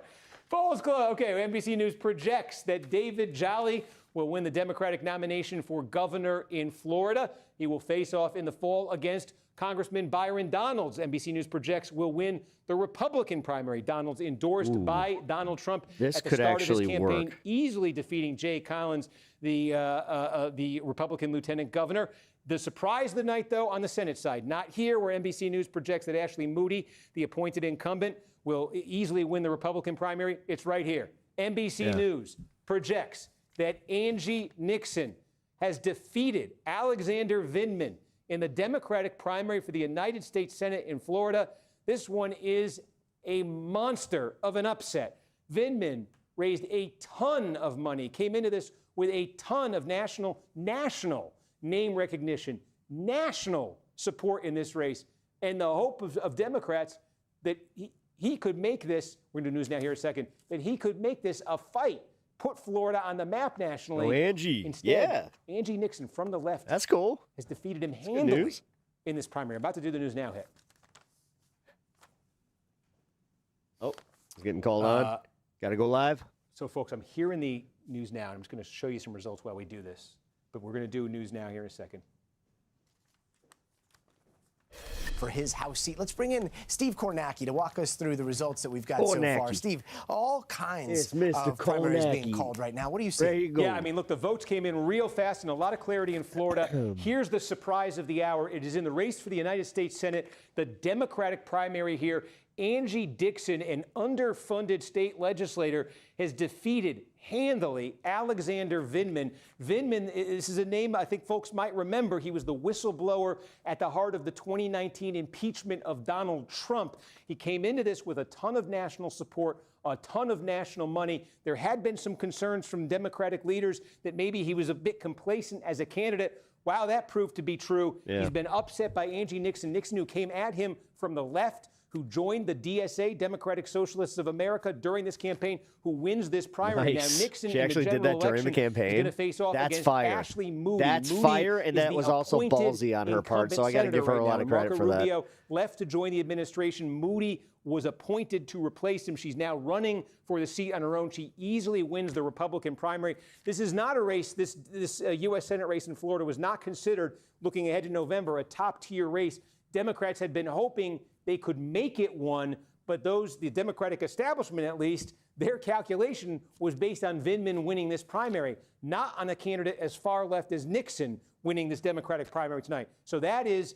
polls closed. Okay, NBC News projects that David Jolly will win the Democratic nomination for governor in Florida. He will face off in the fall against Congressman Byron Donalds. NBC News projects will win the Republican primary. Donalds endorsed by Donald Trump This at the could start of his actually campaign, work. easily defeating Jay Collins, the Republican lieutenant governor. The surprise of the night, though, on the Senate side, not here, where NBC News projects that Ashley Moody, the appointed incumbent, will easily win the Republican primary. It's right here. NBC News projects that Angie Nixon has defeated Alexander Vindman in the Democratic primary for the United States Senate in Florida. This one is a monster of an upset. Vindman raised a ton of money, came into this with a ton of national name recognition, national support in this race, and the hope of Democrats that he could make this, we're going to do news now here in a second, that he could make this a fight, put Florida on the map nationally. Oh, Angie. Instead, Angie Nixon from the left. That's cool. Has defeated him good handily news. in this primary. I'm about to do the news now hit. Oh, it's getting called on. Got to go live. So, folks, I'm here in the news now, and I'm just going to show you some results while we do this. But we're going to do news now here in a second. For his House seat. Let's bring in Steve Kornacki to walk us through the results that we've got so far. Steve, all kinds of primaries being called right now. What do you see? There you go. Yeah, I mean, look, the votes came in real fast and a lot of clarity in Florida. Here's the surprise of the hour. It is in the race for the United States Senate, the Democratic primary here. Angie Dixon, an underfunded state legislator, has defeated handily Alexander Vindman. Vindman, this is a name I think folks might remember. He was the whistleblower at the heart of the 2019 impeachment of Donald Trump. He came into this with a ton of national support, a ton of national money. There had been some concerns from Democratic leaders that maybe he was a bit complacent as a candidate. Wow, that proved to be true. Yeah. He's been upset by Angie Nixon. Nixon, who came at him from the left, who joined the DSA, Democratic Socialists of America, during this campaign, who wins this primary. Nice. Now, Nixon She in actually the did general that during the election campaign. is going to face off That's against fire. Ashley Moody. That's Moody fire, and is that the was also appointed ballsy on her part, so I incumbent got to give her senator a lot right of now. credit Marco for that. Rubio left to join the administration. Moody was appointed to replace him. She's now running for the seat on her own. She easily wins the Republican primary. This is not a race. This U.S. Senate race in Florida was not considered, looking ahead to November, a top-tier race. Democrats had been hoping they could make it one, but the Democratic establishment at least, their calculation was based on Vindman winning this primary, not on a candidate as far left as Nixon winning this Democratic primary tonight. So that's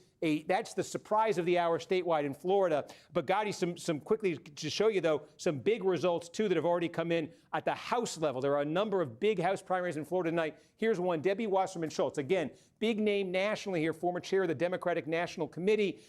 the surprise of the hour statewide in Florida. But Gotti, some quickly to show you, though, some big results, too, that have already come in at the House level. There are a number of big House primaries in Florida tonight. Here's one, Debbie Wasserman Schultz. Again, big name nationally here, former chair of the Democratic National Committee.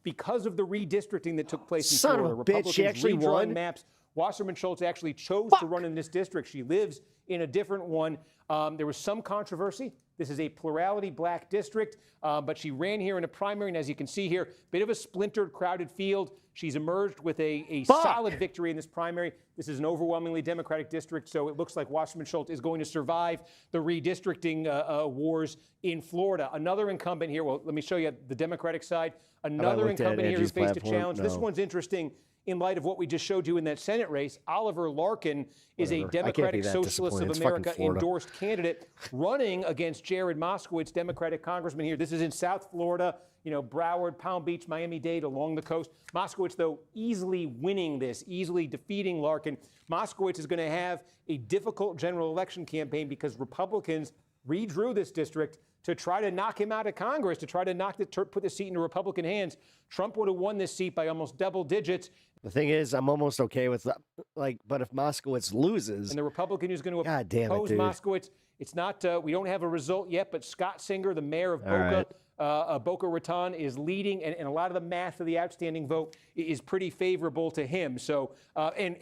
Because of the redistricting that took place in Son Florida, of a bitch, she actually redrawing won? maps. Wasserman Schultz actually chose to run in this district. She lives in a different one. There was some controversy. This is a plurality black district, but she ran here in a primary, and as you can see here, bit of a splintered, crowded field. She's emerged with a solid victory in this primary. This is an overwhelmingly Democratic district, so it looks like Wasserman Schultz is going to survive the redistricting wars in Florida. Another incumbent here, well, let me show you the Democratic side. Another incumbent here who faced a challenge. This one's interesting in light of what we just showed you in that Senate race. Oliver Larkin is a Democratic Socialist of America endorsed candidate running against Jared Moskowitz, Democratic congressman here. This is in South Florida, Broward, Palm Beach, Miami-Dade, along the coast. Moskowitz, though, easily winning this, easily defeating Larkin. Moskowitz is going to have a difficult general election campaign because Republicans redrew this district to try to knock him out of Congress, to try to put the seat into Republican hands. Trump would have won this seat by almost double digits. The thing is, I'm almost okay with that. But if Moskowitz loses, and the Republican who's going to God damn it, oppose dude. Moskowitz, it's not. We don't have a result yet, but Scott Singer, the mayor of Boca, Boca Raton is leading, and a lot of the math of the outstanding vote is pretty favorable to him. So, and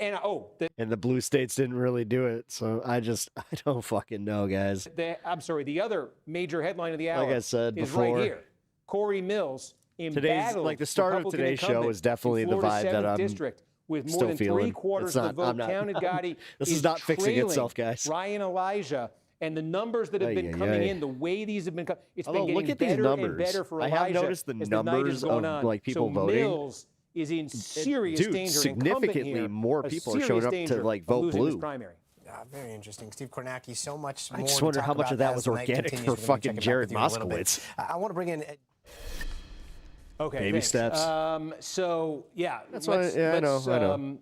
the blue states didn't really do it, so I don't fucking know, guys. I'm sorry, the other major headline of the hour Like I said is before, right here. Corey Mills today's like the start of today's show is definitely the vibe that I'm district with more still than feeling. 3/4 of the vote counted. Gotti this is not fixing trailing itself, guys. Ryan Elijah. And the numbers that have been coming in, the way these have been coming, it's been getting look at these better numbers. and better for I Elijah have noticed the as the night numbers is going of on. like people so voting. Mills is in serious Dude, danger. significantly here, more people are showing up to like vote blue. Primary. Very interesting. Steve Kornacki, so much more. I just wonder how much of that was organic for fucking Jared Moskowitz. I want to bring in. Okay, baby thanks. steps. So yeah, that's why. Yeah, I know.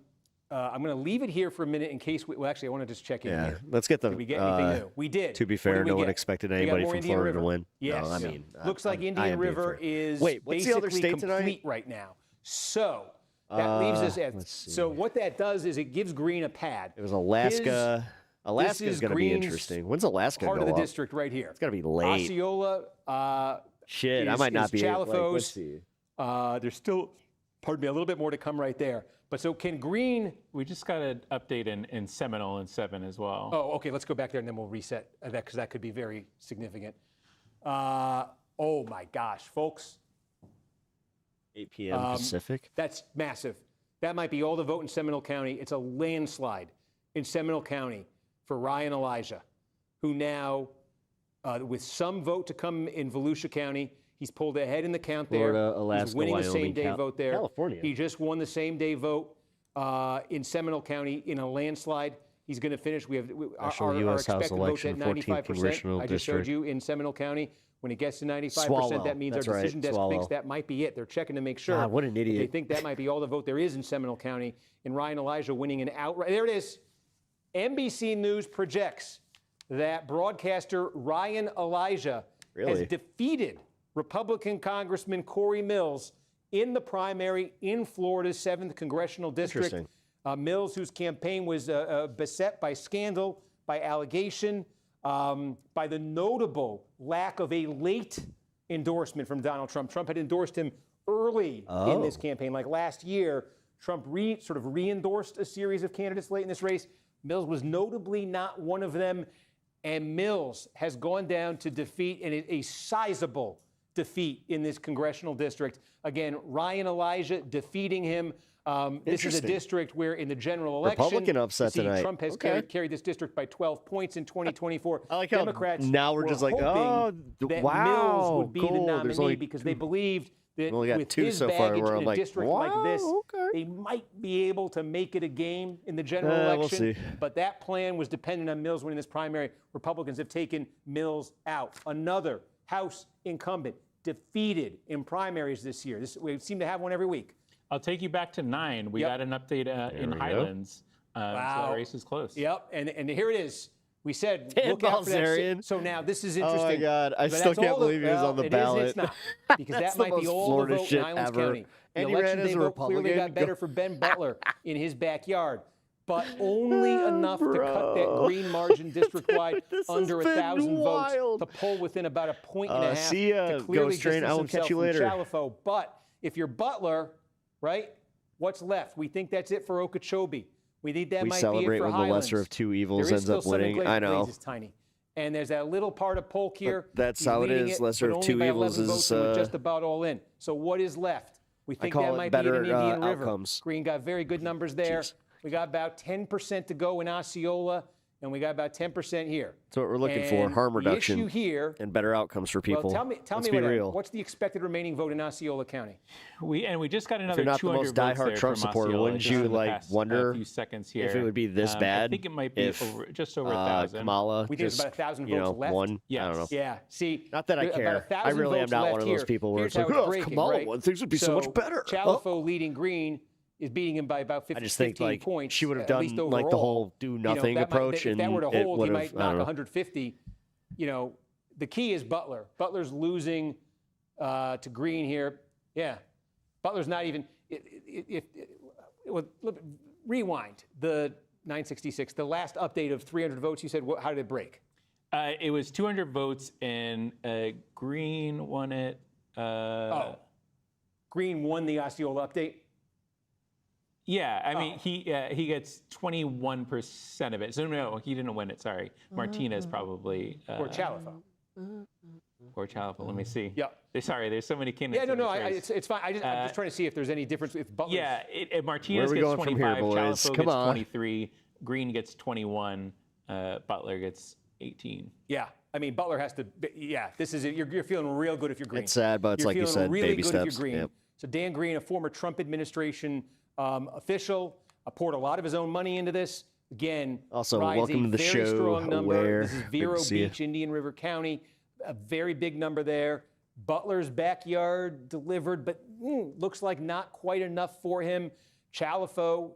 I'm going to leave it here for a minute in case well, actually, I want to just check in here. Let's get the. Did we get anything new? We did. To be fair, no one get? expected anybody from Indian Florida River. to win. Yes. No, I mean, looks like Indian River is wait. What's the other basically state complete tonight? right now. So that leaves us at. So what that does is it gives Green a pad. It was Alaska. Alaska is going to be interesting. When's Alaska part go of the up? district right here. It's got to be late. Osceola. Shit, I might not be. Chalifos. Let's see. There's still, pardon me, a little bit more to come right there. But so can Green? We just got an update in Seminole and 7 as well. Oh, okay. Let's go back there and then we'll reset that because that could be very significant. Oh my gosh, folks. 8 p.m. Pacific. That's massive. That might be all the vote in Seminole County. It's a landslide in Seminole County for Ryan Elijah, who now, with some vote to come in Volusia County, he's pulled ahead in the count Florida, there. Alaska, he's winning Wyoming, the same-day vote there. California. He just won the same-day vote in Seminole County in a landslide. He's going to finish. We have our U.S. House expected votes election, at 14th 95%. congressional I just showed district. you in Seminole County. When it gets to 95%, Swallow. that means That's our right, decision desk Swallow. thinks that might be it. They're checking to make sure. God, what an They idiot. think that might be all the vote there is in Seminole County. And Ryan Elijah winning an outright. There it is. NBC News projects that broadcaster Ryan Elijah has defeated Republican Congressman Corey Mills in the primary in Florida's 7th Congressional District. Mills, whose campaign was beset by scandal, by allegation, by the notable lack of a late endorsement from Donald Trump. Trump had endorsed him early in this campaign. Like last year, Trump sort of re-endorsed a series of candidates late in this race. Mills was notably not one of them. And Mills has gone down to defeat, and a sizable defeat in this congressional district. Again, Ryan Elijah defeating him. This is a district where in the general election, Republican upset tonight. Trump has carried this district by 12 points in 2024. I like how Democrats now we're just like, hoping that wow, Mills would be the cool. nominee because they believed that only got with 2 his so far baggage where in I'm a like, district like this, they might be able to make it a game in the general election. We'll see. But that plan was dependent on Mills winning this primary. Republicans have taken Mills out. Another House incumbent defeated in primaries this year. We seem to have one every week. I'll take you back to 9. We got an update in Highlands. So that race is close. Yep, and here it is. We said, Dan look out for that. Balzerian. So now this is interesting. Oh my God, I But still that's can't all believe he was on the ballot. It's not, because That's that the might be most all Florida the vote in shit Highlands ever. County. The And he ran election as day a vote clearly Republican. got better for Ben Butler in his backyard, but only enough to cut that green margin district-wide under 1,000 votes to pull within about a point and a half See ya, to clearly Ghost Train. distance I will himself catch you from later. Chalifo. But if you're Butler, right, what's left? We think that's it for Okeechobee. We think that We might be celebrate it for when the Highlands. lesser of two evils There is ends still up Southern winning. Glades. I know. Glades is tiny. And there's that little part of Polk here. That's He's how it leading is. Lesser but of only two by evils 11 votes, is, and we're just about all in. So what is left? We think call that it might better, be in Indian River. outcomes. Green got very good numbers there. We got about 10% to go in Osceola, and we got about 10% here. That's what we're looking for, And harm reduction The issue here, and better outcomes for people. well, tell me Let's be real. what's the expected remaining vote in Osceola County? We just got another If you're not the 200 most votes diehard there Trump from supporter, Osceola wouldn't just you in the like past, wonder few seconds here. if it would be this I bad? think it might be if, just over 1,000. Kamala We think there's just, about 1,000 you know, votes left. won. I don't know. Yeah. See, Not that I about care. 1,000 I really am votes not left one of those here. people where Here's it's like, how oh, if breaking, Kamala right? won, things would be so much better. Chalifo leading Green is beating him by about 15 I just think like points. she would have at done least like the overall. whole do nothing that approach, if and that were to it hold, would he have. might I knock don't know. 150. You know, the key is Butler. Butler's losing to Green here. Yeah, Butler's not even. Rewind the 966. The last update of 300 votes. You said, how did it break? It was 200 votes, and Green won it. Green won the Osceola update? Yeah, I mean, he gets 21% of it. So no, he didn't win it, sorry. Martinez probably. Or Chalifo. Or Chalifo, let me see. Yeah. Sorry, there's so many candidates. Yeah, no, it's fine. I'm just trying to see if there's any difference with Butler. Yeah, Martinez gets 25, Chalifo gets 23, Green gets 21, Butler gets 18. Yeah, I mean, Butler has to. Yeah, this is it. You're feeling real good if you're Green. It's sad, but it's you're like you feeling said, really baby good steps. If you're Green. Yep. So Dan Green, a former Trump administration official, poured a lot of his own money into this. Again, Also, rides welcome a to the very show, strong number. Aware. This is Good Vero to see you. Beach, Indian River County. A very big number there. Butler's backyard delivered, but looks like not quite enough for him. Chalifo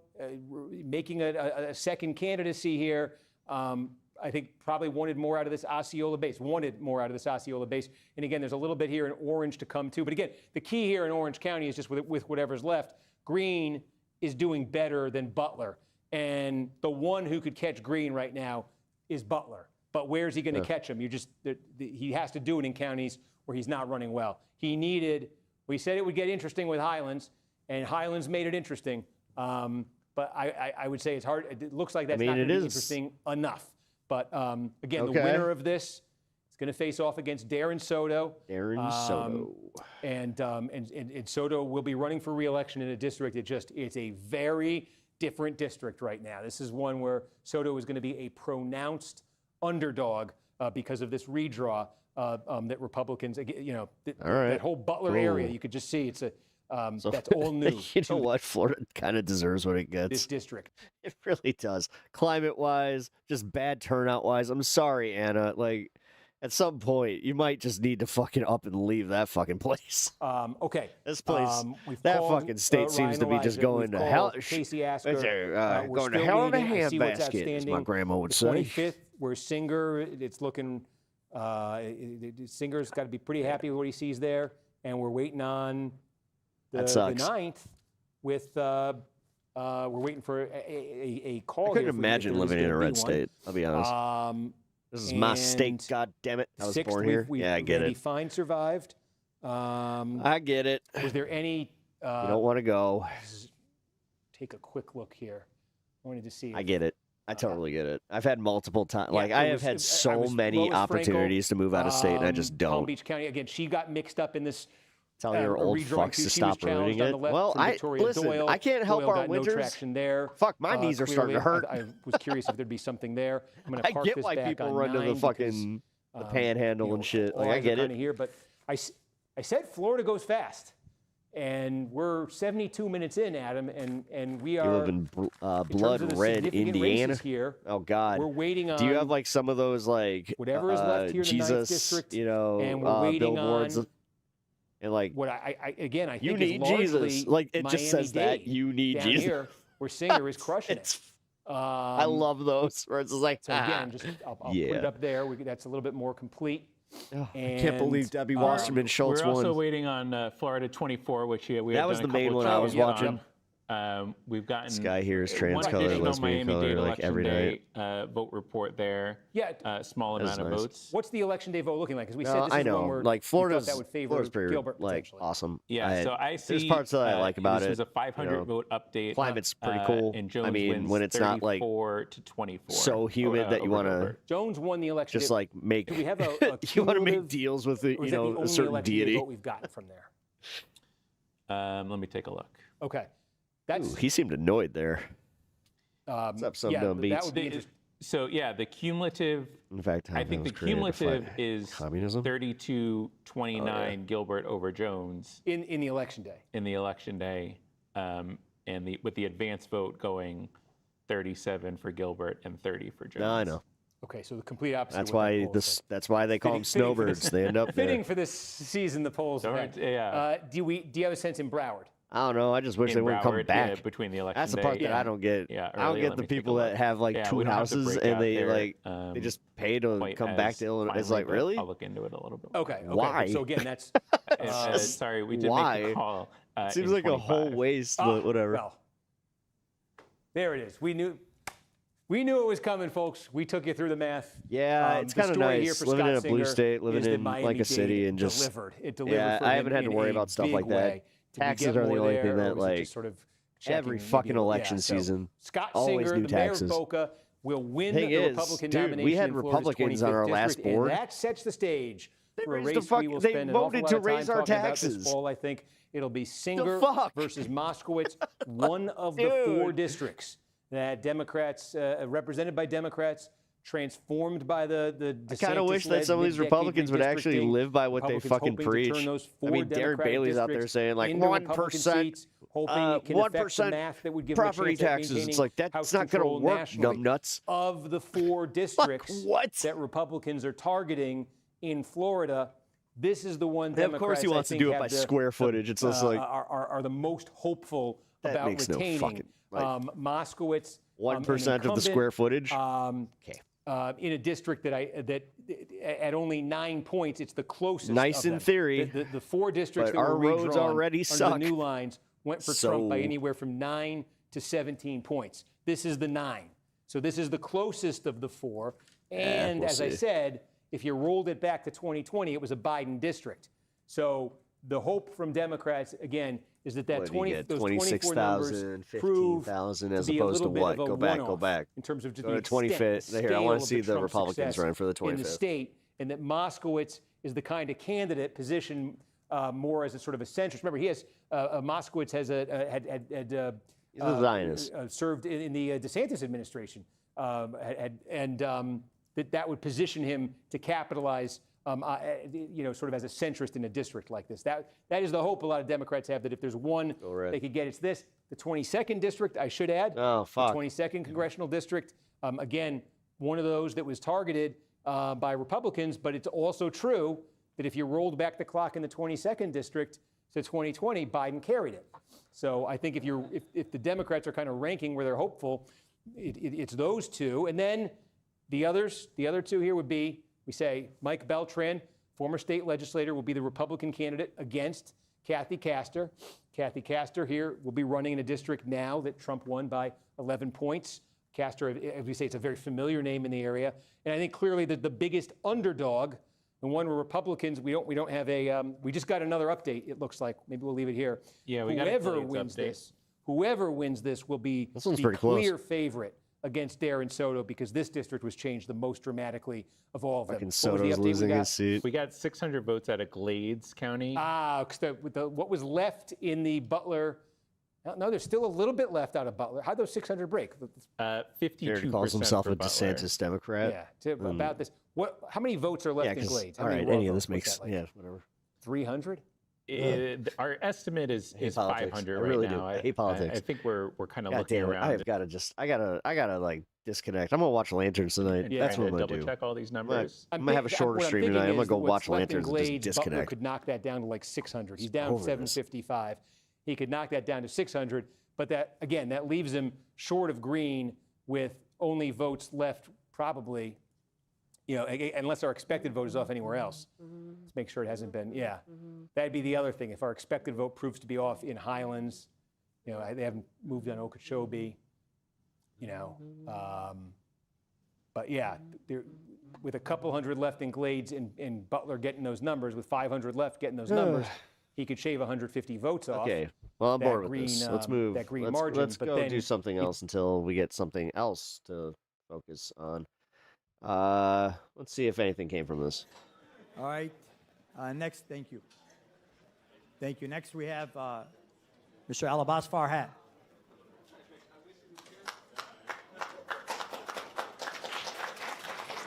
making a second candidacy here. I think probably wanted more out of this Osceola base. And again, there's a little bit here in Orange to come too. But again, the key here in Orange County is just with whatever's left. Green is doing better than Butler. And the one who could catch Green right now is Butler. But where's he going to catch him? He has to do it in counties where he's not running well. We said it would get interesting with Highlands, and Highlands made it interesting. But I would say it's hard. It looks like that's not going to be interesting enough. But again, the winner of this is going to face off against Darren Soto. And Soto will be running for re-election in a district. It's a very different district right now. This is one where Soto is going to be a pronounced underdog because of this redraw that Republicans, that whole Butler area, you could just see it's that's all new. You know what? Florida kind of deserves what it gets. This district. It really does. Climate-wise, just bad turnout-wise. I'm sorry, Anna. Like, at some point, you might just need to fucking up and leave that fucking place. Okay. This place, that fucking state seems to be just going to hell. Casey Asker. Going to hell in a handbasket, as my grandma would say. 25th, where Singer, it's looking, Singer's got to be pretty happy with what he sees there. And we're waiting on the 9th with, we're waiting for a call. I couldn't imagine living in a red state, I'll be honest. This is my state, God damn it! I was born here. Yeah, I get it. Fine survived. I get it. Was there any? You don't want to go. Take a quick look here. I wanted to see. I get it. I totally get it. I've had multiple times. Like I have had so many opportunities to move out of state, and I just don't. Palm Beach County again. She got mixed up in this. Telling your old fucks to stop ruining it. Well, listen. I can't help our winters. No traction there. Fuck, my knees are starting to hurt. I was curious if there'd be something there. I'm going to park get this why back people on run to the fucking the panhandle and shit. Like I get it. Here, but I said Florida goes fast, and we're 72 minutes in, Adam, and we are. You live in blood red Indiana. Here. Oh God. We're waiting on. Do you have like some of those like whatever is left here in the 9th district? You know, and we're waiting billboards. On, and like what I think you need Jesus. Like it just says that you need down Jesus. Here, where Singer is crushing it. I love those where it's just like so again, just I'll put it up there. That's a little bit more complete. Oh, I can't believe Debbie Wasserman Schultz won. We're also won. waiting on Florida 24, which we that was the main one I was watching. We've gotten this guy here is trans color, lesbian color, like every night. Vote report there. Yeah, small amount of votes. What's the election day vote looking like? Because we said this I is know, one where like Florida's that would favor pretty Gilbert like awesome. Yeah, so I see. There's parts that I like about this it. This was a 500 vote update. Climate's pretty cool. And Jones I mean, wins when it's not like 34 to 24. so humid that you want to. Jones won the election. Just like make. Do we have a you want to make deals with a certain deity. Vote we've gotten from there. Let me take a look. Okay. Ooh, he seemed annoyed there. What's up, some dumb beats? That would be interesting. So yeah, the cumulative. In fact, I think the cumulative is 32-29 Gilbert over Jones in the election day. In the election day, and with the advance vote going 37 for Gilbert and 30 for Jones. No, I know. Okay, so the complete opposite. That's why That's why they call them snowbirds. They end up fitting there. for this season. The polls. Yeah. Do you have a sense in Broward? I don't know. I just wish they wouldn't come back. Between the election That's the part that I don't get. Yeah, I don't get the people that have like two houses and they like they just pay to come back to Illinois. It's like really? I'll look into it a little bit. Okay. Why? So again, that's sorry, we did make a call. Seems like 25. A whole waste, but whatever. Well, there it is. We knew. We knew it was coming, folks. We took you through the math. Yeah, it's kind of nice living in a blue state, living in like a city, and just delivered. It delivered. Yeah, for I him haven't had to in worry a about stuff big like that. way. Did we Taxes get are the more only there, thing or that was it like just sort of every checking, fucking maybe? election Yeah, so season. Scott always Singer, new the mayor taxes. of Boca, will win Thing the is, Republican dude, nomination. we had in Florida's Republicans on 25th our last district, board. And that sets the stage for a raised the race fuck- we will they spend an awful voted lot to of time raise our talking about this taxes. fall. I think it'll be Singer fuck? versus Moskowitz, one of the 4 districts that Democrats, represented by Democrats, transformed by the I kind of wish that some of these Republicans would actually live by what they fucking preach. I mean, Darren Bailey's out there saying like 1%, hoping it can affect the 1% math that would give them a property chance at taxes. maintaining It's like that's House not going control to work, nationally. numbnuts. Of the 4 districts what? that Republicans are targeting in Florida, this is the one And Democrats of course he wants I to think, do it have by the- square footage. It's just like are the most hopeful That about makes no retaining fucking, like, Moskowitz. 1% of the square footage. Okay. In a district that at only 9 points, it's the closest. Nice of in them. theory, The 4 districts but that our were roads redrawn already under suck. the new lines went for Trump by So- anywhere from 9 to 17 points. This is the 9. So this is the closest of the 4. And we'll as I see. said, if you rolled it back to 2020, it was a Biden district. So the hope from Democrats, again, is that What do you get, those 24 numbers 26,000, prove 15,000 to as be a opposed to little bit what? of a Go back, go one-off back. in terms of just Go the to 25th. extent, Here, I want wanna to see the Republicans running for the in the 25th. state, and that Moskowitz is the kind of candidate positioned more as a sort of a centrist. Remember, he has Moskowitz has He's a Zionist. served in the DeSantis administration, that would position him to capitalize, sort of as a centrist in a district like this. That is the hope a lot of Democrats have, that if there's one they could get, it's this. The 22nd district, I should add. Oh, fuck. The 22nd congressional district, again, one of those that was targeted by Republicans, but it's also true that if you rolled back the clock in the 22nd district to 2020, Biden carried it. So I think if the Democrats are kind of ranking where they're hopeful, it's those 2. And then the other 2 here would be, we say, Mike Beltran, former state legislator, will be the Republican candidate against Kathy Castor. Kathy Castor here will be running in a district now that Trump won by 11 points. Castor, as we say, it's a very familiar name in the area. And I think clearly that the biggest underdog, the one where Republicans, we don't have we just got another update, it looks like. Maybe we'll leave it here. Yeah, we got a whoever wins this will be the pretty close. clear favorite against Darren Soto, because this district was changed the most dramatically of all of them. Fucking What was the Soto's update we losing got? his seat. We got 600 votes out of Glades County. Because what was left in the Butler, no, there's still a little bit left out of Butler. How'd those 600 break? 52% Jared calls himself for a Butler. DeSantis Democrat. Yeah, about this. How many votes are left in 'cause- Glades? How all many right, raw any of votes? this makes, whatever. 300? Our estimate is politics. 500 I right really now. do. I hate politics. I think we're kind of God looking damn it. around. I've got to I gotta like disconnect. I'm gonna watch Lanterns tonight. Yeah, That's what I'm gonna double do. check all these numbers. I'm gonna have a shorter stream tonight. I'm gonna go watch Lanterns and just Butler disconnect. could knock that down to like 600. He's down over this. 755. He could knock that down to 600, but that leaves him short of Green with only votes left probably, unless our expected vote is off anywhere else. Let's make sure it hasn't been, That'd be the other thing. If our expected vote proves to be off in Highlands, they haven't moved on Okeechobee, but yeah, with a couple hundred left in Glades and Butler getting those numbers, with 500 left getting those numbers, he could shave 150 votes off. Okay, well, I'm that bored with green, this. Let's move. That green let's, margin. Let's but go then do something else until we get something else to focus on. Let's see if anything came from this. All right. Next, thank you. Thank you. Next, we have Mr. Alabas Farhat.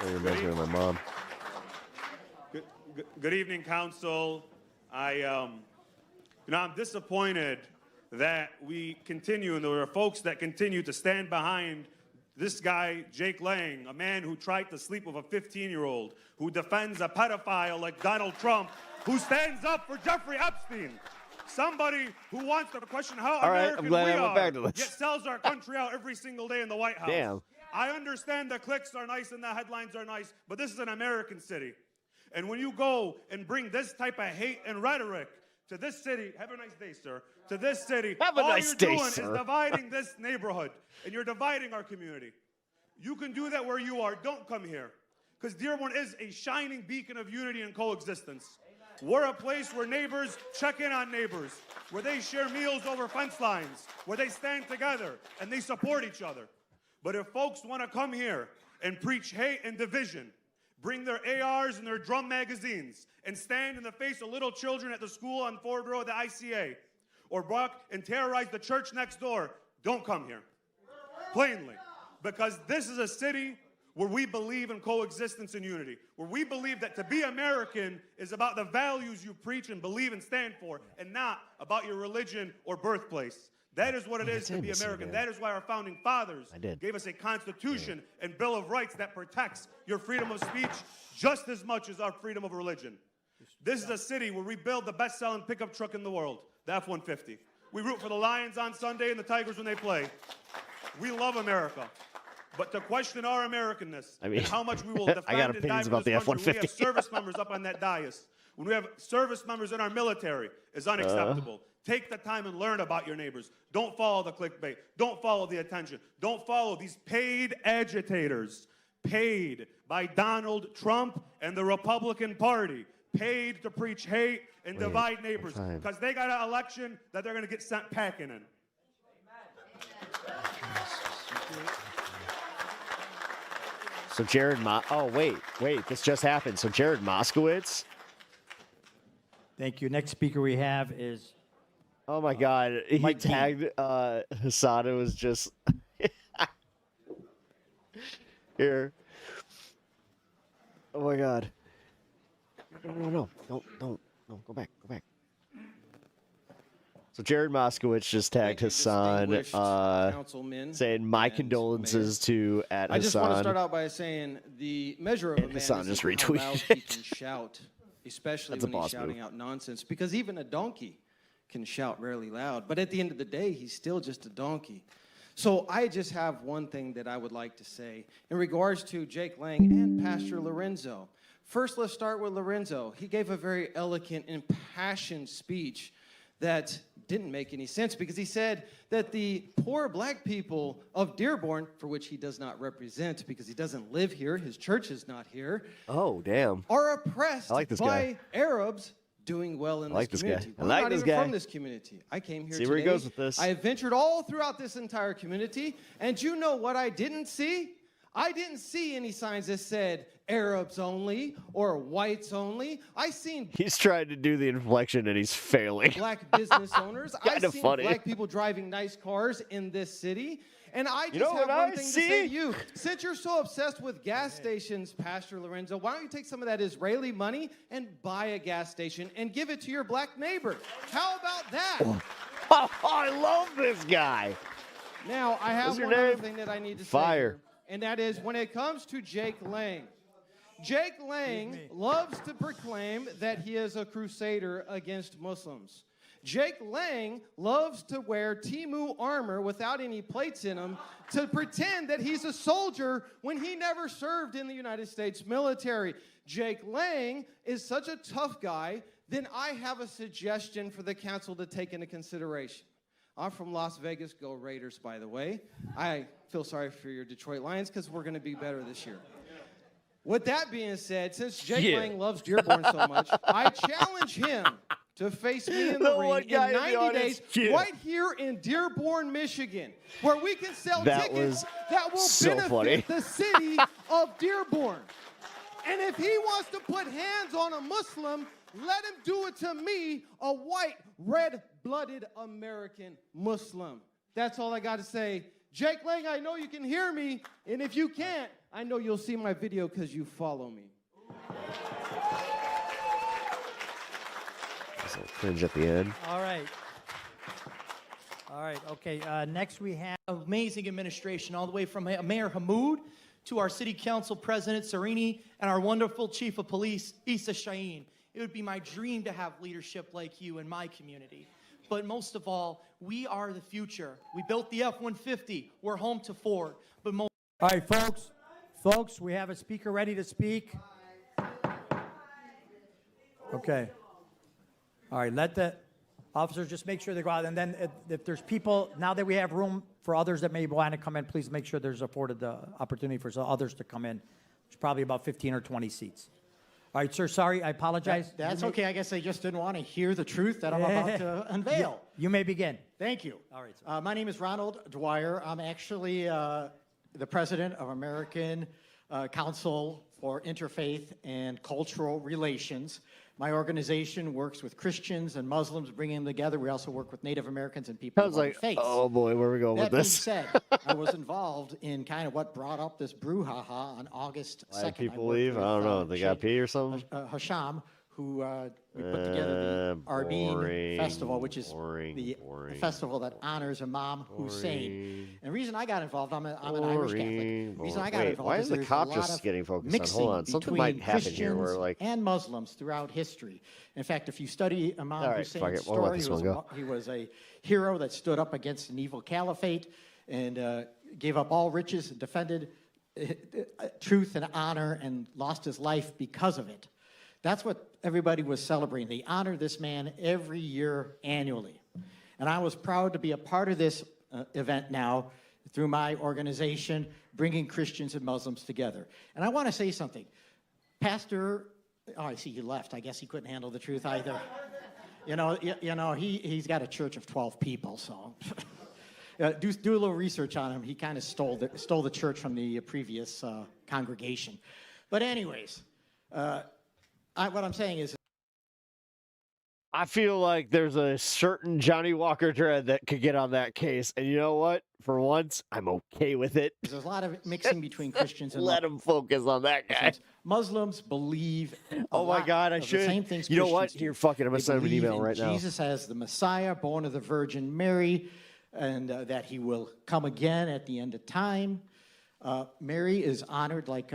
It reminds me of my mom. Good evening, Council. I'm disappointed that we continue, and there are folks that continue to stand behind this guy, Jake Lang, a man who tried to sleep with a 15-year-old, who defends a pedophile like Donald Trump, who stands up for Jeffrey Epstein. Somebody who wants to question how All right, American I'm glad we I went are, back to this. yet sells our country out every single day in the White House. Damn. I understand the clicks are nice and the headlines are nice, but this is an American city. And when you go and bring this type of hate and rhetoric to this city, have a nice day, sir, to this city, Have a all nice you're day, doing sir. is dividing this neighborhood, and you're dividing our community. You can do that where you are. Don't come here. Because Dearborn is a shining beacon of unity and coexistence. We're a place where neighbors check in on neighbors, where they share meals over fence lines, where they stand together and they support each other. But if folks want to come here and preach hate and division, bring their ARs and their drum magazines and stand in the face of little children at the school on Ford Road, the ICA, or bark and terrorize the church next door, don't come here. Plainly. Because this is a city where we believe in coexistence and unity, where we believe that to be American is about the values you preach and believe and stand for, and not about your religion or birthplace. That is what it is to be American. That is why our founding fathers gave us a Constitution and Bill of Rights that protects your freedom of speech just as much as our freedom of religion. This is a city where we build the best-selling pickup truck in the world, the F-150. We root for the Lions on Sunday and the Tigers when they play. We love America. But to question our Americanness and how much we will defend I got and die opinions for about the this country, when we have F-150. service members up on that dais, when we have service members in our military, is unacceptable. Take the time and learn about your neighbors. Don't follow the clickbait. Don't follow the attention. Don't follow these paid agitators, paid by Donald Trump and the Republican Party, paid to preach hate and divide neighbors, because they got an election that they're going to get sent packing in. So oh, wait, this just happened. So Jared Moskowitz. Thank you. Next speaker we have is. Oh my God, he tagged Hassan. It was just here. Oh my God. No, don't, go back. So Jared Moskowitz just tagged Hassan, saying my condolences to at Hassan. I just want to start out by saying the measure of a man Hassan is just how loud retweeted he it. can shout, especially That's a when he's boss shouting move. out nonsense. Because even a donkey can shout really loud, but at the end of the day, he's still just a donkey. So I just have one thing that I would like to say in regards to Jake Lang and Pastor Lorenzo. First, let's start with Lorenzo. He gave a very eloquent, impassioned speech that didn't make any sense, because he said that the poor black people of Dearborn, for which he does not represent because he doesn't live here, his church is not here, Oh, damn. are oppressed I like this by guy. Arabs doing well in I like this this guy. community. I I'm like not this even guy. from this community. I came here See today. where he goes with this. I have ventured all throughout this entire community, and you know what I didn't see? I didn't see any signs that said Arabs only or whites only. I seen He's trying to do the inflection and he's failing. black business owners. I Kinda seen funny. black people driving nice cars in this city. And I You just know have what one I thing to say to see? you. Since you're so obsessed with gas stations, Pastor Lorenzo, why don't you take some of that Israeli money and buy a gas station and give it to your black neighbor? How about that? Oh, I love this guy. Now, I have What's your one other name? thing that I need to say. Fire. Here, and that is when it comes to Jake Lang. Jake Lang loves to proclaim that he is a crusader against Muslims. Jake Lang loves to wear Temu armor without any plates in them to pretend that he's a soldier when he never served in the United States military. Jake Lang is such a tough guy, then I have a suggestion for the council to take into consideration. I'm from Las Vegas. Go Raiders, by the way. I feel sorry for your Detroit Lions because we're going to be better this year. With that being said, since Jake Lang loves Dearborn so much, I challenge him to face me in the ring in 90 days right here in Dearborn, Michigan, where we can sell tickets that will benefit the city of Dearborn. And if he wants to put hands on a Muslim, let him do it to me, a white, red-blooded American Muslim. That's all I got to say. Jake Lang, I know you can hear me, and if you can't, I know you'll see my video because you follow me. Cringe at the end. All right. Okay. Next we have amazing administration, all the way from Mayor Hamoud to our city council president, Serini, and our wonderful chief of police, Issa Shaheen. It would be my dream to have leadership like you in my community. But most of all, we are the future. We built the F-150. We're home to Ford. But All right, folks, we have a speaker ready to speak. Okay. All right, Officers, just make sure they go out. And then if there's people, now that we have room for others that may want to come in, please make sure there's afforded the opportunity for others to come in. There's probably about 15 or 20 seats. All right, sir, sorry, I apologize. That's okay. I guess I just didn't want to hear the truth that I'm about to unveil. You may begin. Thank you. All right, sir. My name is Ronald Dwyer. I'm actually the president of American Council for Interfaith and Cultural Relations. My organization works with Christians and Muslims, bringing them together. We also work with Native Americans and people I was of other like, faiths. oh boy, where are we going with this? That being said, I was involved in kind of what brought up this brouhaha on August 2nd. Why did people leave? I don't know. They got pee or something? Hasham, who we put together the Arbeen Festival, which is the festival that honors Imam Hussein. And the reason I got involved, I'm an Irish Catholic. The reason I got involved why is is the there's cop a lot just of getting focused on? mixing Hold on, something between might happen Christians here where like and Muslims throughout history. In fact, if you study Imam All right, fuck Hussein's it. We'll let story, this one go. he was a hero that stood up against an evil caliphate and gave up all riches, defended truth and honor, and lost his life because of it. That's what everybody was celebrating. They honor this man every year annually. And I was proud to be a part of this event now through my organization, bringing Christians and Muslims together. And I want to say something. Pastor, oh, I see he left. I guess he couldn't handle the truth either. He's got a church of 12 people, so do a little research on him. He kind of stole the church from the previous congregation. But anyways, what I'm saying is, I feel like there's a certain Johnny Walker Dread that could get on that case, and you know what? For once, I'm okay with it. there's a lot of mixing between Christians and Let him focus on that guy. Muslims believe Oh my God, I of the should. same things You know what? Christians do. Here, fuck it. I'm gonna They send him an believe email in right now. Jesus as the Messiah, born of the Virgin Mary, and that he will come again at the end of time. Mary is honored, like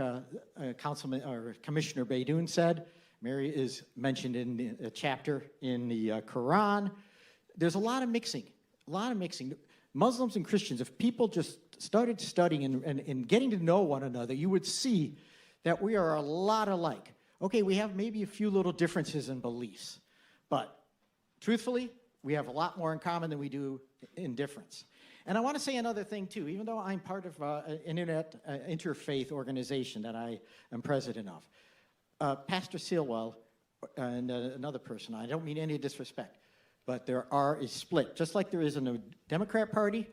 Councilman or Commissioner Beydoun said. Mary is mentioned in a chapter in the Quran. There's a lot of mixing, Muslims and Christians, if people just started studying and getting to know one another, you would see that we are a lot alike. Okay, we have maybe a few little differences in beliefs, but truthfully, we have a lot more in common than we do in difference. And I want to say another thing, too. Even though I'm part of an interfaith organization that I am president of, Pastor Sealwell and another person, I don't mean any disrespect, but there are a split. Just like there is in the Democrat Party,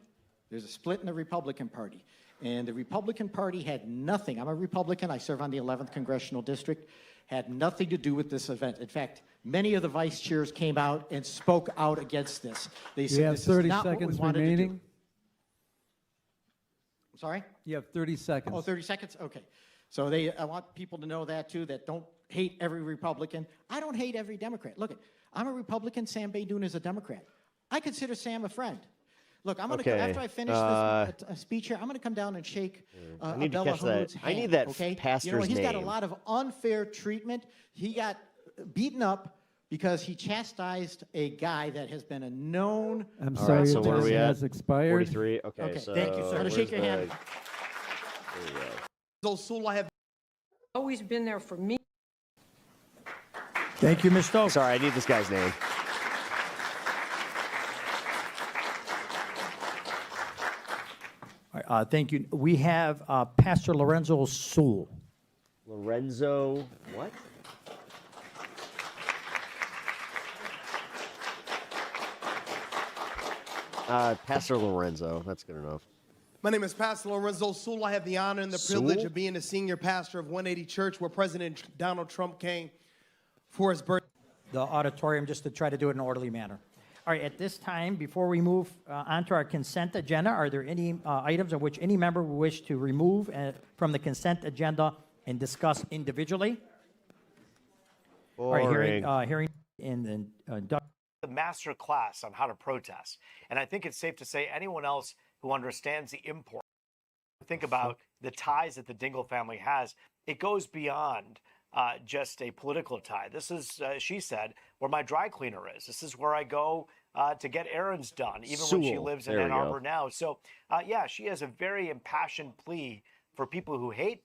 there's a split in the Republican Party. And the Republican Party had nothing. I'm a Republican. I serve on the 11th Congressional District. Had nothing to do with this event. In fact, many of the vice chairs came out and spoke out against this. They said, You have this 30 is not what we seconds wanted to do. remaining. I'm sorry? You have 30 seconds. Oh, 30 seconds? Okay. So I want people to know that, too, that don't hate every Republican. I don't hate every Democrat. Look, I'm a Republican. Sam Beydoun is a Democrat. I consider Sam a friend. Look, I'm going to, after I finish this speech here, I'm going to come down and shake I need to Abdullah catch that. Hamoud's hand, I need that okay? pastor's he's got a name. lot of unfair treatment. He got beaten up because he chastised a guy that has been a known... I'm sorry, so where are we at? has expired. 43. Okay, so thank you, sir. I'm going to shake your hand. Always been there for me. Thank you, Ms. Stokes. Sorry, I need this guy's name. All right, thank you. We have Pastor Lorenzo Sewell. Lorenzo, what? Pastor Lorenzo. That's good enough. My name is Pastor Lorenzo Sewell. I have the honor and the privilege of being the senior pastor of 180 Church, where President Donald Trump came for his birthday. The auditorium, just to try to do it in an orderly manner. All right, at this time, before we move on to our consent agenda, are there any items of which any member would wish to remove from the consent agenda and discuss individually? All right, hearing in the master class on how to protest. And I think it's safe to say anyone else who understands the import, think about the ties that the Dingell family has, it goes beyond just a political tie. This is, she said, where my dry cleaner is. This is where I go to get errands done, even when she lives in Ann Arbor now. So, yeah, she has a very impassioned plea for people who hate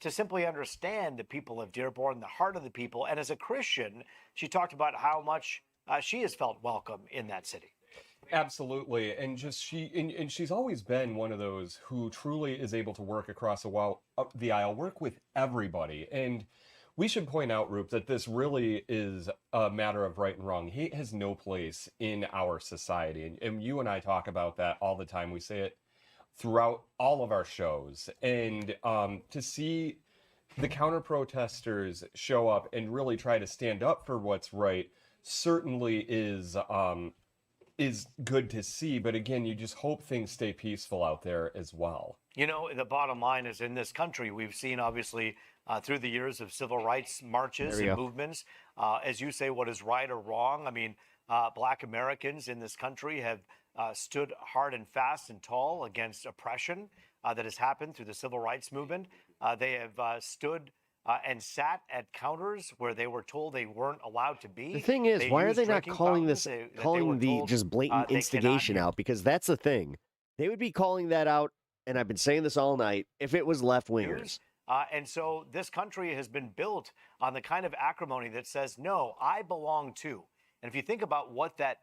to simply understand the people of Dearborn, the heart of the people. And as a Christian, she talked about how much she has felt welcome in that city. Absolutely, and she's always been one of those who truly is able to work across the aisle, work with everybody. And we should point out, Roop, that this really is a matter of right and wrong. Hate has no place in our society, and you and I talk about that all the time. We say it throughout all of our shows, and to see the counter protesters show up and really try to stand up for what's right certainly is good to see. But again, you just hope things stay peaceful out there as well. You know, the bottom line is in this country, we've seen obviously through the years of civil rights marches and movements, as you say, what is right or wrong. I mean, Black Americans in this country have stood hard and fast and tall against oppression that has happened through the civil rights movement. They have stood and sat at counters where they were told they weren't allowed to be. The thing is, why are they not calling the just blatant instigation out? Because that's the thing. They would be calling that out, and I've been saying this all night, if it was left-wingers. And so this country has been built on the kind of acrimony that says, no, I belong too. And if you think about what that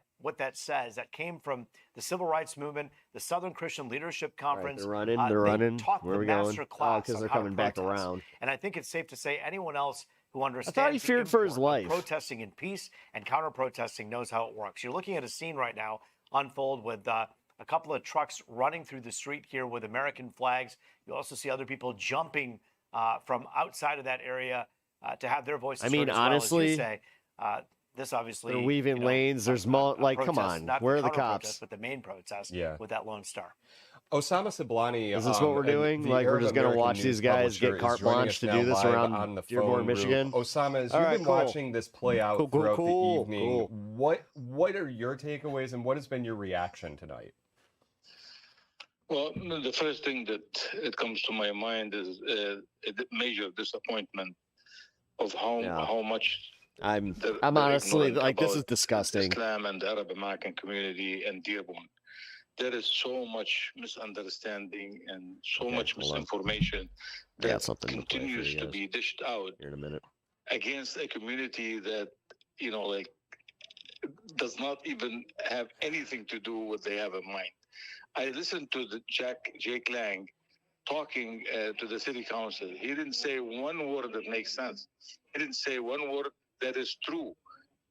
says, that came from the civil rights movement, the Southern Christian Leadership Conference. Right, they're running. Taught Where are we the going? master class because they're on how coming to back protest. around. And I think it's safe to say anyone else who understands I thought he feared for his life. Protesting in peace and counter-protesting knows how it works. You're looking at a scene right now unfold with a couple of trucks running through the street here with American flags. You also see other people jumping from outside of that area to have their voices I mean, heard as well, honestly, as you say. This obviously, they're weaving lanes. There's like, come on, where are the cops? But the main protest with that Lone Star. Osama Siblani. Is this what we're doing? Like, we're just going to watch these guys get carte blanche to do this around Dearborn, Michigan? Osama, as you've been watching this play out throughout the evening, what are your takeaways and what has been your reaction tonight? Well, the first thing that it comes to my mind is a major disappointment of how much I'm honestly like, this is disgusting. Islam and the Arab American community and Dearborn. There is so much misunderstanding and so much misinformation that continues to be dished out here in a minute against a community that, you know, like, does not even have anything to do with what they have in mind. I listened to Jake Lang talking to the city council. He didn't say one word that makes sense. He didn't say one word that is true.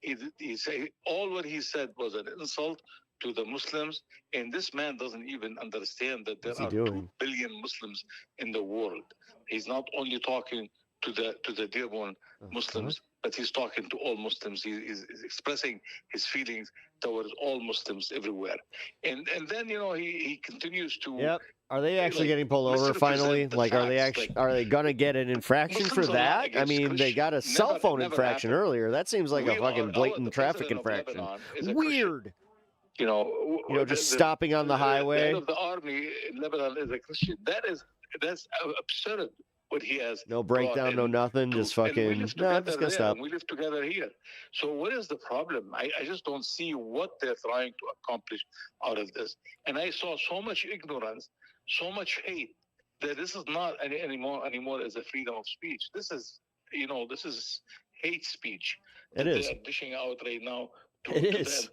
He said all what he said was an insult to the Muslims, and this man doesn't even understand that there are 2 billion Muslims in the world. He's not only talking to the Dearborn Muslims, but he's talking to all Muslims. He's expressing his feelings towards all Muslims everywhere. And then, you know, he continues to. Yep. Are they actually getting pulled over finally? Like, are they gonna get an infraction for that? I mean, they got a cell phone infraction earlier. That seems like a fucking blatant traffic infraction. Weird. You know, just stopping on the highway. The head of the army in Lebanon is a Christian. That's absurd. What he has. No breakdown, no nothing. Just fucking. No, just gonna stop. We live together here. So what is the problem? I just don't see what they're trying to accomplish out of this. And I saw so much ignorance, so much hate, that this is not anymore as a freedom of speech. This is, you know, this is hate speech. It is. They're dishing out right now. It is.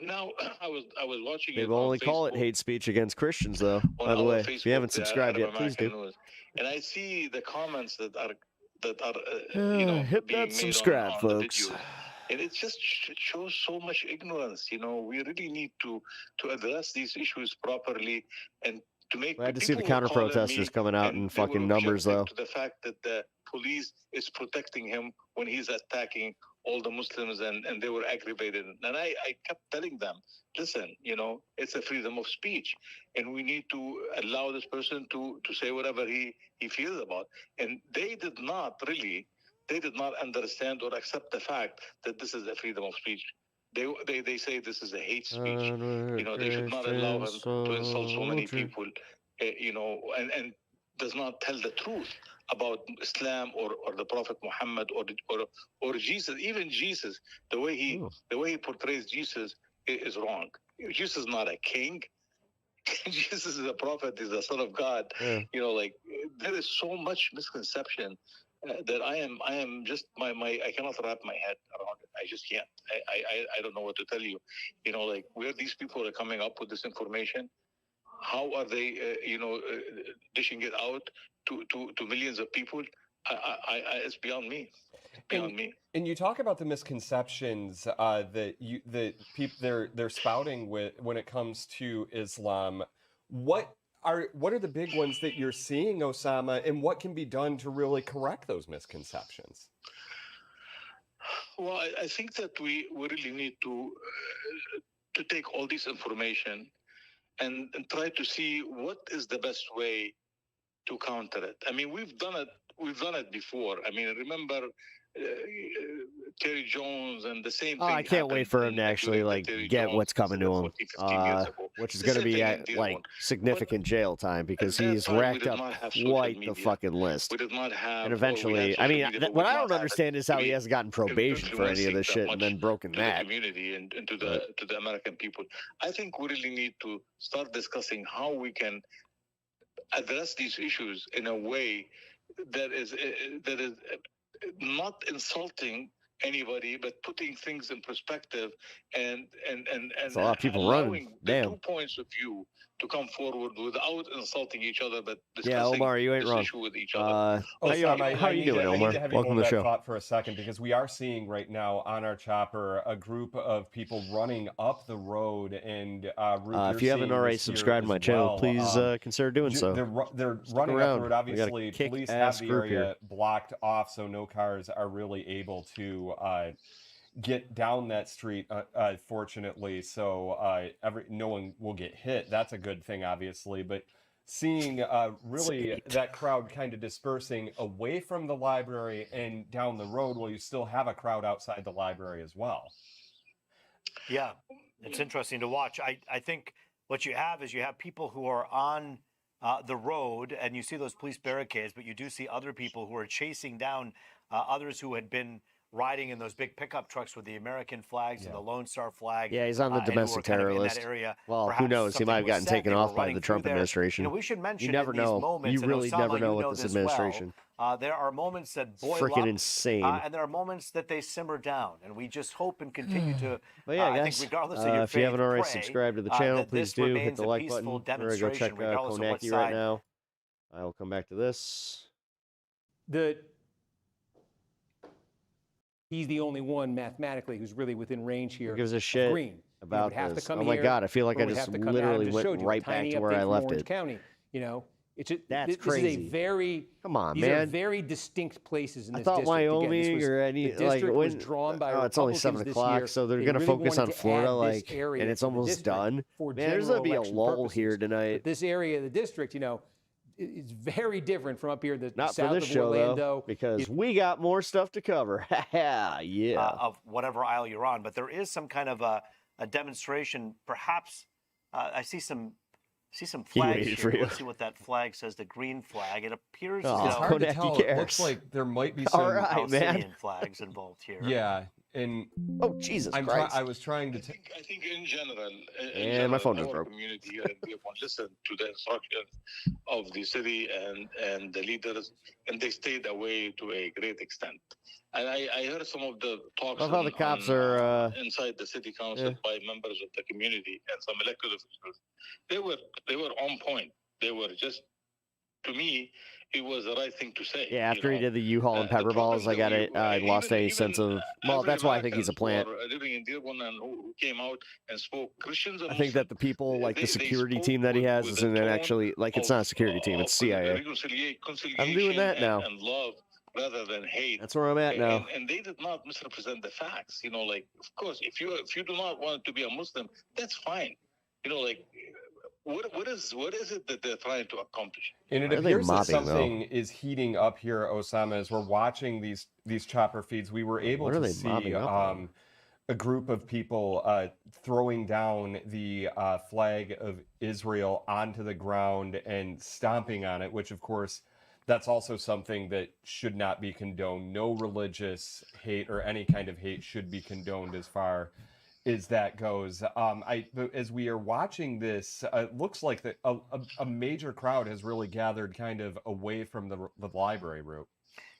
Now, I was watching. They will only call it hate speech against Christians, though. By the way, if you haven't subscribed yet, please do. And I see the comments that are hit that subscribe, folks. And it just shows so much ignorance. You know, we really need to address these issues properly and to make. Glad to see the counter protesters coming out in fucking numbers, though. To the fact that the police is protecting him when he's attacking all the Muslims, and they were aggravated. And I kept telling them, listen, you know, it's a freedom of speech, and we need to allow this person to say whatever he feels about. And they did not understand or accept the fact that this is a freedom of speech. They say this is a hate speech. You know, they should not allow him to insult so many people, you know, and does not tell the truth about Islam or the Prophet Muhammad or Jesus. Even Jesus, the way he portrays Jesus is wrong. Jesus is not a king. Jesus is a prophet. He's the son of God. You know, like, there is so much misconception that I am just I cannot wrap my head around it. I just can't. I don't know what to tell you. You know, like where these people are coming up with this information, how are they, dishing it out to millions of people? It's beyond me. It's beyond me. And you talk about the misconceptions that they're spouting when it comes to Islam. What are the big ones that you're seeing, Osama, and what can be done to really correct those misconceptions? Well, I think that we really need to take all this information and try to see what is the best way to counter it. I mean, we've done it before. I mean, remember Terry Jones and the same thing. I can't wait for him to actually get what's coming to him, which is going to be significant jail time because he's racked up quite the fucking list. We did not have, and eventually, I mean, what I don't understand is how he hasn't gotten probation for any of this shit and then broken that. To the community and to the American people. I think we really need to start discussing how we can address these issues in a way that is not insulting anybody, but putting things in perspective and a lot of people running. Damn. 2 points of view to come forward without insulting each other, but discussing yeah, Omar, you ain't this wrong. issue with each other. How are you doing, Omar? Welcome to the show. Thought for a second, because we are seeing right now on our chopper a group of people running up the road, and if you haven't already subscribed to my channel, please consider doing so. They're running up the road. Obviously, police have the area blocked off, so no cars are really able to get down that street, fortunately, so no one will get hit. That's a good thing, obviously, but seeing really that crowd kind of dispersing away from the library and down the road while you still have a crowd outside the library as well. Yeah, it's interesting to watch. I think what you have is you have people who are on the road, and you see those police barricades, but you do see other people who are chasing down others who had been riding in those big pickup trucks with the American flags and the Lone Star flag. Yeah, he's on the domestic terror list. Well, who knows? He might have gotten taken off by the Trump administration. We should mention you never know. You really never know with this administration. There are moments that boil freaking up, insane, and there are moments that they simmer down, and we just hope and continue to. But yeah, I guys, think regardless of your if you haven't already pray, subscribed to the channel, please do hit the like button. We're going to go check Konaki right now. I will come back to this. He's the only one mathematically who's really within range here. Who gives a shit green. about this? Oh my God, I feel like I just literally went right back to where I left it. County, you know, that's crazy. This is a very these are very distinct places in this district. I thought district. Wyoming or any was drawn by it's only 7 o'clock, so they're going to focus on Florida, and it's almost done. Man, there's going to be a lull here tonight. But this area of the district, you know, it's very different from up here in the Not south for this of show, Orlando. Though, because we got more stuff to cover. Yeah. Of whatever aisle you're on, but there is some kind of a demonstration. Perhaps I see some flags here. Let's see what that flag says. The green flag. It appears as though it's hard to tell. It looks like there might be some Palestinian flags involved here. Yeah. And Jesus Christ! I was trying to. I think in general, my phone just broke. Community here in Dearborn listened to the instructions of the city and the leaders, and they stayed away to a great extent. And I heard some of the talks how the cops are inside the city council by members of the community and some elected officials. They were on point. They were just, to me, it was the right thing to say. Yeah, after he did the U-Haul and pepper balls, I lost any sense of. Well, that's why I think he's a plant. Living in Dearborn and who came out and spoke, Christians. I think that the people, like the security team that he has, isn't actually it's not a security team; it's CIA. I'm doing that now. And love rather than hate. That's where I'm at now. And they did not misrepresent the facts. You know, like, of course, if you do not want to be a Muslim, that's fine. You know, like. What is it that they're trying to accomplish? And it appears that something is heating up here, Osama, as we're watching these chopper feeds. We were able to see a group of people throwing down the flag of Israel onto the ground and stomping on it, which, of course, that's also something that should not be condoned. No religious hate or any kind of hate should be condoned as far as that goes. As we are watching this, it looks like that a major crowd has really gathered kind of away from the library route.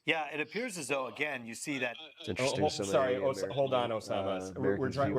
Yeah, it appears as though, again, you see that. It's interesting. Hold on, Osama. We're trying.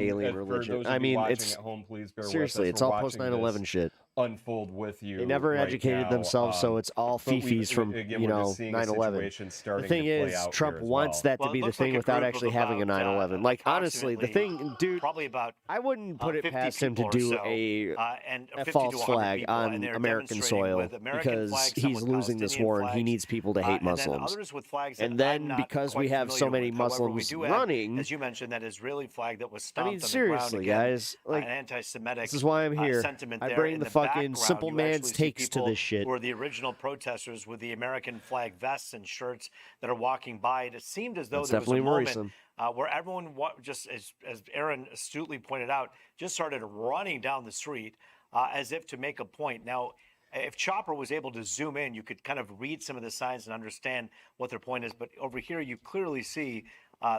Alien religion. I mean, it's at home, please bear seriously, with us. it's all post 9/11 shit. Unfold with you. They never right educated now. themselves, so it's all fifis from again, 9/11. The thing is, Trump wants that to be the thing without actually having a 9/11. Like honestly, the thing, dude, probably about I wouldn't put it 50 past him to people or do so, a 50 false to 100 flag people, and on they're American demonstrating soil with American because flags, some he's with losing this Palestinian war and he flags, needs people to hate and then Muslims. others with flags that And then I'm not because we quite have so familiar many with. However, we Muslims do have, running, as you mentioned, that Israeli flag that was I stomped mean, on the seriously, ground again, guys, like an anti-Semitic this is why I'm here. sentiment I there. bring In the the fucking background, simple you man's actually see takes to people this shit. who are the original protesters with the American flag vests and shirts that are walking by. It seemed as though That's there was a definitely moment worrisome. where everyone, just as Aaron astutely pointed out, just started running down the street as if to make a point. Now, if Chopper was able to zoom in, you could kind of read some of the signs and understand what their point is. But over here, you clearly see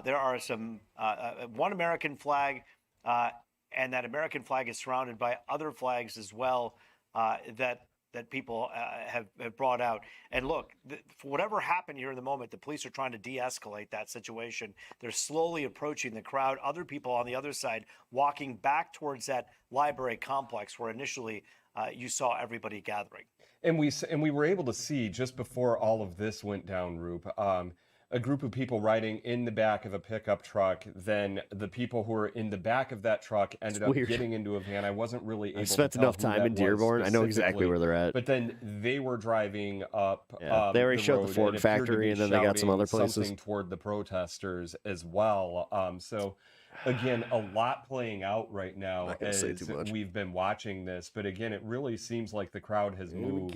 there are some one American flag, and that American flag is surrounded by other flags as well that people have brought out. And look, for whatever happened here in the moment, the police are trying to de-escalate that situation. They're slowly approaching the crowd. Other people on the other side walking back towards that library complex where initially you saw everybody gathering. And we were able to see just before all of this went down, Roop, a group of people riding in the back of a pickup truck. Then the people who were in the back of that truck ended up getting into a van. I wasn't really able to spent tell enough who time that in was Dearborn. I know exactly where they're at. But then they were driving up. Yeah, they already the showed the road Ford and appeared to factory, be and then they got some other shouting places. something toward the protesters as well. So again, a lot playing out right now as we've been watching this. But again, it really seems like the crowd has moved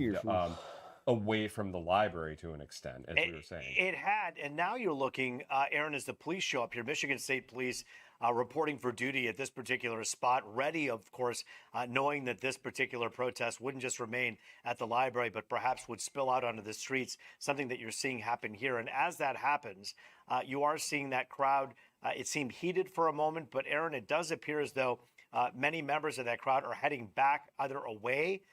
away from the library to an extent, as we were saying. It had, and now you're looking, Aaron, as the police show up here, Michigan State Police reporting for duty at this particular spot, ready, of course, knowing that this particular protest wouldn't just remain at the library, but perhaps would spill out onto the streets, something that you're seeing happen here. And as that happens, you are seeing that crowd, it seemed heated for a moment, but Aaron, it does appear as though many members of that crowd are heading back either away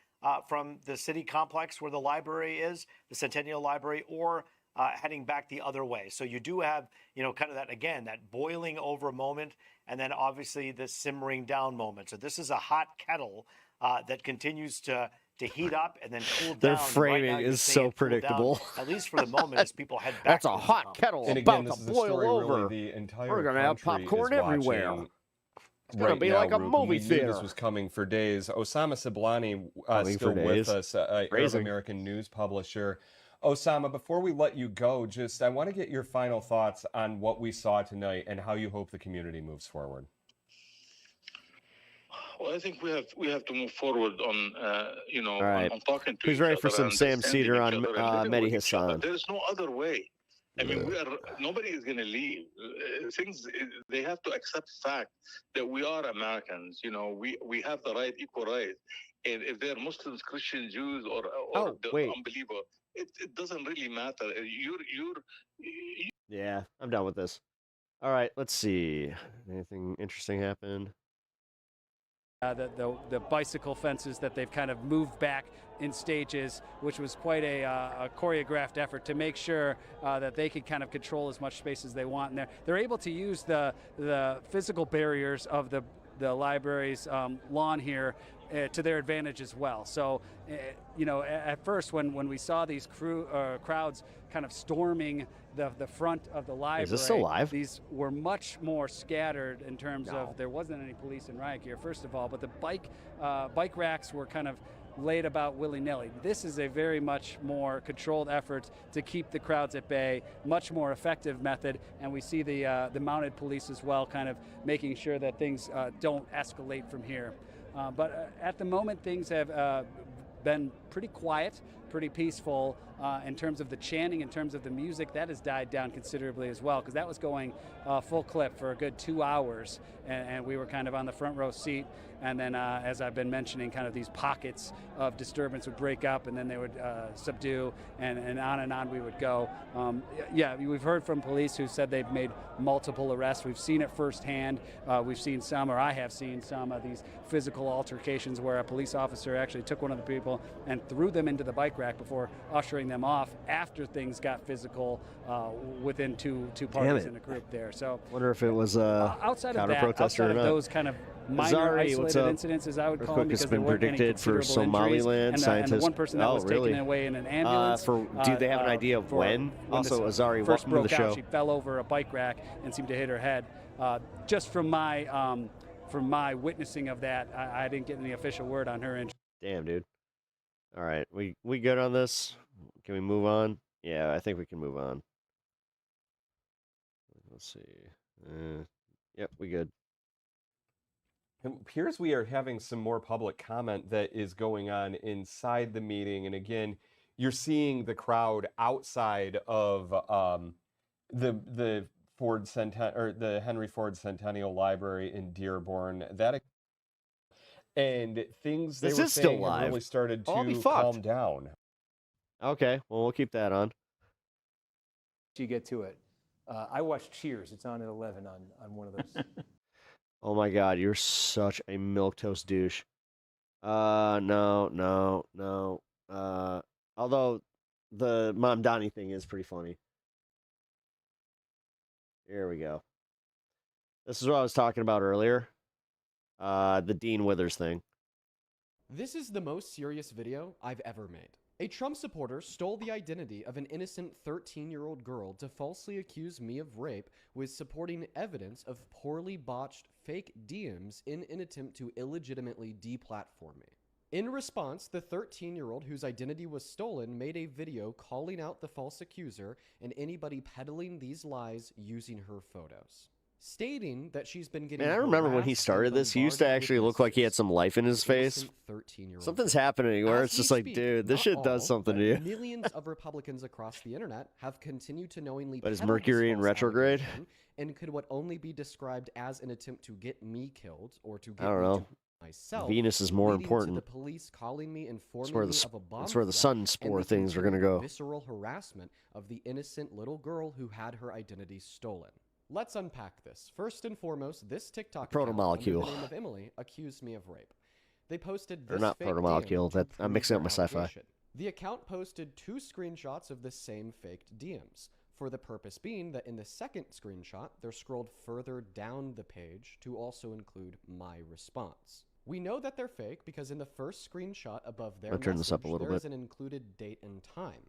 from the city complex where the library is, the Centennial Library, or heading back the other way. So you do have, kind of that, again, that boiling over moment, and then obviously the simmering down moment. So this is a hot kettle that continues to heat up and then cool down. Their framing is so predictable. Down, at least for the moment, as people head back. That's a hot kettle about to boil over. We're going to have popcorn everywhere. It's going to be like a movie theater. This was coming for days. Osama Siblani still with us, Arab American news publisher. Osama, before we let you go, I want to get your final thoughts on what we saw tonight and how you hope the community moves forward. Well, I think we have to move forward on, right. on talking to Who's each ready other for some and Sam Cedar on understanding Mehdi each other. Hassan? There is no other way. I mean, nobody is going to leave. They have to accept the fact that we are Americans. We have the right, equal right. And if they're Muslims, Christians, Jews, or unbeliever, it doesn't really matter. Yeah, I'm done with this. All right, let's see. Anything interesting happen? The bicycle fences that they've kind of moved back in stages, which was quite a choreographed effort to make sure that they could kind of control as much space as they want. And they're able to use the physical barriers of the library's lawn here to their advantage as well. So, at first when we saw these crowds kind of storming the front of the library, is this still live? These were much more scattered in terms of there wasn't any police in riot gear, first of all, but the bike racks were kind of laid about willy-nilly. This is a very much more controlled effort to keep the crowds at bay, much more effective method, and we see the mounted police as well, kind of making sure that things don't escalate from here. But at the moment, things have been pretty quiet, pretty peaceful in terms of the chanting, in terms of the music. That has died down considerably as well, because that was going full clip for a good 2 hours, and we were kind of on the front row seat. And then, as I've been mentioning, kind of these pockets of disturbance would break up, and then they would subdue, and on we would go. Yeah, we've heard from police who said they've made multiple arrests. We've seen it firsthand. We've seen some, or I have seen some of these physical altercations where a police officer actually took one of the people and threw them into the bike rack before ushering them off after things got physical within two parties in a group there. So wonder if it was outside of that, outside of those kind of minor isolated incidents, as I would call them, because there weren't any considerable injuries. And the one person that was taken away in an ambulance. Do they have an idea of when? Also, Azari, first welcome to the broke out, show. she fell over a bike rack and seemed to hit her head. Just from my witnessing of that, I didn't get any official word on her injury. Damn, dude. All right, we good on this? Can we move on? Yeah, I think we can move on. Let's see. Yep, we good. And here's we are having some more public comment that is going on inside the meeting. And again, you're seeing the crowd outside of the the Henry Ford Centennial Library in Dearborn. And things they were saying have really started to calm down. Okay, well, we'll keep that on. You get to it. I watched Cheers. It's on at 11 on one of those. Oh my God, you're such a milquetoast douche. No. Although the Mom Donnie thing is pretty funny. Here we go. This is what I was talking about earlier. The Dean Withers thing. This is the most serious video I've ever made. A Trump supporter stole the identity of an innocent 13-year-old girl to falsely accuse me of rape with supporting evidence of poorly botched fake DMs in an attempt to illegitimately deplatform me. In response, the 13-year-old whose identity was stolen made a video calling out the false accuser and anybody peddling these lies using her photos, stating that she's been getting Man, I remember when he started this, he used to actually look like he had some life in his face. Something's happening where it's just like, dude, this shit does something to you. Millions of Republicans across the internet have continued to knowingly But is peddle Mercury this in false retrograde? allegation and could what only be described as an attempt to get me killed or to get I don't me know. to myself. Venus is more leading important. To the police calling me, informing where me the of a bomb that's where the threat sun and spore the things are gonna continued go. Visceral harassment of the innocent little girl who had her identity stolen. Let's unpack this. First and foremost, this TikTok account under Protomolecule. the name of Emily accused me of rape. They posted Or this not fake protomolecule. DM That to I'm prove mixing up their my sci-fi. allegation. The account posted 2 screenshots of the same faked DMs, for the purpose being that in the second screenshot, they're scrolled further down the page to also include my response. We know that they're fake because in the first screenshot above their I'll turn this up a message, little there is bit. an included date and time.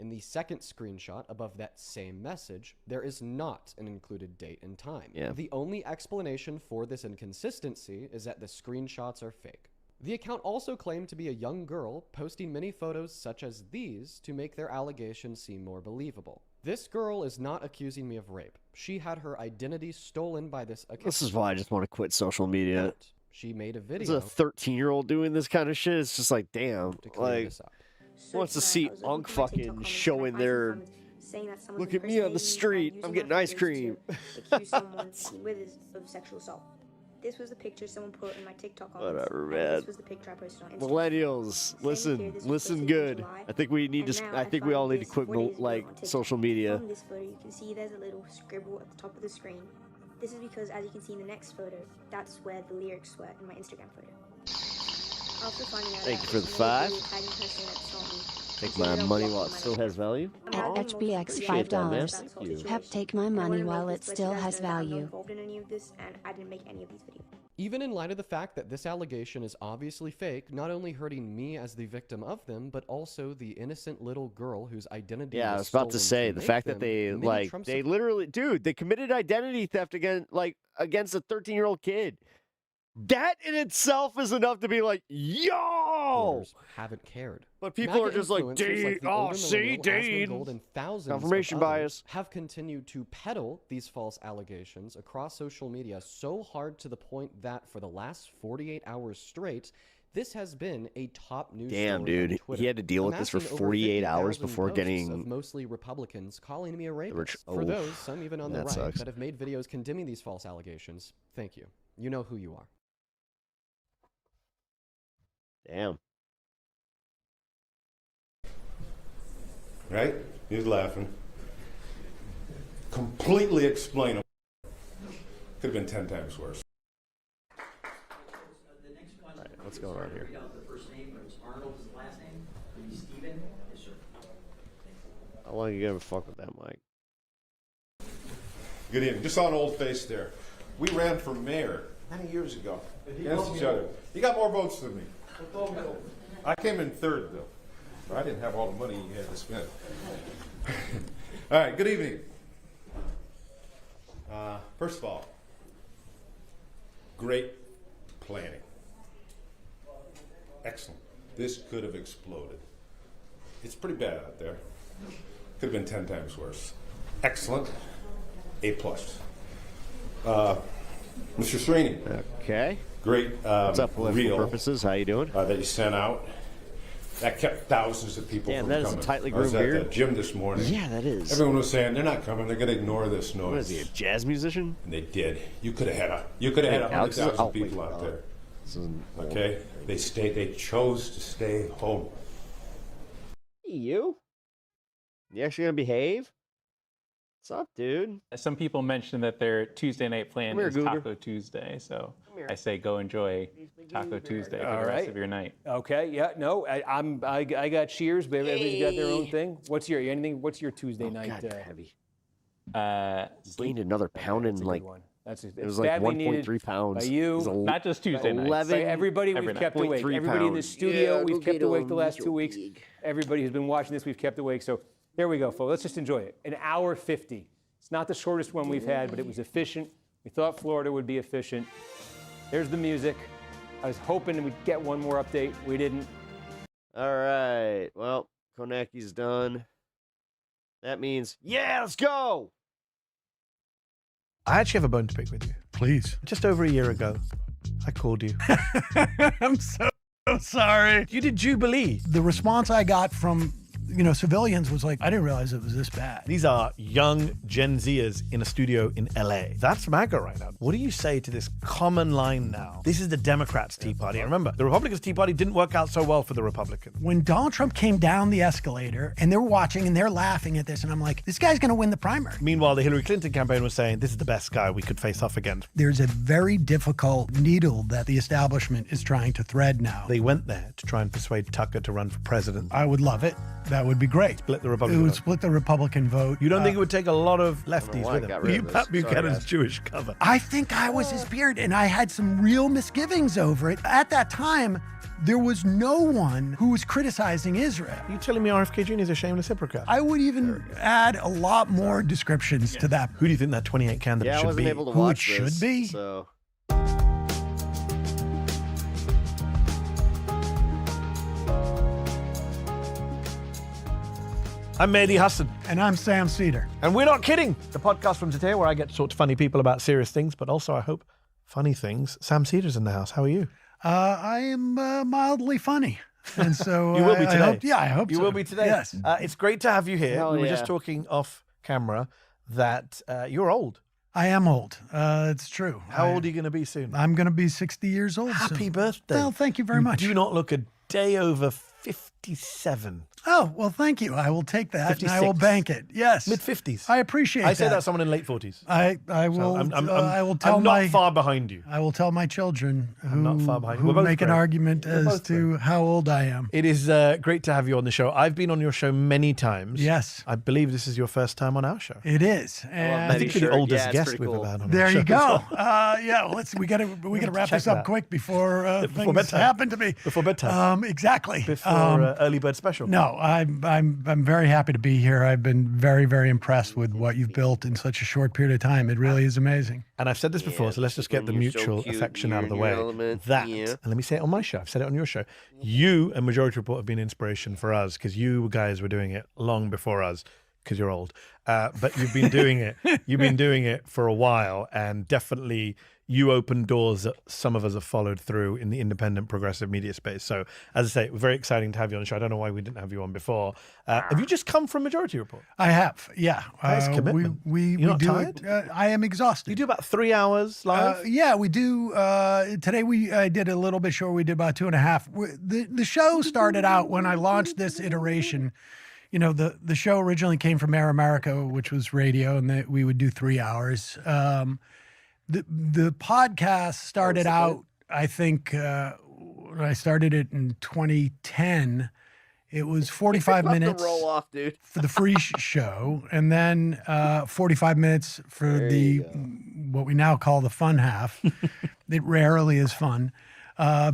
In the second screenshot above that same message, there is not an included date and time. Yeah. The only explanation for this inconsistency is that the screenshots are fake. The account also claimed to be a young girl posting many photos such as these to make their allegations seem more believable. This girl is not accusing me of rape. She had her identity stolen by this account. This is why I just want to quit social media. She made a There's video. a 13-year-old doing this kind of shit. It's just like, damn. Like, wants to see Unk fucking showing their. Look at me on the street. I'm getting ice cream. Accuse someone of sexual assault. This was the picture someone put in my TikTok comments. Whatever, and man. This was the picture I posted on Instagram. Millennials, listen good. I think we need to. I think we all need to quit like social media. From this photo, you can see there's a little scribble at the top of the screen. This is because, as you can see in the next photo, that's where the lyrics were in my Instagram photo. After finding out Thank that you for the this 5. really tagging person that saw me, Take my money while it still has value. At HBX $5. Have take my money while it still has value. involved in any of this, and I didn't make any of these videos. Even in light of the fact that this allegation is obviously fake, not only hurting me as the victim of them, but also the innocent little girl whose identity Yeah, I was was about to stolen say to the make fact that them, they many like Trump they literally, dude, they committed identity theft against a 13-year-old kid. That in itself is enough to be like, yo, haven't cared. But people are MAGA just like, influencers Dean, the oh, older see, millennial Asmund Dean. Gold and thousands of Confirmation others bias. have continued to peddle these false allegations across social media so hard to the point that for the last 48 hours straight, this has been a top news Damn, story on dude, Twitter, he had to deal with this for amassing over 48 hours 50,000 before posts getting of mostly Republicans calling me a rich- rapist. oh, For those, some even on the that right, sucks. that have made videos condemning these false allegations, thank you. You know who you are. Damn. Right? He's laughing. Completely explainable. Could have been 10 times worse. What's going on here? The first name, it's Arnold is the last name. Maybe Steven. Yes, sir. How long are you gonna fuck with that, Mike? Good evening. Just saw an old face there. We ran for mayor many years ago against each other. You got more votes than me. I came in third, though. I didn't have all the money you had to spend. All right, good evening. First of all, great planning. Excellent. This could have exploded. It's pretty bad out there. Could have been 10 times worse. Excellent. A+. Mr. Srini. Okay. Great What's up, political reel purposes? How you doing? that you sent out. That kept thousands of people Damn, from that is coming. a tightly I was groomed at beard. that gym this morning. Yeah, that is. Everyone was saying they're not coming. They're going to ignore this noise. What is he, a jazz musician? And they did. You could have had 100,000 people out there. Okay, they stayed. They chose to stay home. You? You actually gonna behave? What's up, dude? Some people mentioned that their Tuesday night plan Come here, is Goober. Taco Tuesday, so I say go enjoy Taco Tuesday for All the rest right. of your night. Okay, yeah, no, I got Cheers, but everybody's got their own thing. What's your Tuesday night? God, you're heavy. Sleep. Gained another pound in like. It was like 1.3 pounds. By you. It was Not just Tuesday night. 11. By everybody Every we've night. kept awake. 0.3 Everybody in the pounds. studio, Yeah, we've go kept get awake the 'em, last Mr. 2 weeks. Big. Everybody who's been watching this, we've kept awake. So there we go, folks. Let's just enjoy it. An hour 50. It's not the shortest one we've had, but it was efficient. We thought Florida would be efficient. There's the music. I was hoping we'd get one more update. We didn't. All right. Well, Konaki's done. That means, yeah, let's go. I actually have a bone to pick with you. Please. Just over a year ago, I called you. I'm so sorry. You did Jubilee. The response I got from, civilians was like, I didn't realize it was this bad. These are young Gen Zers in a studio in LA. That's MAGA right now. What do you say to this common line now? This is the Democrats' Tea Party. And remember, the Republicans' Tea Party didn't work out so well for the Republicans. When Donald Trump came down the escalator and they're watching and they're laughing at this, and I'm like, this guy's going to win the primary. Meanwhile, the Hillary Clinton campaign was saying, this is the best guy we could face off against. There's a very difficult needle that the establishment is trying to thread now. They went there to try and persuade Tucker to run for president. I would love it. That would be great. Split the It Republican would vote. split the Republican vote. You don't think it would take a lot of why lefties I with him? got rid of You this. Pat Sorry, Buchanan's guys. Jewish cover. I think I was his beard, and I had some real misgivings over it. At that time, there was no one who was criticizing Israel. Are you telling me RFK Jr. is a shameless hypocrite? I would even add a lot more descriptions to that. Who do you think that 28 candidate Yeah, I should wasn't be? able to Who it watch should this, be? So. I'm Mehdi Hassan. And I'm Sam Cedar. And we're not kidding. The podcast from today where I get to talk to funny people about serious things, but also I hope funny things. Sam Cedar's in the house. How are you? I am mildly funny. And so You will be today. I hope You so. will be today. Yes. It's great to have you here. Hell we were yeah. just talking off camera that you're old. I am old. It's true. How old are you going to be soon? I'm going to be 60 years old. Happy soon. birthday. Well, thank you very much. You do not look a day over 57. Oh, well, thank you. I will take that and I will 56. bank it. Yes. Mid-50s. I appreciate I say that. that's someone in late 40s. I will. I will tell I'm my. not far behind you. I will tell my children who, not far behind you. who We're both make an great. argument We're as both to how old I am. It is great to have you on the show. I've been on your show many times. Yes. I believe this is your first time on our show. It is. And I think you're the shirt. oldest Yeah, it's guest pretty we've cool. ever had on there our show. you go. Yeah, well, we got to wrap check this up that. quick before Before things bedtime. happen to me. Before bedtime. Exactly. Before early bird special. No, I'm very happy to be here. I've been very, very impressed with what you've built in such a short period of time. It really is amazing. And I've said this before, so let's just get the you're so mutual cute, affection you're out of the in your way. element, That, yeah. and let me say it on my show, I've said it on your show, you and Majority Report have been inspiration for us because you guys were doing it long before us because you're old. But you've been doing it. You've been doing it for a while, and definitely you opened doors that some of us have followed through in the independent progressive media space. So, as I say, very exciting to have you on the show. I don't know why we didn't have you on before. Have you just come from Majority Report? I have, yeah. Nice commitment. We You're not do tired? it. I am exhausted. You do about 3 hours live? Yeah, we do. Today I did a little bit short. We did about 2.5. The show started out when I launched this iteration. You know, the show originally came from Air America, which was radio, and we would do 3 hours. The podcast started out, I think, I started it in 2010. It was 45 minutes roll off, dude. for the free show, and then 45 minutes for what we now call the fun half. It rarely is fun,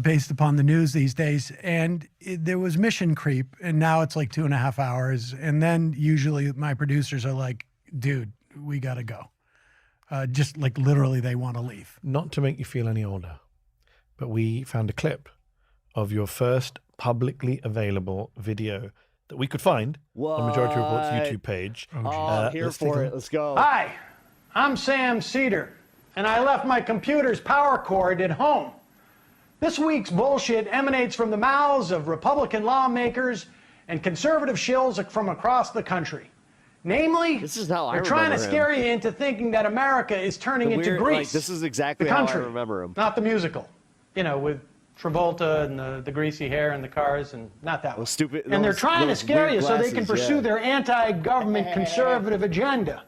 based upon the news these days. And there was mission creep, and now it's like 2.5 hours. And then usually my producers are like, dude, we got to go. Just like literally they want to leave. Not to make you feel any older, but we found a clip of your first publicly available video that we could find on Majority Report's YouTube page. I'm here for it. Let's go. Hi, I'm Sam Cedar, and I left my computer's power cord at home. This week's bullshit emanates from the mouths of Republican lawmakers and conservative shills from across the country. Namely, they're trying to scare you into thinking that America is turning into Greece. This is exactly the country, how I remember him. not the musical. You know, with Travolta and the greasy hair and the cars, and not that one. Stupid. And they're trying to scare you so they can pursue their anti-government conservative agenda.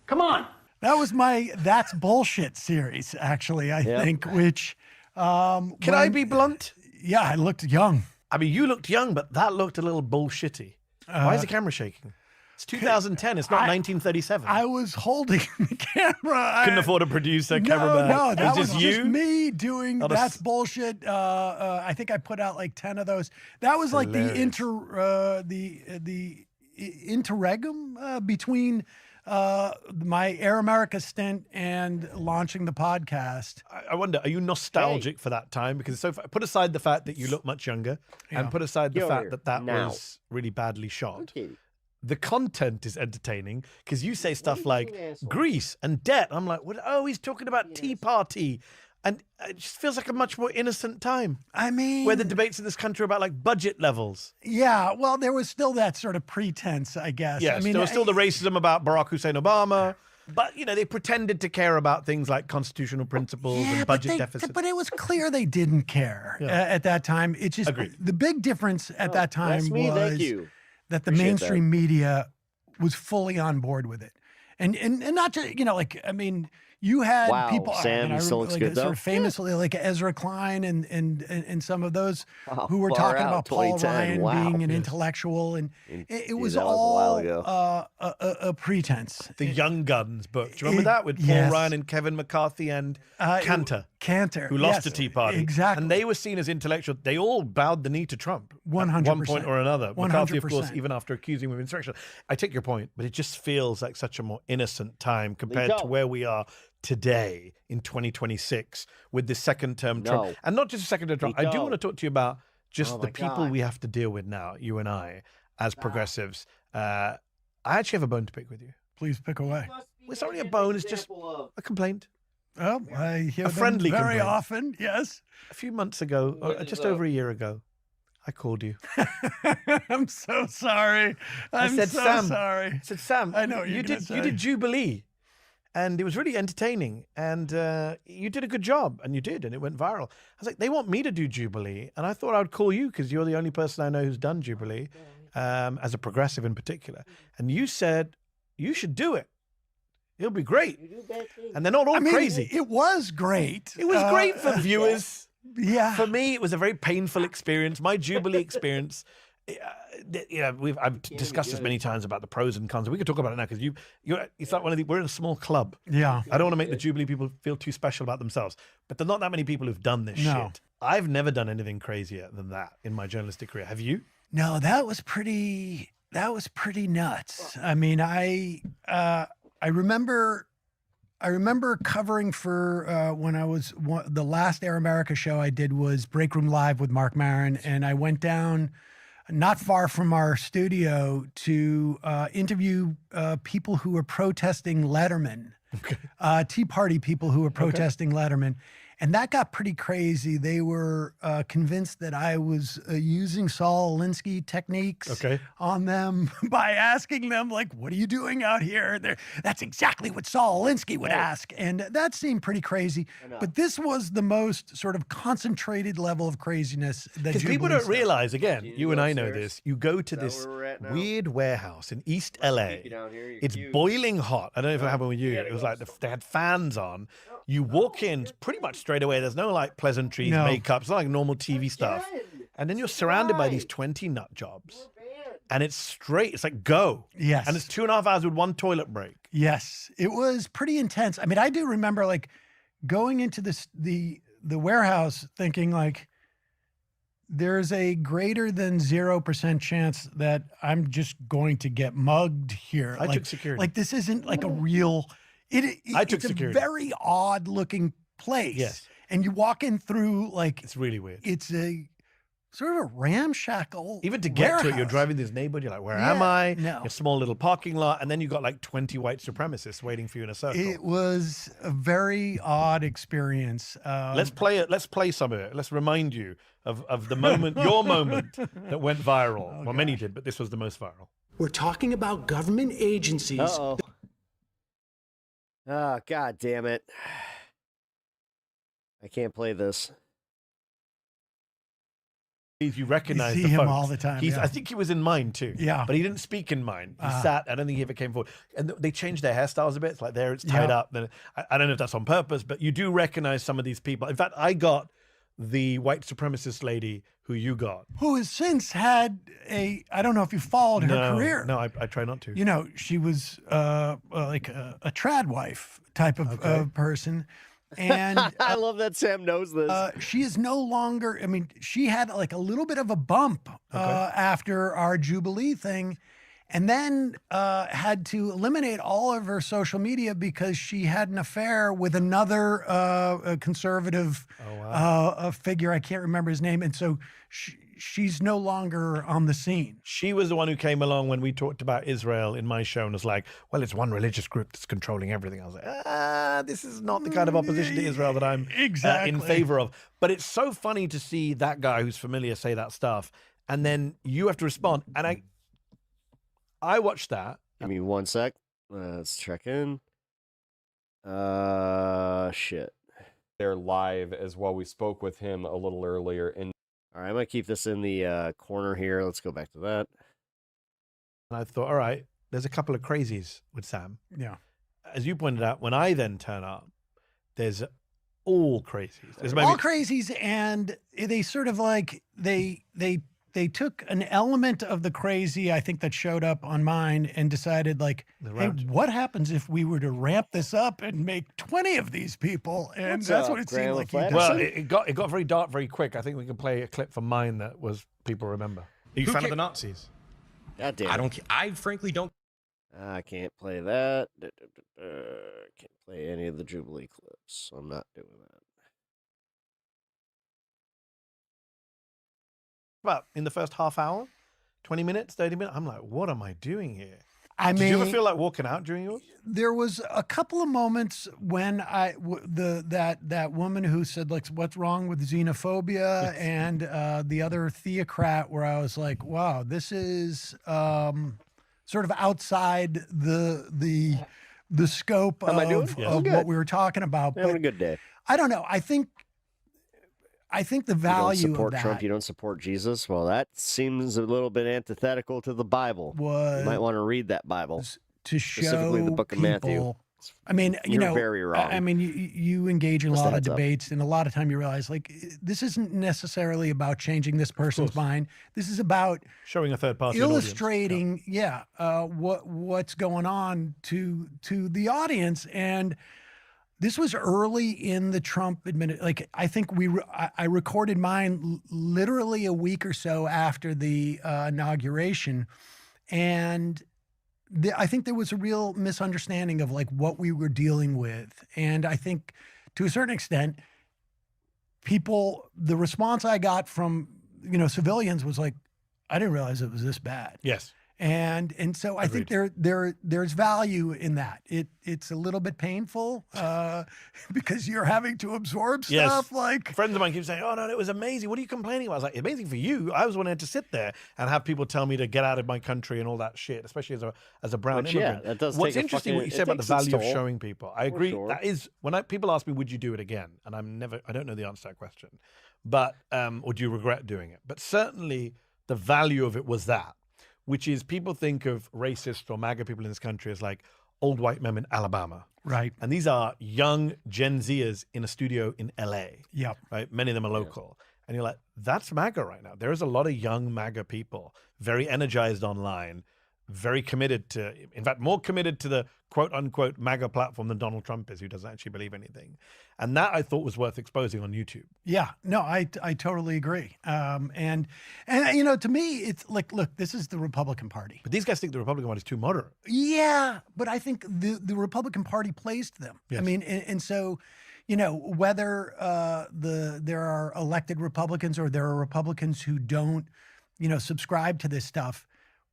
Come on. That was my That's Bullshit series, actually, I think, which... Can I be blunt? Yeah, I looked young. I mean, you looked young, but that looked a little bullshitty. Why is the camera shaking? It's 2010. It's not 1937. I was holding the camera. Couldn't afford a producer, cameraman. No, that was you? just me doing Not a That's Bullshit. I think I put out like 10 of those. That was like the interregnum between my Air America stint and launching the podcast. I wonder, are you nostalgic for that time? Because put aside the fact that you look much younger, and put aside the fact that was really badly shot. The content is entertaining because you say stuff like Greece and debt. I'm like, what? Oh, he's talking about Tea Party. And it just feels like a much more innocent time. I mean... where the debates in this country are about like budget levels. Yeah, well, there was still that sort of pretense, I guess. Yes, I mean, there was still the racism about Barack Hussein Obama. But, you know, they pretended to care about things like constitutional principles and budget deficits. But it was clear they didn't care at that time. It's just the big difference at that time was that the mainstream media was fully on board with it. And not just, you know, like, I mean... You had people, Sam, I still looks like good, sort though. of famously, like Ezra Klein and some of those who were talking about Paul Ryan being an intellectual, and it was all a pretense. The Young Guns book. Do you remember that with Paul Ryan and Kevin McCarthy and Cantor, who lost to Tea Party? Exactly. And they were seen as intellectual. They all bowed the knee to Trump 100%. at one point or another. 100%. McCarthy, of course, even after accusing him of insurrection. I take your point, but it just feels like such a more innocent time compared to where we are today in 2026 with the second-term Trump. And not just a second-term Trump. I do want to talk to you about just the people we have to deal with now, you and I, as progressives. I actually have a bone to pick with you. Please pick away. It's not really a bone, it's just a complaint. Oh, I hear a friendly them very complaint. often, yes. A few months ago, just over a year ago, I called you. I'm so sorry. I'm said, so Sam, sorry. I said, Sam, I know what you did Jubilee. And it was really entertaining. And you did a good job. And you did. And it went viral. I was like, they want me to do Jubilee. And I thought I would call you because you're the only person I know who's done Jubilee, as a progressive in particular. And you said, you should do it. It'll be great. And they're not all crazy. It was great. It was great for viewers. Yeah. For me, it was a very painful experience. My Jubilee experience. You know, I've discussed this many times about the pros and cons. We could talk about it now because it's like we're in a small club. Yeah. I don't want to make the Jubilee people feel too special about themselves, but there's not that many people who've done this shit. I've never done anything crazier than that in my journalistic career. Have you? No, that was pretty nuts. I mean, I remember covering for when I was the last Air America show I did was Break Room Live with Mark Maron, and I went down not far from our studio to interview people who were protesting Letterman, Tea Party people who were protesting Letterman. And that got pretty crazy. They were convinced that I was using Saul Alinsky techniques on them by asking them, like, what are you doing out here? That's exactly what Saul Alinsky would ask. And that seemed pretty crazy. But this was the most sort of concentrated level of craziness that Because people don't realize, again, you and I know this, you go to this weird warehouse in East LA. It's boiling hot. I don't know if it happened with you. It was like they had fans on. You walk in pretty much straight away. There's no like pleasantries, No. makeup. It's not like normal TV stuff. And then you're surrounded by these 20 nut jobs. And it's straight. It's like, go. Yes. And it's 2.5 hours with one toilet break. Yes, it was pretty intense. I mean, I do remember like going into the warehouse thinking like, there's a greater than 0% chance that I'm just going to get mugged here. I like, took security. Like this isn't like a real. I took it's security. a very odd looking place. Yes. And you walk in through like it's really weird. It's a sort of a ramshackle. Even to get to it, you're warehouse. driving this neighborhood. You're like, where Yeah, am I? no. A small little parking lot, and then you got like 20 white supremacists waiting for you in a circle. It was a very odd experience. Let's play it. Let's play some of it. Let's remind you of the moment, your moment that went viral. Well, many did, but this was the most viral. We're talking about government agencies. Uh-oh. Oh, God damn it. I can't play this. You recognize see the him folks. all the time, yeah. I think he was in mine too. Yeah. But he didn't speak in mine. He sat. I don't think he ever came forward. And they changed their hairstyles a bit. It's like there, it's tied up. Then I don't know if that's on purpose, but you do recognize some of these people. In fact, I got the white supremacist lady who you got. Who has since had I don't know if you followed her career. No, I try not to. You know, she was like a trad wife type of person. And I love that Sam knows this. She is no longer, I mean, she had like a little bit of a bump after our Jubilee thing, and then had to eliminate all of her social media because she had an affair with another conservative figure. I can't remember his name. And so she's no longer on the scene. She was the one who came along when we talked about Israel in my show and was like, well, it's one religious group that's controlling everything. I was like, this is not the kind of opposition to Israel that I'm in favor of. But it's so funny to see that guy who's familiar say that stuff. And then you have to respond. And I watched that. Give me 1 sec. Let's check in. Shit. They're live as well. We spoke with him a little earlier. All right, I'm going to keep this in the corner here. Let's go back to that. And I thought, all right, there's a couple of crazies with Sam. Yeah. As you pointed out, when I then turn up, there's all crazies. There's All crazies, and they sort of like, they took an element of the crazy, I think, that showed up on mine and decided like, hey, what happens if we were to ramp this up and make 20 of these people? And that's what it seemed like. Well, it got very dark very quick. I think we can play a clip from mine that was people remember. Are you a fan of the Nazis? God damn it. I frankly don't. I can't play that. Can't play any of the Jubilee clips. I'm not doing that. But in the first half hour, 20 minutes, 30 minutes, I'm like, what am I doing here? I Did you ever mean, feel like walking out during yours? There was a couple of moments when that woman who said like, what's wrong with xenophobia, and the other theocrat, where I was like, wow, this is sort of outside the scope How am I doing? of what we were talking about. Having a good day. I don't know. I think the value You don't support of that Trump, you don't support Jesus. Well, that seems a little bit antithetical to the Bible. You might want to read that Bible. to Specifically the show book of Matthew. people- I mean, you You're know, very wrong. I mean, you engage in a Just a lot of heads up. debates, and a lot of time you realize, like, this isn't necessarily about changing this person's mind. This is about showing a third party, an audience. illustrating, what's going on to the audience. And this was early in the Trump administration. Like, I think I recorded mine literally a week or so after the inauguration, and I think there was a real misunderstanding of like what we were dealing with. And I think to a certain extent, the response I got from, civilians was like, I didn't realize it was this bad. Yes. And so I think there's value in that. It's a little bit painful because you're having to absorb stuff. Like, friends of mine keep saying, "Oh no, it was amazing. What are you complaining about?" I was like, "Amazing for you. I was wanting to sit there and have people tell me to get out of my country and all that shit, especially as a brown Which, immigrant." that does What's take a interesting, fucking- what you it said about the takes its value of toll. showing people. I For agree. sure. That is when people ask me, "Would you do it again?" and I don't know the answer to that question, but or do you regret doing it? But certainly the value of it was that. Which is people think of racist or MAGA people in this country as like, old white men in Alabama. Right. And these are young Gen Zers in a studio in LA. Yep. Right. Many of them are local. And you're like, that's MAGA right now. There is a lot of young MAGA people, very energized online, very committed to, in fact, more committed to the quote unquote MAGA platform than Donald Trump is, who doesn't actually believe anything. And that I thought was worth exposing on YouTube. Yeah, no, I totally agree. And you know, to me, it's like, look, this is the Republican Party. But these guys think the Republican Party is too moderate. Yeah, but I think the Republican Party plays to them. Yes. I mean, and so, you know, whether there are elected Republicans or there are Republicans who don't, you know, subscribe to this stuff,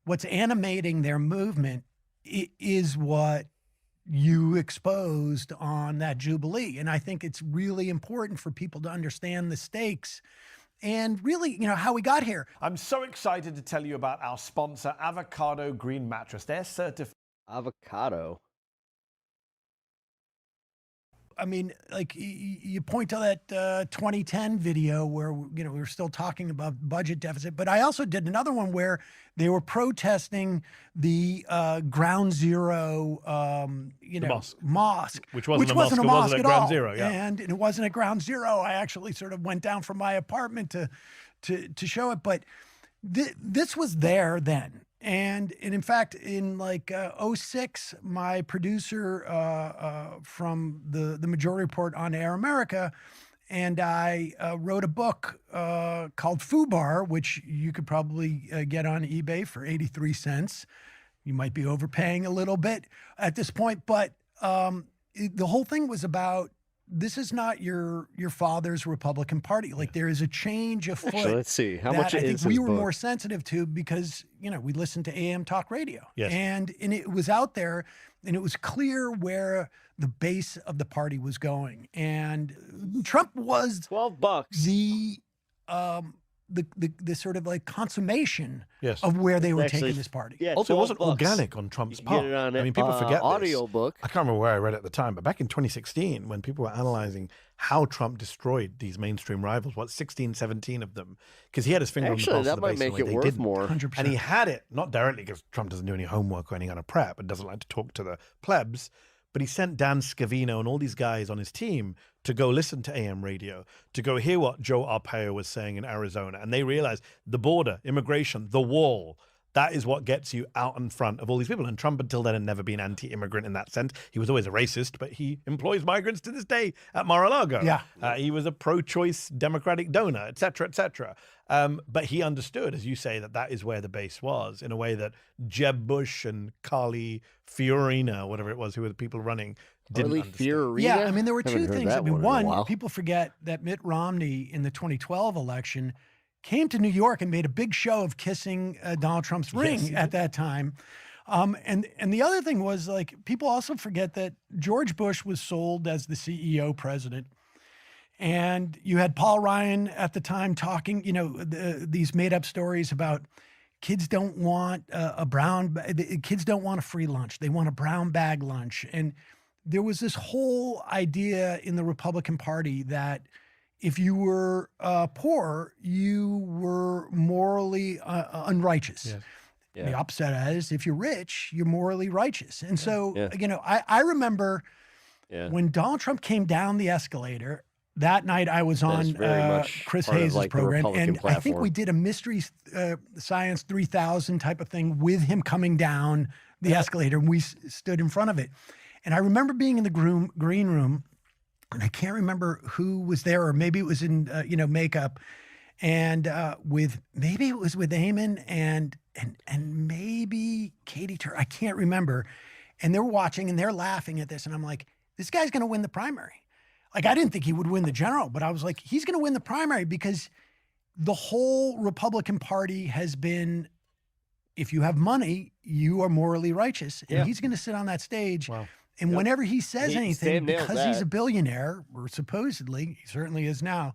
what's animating their movement is what you exposed on that Jubilee. And I think it's really important for people to understand the stakes and really, you know, how we got here. I'm so excited to tell you about our sponsor, Avocado Green Mattress. They're certified. Avocado. I mean, like you point to that 2010 video where, you know, we were still talking about budget deficit, but I also did another one where they were protesting the Ground Zero, you know, mosque, which wasn't a mosque at Ground all. Zero, yeah. And it wasn't at Ground Zero. I actually sort of went down from my apartment to show it, but this was there then. And in fact, in like 06, my producer from the Majority Report on Air America and I wrote a book called FUBAR, which you could probably get on eBay for 83 cents. You might be overpaying a little bit at this point, but the whole thing was about, this is not your father's Republican Party. Like there is a change afoot. Actually, let's see. How much I is think we his were book? more sensitive to because, you know, we listened to AM talk radio. Yes. And it was out there and it was clear where the base of the party was going. And Trump was $12. The sort of like consummation Yes. of where they were Actually, taking this party. yeah, Also, it wasn't $12. organic on Trump's You can get part. it on I mean, people forget this. audiobook. I can't remember where I read it at the time, but back in 2016, when people were analyzing how Trump destroyed these mainstream rivals, 16, 17 of them, because he had his finger Actually, on the that pulse might of the base in a make way it they worth didn't. more. 100%. And he had it, not directly because Trump doesn't do any homework or any kind of prep and doesn't like to talk to the plebs, but he sent Dan Scavino and all these guys on his team to go listen to AM radio, to go hear what Joe Arpaio was saying in Arizona. And they realized the border, immigration, the wall, that is what gets you out in front of all these people. And Trump until then had never been anti-immigrant in that sense. He was always a racist, but he employs migrants to this day at Mar-a-Lago. Yeah. He was a pro-choice Democratic donor, et cetera, et cetera. But he understood, as you say, that is where the base was in a way that Jeb Bush and Carly Fiorina, whatever it was, who were the people running, didn't understand. Yeah, I mean, there were Haven't two heard things. that I mean, one in a one, while. people forget that Mitt Romney in the 2012 election came to New York and made a big show of kissing Donald Trump's ring Yes, he at that time. And the other thing was, like, people also forget that George Bush was sold as the CEO president. And you had Paul Ryan at the time talking, you know, these made up stories about kids don't want kids don't want a free lunch. They want a brown bag lunch. And there was this whole idea in the Republican Party that if you were poor, you were morally unrighteous. Yes. Yeah. The opposite is if you're rich, you're morally righteous. And so, you know, I remember when Donald Trump came down the escalator, that night I was on Chris part of, Hayes' like, the program, Republican and I think platform. we did a Mystery Science 3000 type of thing with him coming down the escalator, and we stood in front of it. And I remember being in the green room, and I can't remember who was there, or maybe it was in you know, makeup, and maybe it was with Eamon and maybe Katie Tur. I can't remember. And they're watching and they're laughing at this, and I'm like, this guy's going to win the primary. Like, I didn't think he would win the general, but I was like, he's going to win the primary because the whole Republican Party has been, if you have money, you are morally righteous. And he's going to sit on that stage. Wow. And whenever he says anything, Stan nailed because he's that. a billionaire, or supposedly, he certainly is now,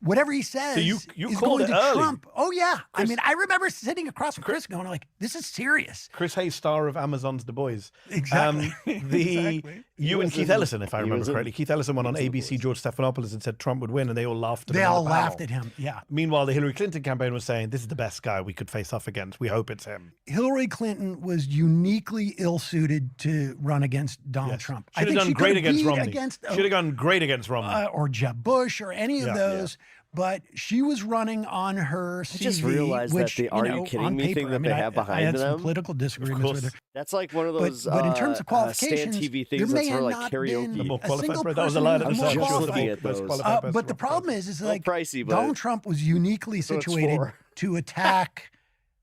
whatever he says you is called going it to early. trump. Oh, yeah. Chris, I mean, I remember sitting across from Chris going like, this is serious. Chris Hayes, star of Amazon's The Boys. Exactly. Exactly. You and Keith Ellison, if I remember correctly. Keith Ellison went on ABC, George Stephanopoulos, and said Trump would win, and they all laughed at him. They all on the panel. laughed at him, yeah. Meanwhile, the Hillary Clinton campaign was saying, this is the best guy we could face off against. We hope it's him. Hillary Clinton was uniquely ill-suited to run against Donald Trump. Should have done great against Romney. Should have gone great against Romney. Or Jeb Bush or any of those. But she was running on her CV. I just realized which, that the "Are you kidding me" thing that they have behind I had them. some political disagreements with her. That's like one of those. But in terms of qualifications, Stan TV there things may that's have for like not karaoke. been more a single qualified. That was a person line who at was the more time. qualified. But the problem is like pricey, but Donald Trump was uniquely situated to attack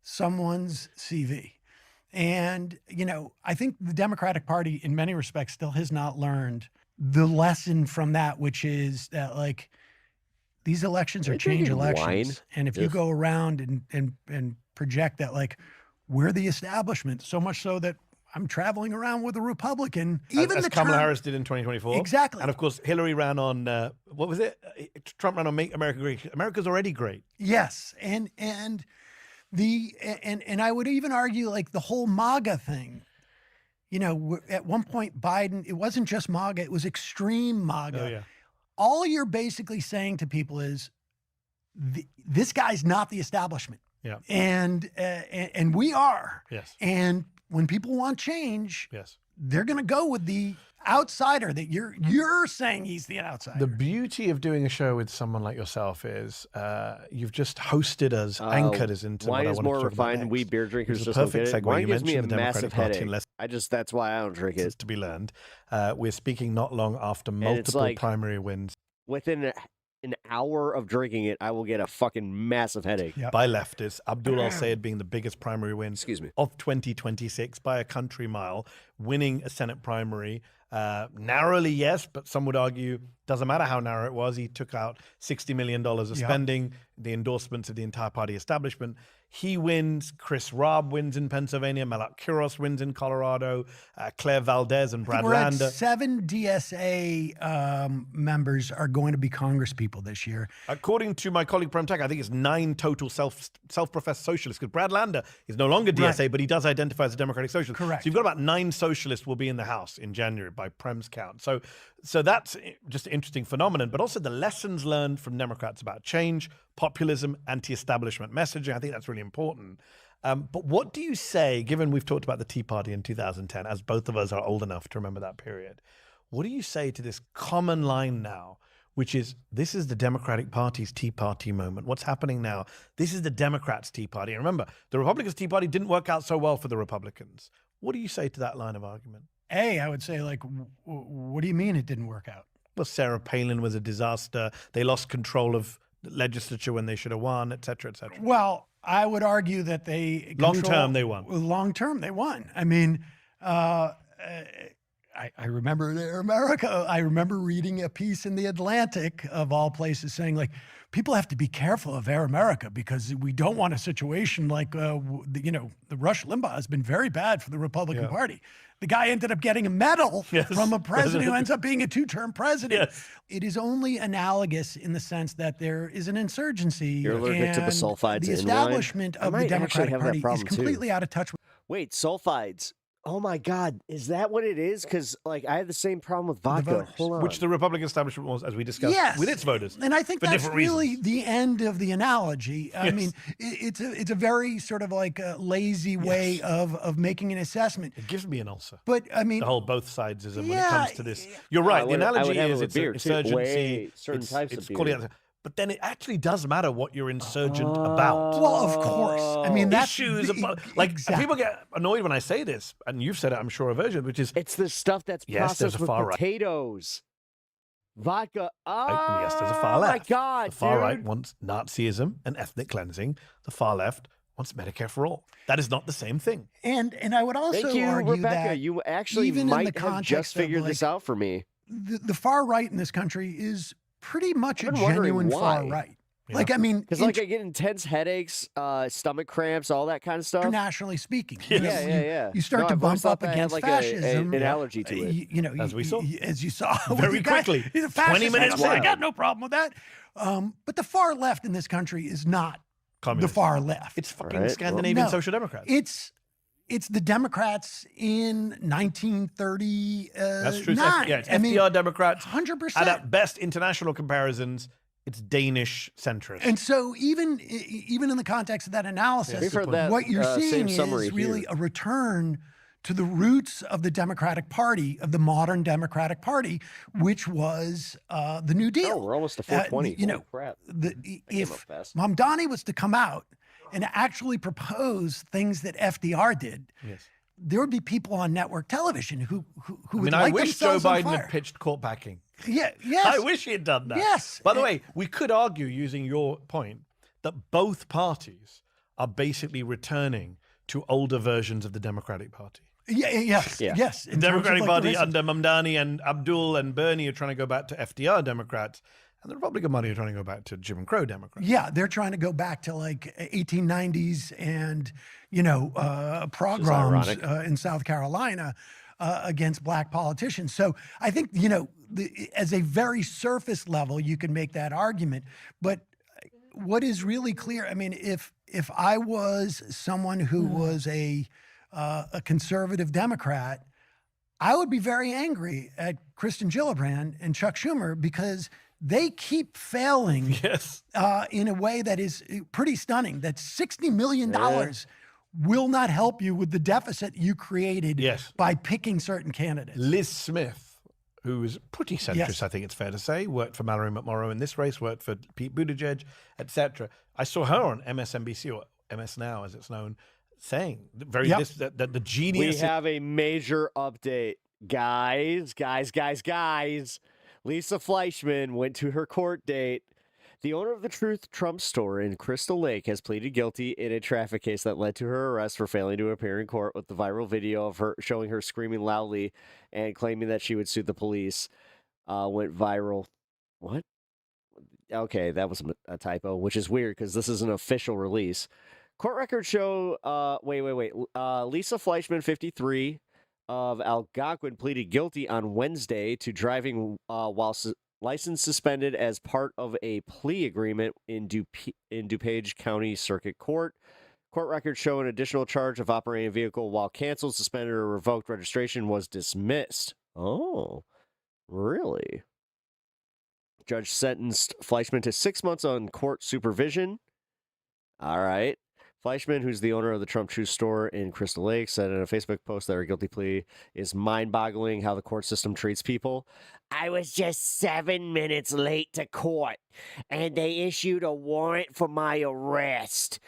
someone's CV. And, you know, I think the Democratic Party in many respects still has not learned the lesson from that, which is that like these elections are change elections. And if you go around and project that like we're the establishment, so much so that I'm traveling around with a Republican, even as the Kamala term, Harris did in 2024. Exactly. And of course, Hillary ran on, what was it? Trump ran on Make America Great. America's already great. Yes. And I would even argue like the whole MAGA thing. You know, at one point, Biden, it wasn't just MAGA, it was extreme MAGA. Oh, yeah. All you're basically saying to people is, this guy's not the establishment. Yeah. And we are. Yes. And when people want change, yes, they're going to go with the outsider that you're saying he's the outsider. The beauty of doing a show with someone like yourself is you've just hosted us, anchored us into what I wine is wanted more to talk about refined. next. We beer drinkers It was just a don't get perfect it. segue. Wine You gives me a mentioned the Democratic massive Party headache. unless That's why I don't drink it. to be learned. We're speaking not long after multiple like- primary wins Within an hour of drinking it, I will get a fucking massive headache. by leftists. Abdul al-Sayed being the biggest primary win of 2026 by a country mile, winning a Senate primary. Narrowly, yes, but some would argue doesn't matter how narrow it was. He took out $60 million of spending, the endorsements of the entire party establishment. He wins. Chris Robb wins in Pennsylvania. Malak Kuros wins in Colorado. Claire Valdez and Brad We're at Lander. 7 DSA members are going to be Congress people this year. According to my colleague Prem Tek, I think it's 9 total self-professed socialists, because Brad Lander is no longer DSA, but he does identify as a Democratic Socialist. Correct. So you've got about 9 socialists will be in the House in January by Prem's count. So that's just an interesting phenomenon, but also the lessons learned from Democrats about change, populism, anti-establishment messaging. I think that's really important. But what do you say, given we've talked about the Tea Party in 2010, as both of us are old enough to remember that period, what do you say to this common line now, which is, this is the Democratic Party's Tea Party moment. What's happening now? This is the Democrats' Tea Party. And remember, the Republicans' Tea Party didn't work out so well for the Republicans. What do you say to that line of argument? I would say, like, what do you mean it didn't work out? Well, Sarah Palin was a disaster. They lost control of the legislature when they should have won, et cetera, et cetera. Well, I would argue that they Long term, they won. Long term, they won. I mean, I remember America. I remember reading a piece in the Atlantic, of all places, saying like, people have to be careful of Air America because we don't want a situation like, the Rush Limbaugh has been very bad for the Republican Party. The guy ended up getting a medal from a president who ends up being a 2-term president. Yes. It is only analogous in the sense that there is an insurgency. You're allergic to the and sulfides the in establishment wine? of I the might actually Democratic have that Party is problem, too. completely out of touch with. Wait, sulfides. Oh my God, is that what it is? Because like I had the same problem with vodka. Hold on. Which the Republican establishment was, as we discussed, Yes. with its voters. And I think for that's different really reasons. the end of the analogy. I Yes. mean, it's a very sort of like a lazy way of making an assessment. It gives me an ulcer. But I mean, The whole both sidesism when it Yeah, comes to this. You're right. The I analogy would have it is with it's beer, an too. insurgency. Way, certain it's types it's of calling beer. out. But then it actually does matter what you're insurgent about. well, of course. I mean, that's Issues about, like exactly. people get annoyed when I say this, and you've said it, I'm sure, a version, which is It's the stuff that's Yes, there's processed a with far right. potatoes. Vodka. right, and yes, there's a far Oh left. my God, the far dude. right wants Nazism and ethnic cleansing. The far left wants Medicare for all. That is not the same thing. And I would also Thank you, argue Rebecca. that You actually even in the might have context just of, figured like, this out for me. the far right in this country is pretty much a I've been wondering genuine far why. right. Like, I mean, because like I get intense headaches, stomach cramps, all that kind of stuff. internationally speaking, Yeah. you start No, to I've always bump up thought that I had, against like, fascism. an allergy to it. You know, As we saw. as you saw Very quickly. He's a 20 fascist. minutes I in. got no problem with that. But the far left in this country is not Communist. the far left. It's fucking Scandinavian No, Social Democrats. It's the Democrats in 1939. That's true. It's FDR Democrats. 100%. And at best, international comparisons, it's Danish centrist. And so even in the context of that analysis, We've heard that, what you're seeing same summary is really here. a return to the roots of the Democratic Party, of the modern Democratic Party, which was the New Deal. Oh, we're almost to 420. You know, Holy crap. if Mamdani was to come out and actually propose things that FDR did, there would be people on network television who would I light wish Joe themselves on Biden fire. had pitched court packing. Yeah, yes. I wish he had done that. Yes. By the way, we could argue, using your point, that both parties are basically returning to older versions of the Democratic Party. Yes. The in terms of, Democratic like, Party the racism. under Mamdani and Abdul and Bernie are trying to go back to FDR Democrats, and the Republican Party are trying to go back to Jim Crow Democrats. Yeah, they're trying to go back to like 1890s and, pogroms in South Carolina against black politicians. So I think, as a very surface level, you can make that argument. But what is really clear, I mean, if I was someone who was a conservative Democrat, I would be very angry at Kristen Gillibrand and Chuck Schumer because they keep failing in a way that is pretty stunning. That $60 million will not help you with the deficit you created by picking certain candidates. Liz Smith, who is pretty centrist, I think it's fair to say, worked for Mallory McMorrow in this race, worked for Pete Buttigieg, etc. I saw her on MSNBC, or MS Now as it's known, saying that the genius. We have a major update. Guys. Lisa Fleischman went to her court date. The owner of the Truth Trump store in Crystal Lake has pleaded guilty in a traffic case that led to her arrest for failing to appear in court, with the viral video of her showing her screaming loudly and claiming that she would sue the police went viral. What? Okay, that was a typo, which is weird because this is an official release. Court records show, Lisa Fleischman, 53, of Algonquin, pleaded guilty on Wednesday to driving while license suspended as part of a plea agreement in DuPage County Circuit Court. Court records show an additional charge of operating a vehicle while canceled, suspended, or revoked registration was dismissed. Oh, really? Judge sentenced Fleischman to 6 months on court supervision. All right. Fleischman, who's the owner of the Trump Truth store in Crystal Lake, said in a Facebook post that her guilty plea is mind-boggling how the court system treats people. I was just 7 minutes late to court, and they issued a warrant for my arrest.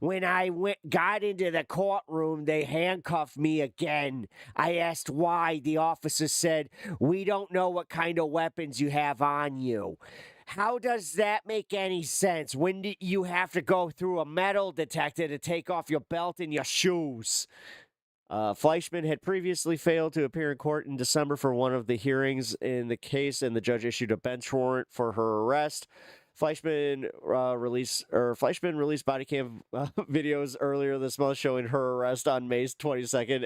When I got into the courtroom, they handcuffed me again. I asked why. The officer said, "We don't know what kind of weapons you have on you." How does that make any sense? When do you have to go through a metal detector to take off your belt and your shoes? Fleischman had previously failed to appear in court in December for one of the hearings in the case, and the judge issued a bench warrant for her arrest. Fleischman released body cam videos earlier this month showing her arrest on May 22nd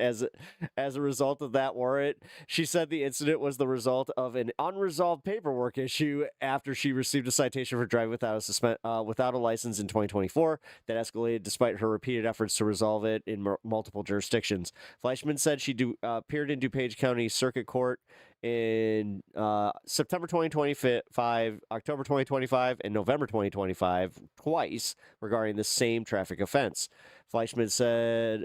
as a result of that warrant. She said the incident was the result of an unresolved paperwork issue after she received a citation for driving without a license in 2024 that escalated despite her repeated efforts to resolve it in multiple jurisdictions. Fleischman said she appeared in DuPage County Circuit Court in September 2025, October 2025, and November 2025, twice, regarding the same traffic offense. Fleischman said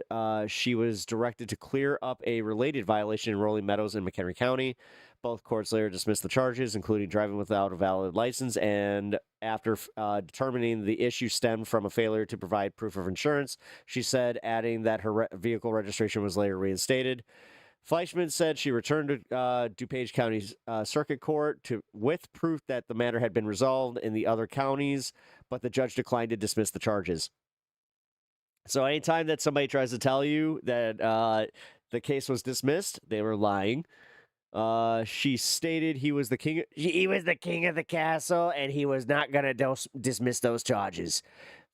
she was directed to clear up a related violation in Rolling Meadows in McHenry County. Both courts later dismissed the charges, including driving without a valid license, and after determining the issue stemmed from a failure to provide proof of insurance, she said, adding that her vehicle registration was later reinstated. Fleischman said she returned to DuPage County Circuit Court with proof that the matter had been resolved in the other counties, but the judge declined to dismiss the charges. So anytime that somebody tries to tell you that the case was dismissed, they were lying. She stated he was the king. He was the king of the castle, and he was not going to dismiss those charges.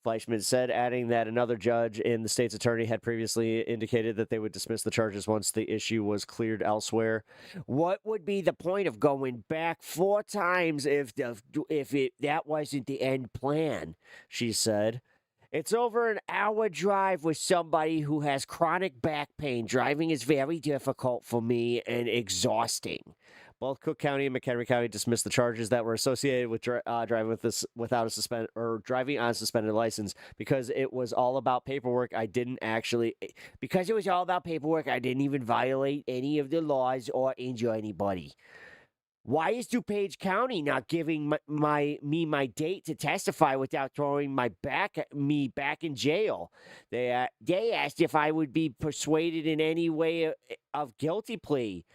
Fleischman said, adding that another judge and the state's attorney had previously indicated that they would dismiss the charges once the issue was cleared elsewhere. What would be the point of going back 4 times if that wasn't the end plan? She said. It's over an hour drive with somebody who has chronic back pain. Driving is very difficult for me and exhausting. Both Cook County and McHenry County dismissed the charges that were associated with driving with this without a driving on a suspended license because it was all about paperwork. Because it was all about paperwork. I didn't even violate any of the laws or injure anybody. Why is DuPage County not giving me my date to testify without throwing me back in jail? They asked if I would be persuaded in any way of guilty plea.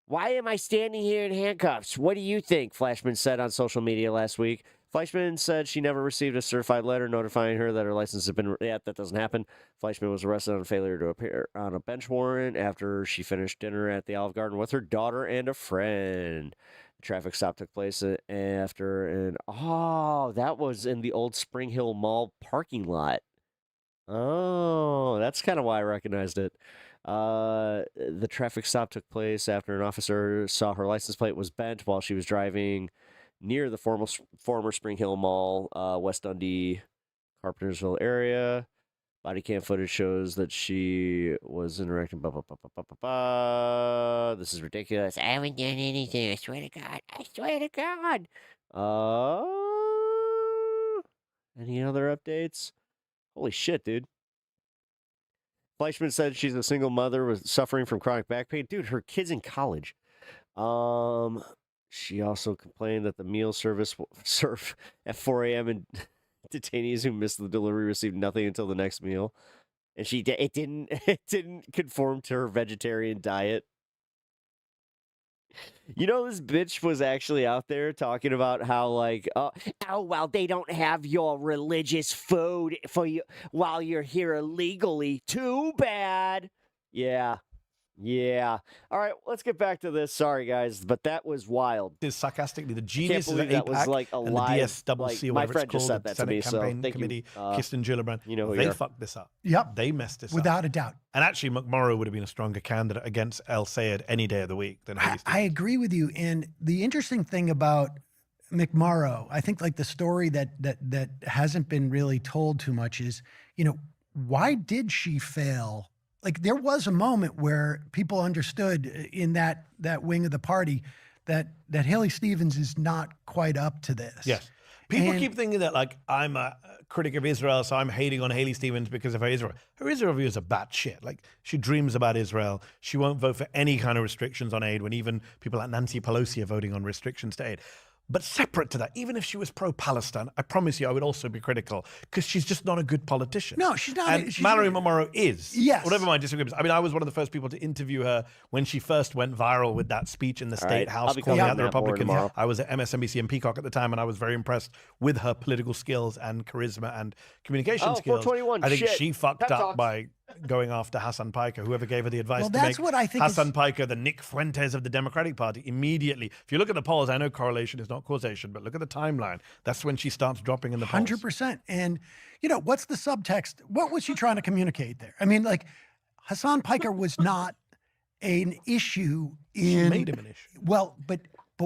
Why am I standing here in handcuffs? What do you think? Fleischman said on social media last week. Fleischman said she never received a certified letter notifying her that her license had been... Yeah, that doesn't happen. Fleischman was arrested on failure to appear on a bench warrant after she finished dinner at the Olive Garden with her daughter and a friend. The traffic stop took place after... that was in the old Spring Hill Mall parking lot. Oh, that's kind of why I recognized it. The traffic stop took place after an officer saw her license plate was bent while she was driving near the former Spring Hill Mall, West Dundee, Carpentersville area. Body cam footage shows that she was interacting. This is ridiculous. I haven't done anything. I swear to God. I swear to God. Any other updates? Holy shit, dude. Fleischman said she's a single mother suffering from chronic back pain. Dude, her kid's in college. She also complained that the meal service served at 4 a.m. and detainees who missed the delivery received nothing until the next meal. And it didn't conform to her vegetarian diet. You know, this bitch was actually out there talking about how, like, well, they don't have your religious food for you while you're here illegally. Too bad. Yeah. All right, let's get back to this. Sorry, guys, but that was wild. Is sarcastically the genius I can't believe that was like a live. DSCC, My friend just said that to me. So Campaign thank Committee, you. Kirsten Gillibrand. You know who they fucked this up. Yep, they messed this up without a doubt. And actually, McMorrow would have been a stronger candidate against El Sayed any day of the week than Haley Stevens. I agree with you. And the interesting thing about McMorrow, I think, like the story that hasn't been really told too much is, why did she fail? Like, there was a moment where people understood in that wing of the party that Haley Stevens is not quite up to this. Yes. People keep thinking that, like, I'm a critic of Israel, so I'm hating on Haley Stevens because of her Israel. Her Israel views are batshit. Like, she dreams about Israel. She won't vote for any kind of restrictions on aid when even people like Nancy Pelosi are voting on restrictions to aid. But separate to that, even if she was pro-Palestine, I promise you I would also be critical because she's just not a good politician. No, she's not. And Mallory McMorrow is. Yes. Whatever my disagreements. I mean, I was one of the first people to interview her when she first went viral with that speech in the State House calling out the Republicans. I was at MSNBC and Peacock at the time, and I was very impressed with her political skills and charisma and communication skills. 421, I think shit. she fucked Pep up talks. by going after Hassan Piker, whoever gave her the advice to that's make what I think Hassan Piker the Nick Fuentes of the Democratic Party immediately. If you look at the polls, I know correlation is not causation, but look at the timeline. That's when she starts dropping in the polls. 100%. And, what's the subtext? What was she trying to communicate there? I mean, like, Hassan Piker was not an issue in... She made him an issue. Well, but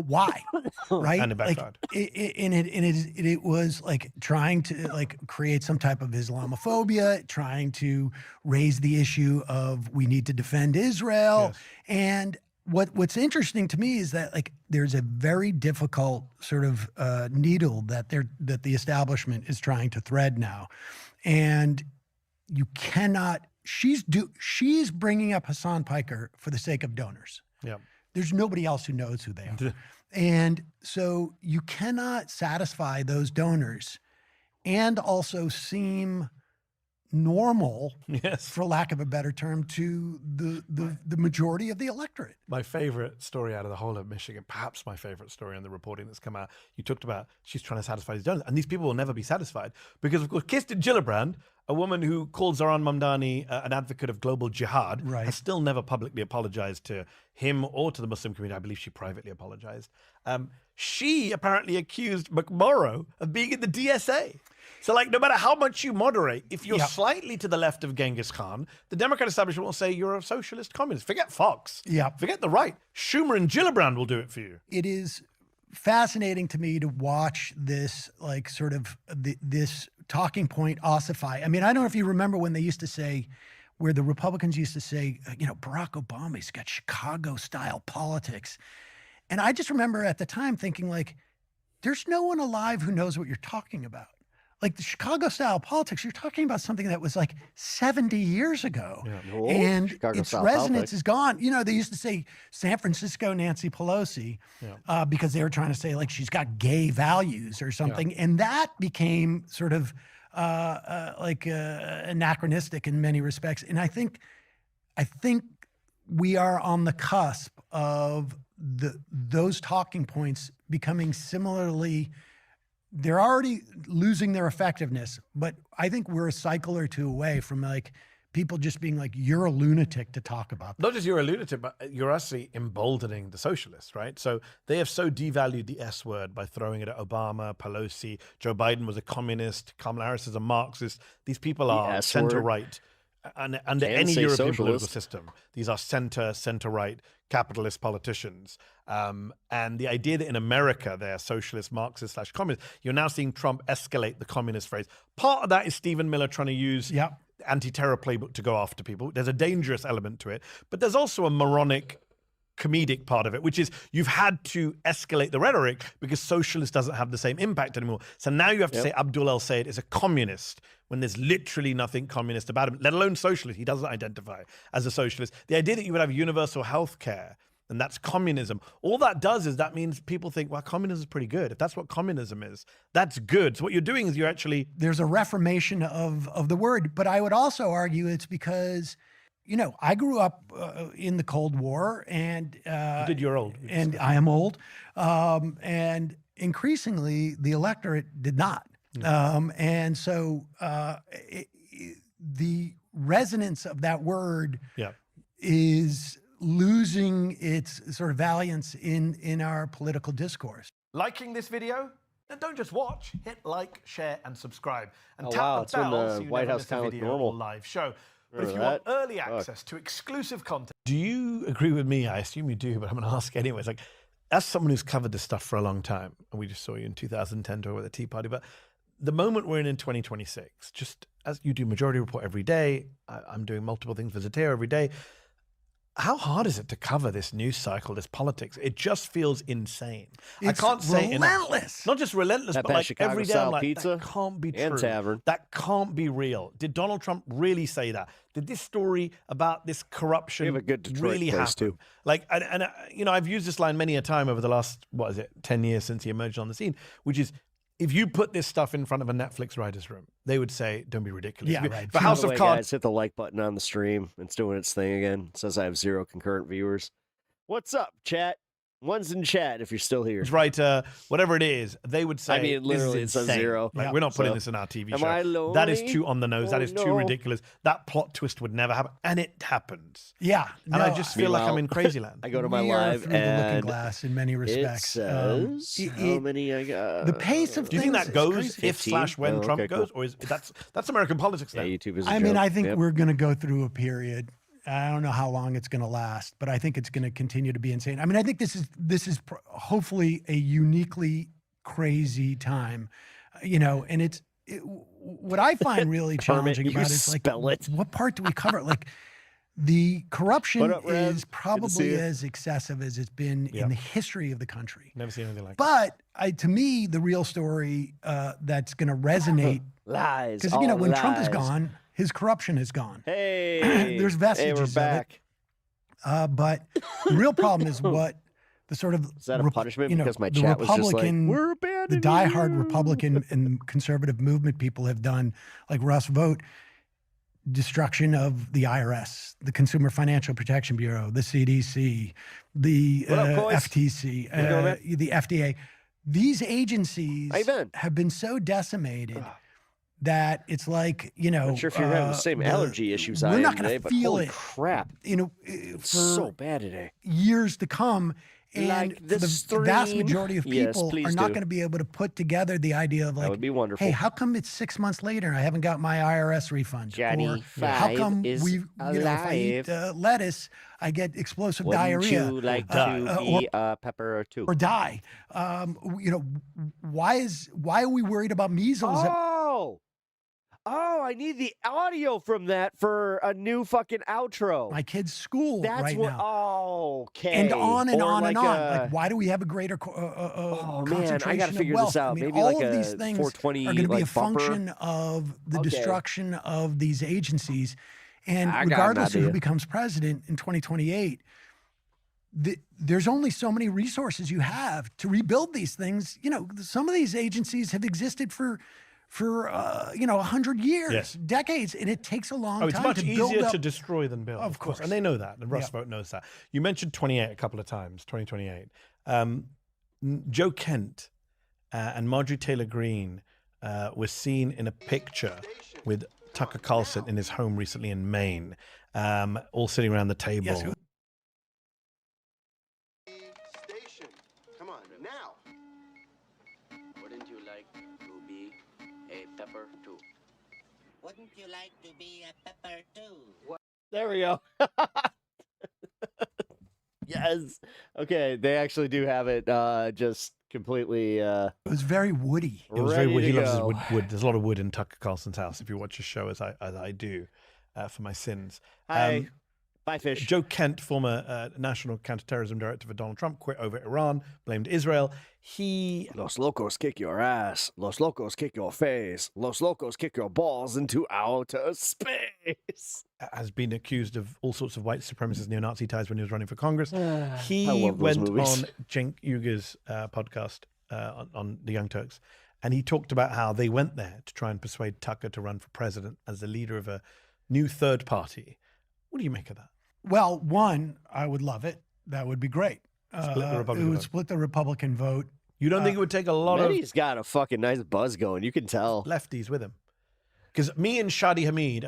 why? Right? And it backfired. It was like trying to like create some type of Islamophobia, trying to raise the issue of we need to defend Israel. Yes. And what's interesting to me is that like there's a very difficult sort of needle that the establishment is trying to thread now. And you cannot, she's bringing up Hassan Piker for the sake of donors. Yeah. There's nobody else who knows who they are. And so you cannot satisfy those donors and also seem normal, for lack of a better term, to the majority of the electorate. My favorite story out of the whole of Michigan, perhaps my favorite story on the reporting that's come out, you talked about she's trying to satisfy these donors. And these people will never be satisfied because, of course, Kirsten Gillibrand A woman who calls Zohran Mamdani an advocate of global jihad Right. has still never publicly apologized to him or to the Muslim community. I believe she privately apologized. She apparently accused McMorrow of being in the DSA. So, like, no matter how much you moderate, if you're slightly to the left of Genghis Khan, the Democrat establishment will say you're a socialist communist. Forget Fox. Yeah. Forget the right. Schumer and Gillibrand will do it for you. It is fascinating to me to watch this, like, sort of this talking point ossify. I mean, I don't know if you remember when they used to say, where the Republicans used to say, Barack Obama's got Chicago-style politics. And I just remember at the time thinking, like, there's no one alive who knows what you're talking about. Like, the Chicago-style politics, you're talking about something that was like 70 years ago. Yeah. And its Chicago-style resonance politics. is gone. They used to say San Francisco Nancy Pelosi because they were trying to say, like, she's got gay values or something. And that became sort of anachronistic in many respects. And I think we are on the cusp of those talking points becoming similarly. They're already losing their effectiveness, but I think we're a cycle or two away from, like, people just being like, you're a lunatic to talk about that. Not just you're a lunatic, but you're actually emboldening the socialists, right? So they have so devalued the S word by throwing it at Obama, Pelosi. Joe Biden was a communist. Kamala Harris is a Marxist. These people are center-right. And under any European political system, these are center-right capitalist politicians. And the idea that in America they're socialist, Marxist / communist, you're now seeing Trump escalate the communist phrase. Part of that is Stephen Miller trying to use the anti-terror playbook to go after people. There's a dangerous element to it, but there's also a moronic comedic part of it, which is you've had to escalate the rhetoric because socialist doesn't have the same impact anymore. So now you have to say Abdul El-Sayed is a communist when there's literally nothing communist about him, let alone socialist. He doesn't identify as a socialist. The idea that you would have universal health care and that's communism, all that does is that means people think, well, communism is pretty good. If that's what communism is, that's good. So what you're doing is you're actually... There's a reformation of the word, but I would also argue it's because... I grew up in the Cold War, and you did. You're old, and I am old, and increasingly the electorate did not, and so the resonance of that word is losing its sort of valiance in our political discourse. Liking this video? And don't just watch. Hit like, share, and subscribe, and Oh, tap wow, the it's when bell the so you White never House miss a kinda looked video normal. or live show. But if you Remember want that? early access to exclusive content, do you agree with me? I assume you do, but I'm going to ask anyways. Like, as someone who's covered this stuff for a long time, and we just saw you in 2010 talk about the Tea Party, but the moment we're in 2026, just as you do Majority Report every day, I'm doing multiple things, Visiteur every day. How hard is it to cover this news cycle, this politics? It just feels insane. It's I can't say relentless. Not just relentless, That but bad like every day I'm Chicago-style like, pizza that can't be and true. tavern. That can't be real. Did Donald Trump really say that? Did this story about this corruption We have a good Detroit really place, happen? too. Like, and I've used this line many a time over the last, 10 years since he emerged on the scene, which is, if you put this stuff in front of a Netflix writer's room, they would say, don't be ridiculous. Yeah, right. For House By the of way, Cards, guys, hit the like button on the stream. It's doing its thing again. It says I have 0 concurrent viewers. What's up, chat? One's in chat if you're still here. writer, whatever it is, they would say, I mean, literally, this it is says insane. 0. Like, Yeah. we're not putting So, this in our TV am show. I That is lonely? too on the nose. That Oh, is too no. ridiculous. That plot twist would never happen. And it happens. Yeah. And I just feel like I'm in crazy land. I go to my We are live through the looking and glass in many it respects. says how many I got. The pace of Do you think things that is goes crazy. if / when Oh, Trump okay, goes? cool. Or is that's American politics now? Yeah, YouTube is a I mean, joke. I think Yep. we're going to go through a period. I don't know how long it's going to last, but I think it's going to continue to be insane. I mean, I think this is hopefully a uniquely crazy time, and what I find really challenging you about it is like, spell it. what part do we cover? Like, the corruption What up, Rev? is Good to see probably you. as excessive as it's been in the history of the country. Never seen anything like But to me, the real story that's going to resonate, Lies. because all when Trump is lies. gone, his corruption is gone. Hey, There's vestiges Hey, we're of it. back. But the real problem is what the sort of Is that a punishment? Because my the chat was just like, Republican, we're the abandoning diehard you." Republican and conservative movement people have done, like Russ Vogt, destruction of the IRS, the Consumer Financial Protection Bureau, the CDC, the What up, boys? FTC, How you doing, man? the FDA. These agencies How you been? have been so decimated that it's like, you know, Not sure if you're having the same allergy issues I we're am not going today, to but feel holy it, crap. you know, It's for so bad today. years to come. And Like for the stream. vast majority of Yes, people please are not do. going to be able to put together the idea of That like, would be wonderful. hey, how come it's 6 months later and I haven't got my IRS refund? Johnny Or Five how come is we, you know, if I eat lettuce, I get explosive Wouldn't diarrhea? you like to be a pepper or two? Or die. You know, why are we worried about measles? Oh, I need the audio from that for a new fucking outro. My kid's school That's right what, now. okay. And on and Or on and like on. a- Like, why do we have a greater Oh man, concentration I gotta of figure wealth? this out. I mean, Maybe all like of a these things 420 are going to be like a bumper. function of the Okay. destruction of these agencies. And I got an regardless of who idea. becomes president in 2028, there's only so many resources you have to rebuild these things. You know, some of these agencies have existed for you know, 100 years, Yes. decades, and it takes a long Oh, it's time much to build easier up. to destroy than build. Of course. And they know that. And Roosevelt knows that. You mentioned 28 a couple of times, 2028. Joe Kent and Marjorie Taylor Greene were seen in a picture with Tucker Carlson in his home recently in Maine, all sitting around the table. Yes. Station. Come on, now. Wouldn't you like to be a pepper too? Wouldn't you like to be a pepper too? There we go. Yes. Okay, they actually do have it just completely It was very woody. It was very wood. He loves his go. wood. There's a lot of wood in Tucker Carlson's house. If you watch his show, as I do, for my sins. Hi. Bye, fish. Joe Kent, former national counterterrorism director for Donald Trump, quit over Iran, blamed Israel. He Los locos kick your ass. Los locos kick your face. Los locos kick your balls into outer space. has been accused of all sorts of white supremacist neo-Nazi ties when he was running for Congress. He I love those went movies. on Cenk Uyghur's podcast on the Young Turks, and he talked about how they went there to try and persuade Tucker to run for president as the leader of a new third party. What do you make of that? Well, one, I would love it. That would be great. Split the It Republican would vote. split the Republican vote. You don't think it would take a lot Mehdi's got a fucking nice buzz going. You can tell. of lefties with him? Because me and Shadi Hamid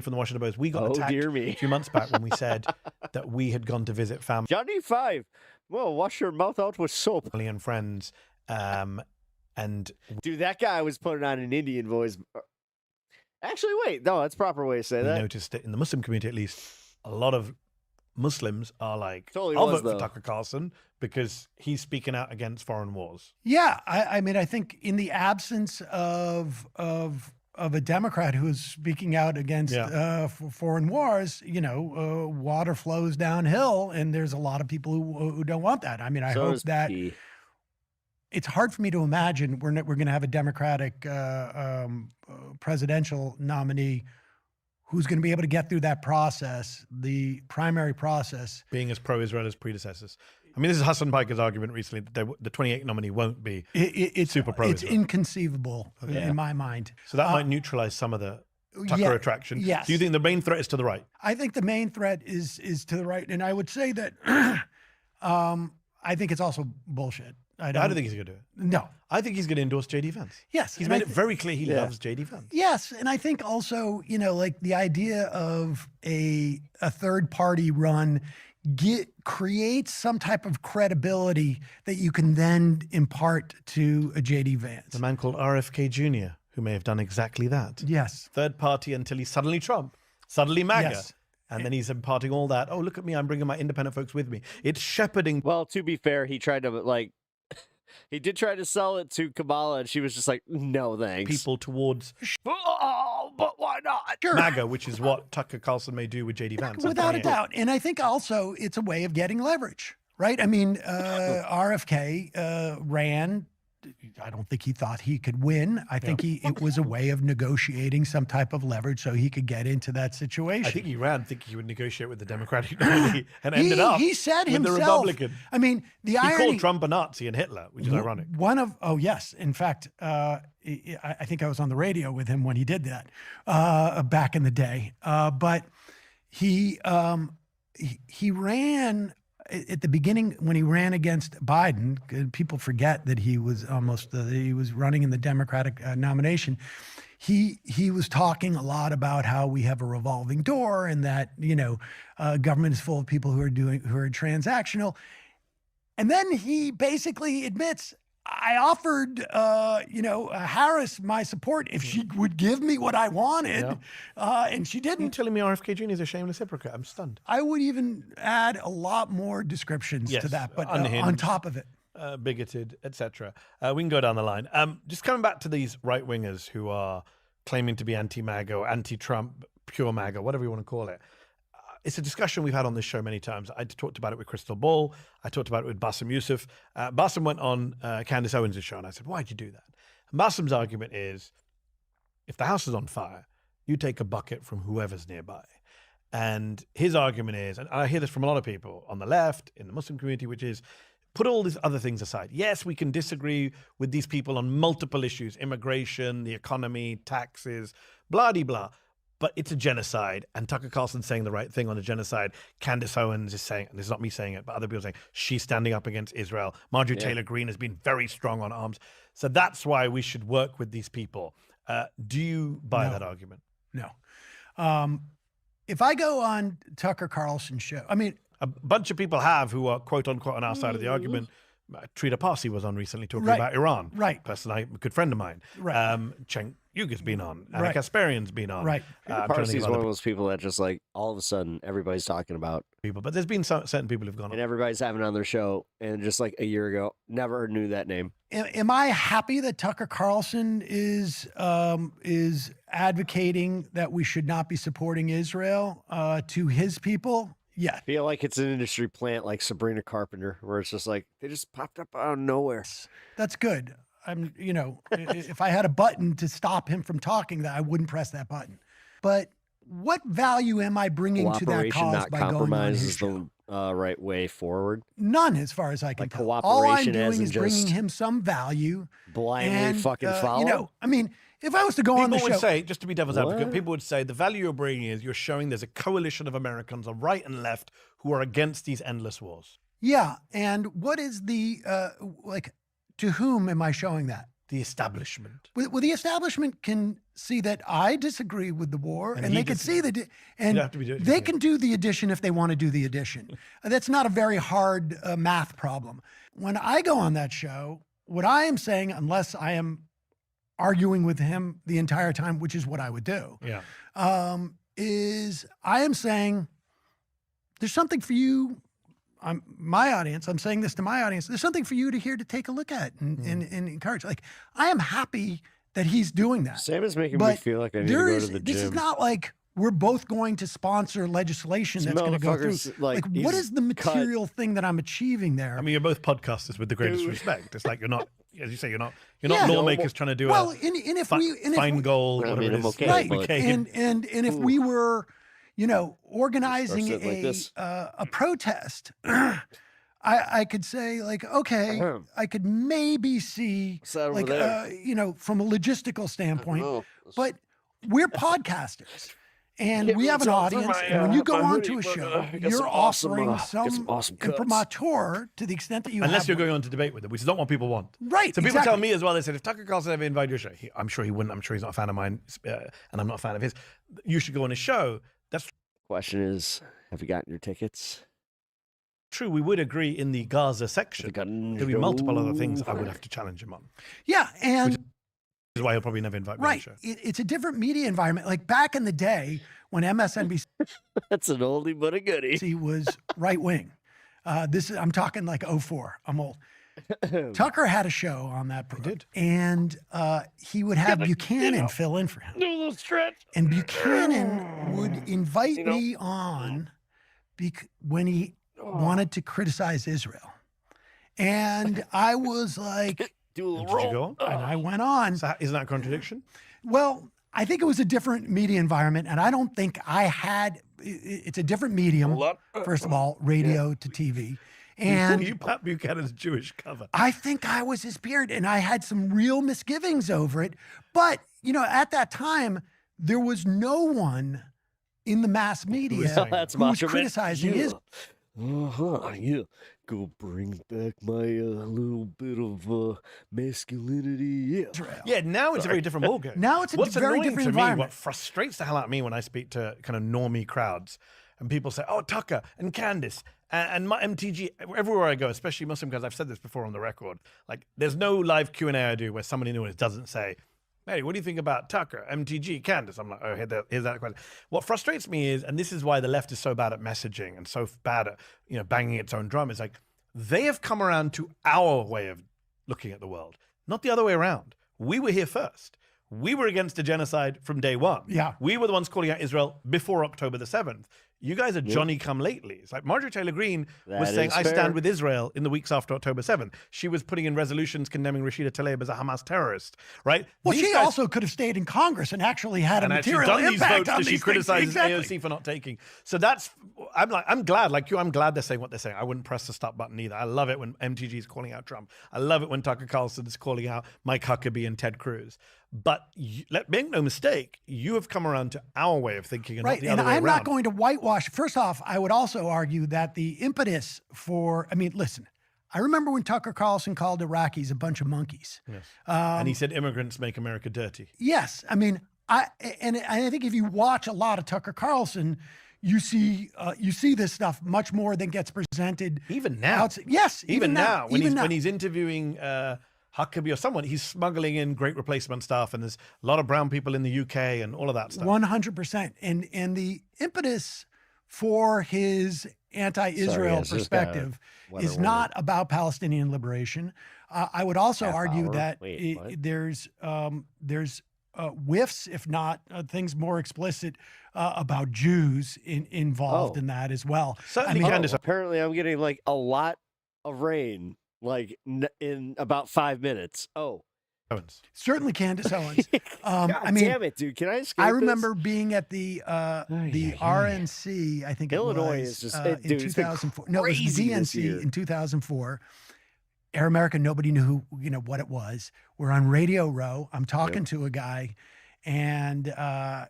from the Washington Post, we got Oh, attacked dear me. a few months back when we said that we had gone to visit family Johnny Five. Whoa, wash your mouth out with soap. and friends, and Dude, that guy was putting on an Indian voice. Actually, wait. No, that's a proper way to say we that. noticed that in the Muslim community, at least, a lot of Muslims are like, Totally I'll was, vote for though. Tucker Carlson because he's speaking out against foreign wars. Yeah, I mean, I think in the absence of a Democrat who's speaking out against foreign wars, you know, water flows downhill, and there's a lot of people who don't want that. I mean, I So hope does that P. it's hard for me to imagine we're going to have a Democratic presidential nominee who's going to be able to get through that process, the primary process. Being as pro-Israel as predecessors. I mean, this is Hassan Piker's argument recently that the 28 nominee won't be It's super pro-Israel. It's inconceivable in my mind. So that might neutralize some of the Tucker yeah, attraction. yes. Do you think the main threat is to the right? I think the main threat is to the right, and I would say that I think it's also bullshit. I don't think he's going to do it. No. I think he's going to endorse J.D. Vance. Yes. He's and made I it very clear he Yeah. loves J.D. Vance. Yes, and I think also, you know, like the idea of a third party run creates some type of credibility that you can then impart to a J.D. Vance. A man called RFK Jr., who may have done exactly that. Yes. Third party until he's suddenly Trump, suddenly MAGA. Yes. And then he's imparting all that. Oh, look at me. I'm bringing my independent folks with me. It's shepherding. Well, to be fair, he tried to, like, he did try to sell it to Kamala, and she was just like, no, thanks. People towards Oh, but why not? MAGA, which is what Tucker Carlson may do with J.D. Vance. Without a doubt. And I think also it's a way of getting leverage, right? I mean, RFK ran. I don't think he thought he could win. I think it was a way of negotiating some type of leverage so he could get into that situation. I think he ran thinking he would negotiate with the Democratic nominee and ended up he said with himself, the Republican. I mean, the He irony. called Trump a Nazi and Hitler, which is ironic. Yes. In fact, I think I was on the radio with him when he did that back in the day. But he ran at the beginning when he ran against Biden. People forget that he was running in the Democratic nomination. he was talking a lot about how we have a revolving door and that, government is full of people who are transactional. And then he basically admits, I offered, Harris my support if she would give me what I wanted, and she didn't. You're telling me RFK Jr. is a shameless hypocrite? I'm stunned. I would even add a lot more descriptions to that, but on top of it. Bigoted, etc. We can go down the line. Just coming back to these right-wingers who are claiming to be anti-MAGA or anti-Trump, pure MAGA, whatever you want to call it. It's a discussion we've had on this show many times. I talked about it with Crystal Ball. I talked about it with Bassem Youssef. Bassem went on Candace Owens' show, and I said, why'd you do that? And Bassem's argument is, if the house is on fire, you take a bucket from whoever's nearby. And his argument is, and I hear this from a lot of people on the left, in the Muslim community, which is, put all these other things aside. Yes, we can disagree with these people on multiple issues, immigration, the economy, taxes, blah-de-blah. But it's a genocide, and Tucker Carlson's saying the right thing on a genocide. Candace Owens is saying, and this is not me saying it, but other people saying, she's standing up against Israel. Marjorie Taylor Greene has been very strong on arms. So that's why we should work with these people. Do you buy that argument? No. If I go on Tucker Carlson's show, I mean... A bunch of people have who are, quote unquote, on our side of the argument. Trita Parsi was on recently talking about Iran. Right. A good friend of mine. Right. Cenk Uyghur's been on. Anna Kasparian's been on. Right. Parsi's one of those people that just like all of a sudden everybody's talking about people. But there's been certain people who've gone on. And everybody's having it on their show. And just like a year ago, never knew that name. Am I happy that Tucker Carlson is advocating that we should not be supporting Israel to his people? Yeah. I feel like it's an industry plant like Sabrina Carpenter, where it's just like, they just popped up out of nowhere. That's good. If I had a button to stop him from talking, that I wouldn't press that button. But what value am I bringing to that cause by going on his show? The right way forward? None, as far as I can tell. Cooperation All I'm doing is just bringing him some value. Blindly fucking follow? If I was to go on the show... People would say, just to be devil's advocate, people would say the value you're bringing is you're showing there's a coalition of Americans on right and left who are against these endless wars. Yeah, and what is the, to whom am I showing that? The establishment. Well, the establishment can see that I disagree with the war, and they can see that, and they can do the addition if they want to do the addition. That's not a very hard math problem. When I go on that show, what I am saying, unless I am arguing with him the entire time, which is what I would do, is I am saying there's something for you. My audience, I'm saying this to my audience, there's something for you to hear to take a look at and encourage. Like, I am happy that he's doing that. Sam is making me feel like I need to go to the gym. This is not like we're both going to sponsor legislation that's going to go through. Like what is the material thing that I'm achieving there? I mean, you're both podcasters with the greatest respect. It's like you're not, as you say, you're not lawmakers trying to do fine goal. I mean, I'm okay. Right. And if we were, organizing a protest, I could say like, okay, I could maybe see like, from a logistical standpoint, but we're podcasters. And we have an audience, and when you go on to a show, you're offering some imprimatur to the extent that you Unless you're going on to debate with them, which is not what people want. Right, So people tell me as well, they said, if Tucker Carlson ever invited your show, I'm sure he wouldn't, I'm sure he's not a fan of mine, and I'm not a fan of his, you should go on his show. That's question is, have you gotten your tickets? True, we would agree in the Gaza section. There'd be multiple other things I would have to challenge him on. Yeah, and... is why he'll probably never invite me on the show. It's a different media environment. Like back in the day when MSNBC that's an oldie but a goodie. He was right wing. I'm talking like 04. I'm old. Tucker had a show on that program, and he would have Buchanan fill in for him. Do a little stretch. And Buchanan would invite me on when he wanted to criticize Israel. And I was like, do a little roll. Did you go? And I went on. So isn't that a contradiction? Well, I think it was a different media environment, and I don't think I had. It's a different medium. First of all, radio to TV. And you Pat Buchanan's Jewish cover. I think I was his beard, and I had some real misgivings over it. But at that time, there was no one in the mass media who was criticizing Israel. Yeah. Go bring back my little bit of masculinity. Yeah. Yeah, now it's a very different ballgame. Now it's a What's very annoying different to environment. Me, what frustrates the hell out of me when I speak to kind of normie crowds, and people say, "Oh, Tucker and Candace and my MTG." Everywhere I go, especially Muslim guys, I've said this before on the record. Like, there's no live Q&A I do where somebody new doesn't say, "Hey, what do you think about Tucker, MTG, Candace?" I'm like, "Oh, here's that question." What frustrates me is, and this is why the left is so bad at messaging and so bad at banging its own drum, is like they have come around to our way of looking at the world, not the other way around. We were here first. We were against the genocide from day one. Yeah. We were the ones calling out Israel before October the 7th. You guys are Johnny come lately. It's like Marjorie Taylor Greene was saying, "I stand with Israel" in the weeks after October 7th. She was putting in resolutions condemning Rashida Tlaib as a Hamas terrorist, right? Well, she also could have stayed in Congress and actually had a material done these impact votes on that she these criticizes things. AOC for not taking. So I'm glad, like you, I'm glad they're saying what they're saying. I wouldn't press the stop button either. I love it when MTG is calling out Trump. I love it when Tucker Carlson is calling out Mike Huckabee and Ted Cruz. But make no mistake, you have come around to our way of thinking and not the other way around. I'm not going to whitewash. First off, I would also argue that the impetus for, listen, I remember when Tucker Carlson called Iraqis a bunch of monkeys. Yes. And he said immigrants make America dirty. Yes. I think if you watch a lot of Tucker Carlson, you see this stuff much more than gets presented. Even now. Yes. Even now. When he's interviewing Huckabee or someone, he's smuggling in great replacement stuff, and there's a lot of brown people in the UK and all of that stuff. 100%. And the impetus for his anti-Israel perspective is not about Palestinian liberation. I would also argue that there's whiffs, if not things more explicit, about Jews involved in that as well. Apparently I'm getting like a lot of rain. Like in about 5 minutes. Oh, Owens. Certainly Candace Owens. Damn it, dude! Can I escape? I remember being at the RNC. I think Illinois is just in 2004. No, it was the DNC in 2004. Air America. Nobody knew what it was. We're on Radio Row. I'm talking to a guy, and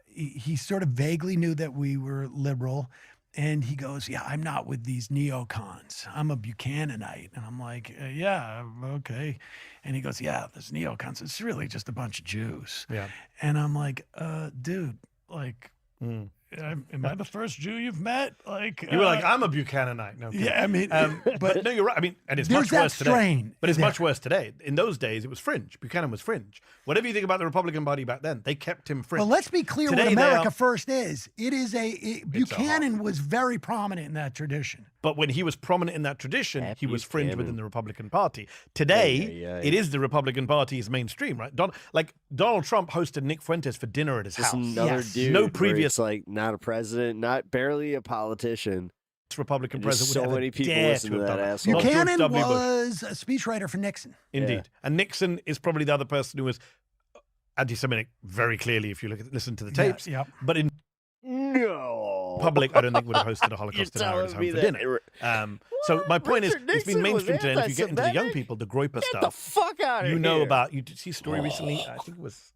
he sort of vaguely knew that we were liberal. And he goes, "Yeah, I'm not with these neocons. I'm a Buchananite." And I'm like, "Yeah, okay." And he goes, "Yeah, there's neocons. It's really just a bunch of Jews." Yeah. And I'm like, dude, like, am I the first Jew you've met? Like, you were like, "I'm a Buchananite." No, okay. Yeah, but no, you're right. And it's there's much worse today. Strain but it's there. much worse today. In those days, it was fringe. Buchanan was fringe. Whatever you think about the Republican Party back then, they kept him fringe. Well, let's be clear Today, what America First is. It is Buchanan was very prominent in that tradition. But when he was prominent in that tradition, he was fringe within the Republican Party. Today, it is the Republican Party's mainstream, right? Donald Trump hosted Nick Fuentes for dinner at his house. Another dude. No previous, like, not a president, not barely a politician. Republican president would so many people listen to that asshole. Buchanan was a speechwriter for Nixon. Indeed. And Nixon is probably the other person who was anti-Semitic very clearly if you listen to the tapes. Yeah. But in public, I don't think would have hosted a Holocaust denier at his home for dinner. So my point is, it's been mainstream today. And if you get into the young people, the Groyper stuff. Get the fuck out of here. You did see a story recently, I think it was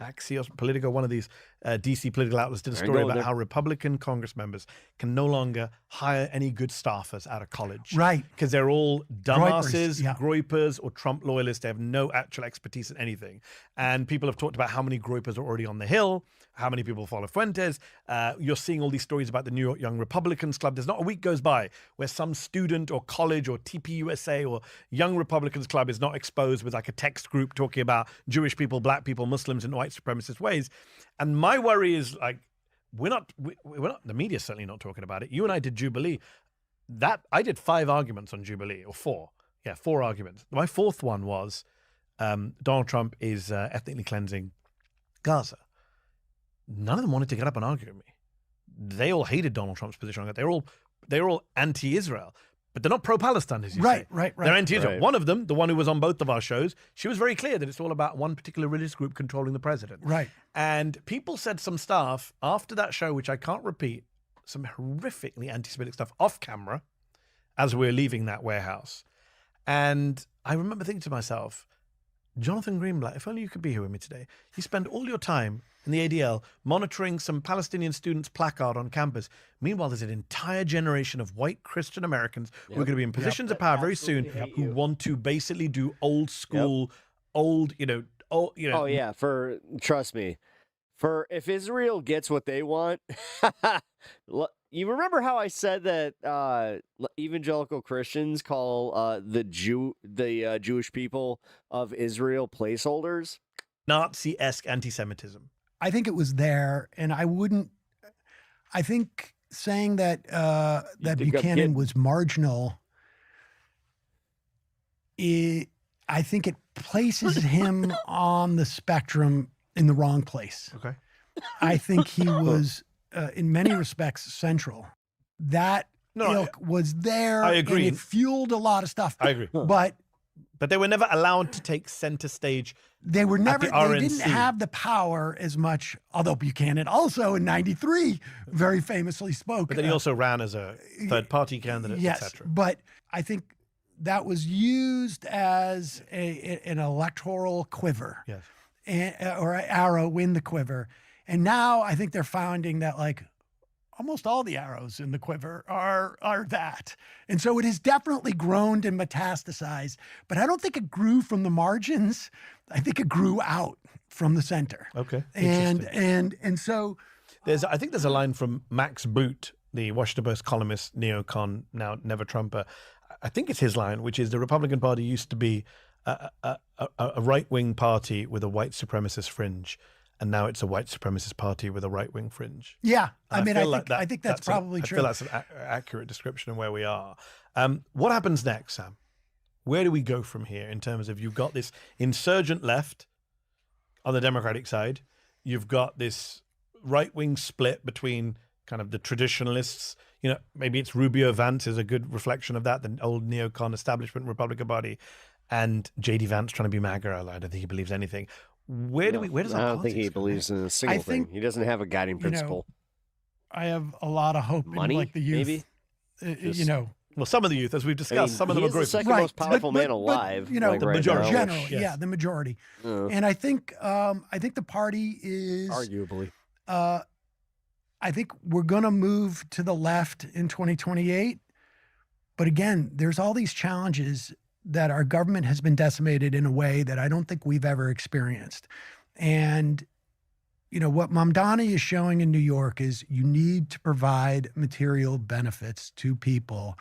Axios, Politico, one of these DC political outlets did a story about how Republican Congress members can no longer hire any good staffers out of college. Right. Because they're all dumbasses, Groypers, Groypers, or Trump loyalists. They have no actual expertise in anything. And people have talked about how many Groypers are already on the Hill, how many people follow Fuentes. You're seeing all these stories about the New York Young Republicans Club. There's not a week goes by where some student or college or TPUSA or Young Republicans Club is not exposed with like a text group talking about Jewish people, black people, Muslims, and white supremacist ways. And my worry is like, we're not, the media's certainly not talking about it. You and I did Jubilee. I did 5 arguments on Jubilee, or 4. Yeah, 4 arguments. My 4th one was Donald Trump is ethnically cleansing Gaza. None of them wanted to get up and argue with me. They all hated Donald Trump's position on that. They're all anti-Israel. But they're not pro-Palestine, as you say. Right. They're anti-Israel. Right. One of them, the one who was on both of our shows, she was very clear that it's all about one particular religious group controlling the president. Right. And people said some stuff after that show, which I can't repeat, some horrifically anti-Semitic stuff off camera as we were leaving that warehouse. And I remember thinking to myself, Jonathan Greenblatt, if only you could be here with me today. You spend all your time in the ADL monitoring some Palestinian students' placard on campus. Meanwhile, there's an entire generation of white Christian Americans who are going to be in positions of power very soon who want to basically do old school, old, Oh yeah, trust me. For if Israel gets what they want, you remember how I said that evangelical Christians call the Jewish people of Israel placeholders? Nazi-esque anti-Semitism. I think it was there, and I think saying that that Buchanan was marginal, I think it places him on the spectrum in the wrong place. Okay. I think he was, in many respects, central. That ilk was there. I agree. And it fueled a lot of stuff. I agree. But they were never allowed to take center stage. They were never. At the They didn't RNC. have the power as much. Although Buchanan also in '93 very famously spoke. But then he also ran as a third-party candidate, Yes, etc. but I think that was used as an electoral quiver. Yes. Or an arrow in the quiver. And now I think they're finding that like almost all the arrows in the quiver are that. And so it has definitely grown and metastasized, but I don't think it grew from the margins. I think it grew out from the center. Okay. And so I think there's a line from Max Boot, the Washington Post columnist, neocon, now never Trumper. I think it's his line, which is the Republican Party used to be a right-wing party with a white supremacist fringe, and now it's a white supremacist party with a right-wing fringe. Yeah, I think that's true. probably I true. feel that's an accurate description of where we are. What happens next, Sam? Where do we go from here in terms of, you've got this insurgent left on the Democratic side, you've got this right-wing split between kind of the traditionalists, maybe it's Rubio Vance is a good reflection of that, the old neocon establishment Republican Party, and J.D. Vance trying to be MAGA. I don't think he believes anything. Where does I don't think he believes in a single thing. He doesn't have a guiding principle. I have a lot of hope in like the youth. Maybe? Well, some of the youth, as we've discussed, some of them are the group. second most powerful man alive. The majority. General, the majority. And I think the party is arguably. I think we're going to move to the left in 2028. But again, there's all these challenges that our government has been decimated in a way that I don't think we've ever experienced. And, what Mamdani is showing in New York is you need to provide material benefits to people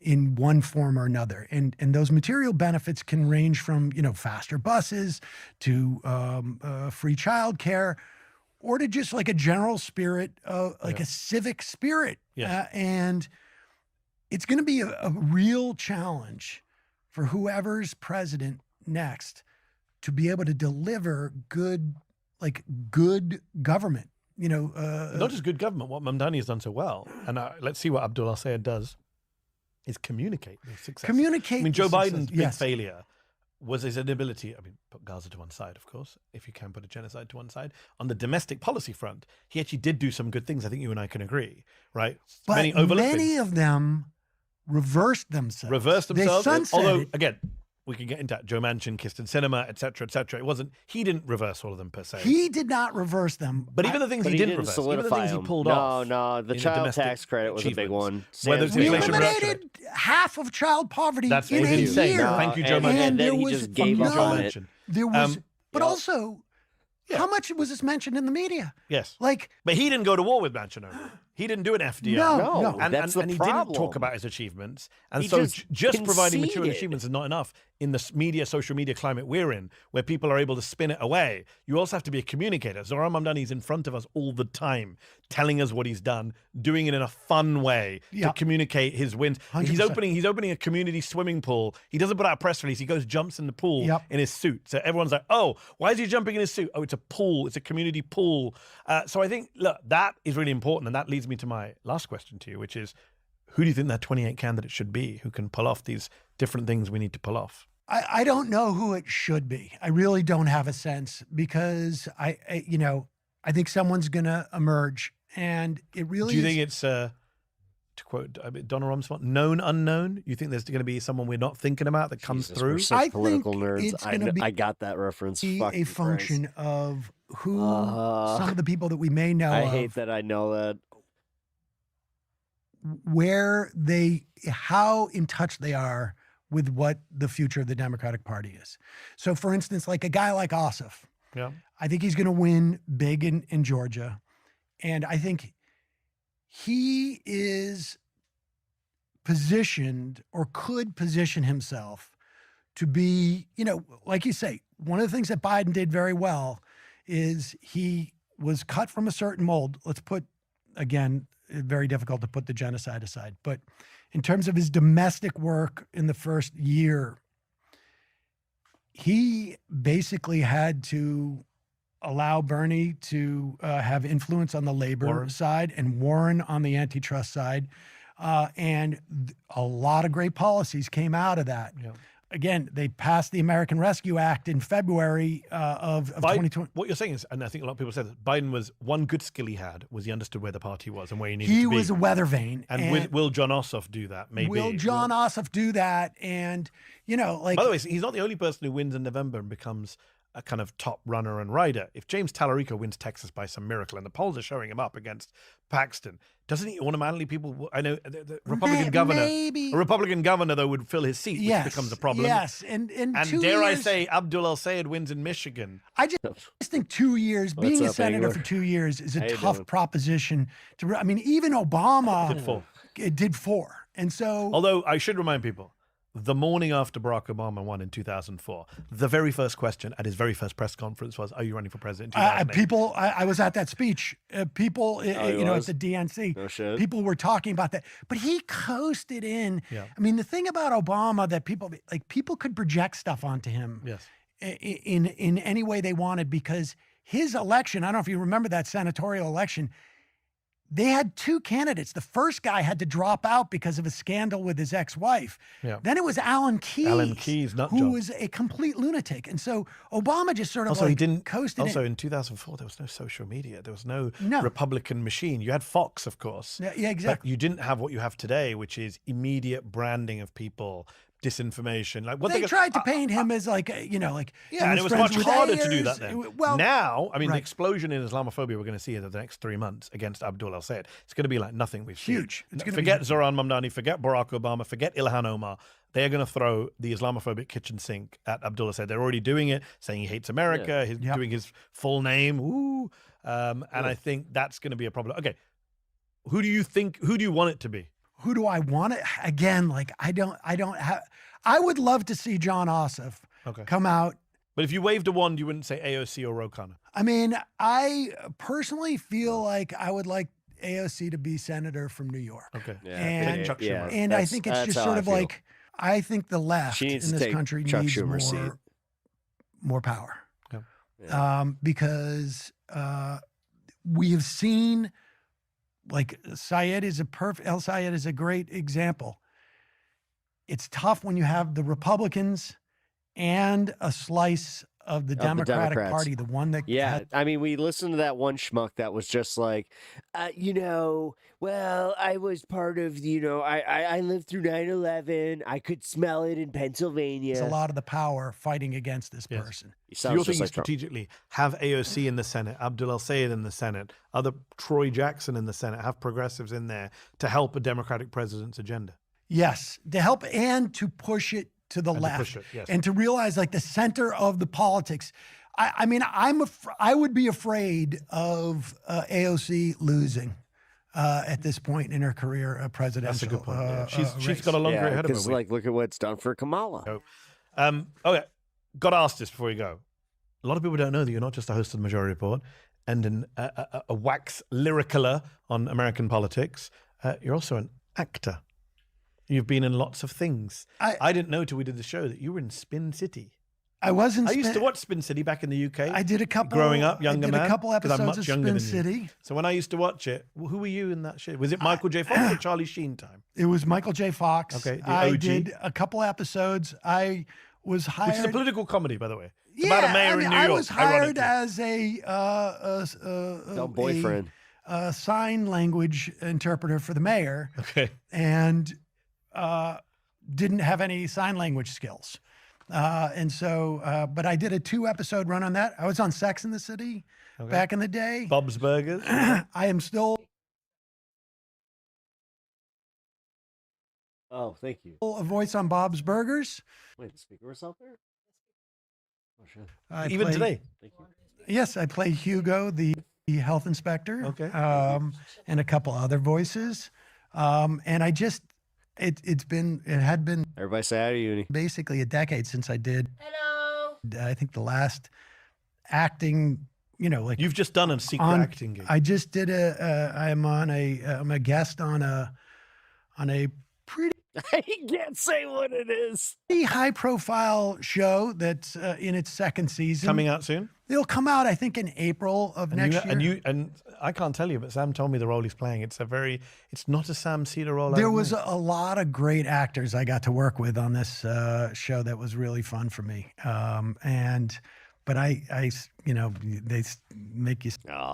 in one form or another. And those material benefits can range from, faster buses to free childcare, or to just like a general spirit, like a civic spirit. Yes. And it's going to be a real challenge for whoever's president next to be able to deliver good government, Not just good government, what Mamdani has done so well. And let's see what Abdul Al-Sayed does, is communicate their success. Communicate. I mean, Joe the success, Biden's big yes. failure was his inability, put Gaza to one side, of course, if you can put a genocide to one side. On the domestic policy front, he actually did do some good things. I think you and I can agree, right? But many of them reversed themselves. They sunsetted. Although, again, we can get into that. Joe Manchin, Kyrsten Sinema, et cetera, et cetera. He didn't reverse all of them per se. He did not reverse them. But even the things he didn't reverse, even the things he pulled off. No, the child tax credit was a big one. Whether it's We Inflation Reduction eliminated half of child poverty That's in a insane. year. Thank you, Joe and Manchin. then there he was just gave up on it. There was, but also, how much was this mentioned in the media? Yes. Like, but he didn't go to war with Manchin over it. He didn't do an FDR. No, and, that's and the he problem. didn't talk about his achievements. And He so just providing material conceded. achievements is not enough in the social media climate we're in, where people are able to spin it away. You also have to be a communicator. Zohran Mamdani is in front of us all the time, telling us what he's done, doing it in a fun way to communicate his wins. 100%. He's opening a community swimming pool. He doesn't put out a press release. He goes, jumps in the pool in his suit. So everyone's like, oh, why is he jumping in his suit? Oh, it's a pool. It's a community pool. So I think, look, that is really important. And that leads me to my last question to you, which is, who do you think that 28 candidates should be who can pull off these different things we need to pull off? I don't know who it should be. I really don't have a sense, because I think someone's going to emerge, and it really Do you think it's to quote Donald Rumsfeld, known unknown? You think there's going to be someone we're not thinking about that comes Jesus, through? we're such I political think nerds. it's gonna be I got that reference. a Fucking function of who some of the people that we may know I of, hate that I know that. where how in touch they are with what the future of the Democratic Party is. So, for instance, like a guy like Ossoff, Yeah. I think he's going to win big in Georgia. And I think he is positioned or could position himself to be, like you say, one of the things that Biden did very well is he was cut from a certain mold. Let's put, again, very difficult to put the genocide aside, but in terms of his domestic work in the first year, he basically had to allow Bernie to have influence on the labor side and Warren on the antitrust side. And a lot of great policies came out of that. Yeah. Again, they passed the American Rescue Act in February of 2020. What you're saying is, and I think a lot of people said that Biden was one good skill he had was he understood where the party was and where he needed to be. He was a weather vane. And will John Ossoff do that? Maybe. Will John Ossoff do that? And, like. By the way, he's not the only person who wins in November and becomes a kind of top runner and rider. If James Tallarico wins Texas by some miracle and the polls are showing him up against Paxton, doesn't he automatically I know the Republican governor, maybe. A Republican governor though would fill his seat, which becomes a problem. Yes, and dare I say, Abdul El-Sayed wins in Michigan. I just think 2 years, being a senator for 2 years is a tough proposition to. I mean, even Obama did 4, and so. Although I should remind people, the morning after Barack Obama won in 2004, the very first question at his very first press conference was, "Are you running for president?" I was at that speech. People, at the DNC, No shit. people were talking about that. But he coasted in. Yeah. I mean, the thing about Obama that people could project stuff onto him. Yes. In any way they wanted, because his election, I don't know if you remember that senatorial election. They had 2 candidates. The first guy had to drop out because of a scandal with his ex-wife. Yeah. Then it was Alan Keyes, who was a complete lunatic. And so Obama just sort of coasted Also in. in 2004, there was no social media. There was no Republican machine. You had Fox, of course. Yeah, exactly. But you didn't have what you have today, which is immediate branding of people, disinformation. Like They tried to paint him as and it was much harder to do that then. Well, now, I mean, the explosion in Islamophobia we're going to see in the next 3 months against Abdul El-Sayed, it's going to be like nothing we've seen. Huge. It's gonna forget be Zoran Mamdani, forget Barack Obama, forget Ilhan Omar. They're going to throw the Islamophobic kitchen sink at Abdul El-Sayed. They're already doing it, saying he hates America. He's doing his full name. Ooh. And I think that's going to be a problem. Okay. Who do you want it to be? Who do I want it? Again, I would love to see John Ossoff come out. But if you waved a wand, you wouldn't say AOC or Ro Khanna. I mean, I personally feel like I would like AOC to be senator from New York. Okay. Yeah. And I think it's just sort of like, I think the left in this country needs more power. Yeah. Because we have seen, like, El Sayed is a great example. It's tough when you have the Republicans and a slice of the Democratic Party, the one that I mean, we listened to that one schmuck that was just like, well, I was part of, I lived through 9/11. I could smell it in Pennsylvania. It's a lot of the power fighting against this person. So you're thinking strategically, have AOC in the Senate, Abdul El-Sayed in the Senate, other Troy Jackson in the Senate, have progressives in there to help a Democratic president's agenda. Yes, to help and to push it to the left, and to realize like the center of the politics. I mean, I would be afraid of AOC losing at this point in her career, a presidential. That's a good point. She's got a long career ahead of her. Like, look at what it's done for Kamala. Okay, got to ask this before we go. A lot of people don't know that you're not just a host of the Majority Report and a wax lyricaler on American politics. You're also an actor. You've been in lots of things. I didn't know till we did the show that you were in Spin City. I used to watch Spin City back in the UK. I did a couple. Growing up, younger man. I did a couple episodes I'm much of younger Spin than City. You. So when I used to watch it, who were you in that show? Was it Michael J. Fox or Charlie Sheen time? It was Michael J. Fox. Okay, the I OG. did a couple episodes. I was hired. Which is a political comedy, by the way. It's yeah, about a mayor in New York. I was hired ironically. as a boyfriend. sign language interpreter for the mayor. Okay. And didn't have any sign language skills. But I did a 2-episode run on that. I was on Sex in the City back in the day. Bob's Burgers. I am still Oh, thank you. a voice on Bob's Burgers. Wait, the speaker was out there? Oh, shit. Even today? Thank you. Yes, I play Hugo, the health inspector. Okay. And a couple other voices. And I just, it had been Everybody say hi to Uni. basically a decade since I did. Hello. I think the last acting, like You've just done a secret acting gig. I just did I'm a guest on a pretty I can't say what it is. high profile show that's in its second season. Coming out soon? It'll come out, I think, in April of next year. And I can't tell you, but Sam told me the role he's playing. It's not a Sam Cedar role. There was a lot of great actors I got to work with on this show that was really fun for me. But I they make you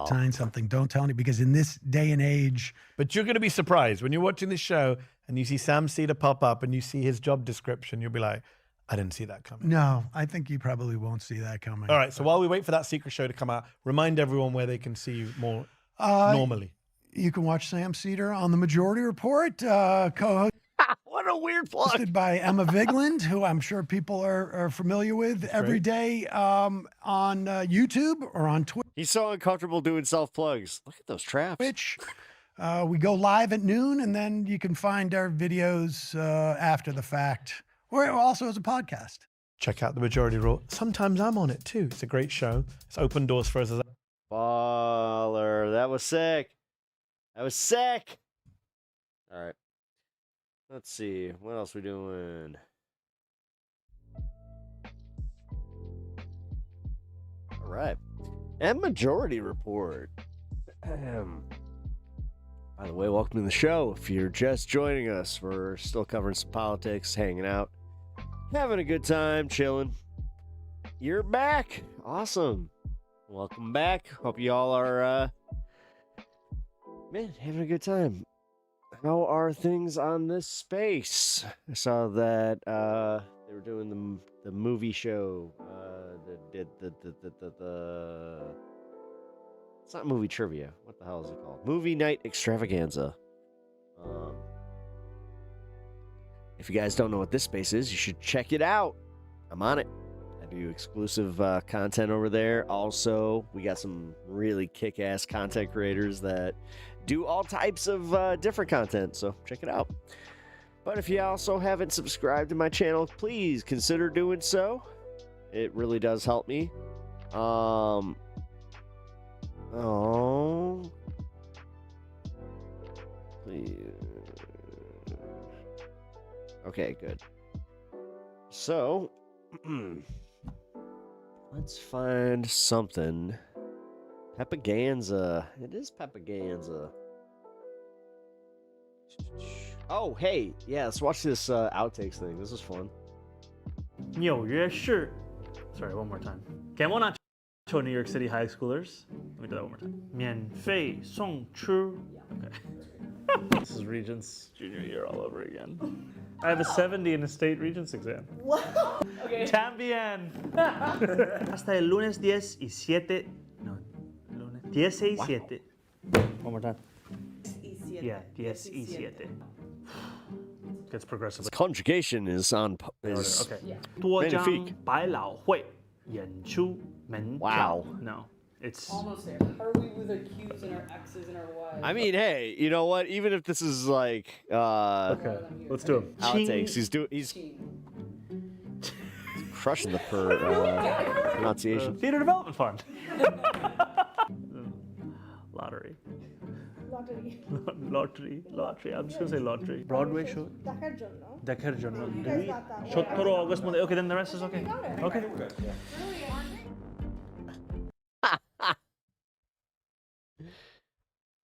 sign something. Don't tell me, because in this day and age. But you're going to be surprised when you're watching this show and you see Sam Cedar pop up and you see his job description. You'll be like, I didn't see that coming. No, I think you probably won't see that coming. All right. So while we wait for that secret show to come out, remind everyone where they can see you more normally. You can watch Sam Cedar on The Majority Report, co-hosted What a weird plug. by Emma Vigland, who I'm sure people are familiar with every day on YouTube or on Twitch. He's so uncomfortable doing self-plugs. Look at those traps. We go live at noon, and then you can find our videos after the fact, or also as a podcast. Check out The Majority Rule. Sometimes I'm on it too. It's a great show. It's opened doors for us. Baller. That was sick. That was sick. All right. Let's see. What else we doing? All right. And Majority Report. By the way, welcome to the show. If you're just joining us, we're still covering some politics, hanging out, having a good time, chilling. You're back. Awesome. Welcome back. Hope you all are, having a good time. How are things on this space? I saw that they were doing the movie show. It's not movie trivia. What the hell is it called? Movie night extravaganza. If you guys don't know what this space is, you should check it out. I'm on it. I do exclusive content over there. Also, we got some really kick-ass content creators that do all types of different content, so check it out. But if you also haven't subscribed to my channel, please consider doing so. It really does help me. Please. Okay, good. So, let's find something. Pepaganda. It is Pepaganda. Oh, hey. Yeah, let's watch this outtakes thing. This is fun. 纽约市 Sorry, one more time. Okay, I want to show New York City high schoolers. Let me do that one more time. 免费送吃 Okay. This is Regents junior year all over again. I have a 70 in a state Regents exam. Wow. Okay. También. Hasta el lunes 10 y 7. No, lunes 10 y 7. One more time. Yeah, 10 y 7. Gets progressively. Its conjugation is on. Is okay. 多张百老汇演出门票 Wow. No, it's Almost there. Are we with our Q's and our X's and our Y's? I mean, hey, you know what? Even if this is like, okay, let's do it. Outtakes. He's crushing the pronunciation. Theater Development Fund. Lottery. Lottery. I'm just gonna say lottery. Broadway show. দেখার জন্য 17 August মধ্যে. Okay, then the rest is okay. Okay.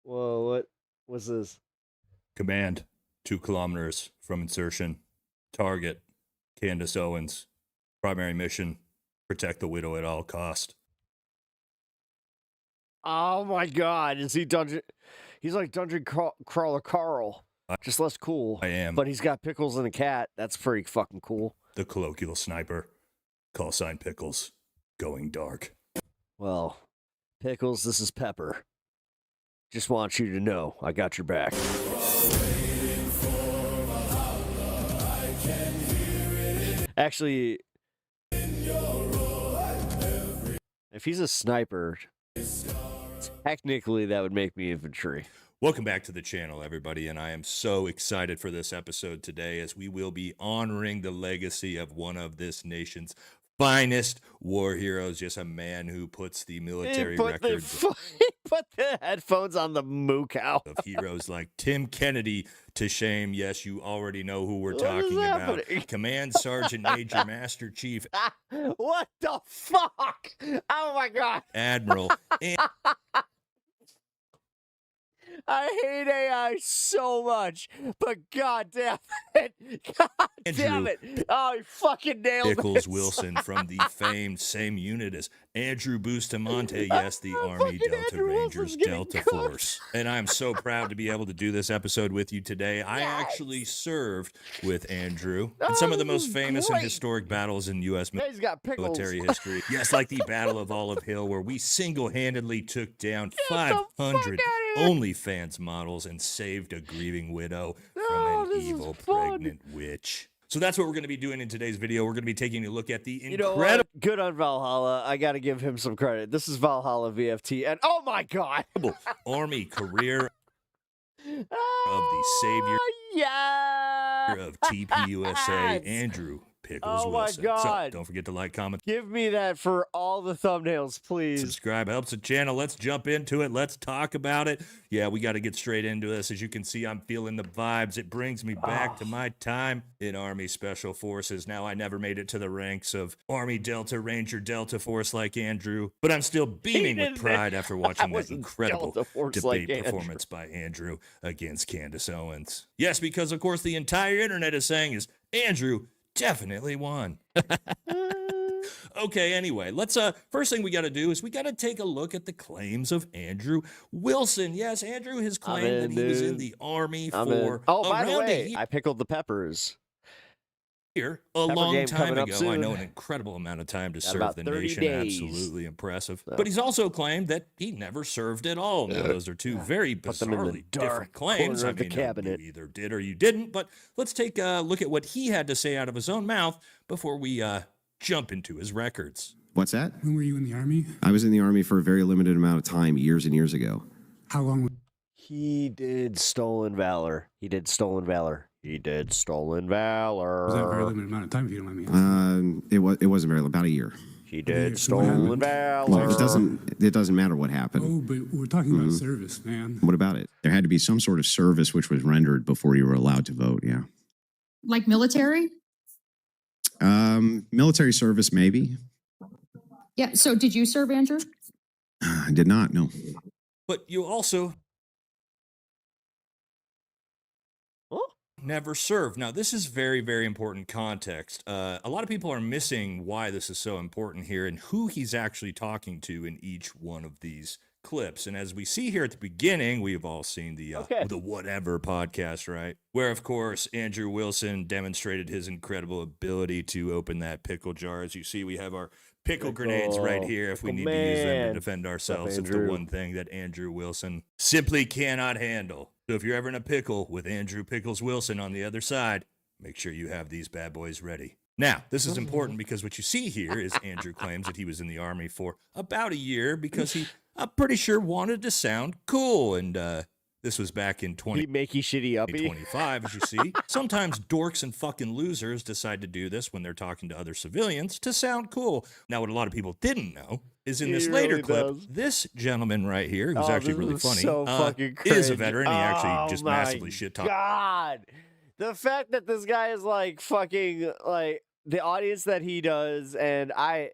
Whoa, what was this? Command, 2 kilometers from insertion. Target, Candace Owens. Primary mission, protect the widow at all cost. Oh my God! Is he dungeon? He's like Dungeon Crawler Carl, just less cool. I am. But he's got pickles and a cat. That's pretty fucking cool. The colloquial sniper. Call sign Pickles. Going dark. Well, Pickles, this is Pepper. Just want you to know I got your back. Actually, if he's a sniper, technically that would make me infantry. Welcome back to the channel, everybody, and I am so excited for this episode today as we will be honoring the legacy of one of this nation's finest war heroes, just a man who puts the military records He put the headphones on the moo cow of heroes like Tim Kennedy to shame. Yes, you already know who we're What talking is about. happening? Command Sergeant Major Master Chief What the fuck? Oh my God. Admiral and I hate AI so much, but God damn it. God damn Andrew it. Oh, he fucking nailed Pickles it. Wilson from the famed same unit as Andrew Bustamante, yes, the Army Delta Rangers Delta Force. And I'm so proud to be able to do this episode with you today. I actually served with Andrew in some of the most famous and historic battles in U.S. He's got pickles. military history. Yes, like the Battle of Olive Hill, where we single-handedly took down 500 OnlyFans models and saved a grieving widow from an evil pregnant witch. So that's what we're going to be doing in today's video. We're going to be taking a look at the incredible... Good on Valhalla. I got to give him some credit. This is Valhalla VFT, and oh my God. Army career of the savior of TPUSA, Andrew Pickles Wilson. God. So don't forget to like, comment, Give me that for all the thumbnails, please. subscribe. Helps the channel. Let's jump into it. Let's talk about it. Yeah, we got to get straight into this. As you can see, I'm feeling the vibes. It brings me back to my time in Army Special Forces. Now, I never made it to the ranks of Army Delta Ranger Delta Force like Andrew, but I'm still beaming with pride after watching that incredible debate performance by Andrew against Candace Owens. Yes, because of course the entire internet is saying is Andrew definitely won. Okay, anyway, let's first thing we got to do is we got to take a look at the claims of Andrew Wilson. Yes, Andrew has claimed that he was in the Army for by the around way, I pickled the peppers. a Pepper long game time coming up ago. I soon. know, an incredible amount of time to Got serve about the 30 nation. days. Absolutely impressive. But he's also claimed that he never served at all. Now, those are two very them in the bizarrely dark different claims. corner I of the mean, cabinet. you either did or you didn't. But let's take a look at what he had to say out of his own mouth before we jump into his records. What's that? When were you in the Army? I was in the Army for a very limited amount of time, years and years ago. How long? He did Stolen Valor. He did Stolen Valor. He did Stolen Valor. Was that a very limited amount of time, if you don't mind me asking? It wasn't very, about a year. He did So what Stolen happened? Valor. Well, it doesn't matter what happened. Oh, but we're talking about service, man. What about it? There had to be some sort of service which was rendered before you were allowed to vote. Yeah. Like military? Military service, maybe. Yeah. So did you serve, Andrew? I did not. No. But you also never served. Now, this is very, very important context. A lot of people are missing why this is so important here and who he's actually talking to in each one of these clips. And as we see here at the beginning, we've all seen the Whatever podcast, right? Where, of course, Andrew Wilson demonstrated his incredible ability to open that pickle jar. As you see, we have our pickle grenades right here if we need to use them to defend ourselves. It's the one thing that Andrew Wilson simply cannot handle. So if you're ever in a pickle with Andrew Pickles Wilson on the other side, make sure you have these bad boys ready. Now, this is important because what you see here is Andrew claims that he was in the Army for about a year because he, I'm pretty sure, wanted to sound cool. And this was back in 2025, as you see. Sometimes dorks and fucking losers decide to do this when they're talking to other civilians to sound cool. Now, what a lot of people didn't know is in this later clip, this gentleman right here, who's actually really funny, is a veteran. He actually just massively shit-talked. God, the fact that this guy is like fucking like the audience that he does, and I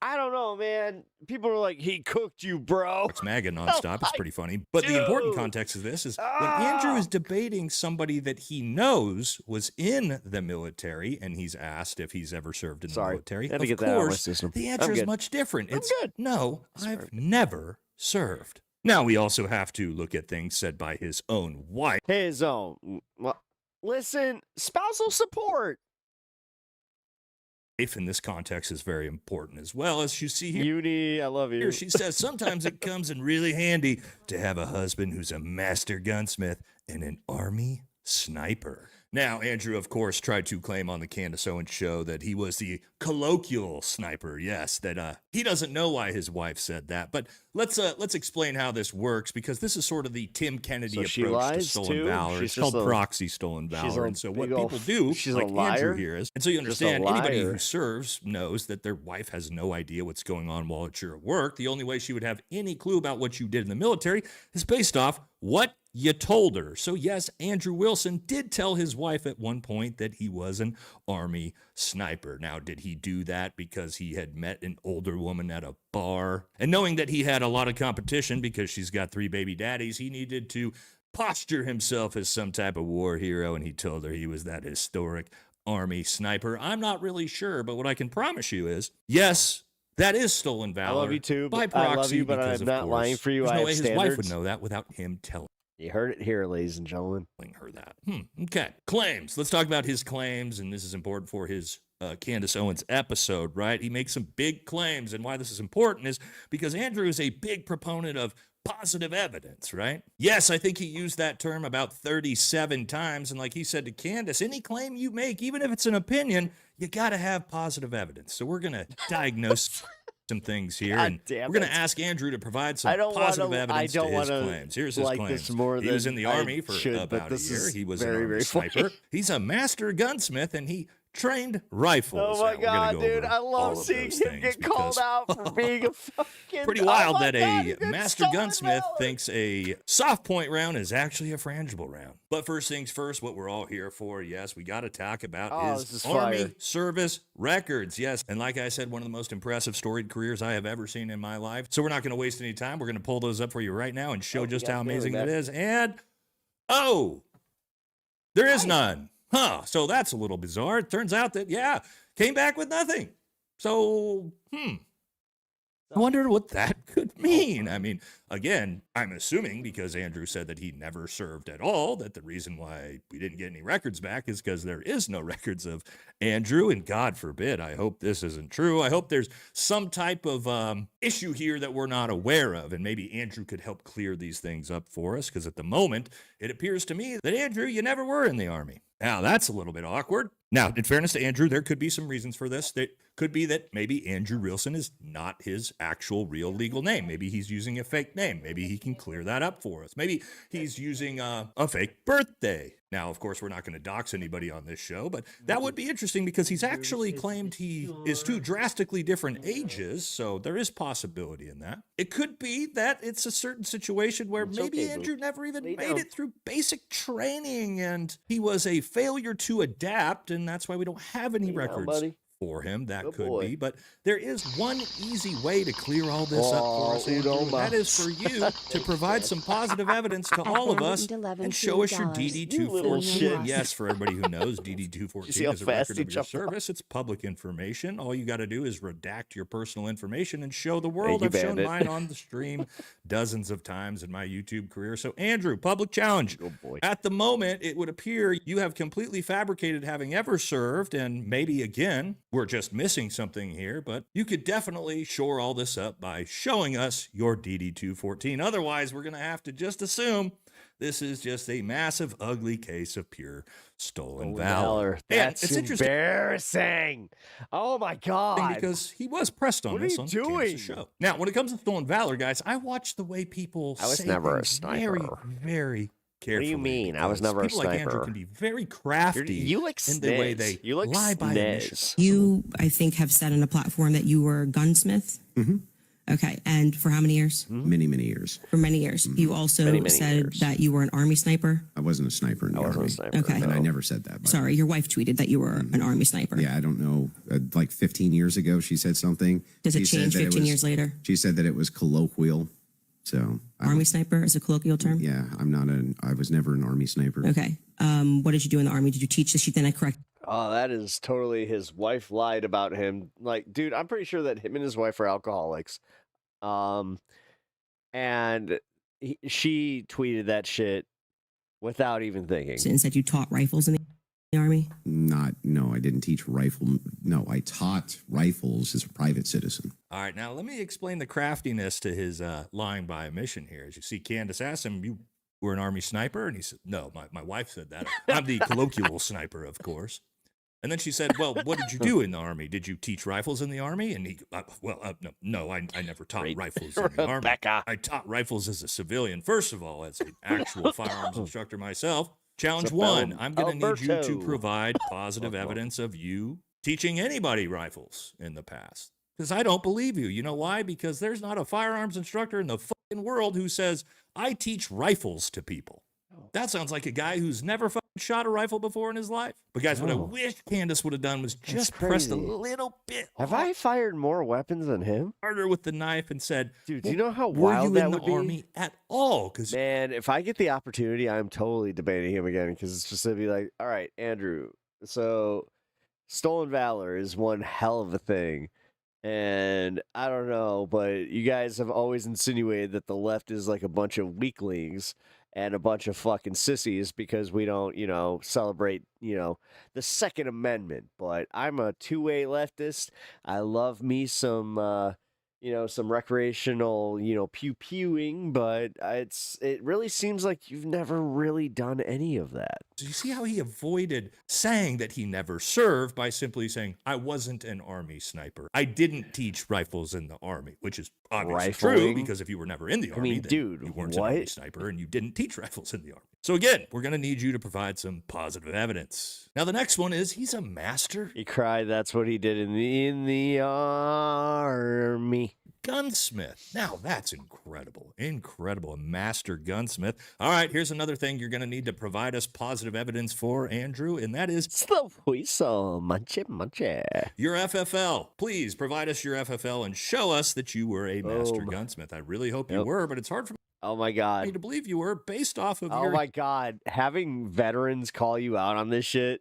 don't know, man. People are like, he cooked you, bro. It's MAGA nonstop. It's pretty funny. But the important context of this is when Andrew is debating somebody that he knows was in the military, and he's asked if he's ever served in the military. Of course, the answer is much different. It's no, I've never served. Now, we also have to look at things said by his own wife. His own. Well, listen, spousal support. In this context is very important as well. As you see here, Uni, I love you. Here she says sometimes it comes in really handy to have a husband who's a master gunsmith and an Army sniper. Now, Andrew, of course, tried to claim on the Candace Owens show that he was the colloquial sniper. Yes, that he doesn't know why his wife said that. But let's explain how this works, because this is sort of the Tim Kennedy approach to stolen valor. It's called proxy stolen valor. And so what people do, like Andrew here is, and so you understand, anybody who serves knows that their wife has no idea what's going on while you're at work. The only way she would have any clue about what you did in the military is based off what you told her. So yes, Andrew Wilson did tell his wife at one point that he was an Army sniper. Now, did he do that because he had met an older woman at a bar? And knowing that he had a lot of competition because she's got 3 baby daddies, he needed to posture himself as some type of war hero, and he told her he was that historic Army sniper. I'm not really sure, but what I can promise you is, yes, that is stolen valor. I love you too. By proxy, I love you, but because, I'm not lying for you. There's I no have way his standards. wife would know that without him telling. You heard it here, ladies and gentlemen. Her that. Okay. Claims. Let's talk about his claims, and this is important for his Candace Owens episode, right? He makes some big claims, and why this is important is because Andrew is a big proponent of positive evidence, right? Yes, I think he used that term about 37 times, and like he said to Candace, any claim you make, even if it's an opinion, you got to have positive evidence. So we're going to diagnose some things here, and we're going to ask Andrew to provide some positive evidence to his claims. Here's his claims. He was in the Army for about a year. He was an Army sniper. He's a master gunsmith, and he trained rifles. Oh my God, dude, I love seeing him get called out for being a fucking... Pretty wild that a master gunsmith thinks a soft point round is actually a frangible round. But first things first, what we're all here for, yes, we got to talk about his Army service records. Yes, and like I said, one of the most impressive storied careers I have ever seen in my life. So we're not going to waste any time. We're going to pull those up for you right now and show just how amazing that is. And, there is none. Huh, so that's a little bizarre. It turns out that, came back with nothing. So, I wonder what that could mean. I mean, again, I'm assuming because Andrew said that he never served at all, that the reason why we didn't get any records back is because there is no records of Andrew, and God forbid, I hope this isn't true. I hope there's some type of issue here that we're not aware of, and maybe Andrew could help clear these things up for us, because at the moment, it appears to me that, Andrew, you never were in the Army. Now, that's a little bit awkward. Now, in fairness to Andrew, there could be some reasons for this. It could be that maybe Andrew Wilson is not his actual real legal name. Maybe he's using a fake name. Maybe he can clear that up for us. Maybe he's using a fake birthday. Now, of course, we're not going to dox anybody on this show, but that would be interesting because he's actually claimed he is 2 drastically different ages, so there is possibility in that. It could be that it's a certain situation where maybe Andrew never even made it through basic training and he was a failure to adapt, and that's why we don't have any records for him. That could be, but there is one easy way to clear all this up for us, Andrew, and that is for you to provide some positive evidence to all of us and show us your DD-214. Yes, for everybody who knows, DD-214 is a record of your service. It's public information. All you got to do is redact your personal information and show the world. I've shown mine on the stream dozens of times in my YouTube career. So, Andrew, public challenge. At the moment, it would appear you have completely fabricated having ever served, and maybe, again, we're just missing something here, but you could definitely shore all this up by showing us your DD-214. Otherwise, we're going to have to just assume this is just a massive, ugly case of pure stolen valor. That's it's embarrassing. Oh my God. Because he was pressed on this on the Candace show. Now, when it comes to stolen valor, guys, I watch the way people I was never a sniper. Very, very carefully. What do you mean? I was never a sniper. People like Andrew can be very crafty you look in the way they lie by omission. You, I think, have said on a platform that you were a gunsmith. Mm-hmm. Okay, and for how many years? Many, many years. For many years. Mm-hmm. You also said that you were an Army sniper. I wasn't a sniper in the Army. Okay. And I never said that. Sorry, your wife tweeted that you were an Army sniper. Yeah, I don't know. Like 15 years ago, she said something. Does it change 15 years later? She said that it was colloquial. So Army sniper is a colloquial term? Yeah, I was never an Army sniper. Okay. What did you do in the Army? Did you teach the sheet? Then I correct. Oh, that is totally his wife lied about him. Like, dude, I'm pretty sure that him and his wife are alcoholics. And and she tweeted that shit without even thinking. And said you taught rifles in the Army? No, I didn't teach rifle. No, I taught rifles as a private citizen. All right, now let me explain the craftiness to his lying by omission here. As you see, Candace asked him, you were an Army sniper? And he said, no, my wife said that. I'm the colloquial sniper, of course. And then she said, well, what did you do in the Army? Did you teach rifles in the Army? And he, no, I never taught rifles in the Army. I taught rifles as a civilian. First of all, as an actual firearms instructor myself. Challenge one, I'm going to need you to provide positive evidence of you teaching anybody rifles in the past. Because I don't believe you. You know why? Because there's not a firearms instructor in the fucking world who says, I teach rifles to people. That sounds like a guy who's never fucking shot a rifle before in his life. But guys, what I wish Candace would have done was just pressed a little bit. Have I fired more weapons than him? Harder with the knife and said, dude, do you know how were wild you that in the would be? Army at all? Because man, if I get the opportunity, I'm totally debating him again because it's just to be like, all right, Andrew. So, stolen valor is one hell of a thing. And I don't know, but you guys have always insinuated that the left is like a bunch of weaklings and a bunch of fucking sissies because we don't, celebrate, the Second Amendment. But I'm a two-way leftist. I love me some, some recreational, pew-pewing, but it really seems like you've never really done any of that. Do you see how he avoided saying that he never served by simply saying, I wasn't an Army sniper. I didn't teach rifles in the Army, which is obviously true because if you were never in the Army, then you weren't an Army sniper and you didn't teach rifles in the Army. So again, we're going to need you to provide some positive evidence. Now, the next one is he's a master. He cried. That's what he did in the Army. Gunsmith. Now, that's incredible. Incredible. A master gunsmith. All right, here's another thing you're going to need to provide us positive evidence for, Andrew, and that is slow whistle, munchie. Your FFL. Please provide us your FFL and show us that you were a master gunsmith. I really hope you were, but it's hard for me to believe you were based off of your... Oh, my God. Having veterans call you out on this shit...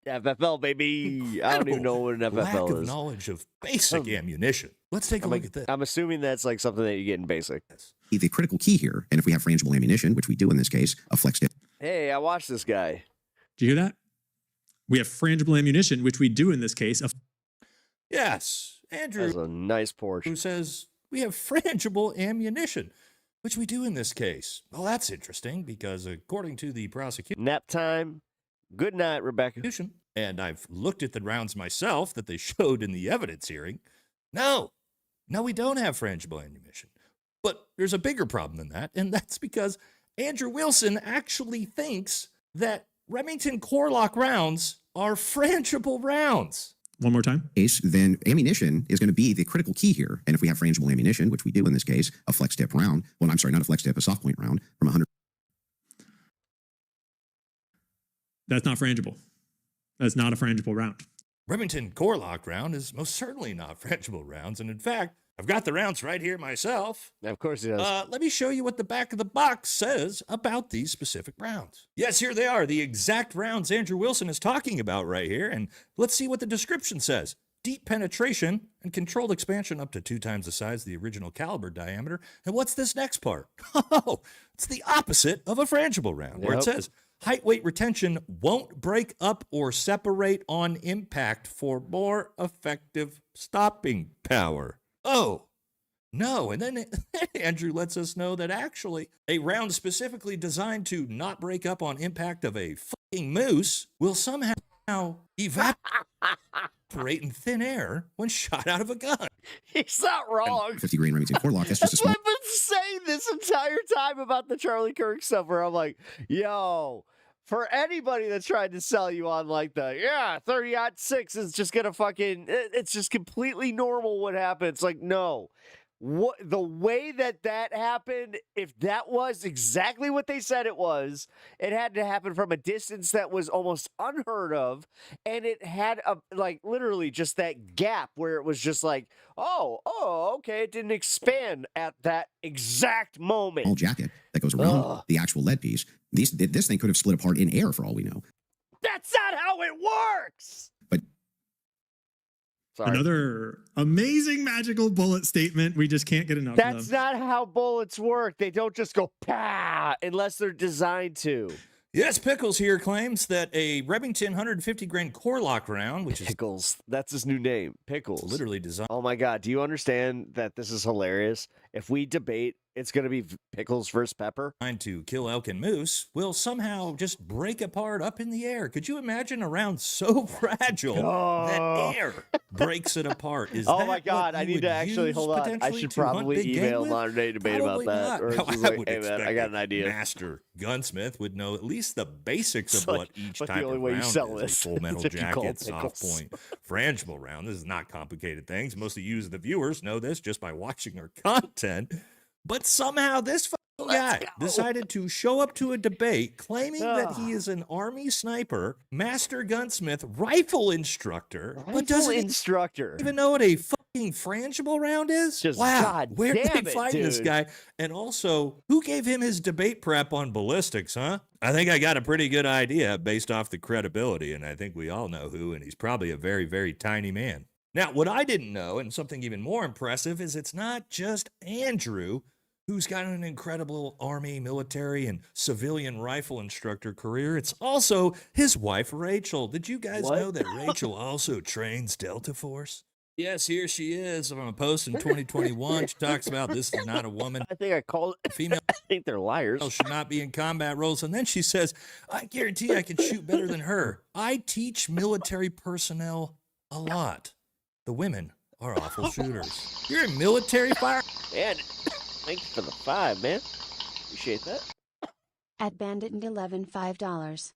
FFL, baby. I don't even know what an FFL lack is. Of knowledge of basic ammunition. Let's take a look at this. I'm assuming that's like something that you get in basic. The critical key here, and if we have frangible ammunition, which we do in this case, a flex dip. Hey, I watched this guy. Do you hear that? We have frangible ammunition, which we do in this case. Yes, Andrew. That's a nice Porsche. Who says we have frangible ammunition, which we do in this case. Well, that's interesting because according to the prosecution... Nap time. Good night, Rebecca. And I've looked at the rounds myself that they showed in the evidence hearing. No, we don't have frangible ammunition. But there's a bigger problem than that, and that's because Andrew Wilson actually thinks that Remington Corlock rounds are frangible rounds. One more time. Then ammunition is going to be the critical key here. And if we have frangible ammunition, which we do in this case, a flex tip round, well, I'm sorry, not a flex tip, a soft point round from 100. That's not frangible. That's not a frangible round. Remington Corlock round is most certainly not frangible rounds. And in fact, I've got the rounds right here myself. Of course he does. Let me show you what the back of the box says about these specific rounds. Yes, here they are. The exact rounds Andrew Wilson is talking about right here. And let's see what the description says. Deep penetration and controlled expansion up to 2 times the size of the original caliber diameter. And what's this next part? Oh, it's the opposite of a frangible round, where it says, height weight retention won't break up or separate on impact for more effective stopping power. Oh, no. And then Andrew lets us know that actually a round specifically designed to not break up on impact of a fucking moose will somehow evaporate in thin air when shot out of a gun. He's not wrong. 50 grain Remington Corlock. That's just a small... I've been saying this entire time about the Charlie Kirk stuff where I'm like, yo, for anybody that's trying to sell you on like the, 30-06 is just going to fucking, it's just completely normal what happens. Like, no. What the way that happened, if that was exactly what they said it had to happen from a distance that was almost unheard of, and it had literally just that gap where it was just like, okay, it didn't expand at that exact moment. Small jacket that goes around the actual lead piece. This thing could have split apart in air for all we know. That's not how it works. Sorry. Another amazing magical bullet statement we just can't get enough That's of. not how bullets work. They don't just go pa unless they're designed to. Yes, Pickles here claims that a Remington 150 grain core lock round, which Pickles. That's his new name. Pickles. is literally designed. Oh my God. Do you understand that this is hilarious? If we debate, it's going to be Pickles versus Pepper. To kill elk and moose will somehow just break apart up in the air. Could you imagine a round so fragile that air breaks it apart? Is Oh that my God. what I you need would to actually use hold on. I potentially should to hunt probably big game email with? Modern Day Debate Probably about that. not. Or No, just I like, would hey, man, expect I got a an idea. master gunsmith would know at least the basics of Like, what each but the type only of way you round sell is. this A full metal is if you call jacket, Pickles. soft point, frangible round. This is not complicated things. Most of you as the viewers know this just by watching our content. But somehow this guy decided to show up to a debate claiming that he is an Army sniper, master gunsmith, rifle instructor, but doesn't even know what a fucking frangible round is? Just, wow, God where did damn they it, find this dude. guy? And also, who gave him his debate prep on ballistics, huh? I think I got a pretty good idea based off the credibility, and I think we all know who, and he's probably a very, very tiny man. Now, what I didn't know, and something even more impressive, is it's not just Andrew who's got an incredible Army, military, and civilian rifle instructor career. It's also his wife, Rachel. Did you guys know that Rachel also trains Delta Force? Yes, here she is on a post in 2021. She talks about this is not a woman. I think I called it. Female. I think they're liars. Should not be in combat roles. And then she says, I guarantee I can shoot better than her. I teach military personnel a lot. The women are awful shooters. You're a military fire. Man, thanks for the 5, man. Appreciate that. At Bandit and 11 $5.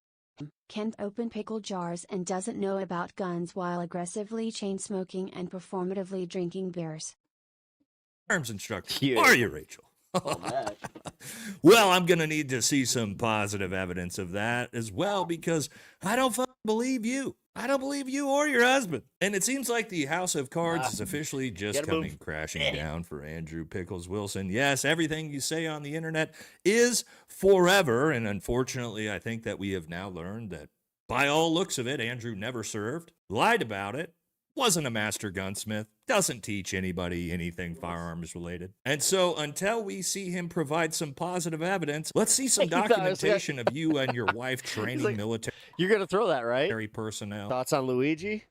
Can't open pickle jars and doesn't know about guns while aggressively chain smoking and performatively drinking beers. Arms instructor. Cute. Are you, Rachel? Well, I'm going to need to see some positive evidence of that as well because I don't fucking believe you. I don't believe you or your husband. And it seems like the House of Cards is officially just Gotta coming move. crashing down for Andrew Pickles Wilson. Yes, everything you say on the internet is forever. And unfortunately, I think that we have now learned that by all looks of it, Andrew never served, lied about it, wasn't a master gunsmith, doesn't teach anybody anything firearms related. And so until we see him provide some positive evidence, let's see some documentation of you and your wife training military. You're going to throw that, right? Personnel. Thoughts on Luigi?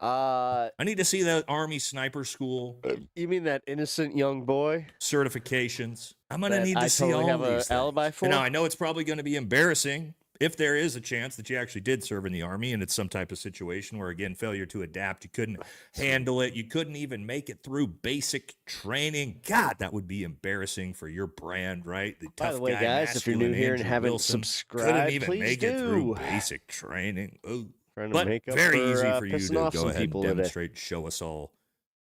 I need to see the Army Sniper School. You mean that innocent young boy? Certifications. I'm going to That need I to see totally all have a these alibi things. for? Now, I know it's probably going to be embarrassing if there is a chance that you actually did serve in the Army and it's some type of situation where, again, failure to adapt, you couldn't handle it, you couldn't even make it through basic training. God, that would be embarrassing for your brand, right? The By tough the way, guy, guys, if you're new masculine here and Andrew haven't Wilson subscribed, couldn't even please make it through do. basic training. Ooh. Trying to But make up very for, easy for you pissing to off go some ahead and people today. demonstrate, show us all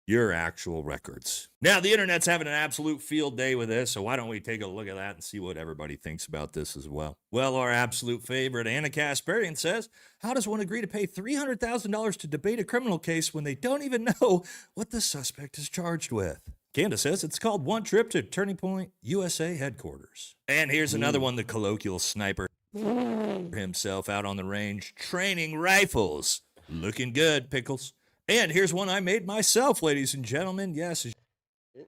your actual records. Now, the internet's having an absolute field day with this, so why don't we take a look at that and see what everybody thinks about this as well? Well, our absolute favorite, Anna Kasparian, says, how does one agree to pay $300,000 to debate a criminal case when they don't even know what the suspect is charged with? Candace says it's called One Trip to Turning Point USA headquarters. And here's another one, the colloquial sniper himself out on the range training rifles. Looking good, Pickles. And here's one I made myself, ladies and gentlemen. Yes, as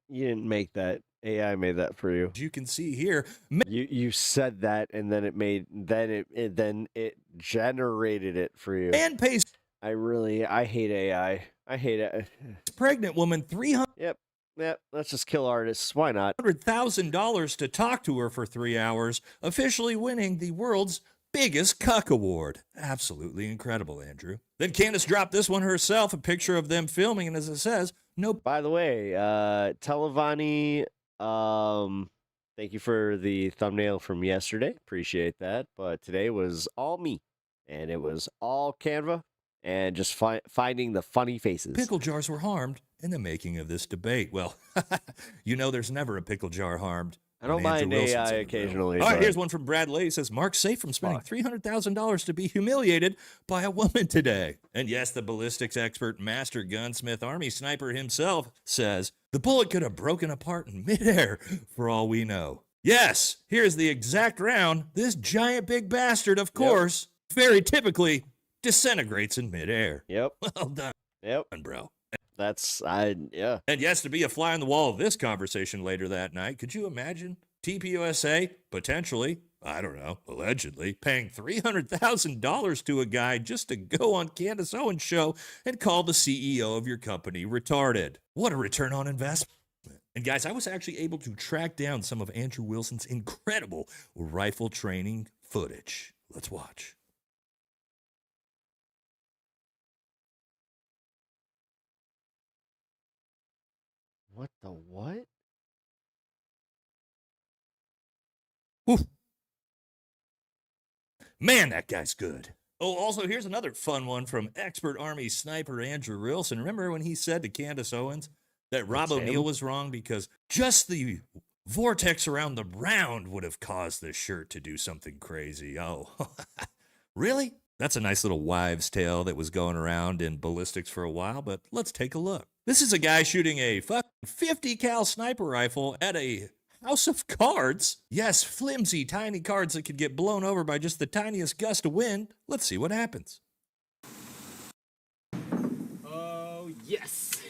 You didn't make that. AI made that for you. you can see here, You said that, and then it generated it for you. man pays I hate AI. I hate it. pregnant woman Yep. Let's just kill artists. Why not? $300,000 to talk to her for 3 hours, officially winning the world's biggest cuck award. Absolutely incredible, Andrew. Then Candace dropped this one herself, a picture of them filming, and as it says, no. By the way, Televani, thank you for the thumbnail from yesterday. Appreciate that. But today was all me, and it was all Canva, and just finding the funny faces. Pickle jars were harmed in the making of this debate. Well, you know there's never a pickle jar harmed. I don't mind AI occasionally. All right, but- here's one from Brad Lay. It says, Mark's safe from spending $300,000 to be humiliated by a woman today. And yes, the ballistics expert, master gunsmith, Army sniper himself says, the bullet could have broken apart in midair for all we know. Yes, here's the exact round. This giant big bastard, of course, very typically disintegrates in midair. Yep. Well done. Yep. Bro. Yeah. And yes, to be a fly on the wall of this conversation later that night, could you imagine TPUSA potentially, I don't know, allegedly, paying $300,000 to a guy just to go on Candace Owens' show and call the CEO of your company retarded? What a return on investment. And guys, I was actually able to track down some of Andrew Wilson's incredible rifle training footage. Let's watch. What the what? Whew. Man, that guy's good. Oh, also, here's another fun one from expert Army sniper Andrew Wilson. Remember when he said to Candace Owens that Rob O'Neill was wrong because just the vortex around the round would have caused this shirt to do something crazy? Oh, really? That's a nice little wives' tale that was going around in ballistics for a while, but let's take a look. This is a guy shooting a fucking 50 cal sniper rifle at a house of cards. Yes, flimsy, tiny cards that could get blown over by just the tiniest gust of wind. Let's see what happens. Oh, yes.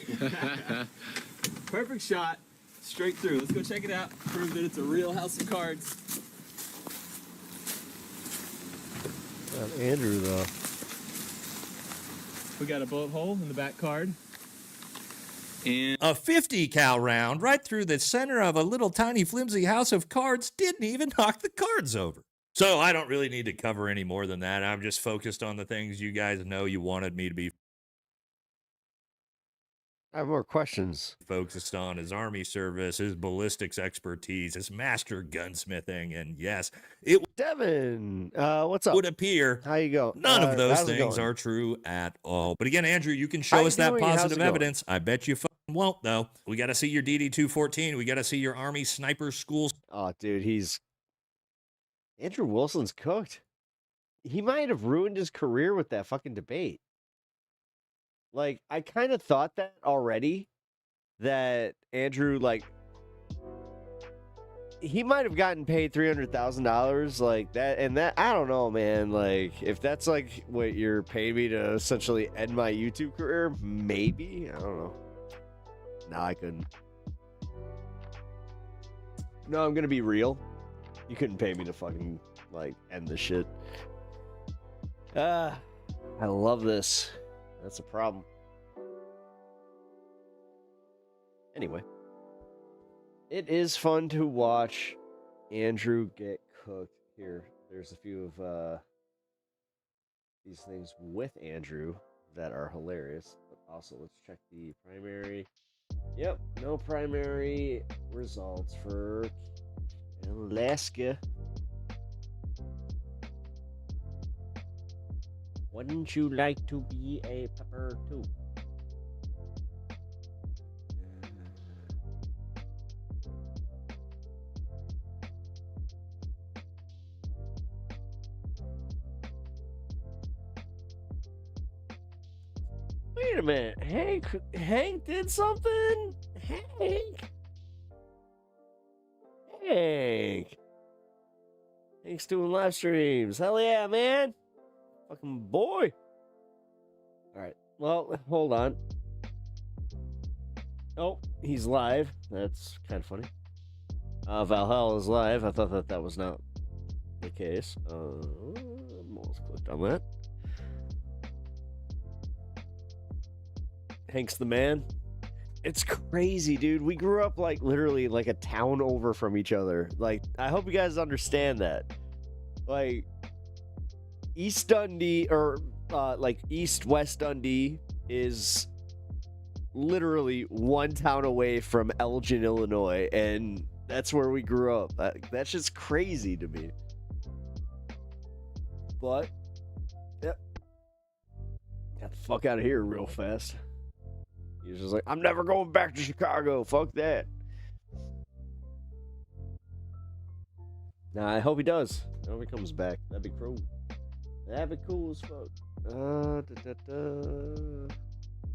Perfect shot. Straight through. Let's go check it out. Prove that it's a real house of cards. Andrew, though. We got a bullet hole in the back card. And a 50 cal round right through the center of a little tiny flimsy house of cards didn't even knock the cards over. So I don't really need to cover any more than that. I'm just focused on the things you guys know you wanted me to be I have more questions. Focused on his Army service, his ballistics expertise, his master gunsmithing, and yes, it Devin, what's up? Would appear how you go? None of those how's it things going? are true at all. But again, Andrew, you can show How us you that doing? How's positive it going? evidence. I bet you won't, though. We got to see your DD-214. We got to see your Army sniper school. Oh, dude, Andrew Wilson's cooked. He might have ruined his career with that fucking debate. Like, I kind of thought that already, that Andrew, like, he might have gotten paid $300,000 like that. And that, I don't know, man. Like, if that's like what you're paying me to essentially end my YouTube career, maybe. I don't know. No, I couldn't. No, I'm going to be real. You couldn't pay me to fucking, like, end the shit. I love this. That's a problem. Anyway, it is fun to watch Andrew get cooked. Here, there's a few of these things with Andrew that are hilarious. But also, let's check the primary. Yep, no primary results for Alaska. Wouldn't you like to be a pepper too? Wait a minute, Hank did something? Hank's doing live streams. Hell yeah, man. Fucking boy. Alright, well, hold on. Oh, he's live. That's kind of funny. Valhalla is live. I thought that was not the case. Almost clicked on that. Hank's the man. It's crazy, dude. We grew up like literally like a town over from each other. Like, I hope you guys understand that. Like, East Dundee, or like East-West Dundee, is literally one town away from Elgin, Illinois, and that's where we grew up. That's just crazy to me. But, yep. Got the fuck out of here real fast. He was just like, I'm never going back to Chicago. Fuck that. Nah, I hope he does. I hope he comes back. That'd be cool. That'd be cool as fuck. The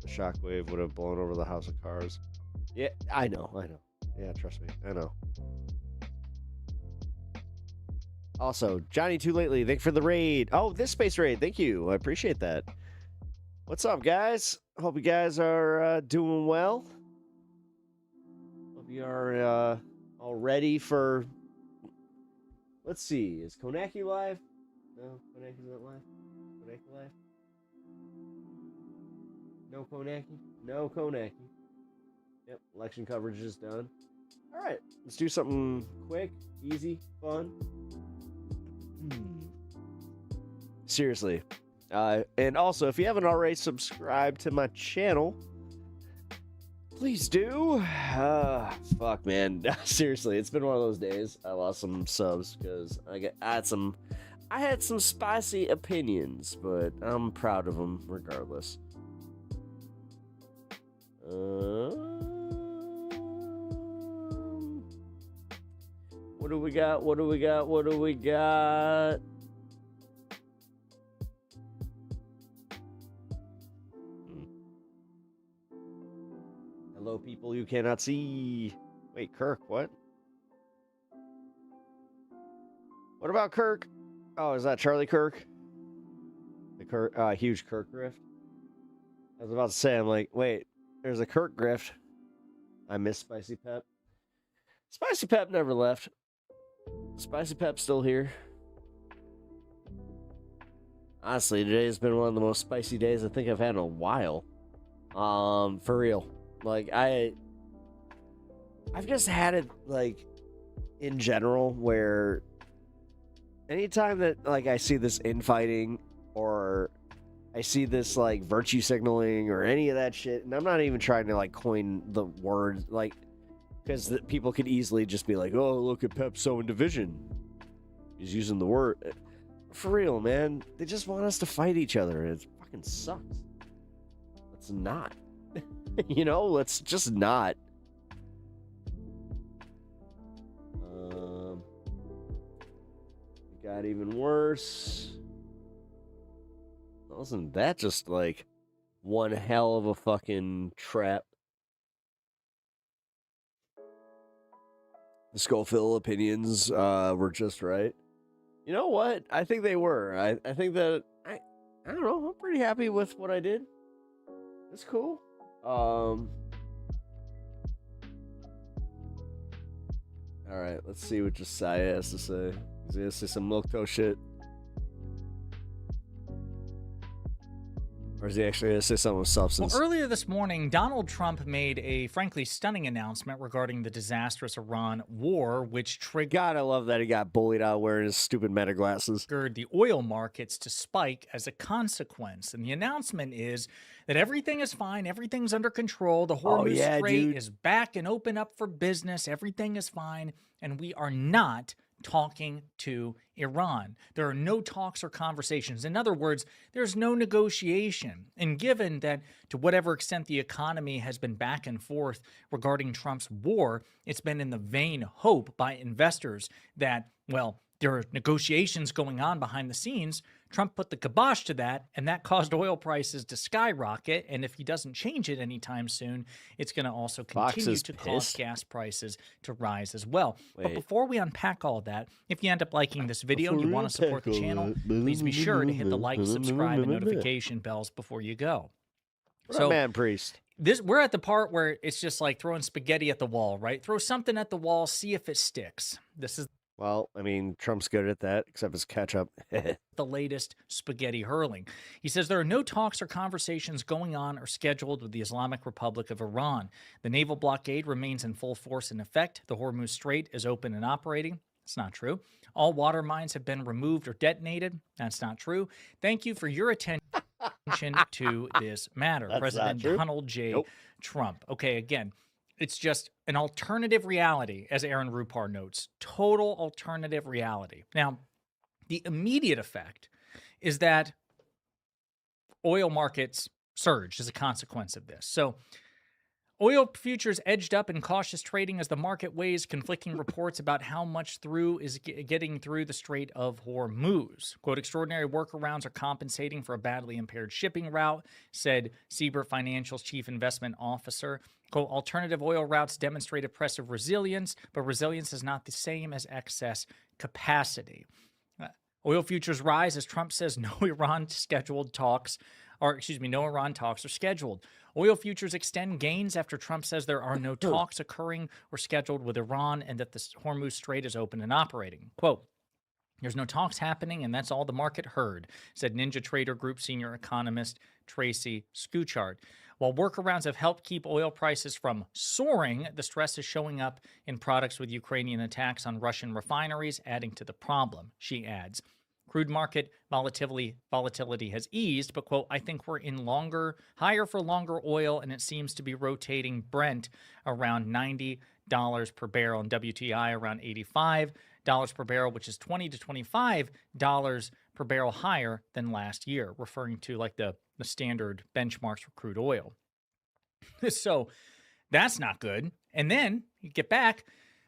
shockwave would have blown over the house of cars. Yeah, I know. Yeah, trust me. I know. Also, Johnny Too Lately, thank you for the raid. Oh, this space raid. Thank you. I appreciate that. What's up, guys? Hope you guys are doing well. Hope you are all ready for. Let's see. Is Konaki live? No, Konaki's not live. Konaki live? No Konaki? No Konaki. Yep, election coverage is done. All right, let's do something quick, easy, fun. Seriously. And also, if you haven't already subscribed to my channel, please do. Fuck, man. Seriously, it's been one of those days. I lost some subs because I had some spicy opinions, but I'm proud of them regardless. What do we got? What do we got? What do we got? Hello, people you cannot see. Wait, Kirk, what? What about Kirk? Oh, is that Charlie Kirk? The Kirk, huge Kirk grift? I was about to say, I'm like, wait, there's a Kirk grift. I miss Spicy Pep. Spicy Pep never left. Spicy Pep's still here. Honestly, today has been one of the most spicy days I think I've had in a while. For real. Like, I've just had it, like, in general, where anytime that, like, I see this infighting or I see this, like, virtue signaling or any of that shit, and I'm not even trying to, like, coin the word, like, because people could easily just be like, oh, look at Pep sowing division. He's using the word. For real, man. They just want us to fight each other. It fucking sucks. Let's not. You know, let's just not. It got even worse. Wasn't that just like one hell of a fucking trap? The Schofield opinions were just right. You know what? I think they were. I think that I don't know. I'm pretty happy with what I did. It's cool. All right, let's see what Josiah has to say. He's gonna say some milk toe shit. Or is he actually going to say something with substance? Well, earlier this morning, Donald Trump made a frankly stunning announcement regarding the disastrous Iran war, which triggered... God, I love that he got bullied out wearing his stupid meta glasses. ...the oil markets to spike as a consequence. And the announcement is that everything is fine, everything's under control, the Hormuz Strait is back and open up for business, everything is fine, and we are not talking to Iran. There are no talks or conversations. In other words, there's no negotiation. And given that to whatever extent the economy has been back and forth regarding Trump's war, it's been in the vain hope by investors that, well, there are negotiations going on behind the scenes. Trump put the kibosh to that, and that caused oil prices to skyrocket. And if he doesn't change it anytime soon, it's going to also continue to cause gas prices to rise as well. But before we unpack all that, if you end up liking this video and you want to support the channel, please be sure to hit the like, subscribe, and notification bells before you go. So, man, priest. We're at the part where it's just like throwing spaghetti at the wall, right? Throw something at the wall, see if it sticks. This is... Well, I mean, Trump's good at that, except his ketchup. the latest spaghetti hurling. He says there are no talks or conversations going on or scheduled with the Islamic Republic of Iran. The naval blockade remains in full force in effect. The Hormuz Strait is open and operating. That's not true. All water mines have been removed or detonated. That's not true. Thank you for your attention to this matter. That's President Donald J. Trump. Okay, again, it's just an alternative reality, as Aaron Rupar notes. Total alternative reality. Now, the immediate effect is that oil markets surged as a consequence of this. So oil futures edged up in cautious trading as the market weighs conflicting reports about how much through is getting through the Strait of Hormuz. Quote, extraordinary workarounds are compensating for a badly impaired shipping route, said Siebert Financial's chief investment officer. Quote, alternative oil routes demonstrate impressive resilience, but resilience is not the same as excess capacity. Oil futures rise as Trump says no Iran scheduled talks no Iran talks are scheduled. Oil futures extend gains after Trump says there are no talks occurring or scheduled with Iran and that the Hormuz Strait is open and operating. Quote, "There's no talks happening, and that's all the market heard," said Ninja Trader Group senior economist Tracy Schuchard. While workarounds have helped keep oil prices from soaring, the stress is showing up in products with Ukrainian attacks on Russian refineries, adding to the problem, she adds. Crude market volatility has eased, but, quote, "I think we're in higher for longer oil, and it seems to be rotating Brent around $90 per barrel and WTI around $85 per barrel, which is $20 to $25 per barrel higher than last year," referring to like the standard benchmarks for crude oil. So that's not good. And then you get back,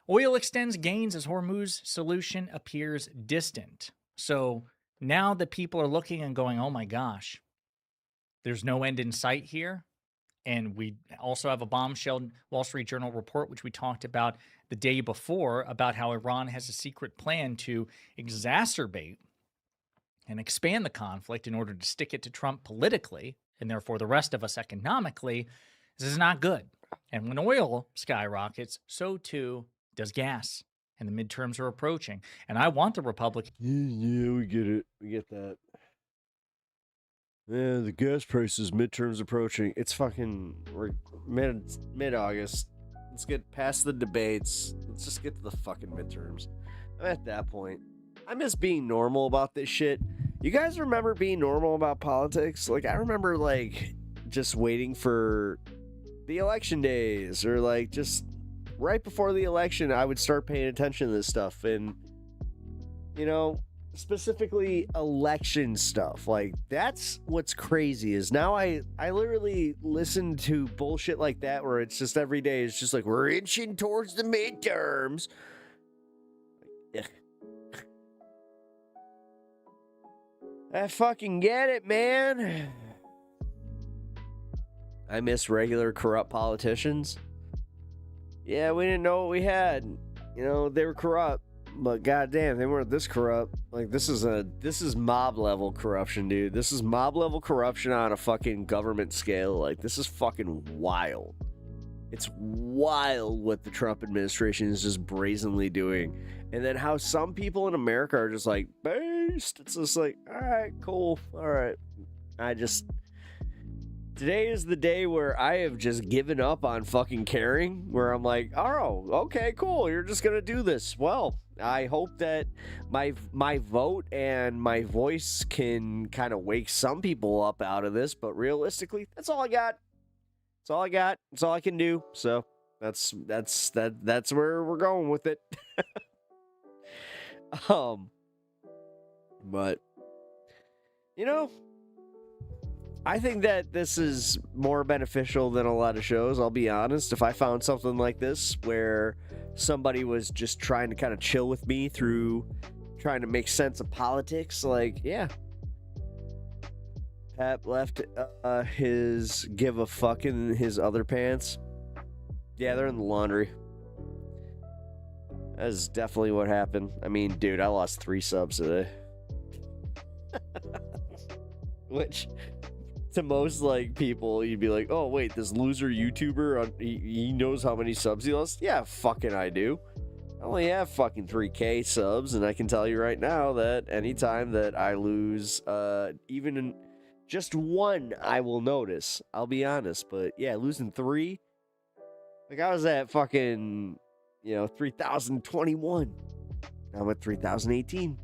oil extends gains as Hormuz solution appears distant. So now that people are looking and going, oh my gosh, there's no end in sight here. And we also have a bombshell Wall Street Journal report, which we talked about the day before, about how Iran has a secret plan to exacerbate and expand the conflict in order to stick it to Trump politically, and therefore the rest of us economically. This is not good. And when oil skyrockets, so too does gas. And the midterms are approaching. And I want the Republicans. Yeah, we get it. We get that. Yeah, the gas prices, midterms approaching. It's fucking, we're mid-August. Let's get past the debates. Let's just get to the fucking midterms. I'm at that point. I miss being normal about this shit. You guys remember being normal about politics? Like, I remember, like, just waiting for the election days, or, like, just right before the election, I would start paying attention to this stuff. And, you know, specifically election stuff. Like, that's what's crazy is now I literally listen to bullshit like that where it's just every day, it's just like, we're inching towards the midterms. Ugh. I fucking get it, man. I miss regular corrupt politicians. Yeah, we didn't know what we had. You know, they were corrupt, but goddamn, they weren't this corrupt. Like, this is mob level corruption, dude. This is mob level corruption on a fucking government scale. Like, this is fucking wild. It's wild what the Trump administration is just brazenly doing. And then how some people in America are just like, based. It's just like, all right, cool. All right. Today is the day where I have just given up on fucking caring, where I'm like, oh, okay, cool. You're just going to do this. Well, I hope that my vote and my voice can kind of wake some people up out of this. But realistically, that's all I got. That's all I got. That's all I can do. So that's where we're going with it. But you know, I think that this is more beneficial than a lot of shows. I'll be honest. If I found something like this where somebody was just trying to kind of chill with me through trying to make sense of politics, like, yeah. Pep left his give a fuck in his other pants. Yeah, they're in the laundry. That is definitely what happened. I mean, dude, I lost 3 subs today. Which, to most, like, people, you'd be like, oh, wait, this loser YouTuber, he knows how many subs he lost? Yeah, fucking I do. I only have fucking 3K subs, and I can tell you right now that anytime that I lose, even in just 1, I will notice. I'll be honest, but yeah, losing 3, like, I was at fucking, 3,021. I'm at 3,018.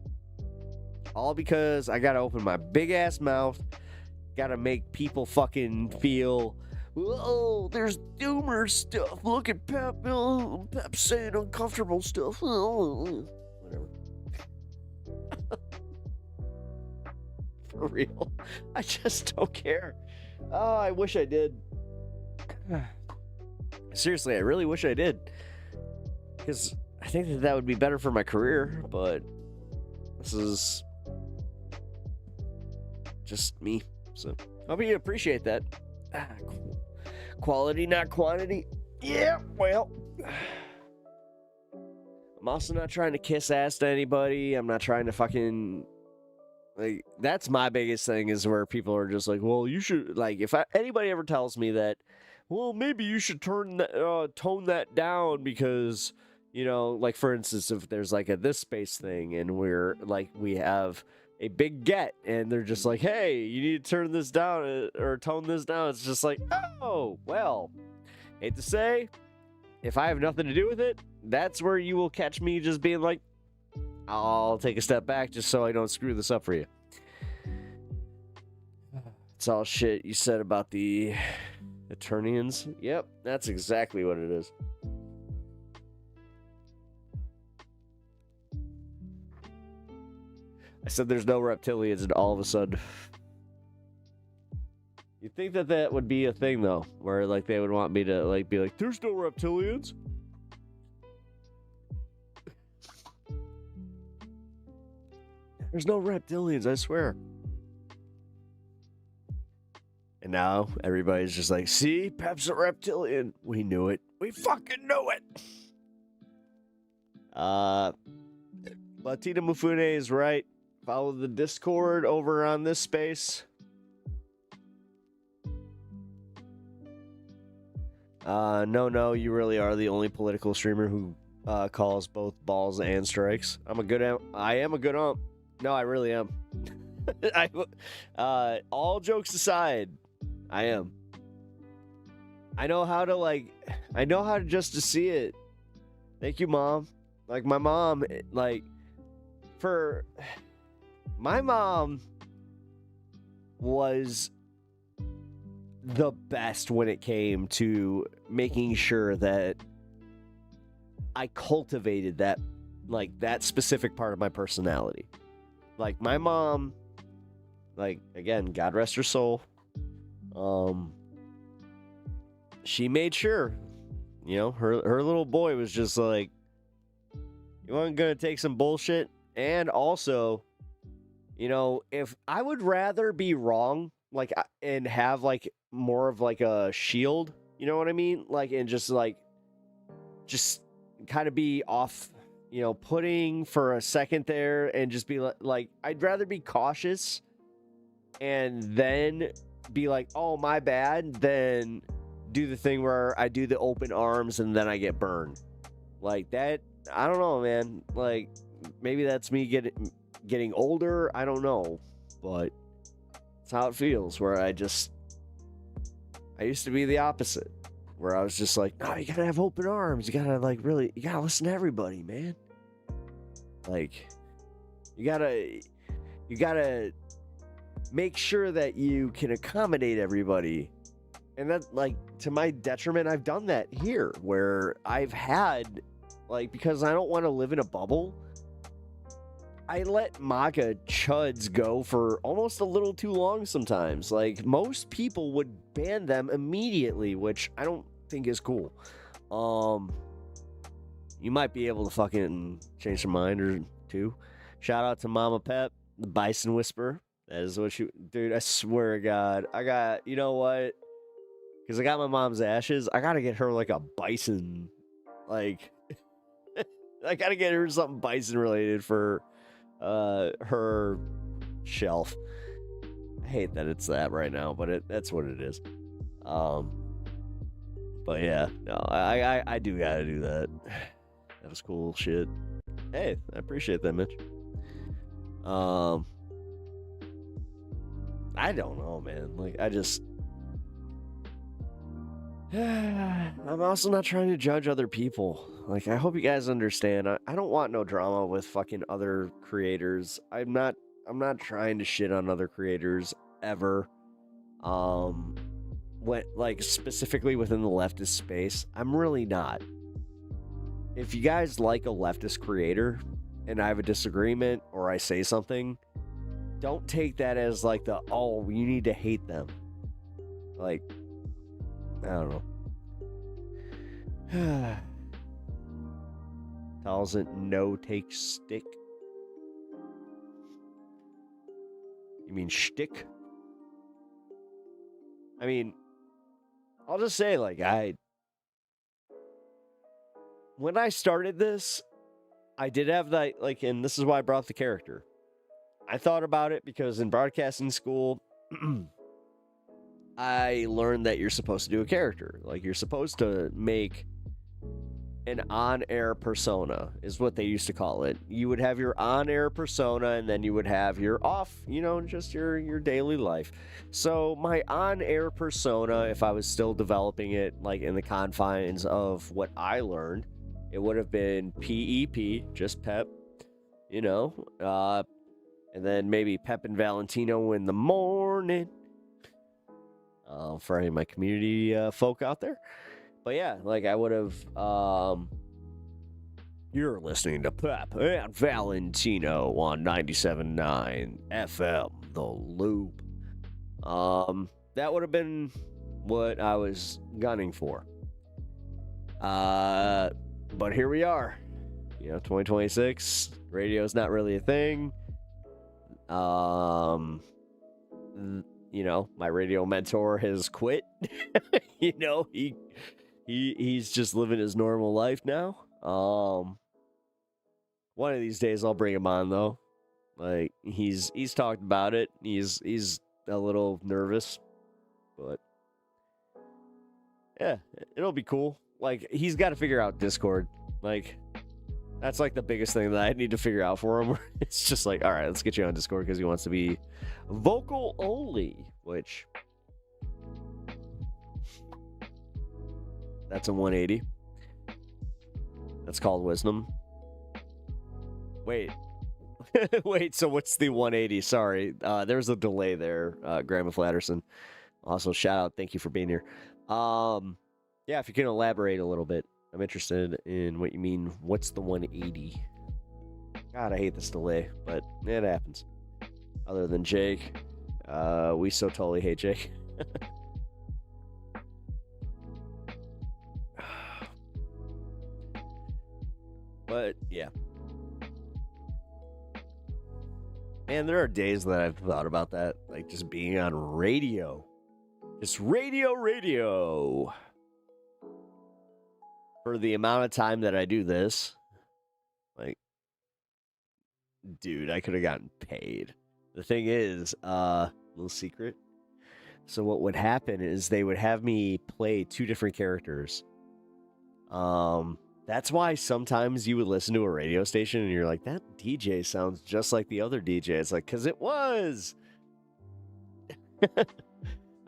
All because I gotta open my big ass mouth, gotta make people fucking feel, oh, there's doomer stuff. Look at Pep. Oh, Pep saying uncomfortable stuff. Oh, whatever. For real. I just don't care. Oh, I wish I did. Seriously, I really wish I did. Because I think that would be better for my career, but this is just me. So, hope you appreciate that. Cool. Quality, not quantity. Yeah, well. I'm also not trying to kiss ass to anybody. I'm not trying to fucking Like, that's my biggest thing is where people are just like, well, you should, like, if anybody ever tells me that, well, maybe you should tone that down because, you know, like, for instance, if there's like a this space thing and we're like, we have a big get and they're just like, hey, you need to turn this down or tone this down. It's just like, oh, well, hate to say, if I have nothing to do with it, that's where you will catch me just being like, I'll take a step back just so I don't screw this up for you. It's all shit you said about the Eternians. Yep, that's exactly what it is. I said there's no reptilians, and all of a sudden... You'd think that that would be a thing, though, where, like, they would want me to, like, be like, there's no reptilians. There's no reptilians, I swear. And now everybody's just like, see, Pep's a reptilian. We knew it. We fucking knew it. Latina Mufune is right. Follow the Discord over on this space. No, you really are the only political streamer who calls both balls and strikes. I am a good ump. No, I really am. All jokes aside, I am. I know how to just to see it. Thank you, Mom. Like, my mom, my mom was the best when it came to making sure that I cultivated that specific part of my personality. Like, my mom, like, again, God rest her soul, she made sure, you know, her little boy was just like, you weren't gonna take some bullshit. And also, you know, if I would rather be wrong, like, and have, like, more of, like, a shield, you know what I mean? Like, and just kind of be off, you know, putting for a second there and just be like, I'd rather be cautious and then be like, oh, my bad, than do the thing where I do the open arms and then I get burned. Like, that, I don't know, man. Like, maybe that's me getting older. I don't know. But it's how it feels, where I used to be the opposite, where I was just like, no, you gotta have open arms. You gotta, like, really, you gotta listen to everybody, man. Like, you gotta make sure that you can accommodate everybody. And that, like, to my detriment, I've done that here, where I've had, like, because I don't want to live in a bubble, I let MAGA chuds go for almost a little too long sometimes. Like, most people would ban them immediately, which I don't think is cool. You might be able to fucking change your mind or two. Shout out to Mama Pep, the Bison Whisperer. That is what dude, I swear to God. You know what? Because I got my mom's ashes. I gotta get her, like, a bison. Like, I gotta get her something bison related for her shelf. I hate that it's that right now, but that's what it is. But yeah, no, I do gotta do that. That was cool shit. Hey, I appreciate that, Mitch. I don't know, man. Like, I'm also not trying to judge other people. Like, I hope you guys understand. I don't want no drama with fucking other creators. I'm not trying to shit on other creators ever. Like, specifically within the leftist space, I'm really not. If you guys like a leftist creator and I have a disagreement or I say something, don't take that as like you need to hate them. Like, I don't know. Doesn't no take stick. You mean shtick? I mean, I'll just say, like, when I started this, I did have that, like, and this is why I brought the character. I thought about it because in broadcasting school, I learned that you're supposed to do a character. Like, you're supposed to make an on-air persona, is what they used to call it. You would have your on-air persona, and then you would have your off, just your daily life. So my on-air persona, if I was still developing it, like, in the confines of what I learned, it would have been PEP, just Pep, and then maybe Pep and Valentino in the morning, for any of my community folk out there. But yeah, like, I would have, you're listening to Pep and Valentino on 97.9 FM, The Loop. That would have been what I was gunning for. But here we are, 2026, radio's not really a thing. My radio mentor has quit. He's just living his normal life now. One of these days I'll bring him on though. Like, he's talked about it. He's a little nervous, but yeah, it'll be cool. Like, he's got to figure out Discord. Like, that's like the biggest thing that I need to figure out for him. It's just like, all right, let's get you on Discord because he wants to be vocal only, which that's a 180. That's called wisdom. Wait. Wait, so what's the 180? Sorry. There's a delay there, Grandma Flatterson. Also, shout out. Thank you for being here. Yeah, if you can elaborate a little bit. I'm interested in what you mean. What's the 180? God, I hate this delay, but it happens. Other than Jake, we so totally hate Jake. But yeah. Man, there are days that I've thought about that, like just being on radio. Just radio. For the amount of time that I do this, like, dude, I could have gotten paid. The thing is, little secret. So what would happen is they would have me play two different characters. That's why sometimes you would listen to a radio station and you're like, that DJ sounds just like the other DJ. It's like, because it was.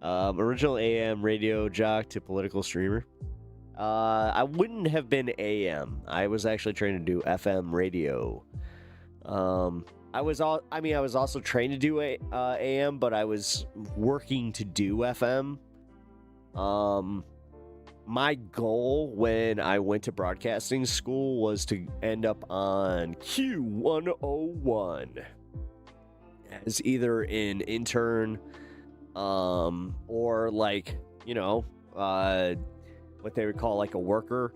Original AM radio jock to political streamer. I wouldn't have been AM. I was actually trained to do FM radio. I was also trained to do AM, but I was working to do FM. My goal when I went to broadcasting school was to end up on Q101 as either an intern, or like, what they would call like a worker,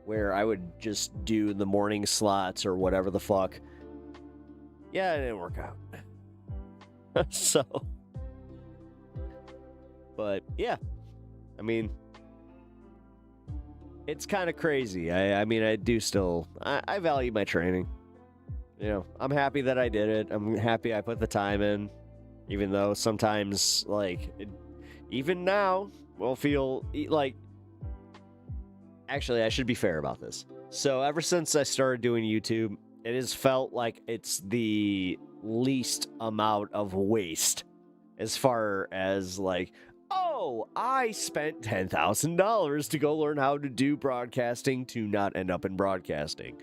where I would just do the morning slots or whatever the fuck. Yeah, it didn't work out. So, but yeah, I mean, it's kind of crazy. I mean, I do still, I value my training. I'm happy that I did it. I'm happy I put the time in, even though sometimes, like, even now, will feel like, actually, I should be fair about this. So ever since I started doing YouTube, it has felt like it's the least amount of waste as far as like, oh, I spent $10,000 to go learn how to do broadcasting to not end up in broadcasting.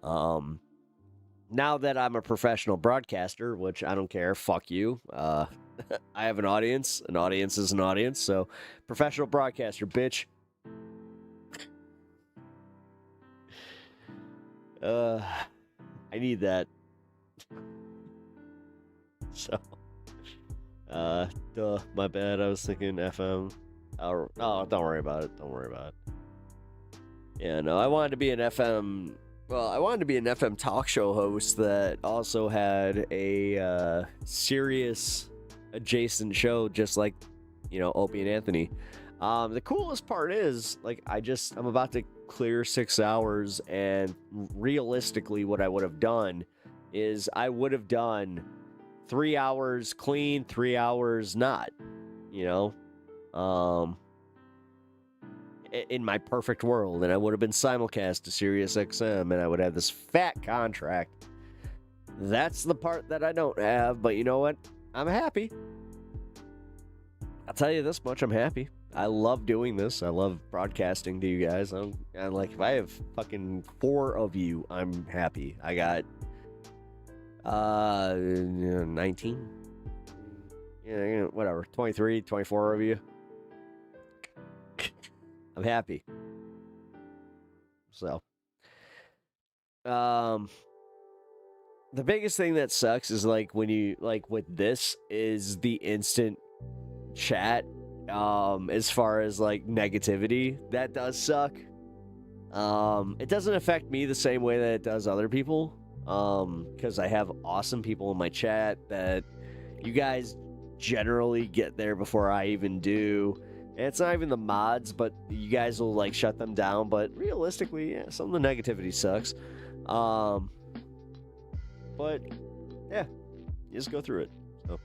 Now that I'm a professional broadcaster, which I don't care, fuck you. I have an audience. An audience is an audience. So professional broadcaster, bitch. I need that. So, my bad. I was thinking FM. Oh, don't worry about it. Don't worry about it. Yeah, no, I wanted to be an FM. Well, I wanted to be an FM talk show host that also had a serious adjacent show, just like, Opie and Anthony. The coolest part is, like, I'm about to clear 6 hours, and realistically what I would have done is I would have done 3 hours clean, 3 hours not, you know? In my perfect world, and I would have been simulcast to Sirius XM, and I would have this fat contract. That's the part that I don't have, but you know what? I'm happy. I'll tell you this much, I'm happy. I love doing this. I love broadcasting to you guys. I'm like, if I have fucking 4 of you, I'm happy. I got 19. Yeah, whatever. 23, 24 of you. I'm happy. So, the biggest thing that sucks is like when you like with this is the instant chat. As far as like negativity, that does suck. It doesn't affect me the same way that it does other people. Because I have awesome people in my chat that you guys generally get there before I even do. And it's not even the mods, but you guys will like shut them down. But realistically, yeah, some of the negativity sucks. But yeah, you just go through it. So.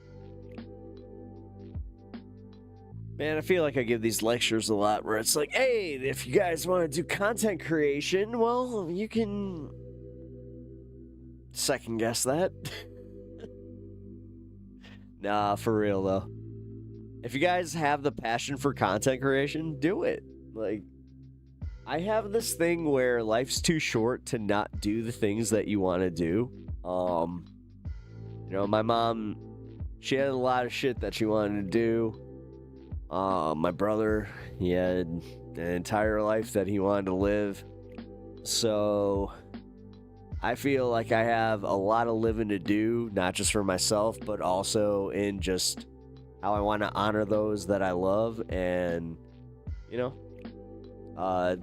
Man, I feel like I give these lectures a lot where it's like, hey, if you guys want to do content creation, well, you can second guess that. Nah, for real though. If you guys have the passion for content creation, do it. Like, I have this thing where life's too short to not do the things that you want to do. You know, my mom, she had a lot of shit that she wanted to do. My brother, he had an entire life that he wanted to live. So I feel like I have a lot of living to do, not just for myself, but also in just how I want to honor those that I love. And, you know,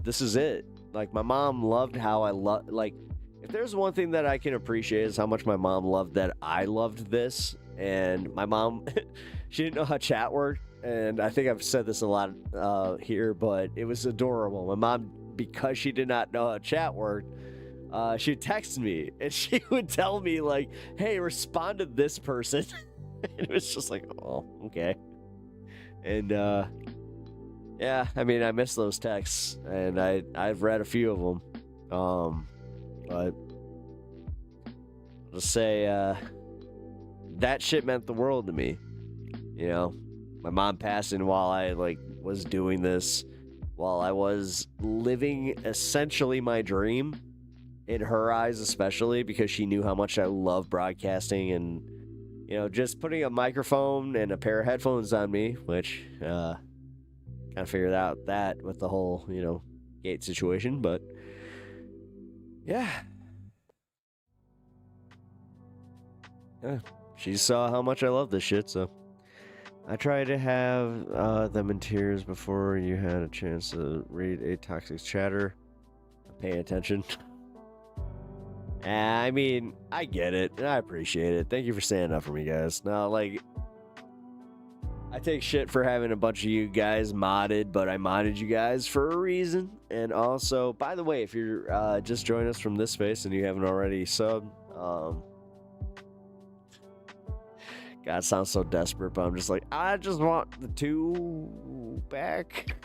this is it. Like, my mom loved how I love, like, if there's one thing that I can appreciate is how much my mom loved that I loved this. And my mom, she didn't know how chat worked. And I think I've said this a lot here, but it was adorable. My mom, because she did not know how chat worked, she would text me and she would tell me, like, hey, respond to this person. And it was just like, oh, okay. And yeah, I mean, I miss those texts, and I've read a few of them. But let's say that shit meant the world to me. You know, my mom passing while I like was doing this, while I was living essentially my dream, in her eyes especially, because she knew how much I love broadcasting. And you know, just putting a microphone and a pair of headphones on me, which kind of figured out that with the whole, you know, gate situation. But yeah, she saw how much I love this shit, so I tried to have them in tears before you had a chance to read a toxic chatter. Pay attention. I mean, I get it, and I appreciate it. Thank you for standing up for me, guys. Now, like, I take shit for having a bunch of you guys modded, but I modded you guys for a reason. And also, by the way, if you're just joining us from this space and you haven't already subbed, God, it sounds so desperate, but I'm just like, I just want the 2 back.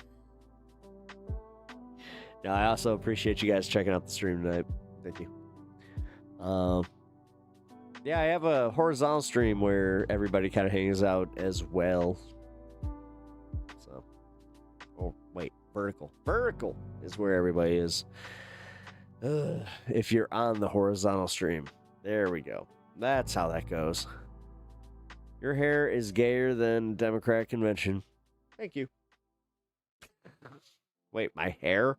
No, I also appreciate you guys checking out the stream tonight. Thank you. Yeah, I have a horizontal stream where everybody kind of hangs out as well. So, oh wait, vertical. Vertical is where everybody is. If you're on the horizontal stream, there we go. That's how that goes. Your hair is gayer than Democrat convention. Thank you. Wait, my hair?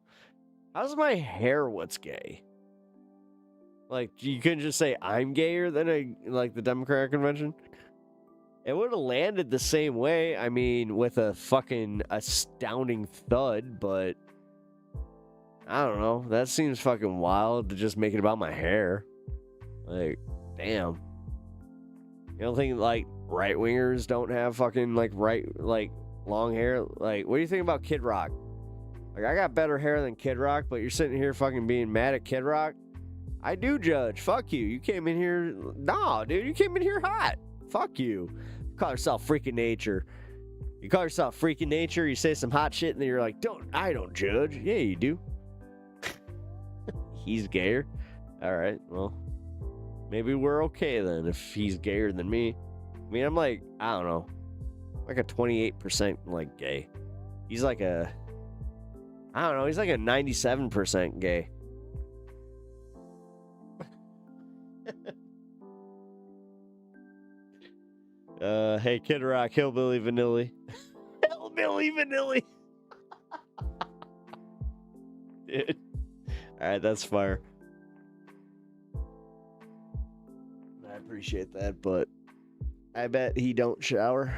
How's my hair what's gay? Like, you couldn't just say I'm gayer than the Democratic convention? It would have landed the same way. I mean, with a fucking astounding thud, but I don't know. That seems fucking wild to just make it about my hair. Like, damn. You don't think, like, right-wingers don't have fucking, like, long hair? Like, what do you think about Kid Rock? Like, I got better hair than Kid Rock, but you're sitting here fucking being mad at Kid Rock? I do judge. Fuck you. You came in here... Nah, dude, you came in here hot. Fuck you. Call yourself freaking nature. You call yourself freaking nature, you say some hot shit, and then you're like, I don't judge. Yeah, you do. He's gayer. All right, well, maybe we're okay then if he's gayer than me. I mean, I'm like, I don't know, like a 28% like gay. He's like a, I don't know, he's like a 97% gay. Hey, Kid Rock, Hillbilly Vanilla. Hillbilly Vanilla. Dude. Alright, that's fire. I appreciate that, but I bet he don't shower.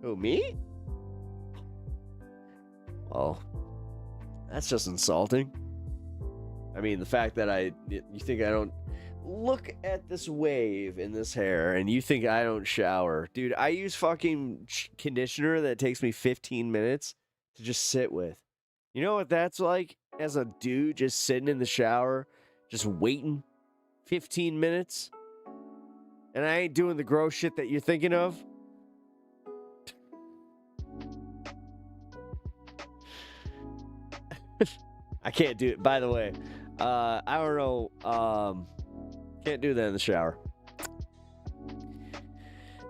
Who, me? Oh, that's just insulting. I mean, the fact that you think I don't look at this wave in this hair and you think I don't shower. Dude, I use fucking conditioner that takes me 15 minutes to just sit with. You know what that's like as a dude just sitting in the shower, just waiting 15 minutes? And I ain't doing the gross shit that you're thinking of. I can't do it. By the way, I don't know. Can't do that in the shower.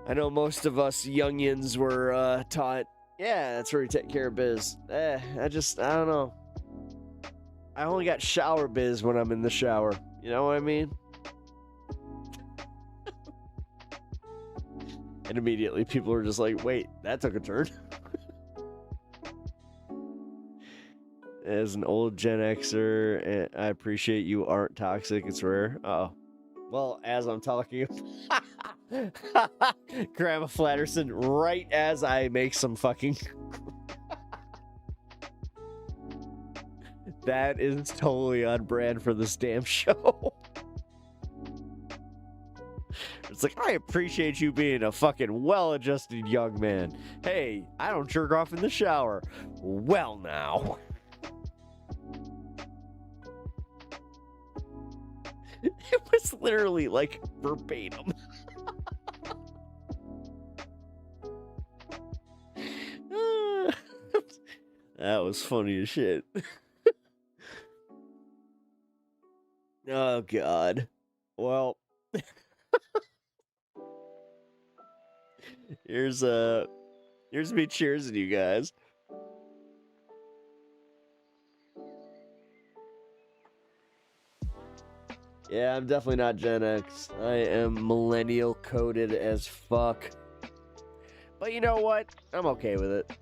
I know most of us youngins were taught, yeah, that's where you take care of biz. I don't know. I only got shower biz when I'm in the shower. You know what I mean? And immediately people are just like, wait, that took a turn. As an old Gen Xer, I appreciate you aren't toxic. It's rare. Uh-oh. Well, as I'm talking, Grandma Flatterson, right as I make some fucking... That is totally on brand for this damn show. It's like, I appreciate you being a fucking well-adjusted young man. Hey, I don't jerk off in the shower. Well, now. It was literally like verbatim. That was funny as shit. Oh, God. Well, here's me cheersing you guys. Yeah, I'm definitely not Gen X. I am millennial coded as fuck. But you know what? I'm okay with it.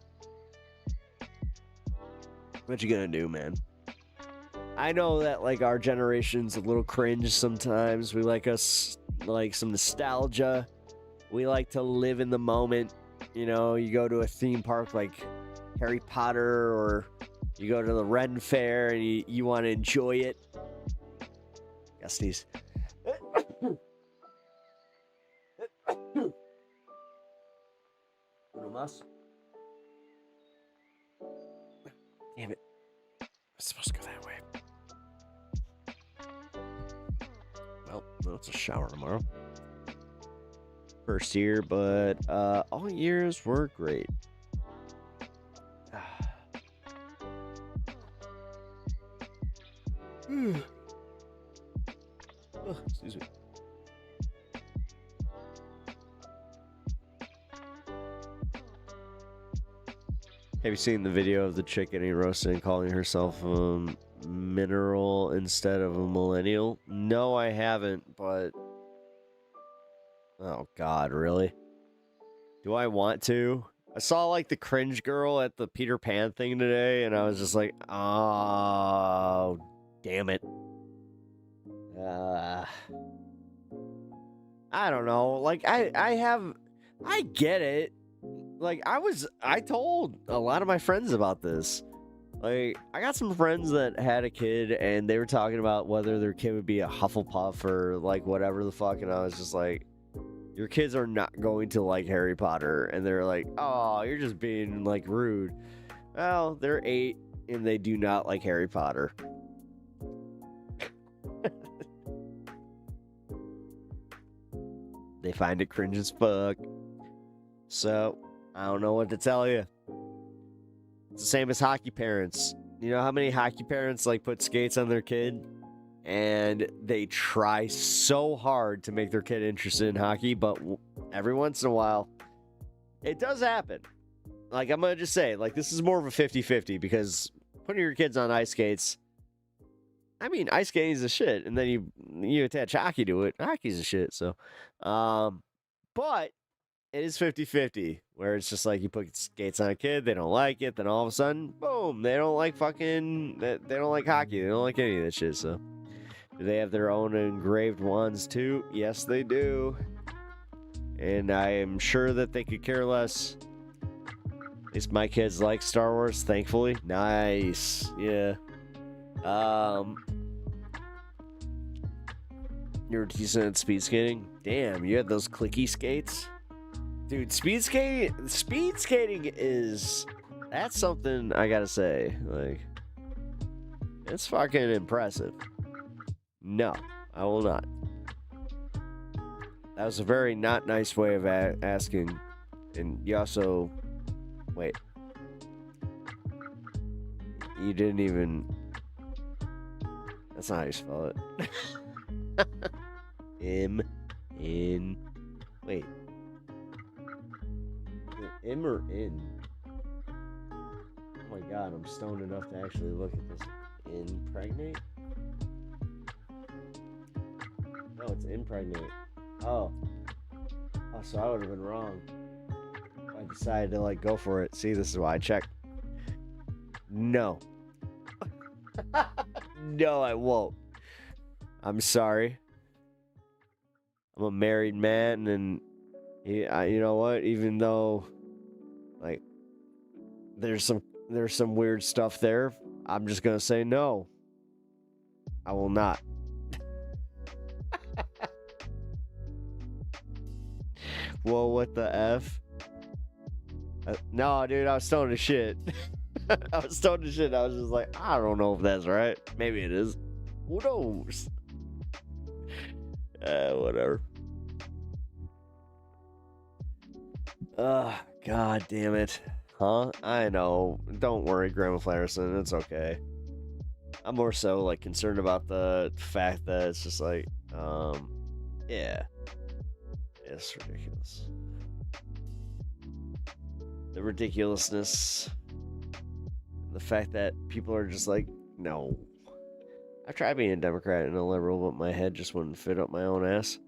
What you gonna do, man? I know that, like, our generation's a little cringe sometimes. We like some nostalgia. We like to live in the moment. You know, you go to a theme park like Harry Potter, or you go to the Ren Fair and you want to enjoy it. Got sneeze. Uno más. Damn it. I'm supposed to go that way. Well, it's a shower tomorrow. First year, but all years were great. Oh, excuse me. Have you seen the video of the chick getting roasted and calling herself a mineral instead of a millennial? No, I haven't, but... Oh, God, really? Do I want to? I saw, like, the cringe girl at the Peter Pan thing today, and I was just like, oh, damn it. I don't know. Like, I get it. Like, I told a lot of my friends about this. Like, I got some friends that had a kid, and they were talking about whether their kid would be a Hufflepuff or, like, whatever the fuck, and I was just like, your kids are not going to like Harry Potter. And they're like, oh, you're just being, like, rude. Well, they're 8, and they do not like Harry Potter. They find it cringe as fuck. So, I don't know what to tell you. It's the same as hockey parents. You know how many hockey parents like put skates on their kid? And they try so hard to make their kid interested in hockey, but every once in a while, it does happen. Like, I'm going to just say, like, this is more of a 50-50 because putting your kids on ice skates, I mean, ice skating is a shit, and then you attach hockey to it. Hockey's a shit, so. But it is 50-50, where it's just like you put skates on a kid, they don't like it, then all of a sudden, boom, they don't like they don't like hockey, they don't like any of that shit, so. Do they have their own engraved ones too? Yes, they do. And I am sure that they could care less. At least my kids like Star Wars, thankfully. Nice. Yeah. You're decent at speed skating? Damn, you had those clicky skates? Dude, speed skating is... That's something I gotta say. Like, it's fucking impressive. No, I will not. That was a very not nice way of asking. And you also... Wait. You didn't even... That's not how you spell it. Wait. Is it M or in? Oh my god, I'm stoned enough to actually look at this. Impregnate? No, it's impregnate. Oh. Oh, so I would have been wrong. I decided to, like, go for it. See, this is why I checked. No. No, I won't. I'm sorry. I'm a married man, and you know what? Even though, like, there's some weird stuff there, I'm just gonna say no. I will not. Well, what the F? No, dude, I was stoned to shit. I was stoned to shit. I was just like, I don't know if that's right. Maybe it is. Who knows? Whatever. God damn it. Huh? I know. Don't worry, Grandma Flarison. It's okay. I'm more so, like, concerned about the fact that it's just like, yeah. It's ridiculous. The ridiculousness. The fact that people are just like, no. I've tried being a Democrat and a liberal, but my head just wouldn't fit up my own ass.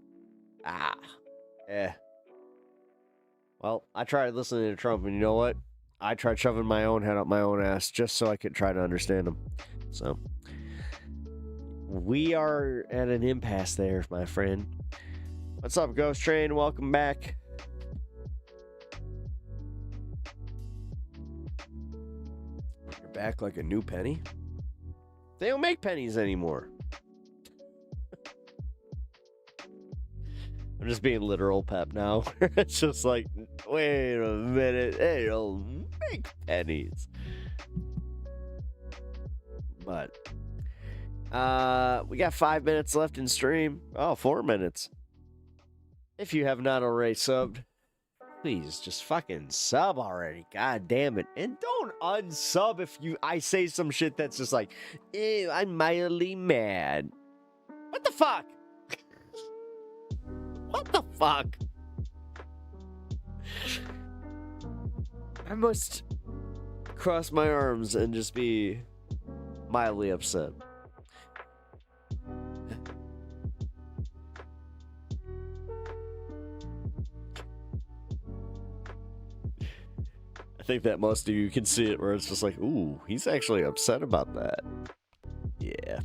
Well, I tried listening to Trump, and you know what? I tried shoving my own head up my own ass just so I could try to understand him. So, we are at an impasse there, my friend. What's up, Ghost Train? Welcome back. You're back like a new penny? They don't make pennies anymore. I'm just being literal, Pep, now. It's just like, wait a minute. They don't make pennies. But, we got 5 minutes left in stream. Oh, 4 minutes. If you have not already subbed, please just fucking sub already. God damn it. And don't unsub if I say some shit that's just like, ew, I'm mildly mad. What the fuck? What the fuck? I must cross my arms and just be mildly upset. I think that most of you can see it where it's just like, ooh, he's actually upset about that. Yeah.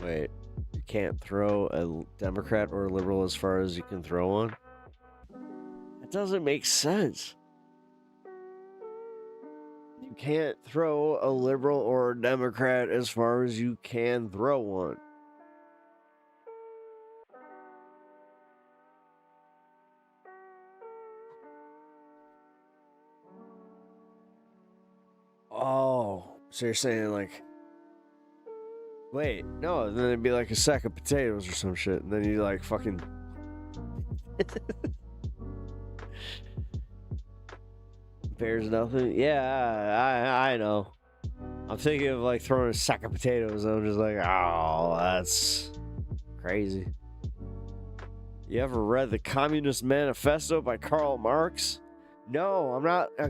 Wait, you can't throw a Democrat or a liberal as far as you can throw one? That doesn't make sense. You can't throw a liberal or a Democrat as far as you can throw one. Oh, so you're saying, like, Wait, no, then it'd be like a sack of potatoes or some shit, and then you like fucking. Bears nothing? Yeah, I know. I'm thinking of like throwing a sack of potatoes, and I'm just like, oh, that's crazy. You ever read the Communist Manifesto by Karl Marx? No, I'm not a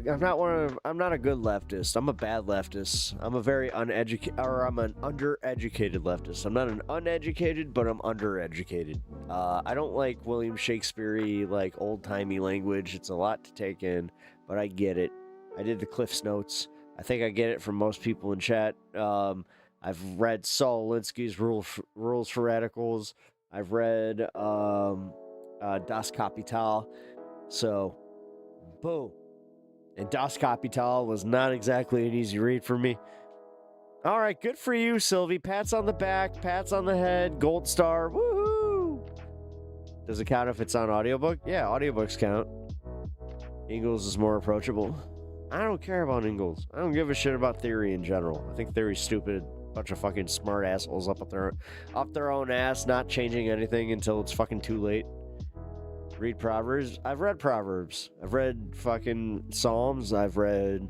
good leftist. I'm a bad leftist. I'm a very uneducated, or I'm an undereducated leftist. I'm not an uneducated, but I'm undereducated. I don't like William Shakespeare-y, like old-timey language. It's a lot to take in, but I get it. I did the Cliff's Notes. I think I get it from most people in chat. I've read Saul Alinsky's Rules for Radicals. I've read Das Kapital. So, boom. And Das Kapital was not exactly an easy read for me. All right, good for you, Sylvie. Pats on the back, pats on the head, gold star. Woohoo! Does it count if it's on audiobook? Yeah, audiobooks count. Ingalls is more approachable. I don't care about Ingalls. I don't give a shit about theory in general. I think theory's stupid. Bunch of fucking smart assholes up their own ass, not changing anything until it's fucking too late. Read Proverbs. I've read Proverbs. I've read fucking Psalms. I've read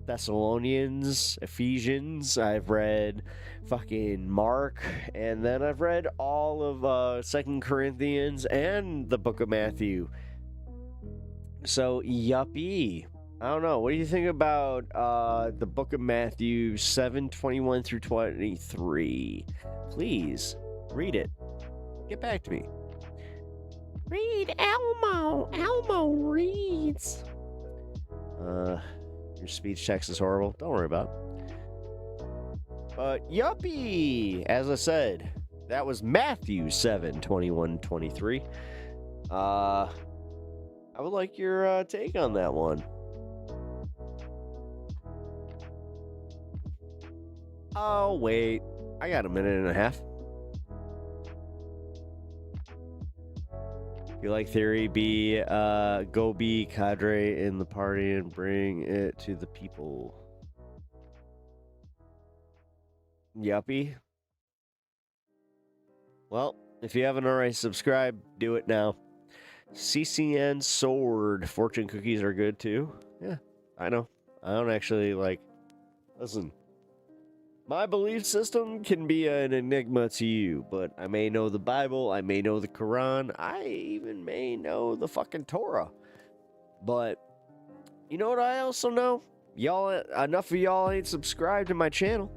Thessalonians, Ephesians. I've read fucking Mark, and then I've read all of 2 Corinthians and the Book of Matthew. So yuppie. I don't know. What do you think about the Book of Matthew 7:21 through 23? Please read it. Get back to me. Read Elmo. Elmo reads. Your speech text is horrible. Don't worry about it. But yuppie. As I said, that was Matthew 7:21-23. I would like your take on that one. Oh, wait. I got a minute and a half. If you like theory, go be cadre in the party and bring it to the people. Yuppie. Well, if you haven't already subscribed, do it now. CCN Sword. Fortune cookies are good too. Yeah, I know. I don't actually listen. My belief system can be an enigma to you, but I may know the Bible, I may know the Quran, I even may know the fucking Torah. But you know what I also know? Enough of y'all ain't subscribed to my channel.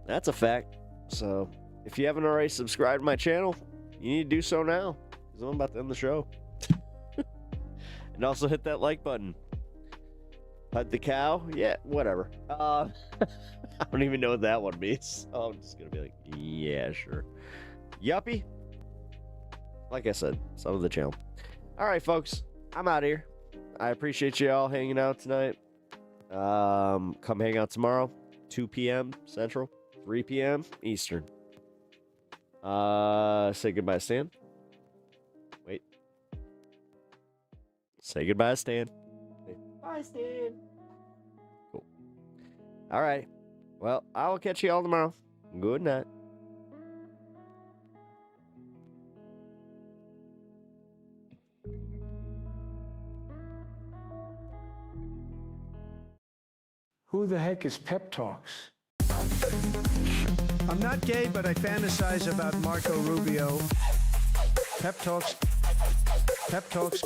That's a fact. So if you haven't already subscribed to my channel, you need to do so now, because I'm about to end the show. And also hit that like button. Hut the cow? Yeah, whatever. I don't even know what that one means. Oh, I'm just gonna be like, yeah, sure. Yuppie. Like I said, some of the channel. All right, folks, I'm out of here. I appreciate you all hanging out tonight. Come hang out tomorrow, 2 p.m. Central, 3 p.m. Eastern. Say goodbye, Stan. Wait. Say goodbye, Stan. Bye, Stan. Cool. All right. Well, I will catch you all tomorrow. Good night. Who the heck is Pep Talks? I'm not gay, but I fantasize about Marco Rubio. Pep Talks. Pep Talks.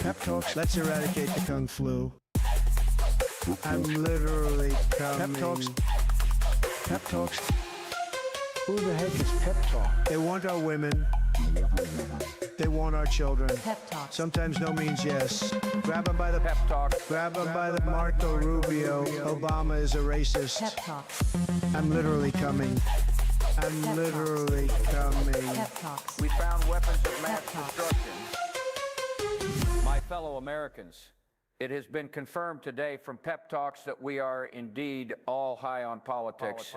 Pep Talks. Let's eradicate the Kung Flu. I'm literally coming. Pep Talks. Pep Talks. Who the heck is Pep Talk? They want our women. They want our children. Pep Talk. Sometimes no means yes. Grab them by the Pep Talk. Grab them by the Marco Rubio. Obama is a racist. Pep Talk. I'm literally coming. I'm Pep literally coming. Pep Talks. We found weapons of mass destruction. My fellow Americans, it has been confirmed today from Pep Talks that we are indeed all high on politics.